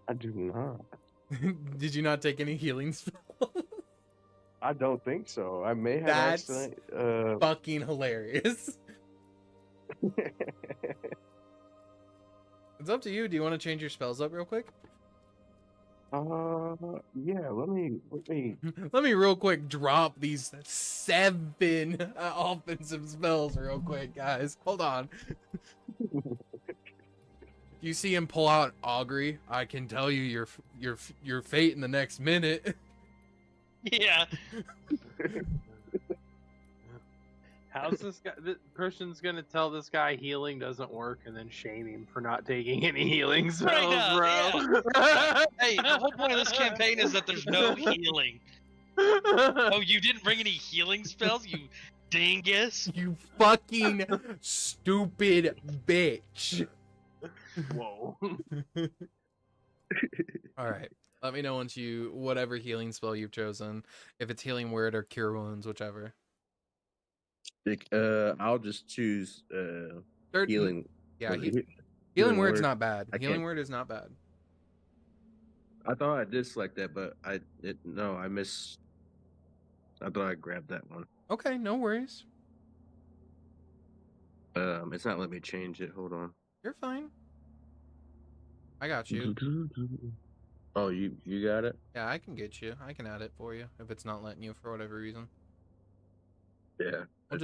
I do not. Did you not take any healing spell? I don't think so. I may have That's accidentally. fucking hilarious. It's up to you. Do you want to change your spells up real quick? Yeah. Let me. Let me real quick drop these 7 offensive spells real quick, guys. Hold on. You see him pull out Augury. I can tell you your fate in the next minute. Yeah. How's this guy? This person's gonna tell this guy healing doesn't work, and then shame him for not taking any healing spells, bro. Hey, the whole point of this campaign is that there's no healing. Oh, you didn't bring any healing spells, you dingus? You fucking stupid bitch. Whoa. All right. Let me know once you whatever healing spell you've chosen, if it's healing word or cure wounds, whichever. I'll just choose healing. Yeah, was it healing word's word? not bad. I Healing can't- word is not bad. I thought I did select that, but I missed. I thought I grabbed that one. Okay, no worries. It's not letting me change it. Hold on. You're fine. I got you. Oh, you got it? Yeah, I can get you. I can add it for you if it's not letting you for whatever reason. Yeah. I'm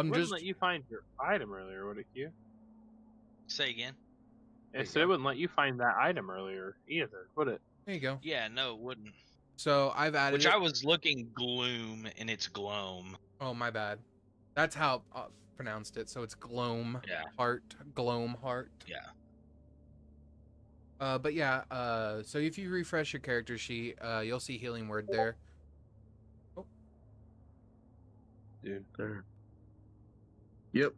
Wouldn't just let you find your item earlier, would it, Q? Say again? It said it wouldn't let you find that item earlier either, would it? there you go. Yeah, no, it wouldn't. So I've added Which it. I was looking gloom, and it's gloam. Oh, my bad. That's how pronounced it. So it's gloam Yeah. heart, gloam heart. Yeah. But yeah, so if you refresh your character sheet, you'll see healing word there. Oh. Dude, there. Yep.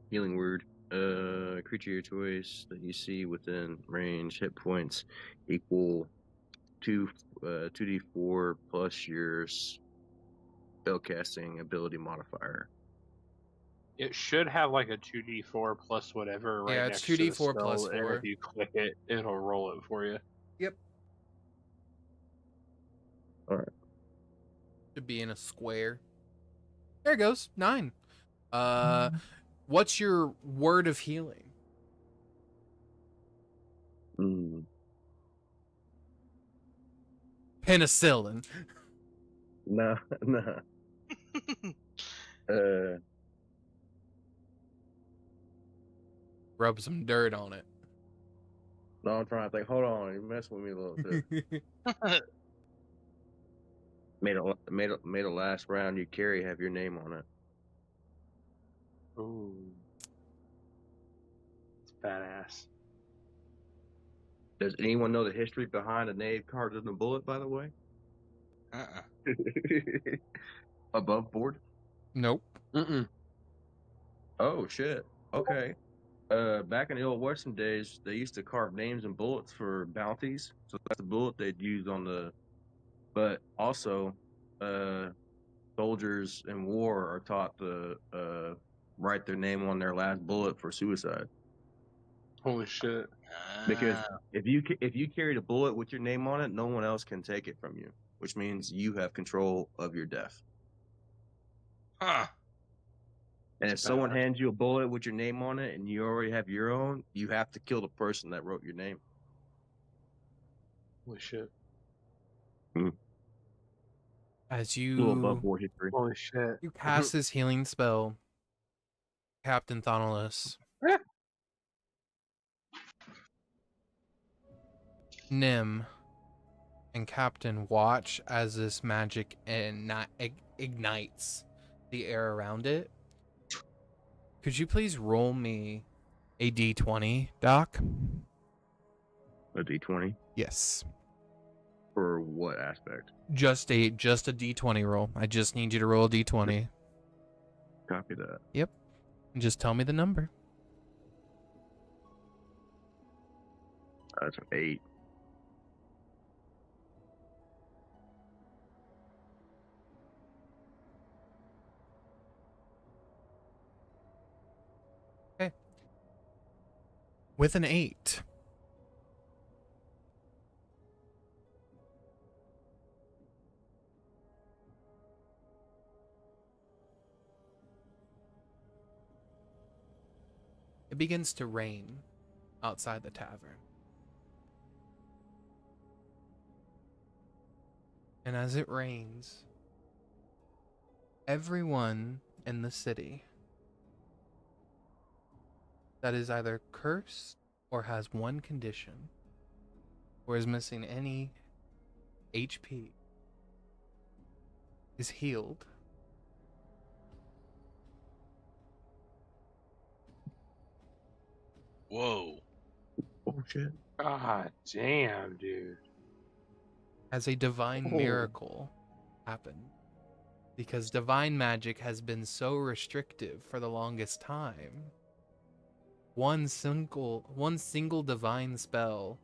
Healing word. Creature your choice that you see within range. Hit points equal 2d4 plus your spellcasting ability modifier. It should have like a 2d4 plus whatever right Yeah, next it's to the 2d4 plus spell, and 4. if you click it, it'll roll it for you. Yep. Alright. Should be in a square. There it goes. 9. What's your word of healing? Penicillin. Nah. Rub some dirt on it. No, I'm trying to think. Hold on, you messing with me a little bit. made a last round you carry have your name on it. Ooh. It's badass. Does anyone know the history behind the knave cards in the bullet, by the way? Above board? Nope. Mm-mm. Oh shit. Okay. Back in the old Western days, they used to carve names and bullets for bounties. So that's the bullet they'd use on the. But also, soldiers in war are taught to write their name on their last bullet for suicide. Holy shit. Because if you carry the bullet with your name on it, no one else can take it from you, which means you have control of your death. Huh. And if someone hands you a bullet with your name on it and you already have your own, you have to kill the person that wrote your name. Holy shit. As A little above you board history. Holy shit. cast this healing spell, Captain Thonolus, Nim, and Captain watch as this magic ignites the air around it. Could you please roll me a d20, Doc? A D20? Yes. For what aspect? Just a d20 roll. I just need you to roll a d20. Copy that. Yep. And just tell me the number. That's an 8. With an 8. It begins to rain outside the tavern. And as it rains, everyone in the city that is either cursed or has one condition or is missing any HP is healed. Whoa. Oh, shit. God damn, dude. As a divine miracle happened. Because divine magic has been so restrictive for the longest time. One single divine spell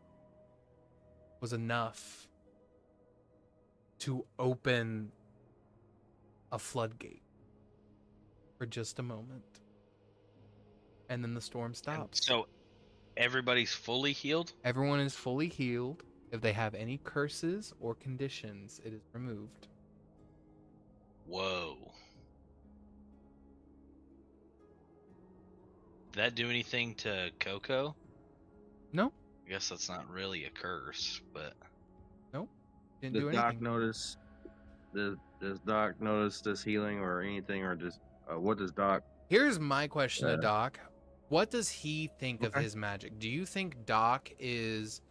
was enough to open a floodgate for just a moment. And then the storm stops. So everybody's fully healed? Everyone is fully healed. If they have any curses or conditions, it is removed. Whoa. Did that do anything to Coco? No. I guess that's not really a curse, but Didn't do Does anything. Does Doc notice this healing or anything, or just what does Doc? Here's my question to Doc. What does he think of Okay. his magic? Do you think Doc is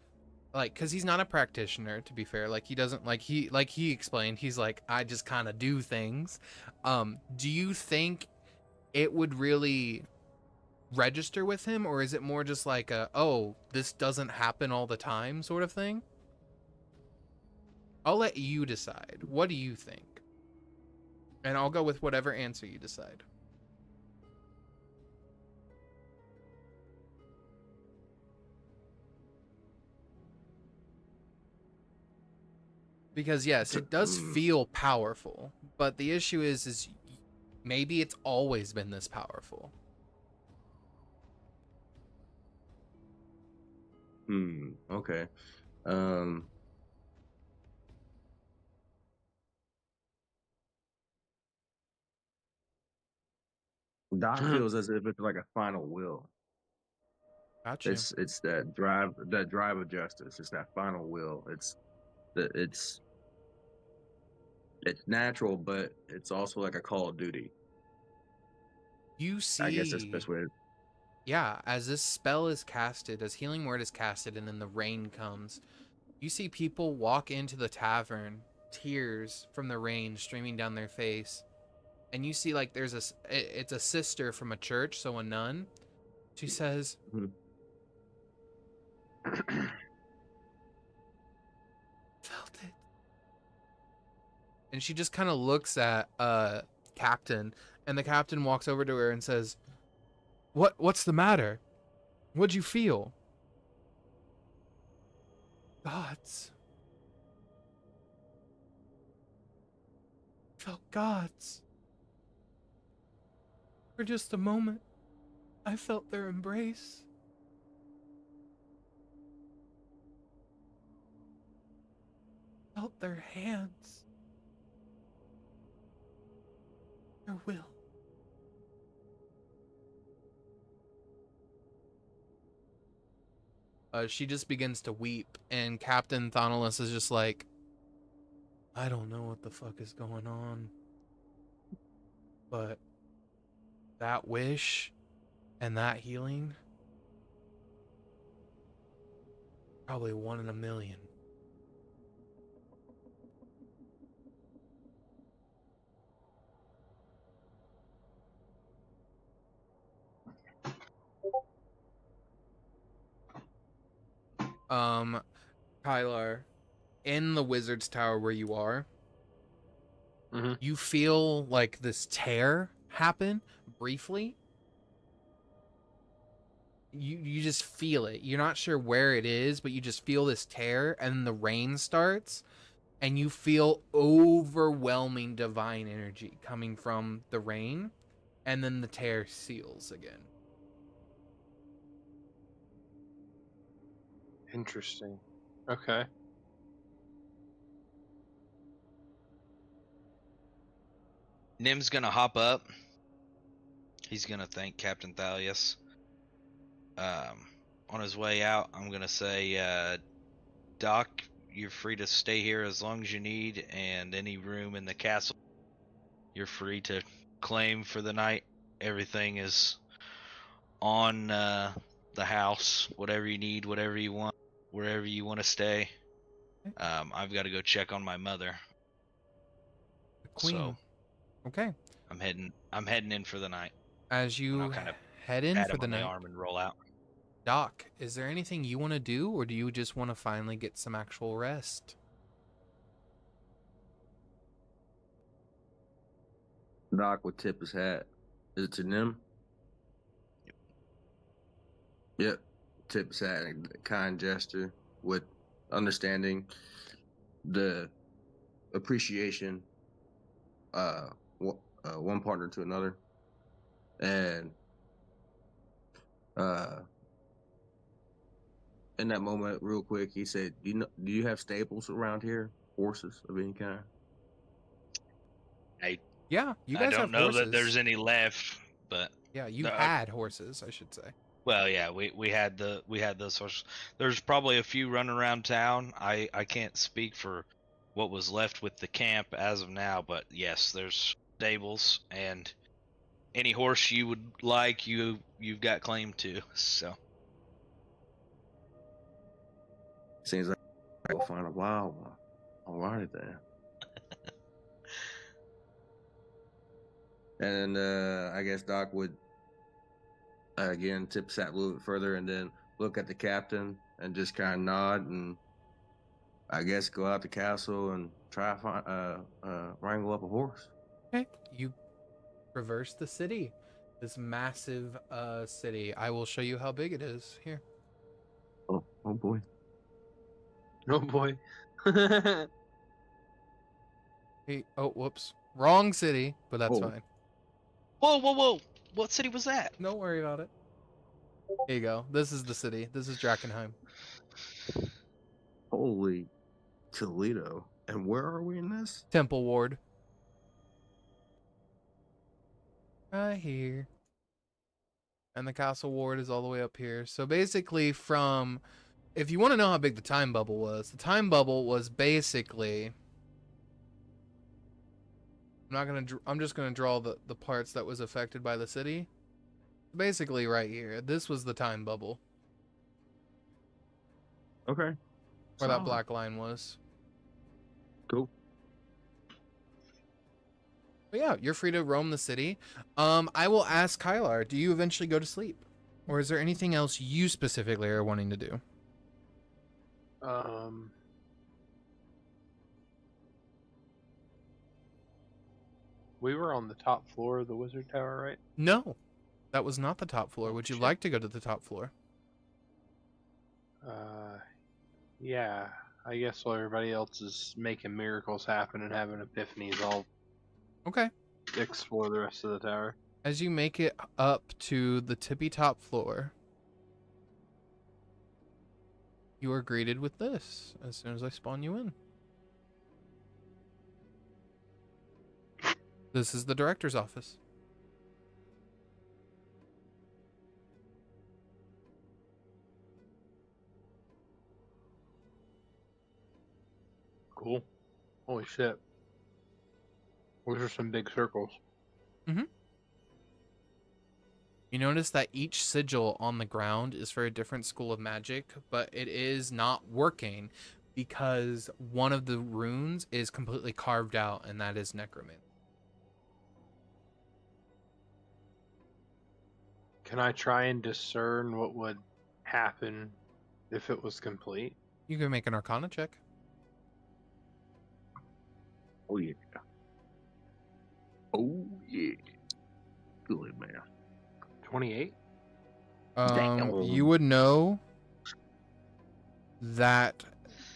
like, because he's not a practitioner, to be fair, like he doesn't like he explained, he's like, I just kind of do things. Do you think it would really register with him, or is it more just like a, oh, this doesn't happen all the time sort of thing? I'll let you decide. What do you think? And I'll go with whatever answer you decide. Because yes, it does feel powerful, but the issue is maybe it's always been this powerful. Okay. Doc feels as if it's like a final will. Gotcha. It's that drive of justice. It's that final will. It's natural, but it's also like a call of duty. You see, I guess that's the best way. Yeah, as this spell is casted, as Healing Word is casted, and then the rain comes, you see people walk into the tavern, tears from the rain streaming down their face, and you see like it's a sister from a church, so a nun. She says, felt it. And she just kind of looks at Captain, and the Captain walks over to her and says, What's the matter? What'd you feel? Gods. Felt gods. For just a moment, I felt their embrace. Felt their hands. Their will. She just begins to weep, and Captain Thonolus is just like, I don't know what the fuck is going on, but that wish and that healing, probably 1 in a million. Kaelar, in the wizard's tower where you are, you feel like this tear happen briefly. You just feel it. You're not sure where it is, but you just feel this tear, and then the rain starts, and you feel overwhelming divine energy coming from the rain, and then the tear seals again. Interesting. Okay. Nim's gonna hop up. He's gonna thank Captain Thalius. On his way out, I'm gonna say, Doc, you're free to stay here as long as you need, and any room in the castle, you're free to claim for the night. Everything is on the house. Whatever you need, whatever you want, wherever you want to stay. I've got to go check on my mother. The queen. So, okay. I'm heading in for the night. As you kind of head in pat for him the on the night, arm and roll out. Doc, is there anything you want to do, or do you just want to finally get some actual rest? Doc would tip his hat. Is it to Nim? Yep. Tip his hat in a kind gesture with understanding the appreciation one partner to another. And in that moment, real quick, he said, do you have stables around here? Horses of any kind? Yeah, you I guys don't have know horses. that there's any left, but Yeah, you No, had horses, I should say. well, yeah, we had those horses. There's probably a few running around town. I can't speak for what was left with the camp as of now, but yes, there's stables, and any horse you would like, you've got claim to. So Seems like we'll find a wild one. Alrighty then. And I guess Doc would again tip his hat a little bit further, and then look at the captain and just kind of nod, and I guess go out the castle and try to find wrangle up a horse. Okay, you traverse the city, this massive city. I will show you how big it is here. Oh boy. Oh boy. Hey, oh, whoops, wrong city, but that's Oh. fine. whoa! What city was that? Don't worry about it. Here you go. This is the city. This is Drakenheim. Holy Toledo. And where are we in this? Temple Ward. Right here. And the Castle Ward is all the way up here. So basically from... If you want to know how big the time bubble was, the time bubble was basically... I'm just gonna draw the parts that was affected by the city. Basically right here. This was the time bubble. Okay. Where Solid. that black line was. Cool. But yeah, you're free to roam the city. I will ask Kaelar, do you eventually go to sleep? Or is there anything else you specifically are wanting to do? We were on the top floor of the wizard tower, right? No, that was not the top floor. Would you Shit. like to go to the top floor? Yeah. I guess while everybody else is making miracles happen and having epiphanies, I'll Okay. explore the rest of the tower. As you make it up to the tippy top floor, you are greeted with this as soon as I spawn you in. This is the director's office. Cool. Holy shit. Those are some big circles. You notice that each sigil on the ground is for a different school of magic, but it is not working because one of the runes is completely carved out, and that is necromancy. Can I try and discern what would happen if it was complete? You can make an Arcana check. Oh yeah. Oh yeah. Good man. 28? You would know that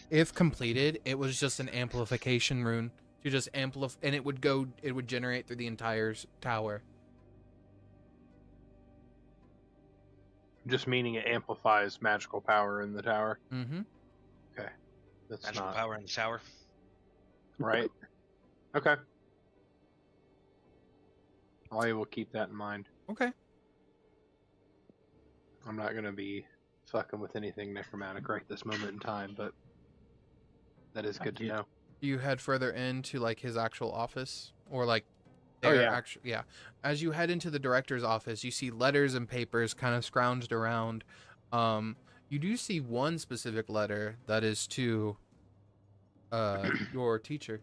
if completed, it was just an amplification rune to just amplify, and it would generate through the entire tower. Just meaning it amplifies magical power in the tower. Mm-hmm. Okay. That's Magical not power in the tower. right. Okay. I will keep that in mind. Okay. I'm not going to be fucking with anything necromantic right this moment in time, but that is good to know. You head further into like his actual office, or like Oh, their yeah. yeah. As you head into the director's office, you see letters and papers kind of scrounged around. You do see one specific letter that is to your teacher.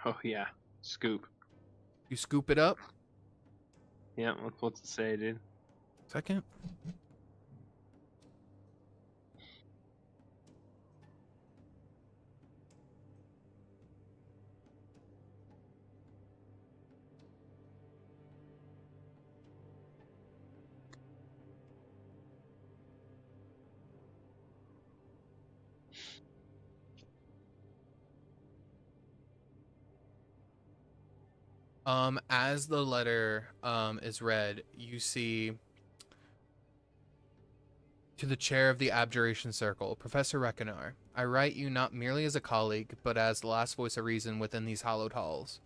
Oh, yeah. Scoop. You scoop it up. Yeah, what's it say, dude? Second. As the letter is read, you see to the chair of the Abjuration Circle, Professor Reckonar. I write you not merely as a colleague, but as the last voice of reason within these hallowed halls.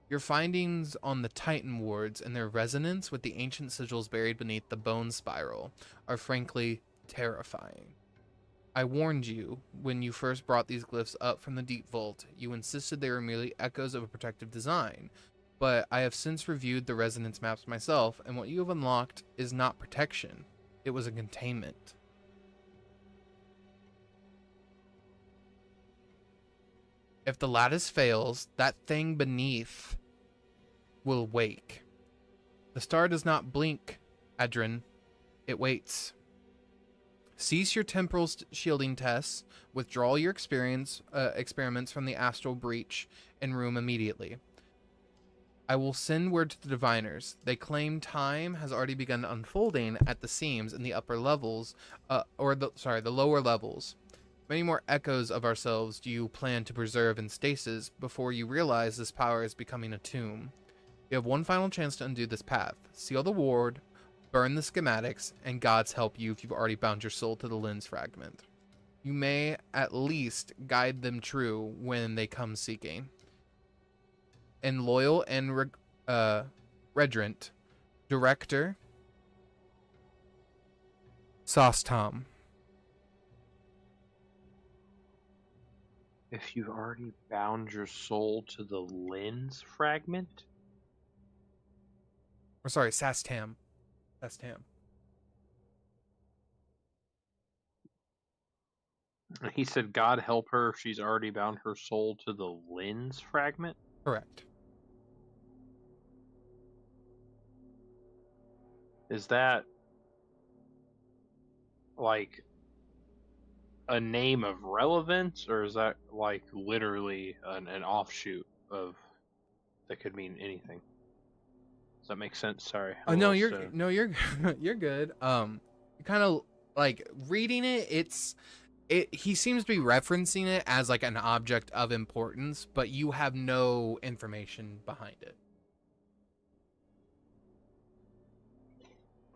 Your findings on the Titan wards and their resonance with the ancient sigils buried beneath the bone spiral are frankly terrifying. I warned you when you first brought these glyphs up from the deep vault. You insisted they were merely echoes of a protective design. But I have since reviewed the resonance maps myself, and what you have unlocked is not protection. It was a containment. If the lattice fails, that thing beneath will wake. The star does not blink, Adrin. It waits. Cease your temporal shielding tests. Withdraw your experiments from the astral breach and room immediately. I will send word to the diviners. They claim time has already begun unfolding at the seams in the upper levels, the lower levels. Many more echoes of ourselves do you plan to preserve in stasis before you realize this power is becoming a tomb. You have one final chance to undo this path. Seal the ward, burn the schematics, and God's help you if you've already bound your soul to the lens fragment. You may at least guide them true when they come seeking. And loyal and reverent director Sostom. If you've already bound your soul to the lens fragment? Or sorry, Sastam. He said, God help her if she's already bound her soul to the lens fragment? Correct. Is that like a name of relevance, or is that like literally an offshoot of that could mean anything? Does that make sense? Sorry. Oh no, you're good. You kind of like reading it, he seems to be referencing it as like an object of importance, but you have no information behind it.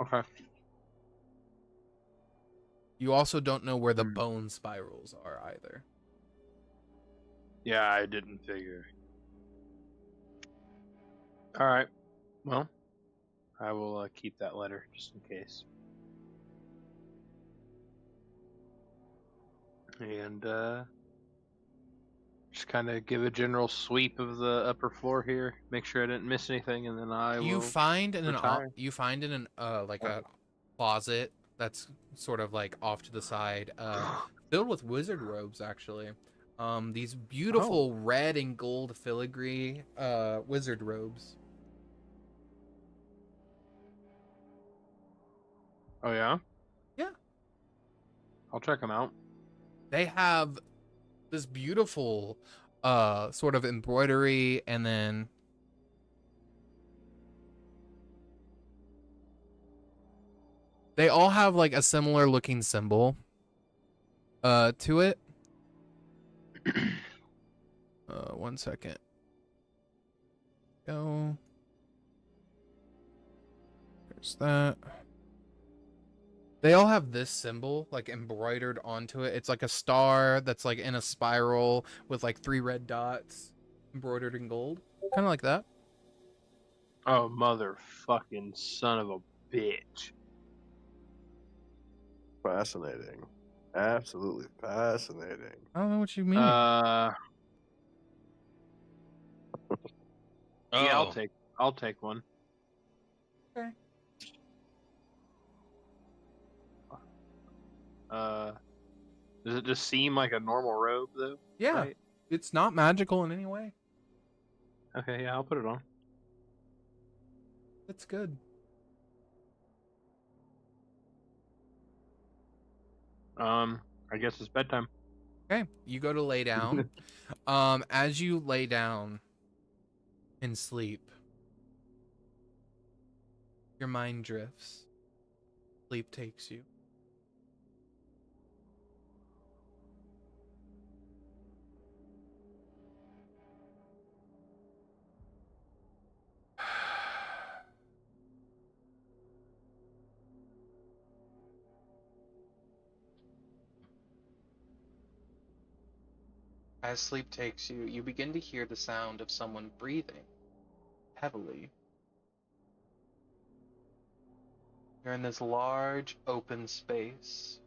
Okay. You also don't know where the bone spirals are either. Yeah, I didn't figure. All right. Well, I will keep that letter just in case. And just kind of give a general sweep of the upper floor here, make sure I didn't miss anything, and then I You will find in retire. like a closet that's sort of like off to the side, filled with wizard robes actually. These beautiful red and gold filigree wizard robes. Oh yeah? Yeah. I'll check them out. They have this beautiful sort of embroidery, and then they all have like a similar looking symbol to it. 1 second. Go. There's that. They all have this symbol like embroidered onto it. It's like a star that's like in a spiral with like 3 red dots embroidered in gold. Kind of like that. Oh, motherfucking son of a bitch. Fascinating. Absolutely fascinating. I don't know what you mean. Yeah, I'll take one. Okay. Does it just seem like a normal robe though? Yeah. Right? It's not magical in any way. Okay, yeah, I'll put it on. It's good. I guess it's bedtime. Okay, you go to lay down. As you lay down and sleep, your mind drifts. Sleep takes you. As sleep takes you, you begin to hear the sound of someone breathing heavily. You're in this large, open space.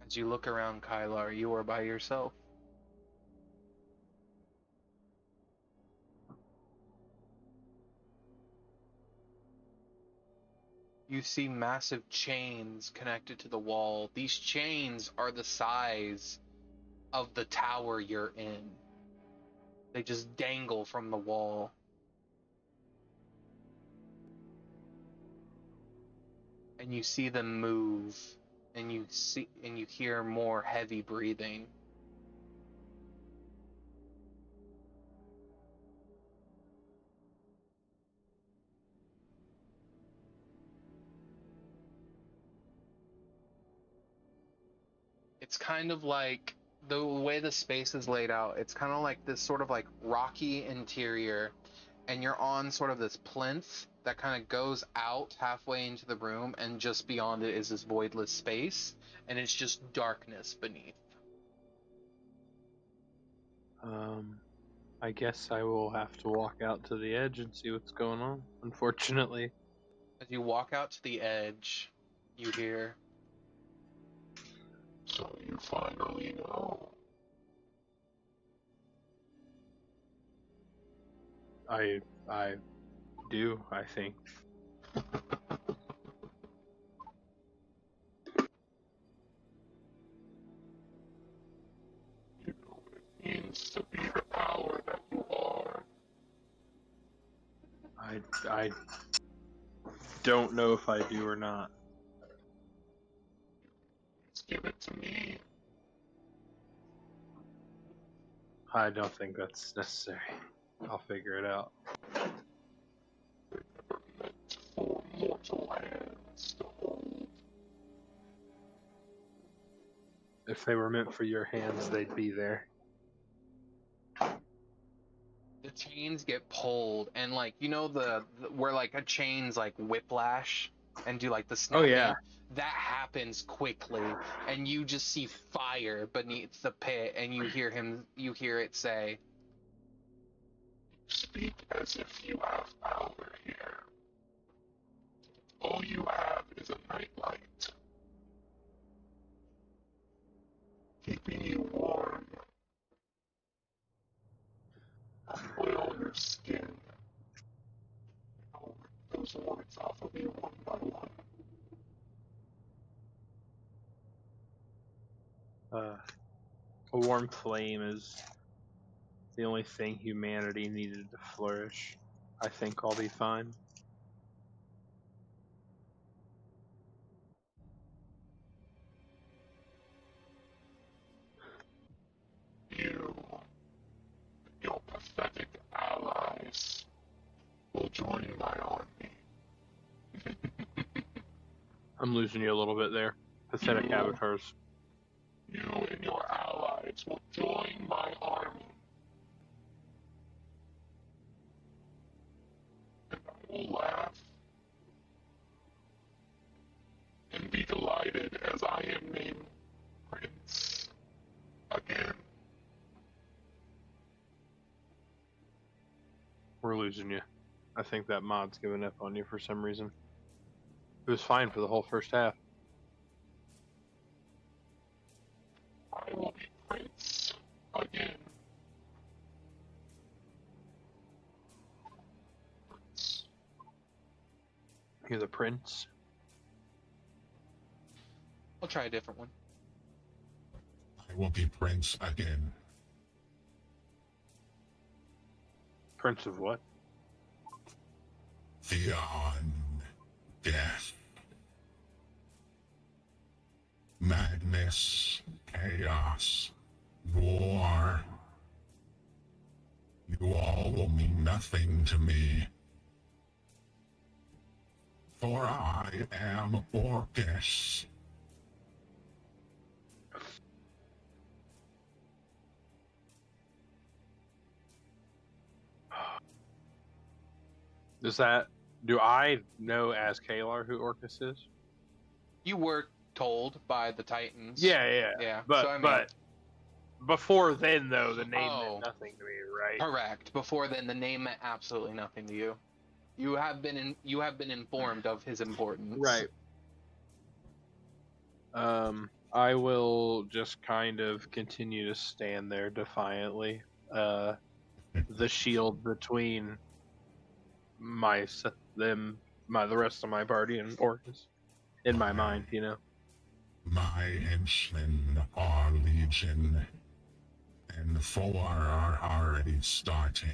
As you look around, Kaelar, you are by yourself. You see massive chains connected to the wall. These chains are the size of the tower you're in. They just dangle from the wall. And you see them move, and you hear more heavy breathing. It's kind of like the way the space is laid out. It's kind of like this sort of like rocky interior, and you're on sort of this plinth that kind of goes out halfway into the room, and just beyond it is this voidless space, and it's just darkness beneath. I guess I will have to walk out to the edge and see what's going on, unfortunately. As you walk out to the edge, you hear, So you finally know. I do, I think. You know it means to be the power that you are. I don't know if I do or not. Just give it to me. I don't think that's necessary. I'll figure it out. If they were meant for your hands, they'd be there. The chains get pulled, and like the where like a chain's like whiplash and do like the snapping. Oh, yeah. That happens quickly, and you just see fire beneath the pit, and you hear it say, Speak as if you have power here. All you have is a nightlight, keeping you warm. Oil your skin. I'll rip those wards off of you one by one. A warm flame is the only thing humanity needed to flourish. I think I'll be fine. You, your pathetic allies, will join my army. I'm losing you a little bit there. Pathetic avatars. You and your allies will join my army. And I will laugh and be delighted as I am named Prince again. We're losing you. I think that mod's giving up on you for some reason. It was fine for the whole first half. I will be Prince again. Prince. You're the prince. I'll try a different one. I will be Prince again. Prince of what? Beyond death. Madness, chaos, war. You all will mean nothing to me. For I am Orcus. Do I know as Kaelar who Orcus is? You were told by the Titans. Yeah. But so, I mean, but before then, though, the name Oh. meant nothing to me, right? correct. Before then, the name meant absolutely nothing to you. You have been informed of his importance. Right. I will just kind of continue to stand there defiantly. The shield between the rest of my party and Orcus. In my mind, you know. My henchmen are legion, and 4 are already starting.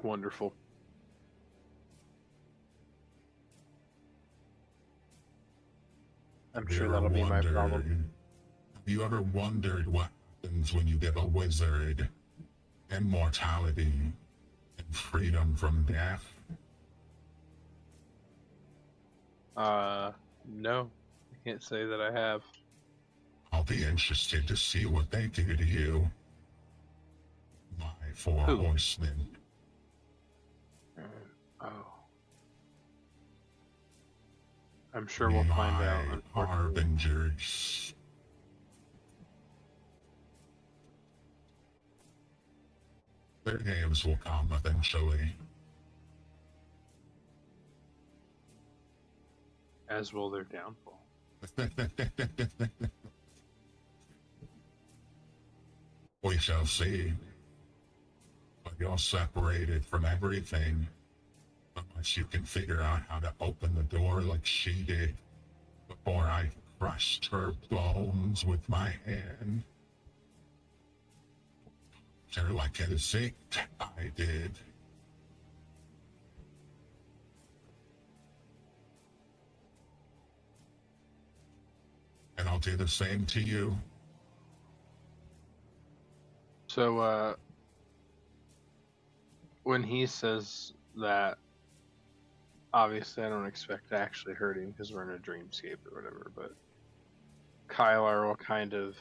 Wonderful. I'm sure that'll be my problem. Have you ever wondered what happens when you give a wizard immortality and freedom from death? No. I can't say that I have. I'll be interested to see what they do to you. My 4 Who? horsemen. Oh. I'm sure we'll find out. My Unfortunately. harbingers. Their names will come eventually. As will their downfall. We shall see. But you're separated from everything. Unless you can figure out how to open the door like she did before I crushed her bones with my hand. They're like a zick I did. And I'll do the same to you. So, when he says that, obviously I don't expect to actually hurt him because we're in a dreamscape or whatever, but Kaelar will kind of...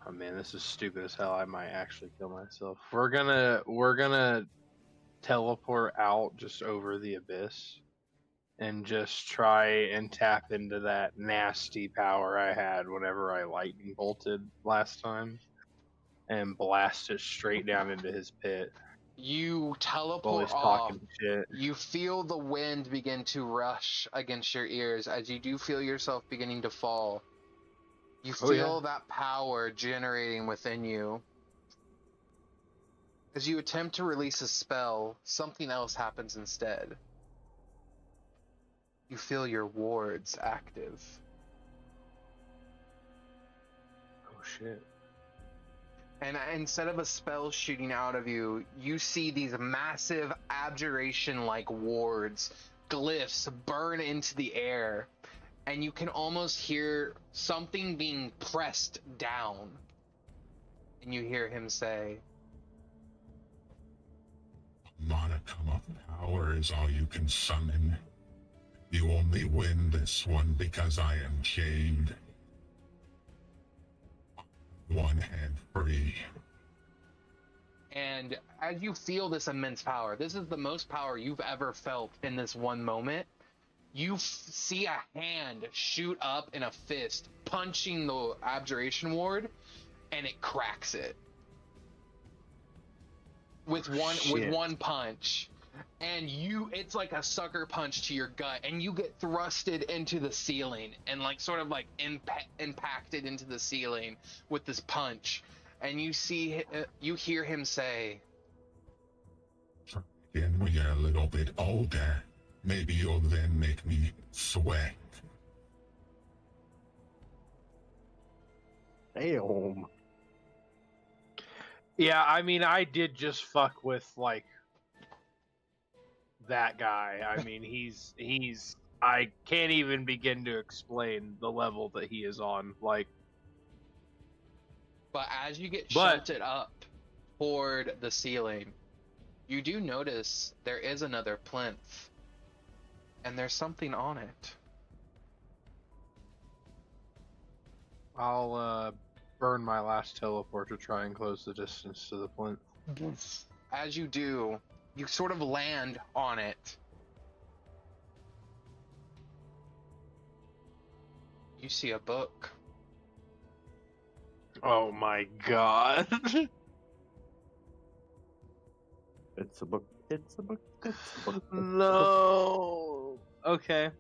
Oh man, this is stupid as hell. I might actually kill myself. We're gonna teleport out just over the abyss and just try and tap into that nasty power I had whenever I lightning bolted last time and blast it straight down into his pit You while teleport he's off. talking shit. You feel the wind begin to rush against your ears as you do feel yourself beginning to fall. You Oh, feel yeah. that power generating within you. As you attempt to release a spell, something else happens instead. You feel your wards active. Oh shit. And instead of a spell shooting out of you, you see these massive abjuration-like wards, glyphs burn into the air, and you can almost hear something being pressed down. And you hear him say, Modicum of power is all you can summon. You only win this one because I am chained. One hand free. and as you feel this immense power, this is the most power you've ever felt in this one moment. You see a hand shoot up in a fist, punching the abjuration ward, and it cracks it with one punch. And it's like a sucker punch to your gut, and you get thrusted into the ceiling and like sort of like impacted into the ceiling with this punch. And you hear him say, When we get a little bit older, maybe you'll then make me sweat. Damn. Yeah, I mean, I did just fuck with, like, that guy. I mean, he's I can't even begin to explain the level that he is on. Like, but as you get shunted up toward the ceiling, you do notice there is another plinth, and there's something on it. I'll burn my last teleport to try and close the distance to the plinth. As you do, you sort of land on it. You see a book. Oh my god. It's a book. It's a book. It's a book. No. Okay.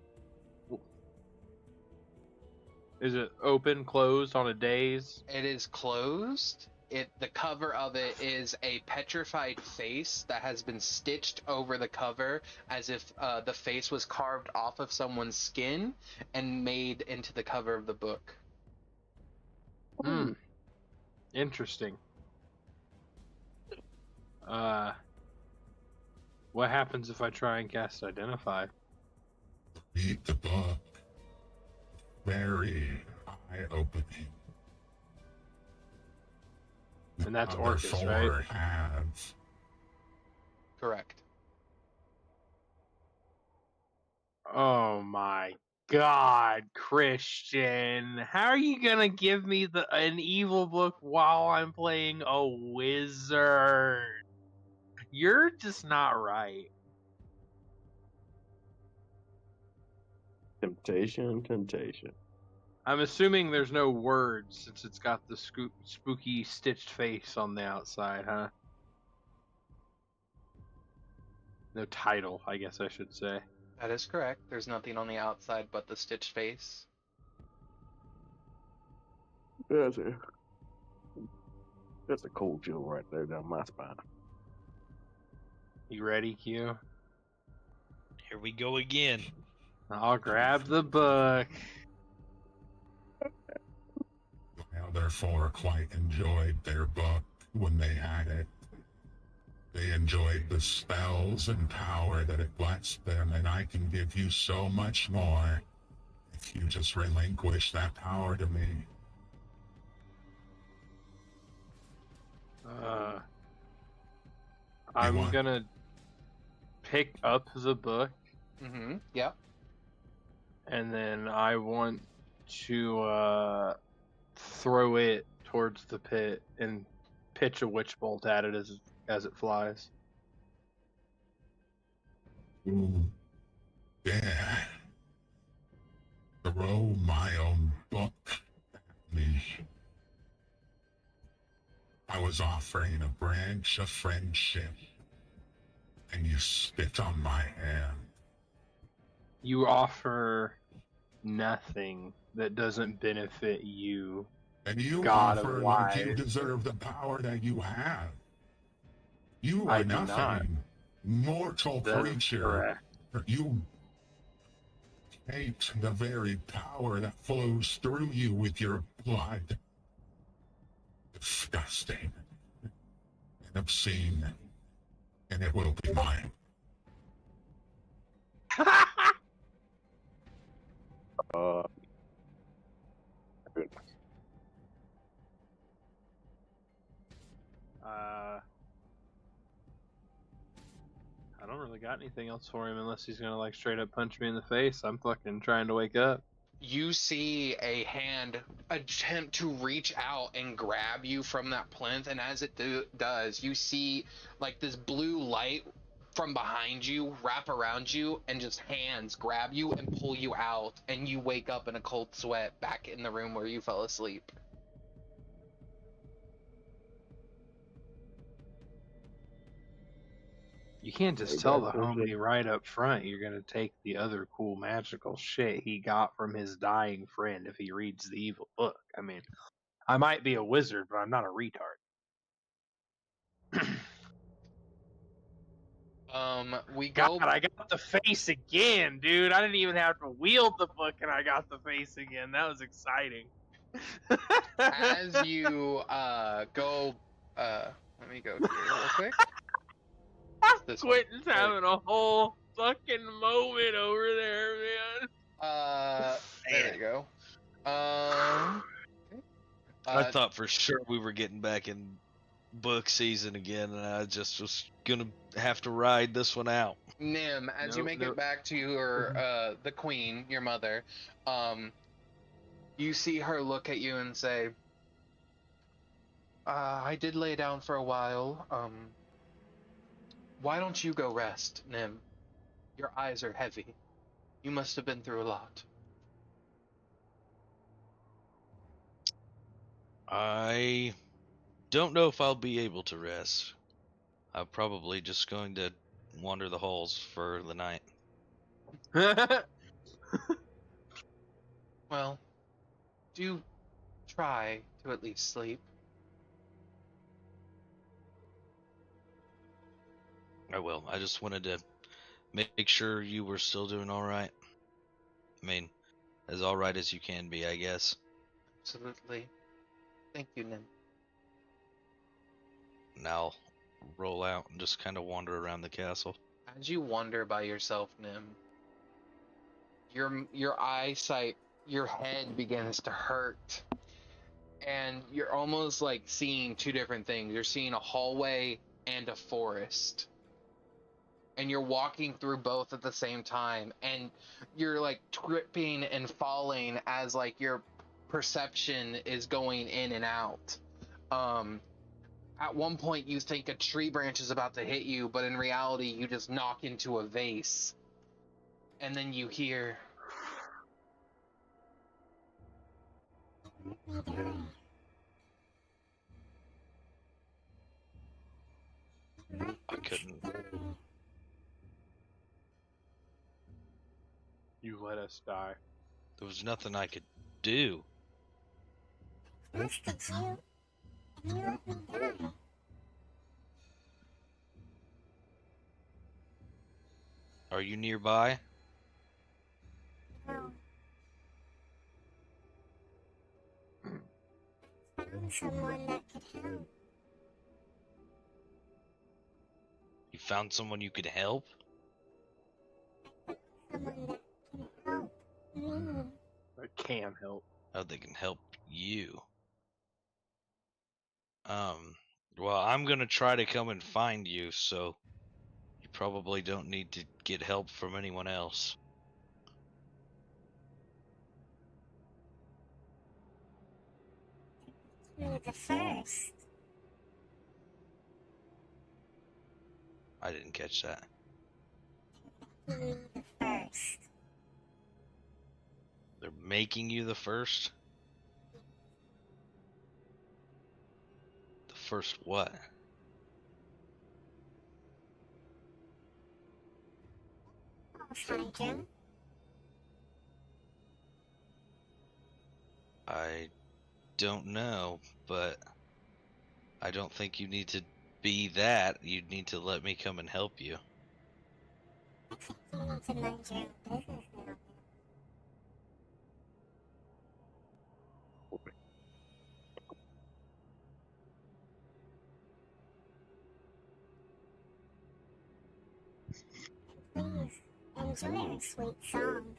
Is it open, closed, on a daze? It is closed. The cover of it is a petrified face that has been stitched over the cover as if the face was carved off of someone's skin and made into the cover of the book. Hmm. Interesting. What happens if I try and cast Identify? Read the book. Very eye-opening. And that's Other Orcus, four right? have. Correct. Oh my god, Christian. How are you gonna give me an evil book while I'm playing a wizard? You're just not right. Temptation, temptation. I'm assuming there's no words since it's got the spooky stitched face on the outside, huh? No title, I guess I should say. That is correct. There's nothing on the outside but the stitched face. That's a cold chill right there down my spine. You ready, Q? Here we go again. I'll grab the book. Well, their four quite enjoyed their book when they had it. They enjoyed the spells and power that it blessed them, and I can give you so much more if you just relinquish that power to me. I'm want- gonna pick up the book, Mm-hmm. Yep. and then I want to throw it towards the pit and pitch a witch bolt at it as it flies. Ooh, yeah. Throw my own book at me. I was offering a branch of friendship, and you spit on my hand. You offer nothing that doesn't benefit you. And you God of offer like you lies. deserve the power that you have. You I are do not. nothing. Mortal That is creature. correct. You hate the very power that flows through you with your blood. Disgusting. And obscene. And it will be mine. Goodness. I don't really got anything else for him unless he's gonna like straight up punch me in the face. I'm fucking trying to wake up. You see a hand attempt to reach out and grab you from that plinth, and as it does, you see like this blue light from behind you wrap around you, and just hands grab you and pull you out, and you wake up in a cold sweat back in the room where you fell asleep. You can't just tell the homie right up front you're gonna take the other cool magical shit he got from his dying friend if he reads the evil book. I mean, I might be a wizard, but I'm not a retard. We go. God, I got the face again, dude. I didn't even have to wield the book, and I got the face again. That was exciting. As you go, let me go here real quick. This one. Quentin's having a whole fucking moment over there, man. There you go. I thought for sure we were getting back in book season again, and I just was gonna have to ride this one out. Nim, as you make it back to your the queen, your mother, you see her look at you and say, I did lay down for a while. Why don't you go rest, Nim? Your eyes are heavy. You must have been through a lot. I don't know if I'll be able to rest. I'm probably just going to wander the halls for the night. Well, do try to at least sleep. I will. I just wanted to make sure you were still doing all right. I mean, as all right as you can be, I guess. Absolutely. Thank you, Nim. Now roll out and just kind of wander around the castle. As you wander by yourself, Nim, your eyesight, your head begins to hurt, and you're almost like seeing two different things. You're seeing a hallway and a forest, and you're walking through both at the same time, and you're like tripping and falling as like your perception is going in and out. At one point you think a tree branch is about to hit you, but in reality you just knock into a vase. And then you hear, I couldn't. You let us die. There was nothing I could do. Are you nearby? You found someone you could help? I can help. Oh, they can help you. Well, I'm gonna try to come and find you, so you You probably don't need to get help from anyone else. Be the first. I didn't catch that. Be the first. They're making you the first? The first what? Hydra. I don't know, but I don't think you need to be that. You need to let me come and help you. I think you need to mind your own business now. Please, enjoy our sweet song.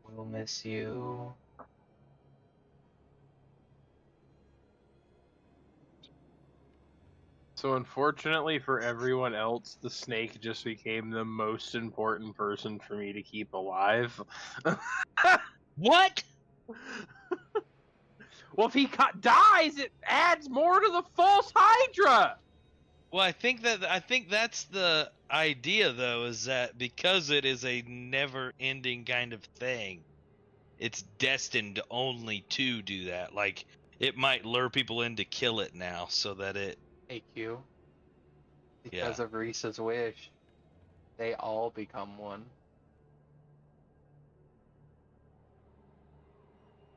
We'll miss you. So unfortunately for everyone else, the snake just became the most important person for me to keep alive. What? Well, if he dies, it adds more to the false Hydra. Well, I think that's the idea, though, is that because it is a never-ending kind of thing, it's destined only to do that. Like, it might lure people in to kill it now, so that it... AQ. Because of Reese's wish, they all become one.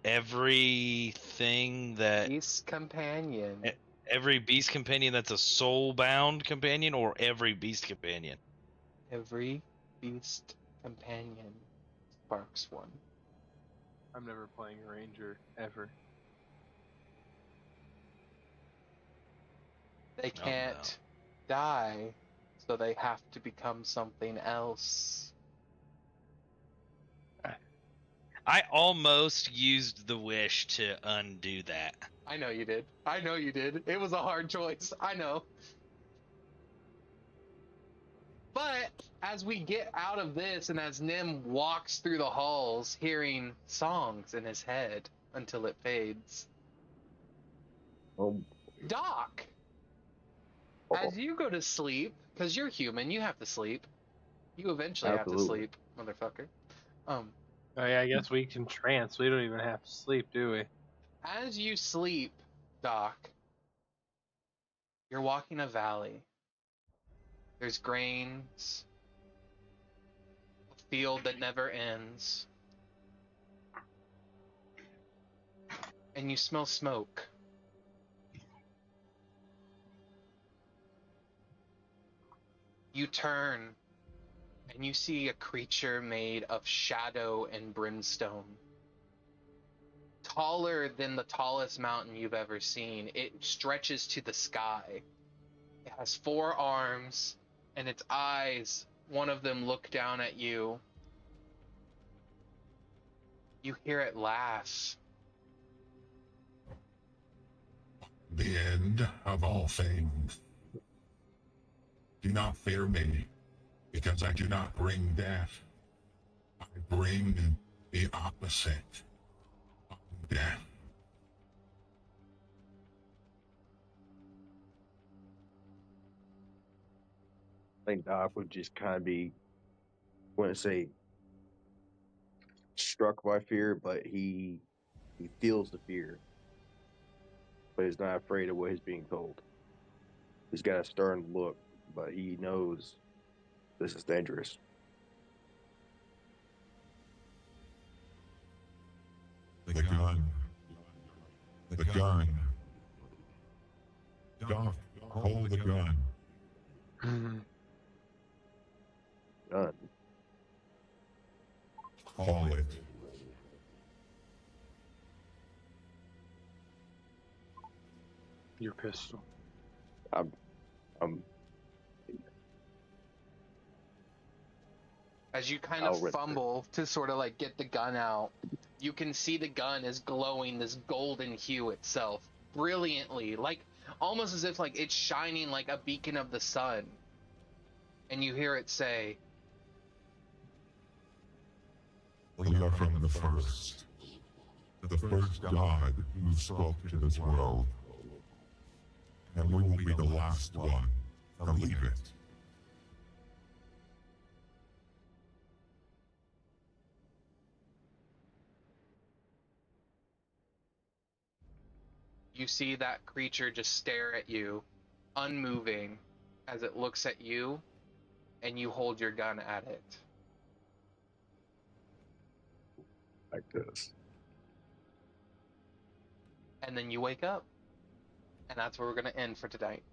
Everything that... Beast companion. Every beast companion that's a soulbound companion, or every beast companion? Every beast companion sparks one. I'm never playing Ranger, ever. They can't die, so they have to become something else. I almost used the wish to undo that. I know you did. I know you did. It was a hard choice. I know. But as we get out of this and as Nim walks through the halls hearing songs in his head until it fades. Oh, Doc! As you go to sleep, because you're human, you have to sleep. You eventually have to Absolutely. sleep, motherfucker. Oh yeah, I guess we can trance. We don't even have to sleep, do we? As you sleep, Doc, you're walking a valley. There's grains, a field that never ends, and you smell smoke. You turn, and you see a creature made of shadow and brimstone. Taller than the tallest mountain you've ever seen. It stretches to the sky. It has 4 arms, and its eyes, one of them look down at you. You hear it laugh. The end of all things. Do not fear me, because I do not bring death. I bring the opposite of death. I think Doc would just kind of be, I wouldn't say struck by fear, but he feels the fear, but he's not afraid of what he's being told. He's got a stern look, but he knows this is dangerous. The gun. The gun. Doc, hold the gun. Gun. Call it. Your pistol. I'm As you kind I'll of rip fumble to sort of like get the gun out, you can see the gun is glowing this golden hue itself, brilliantly, like almost as if like it's shining like a beacon of the sun. And you hear it say, We are from the first God who spoke to this world. And we will be the last one to leave it. you see that creature just stare at you, unmoving, as it looks at you, and you hold your gun at it. Like this. And then you wake up. And that's where we're going to end for tonight.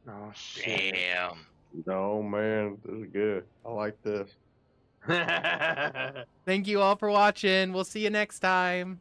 Oh shit. Damn. No, man, this is good. I like this. Thank you all for watching. We'll see you next time.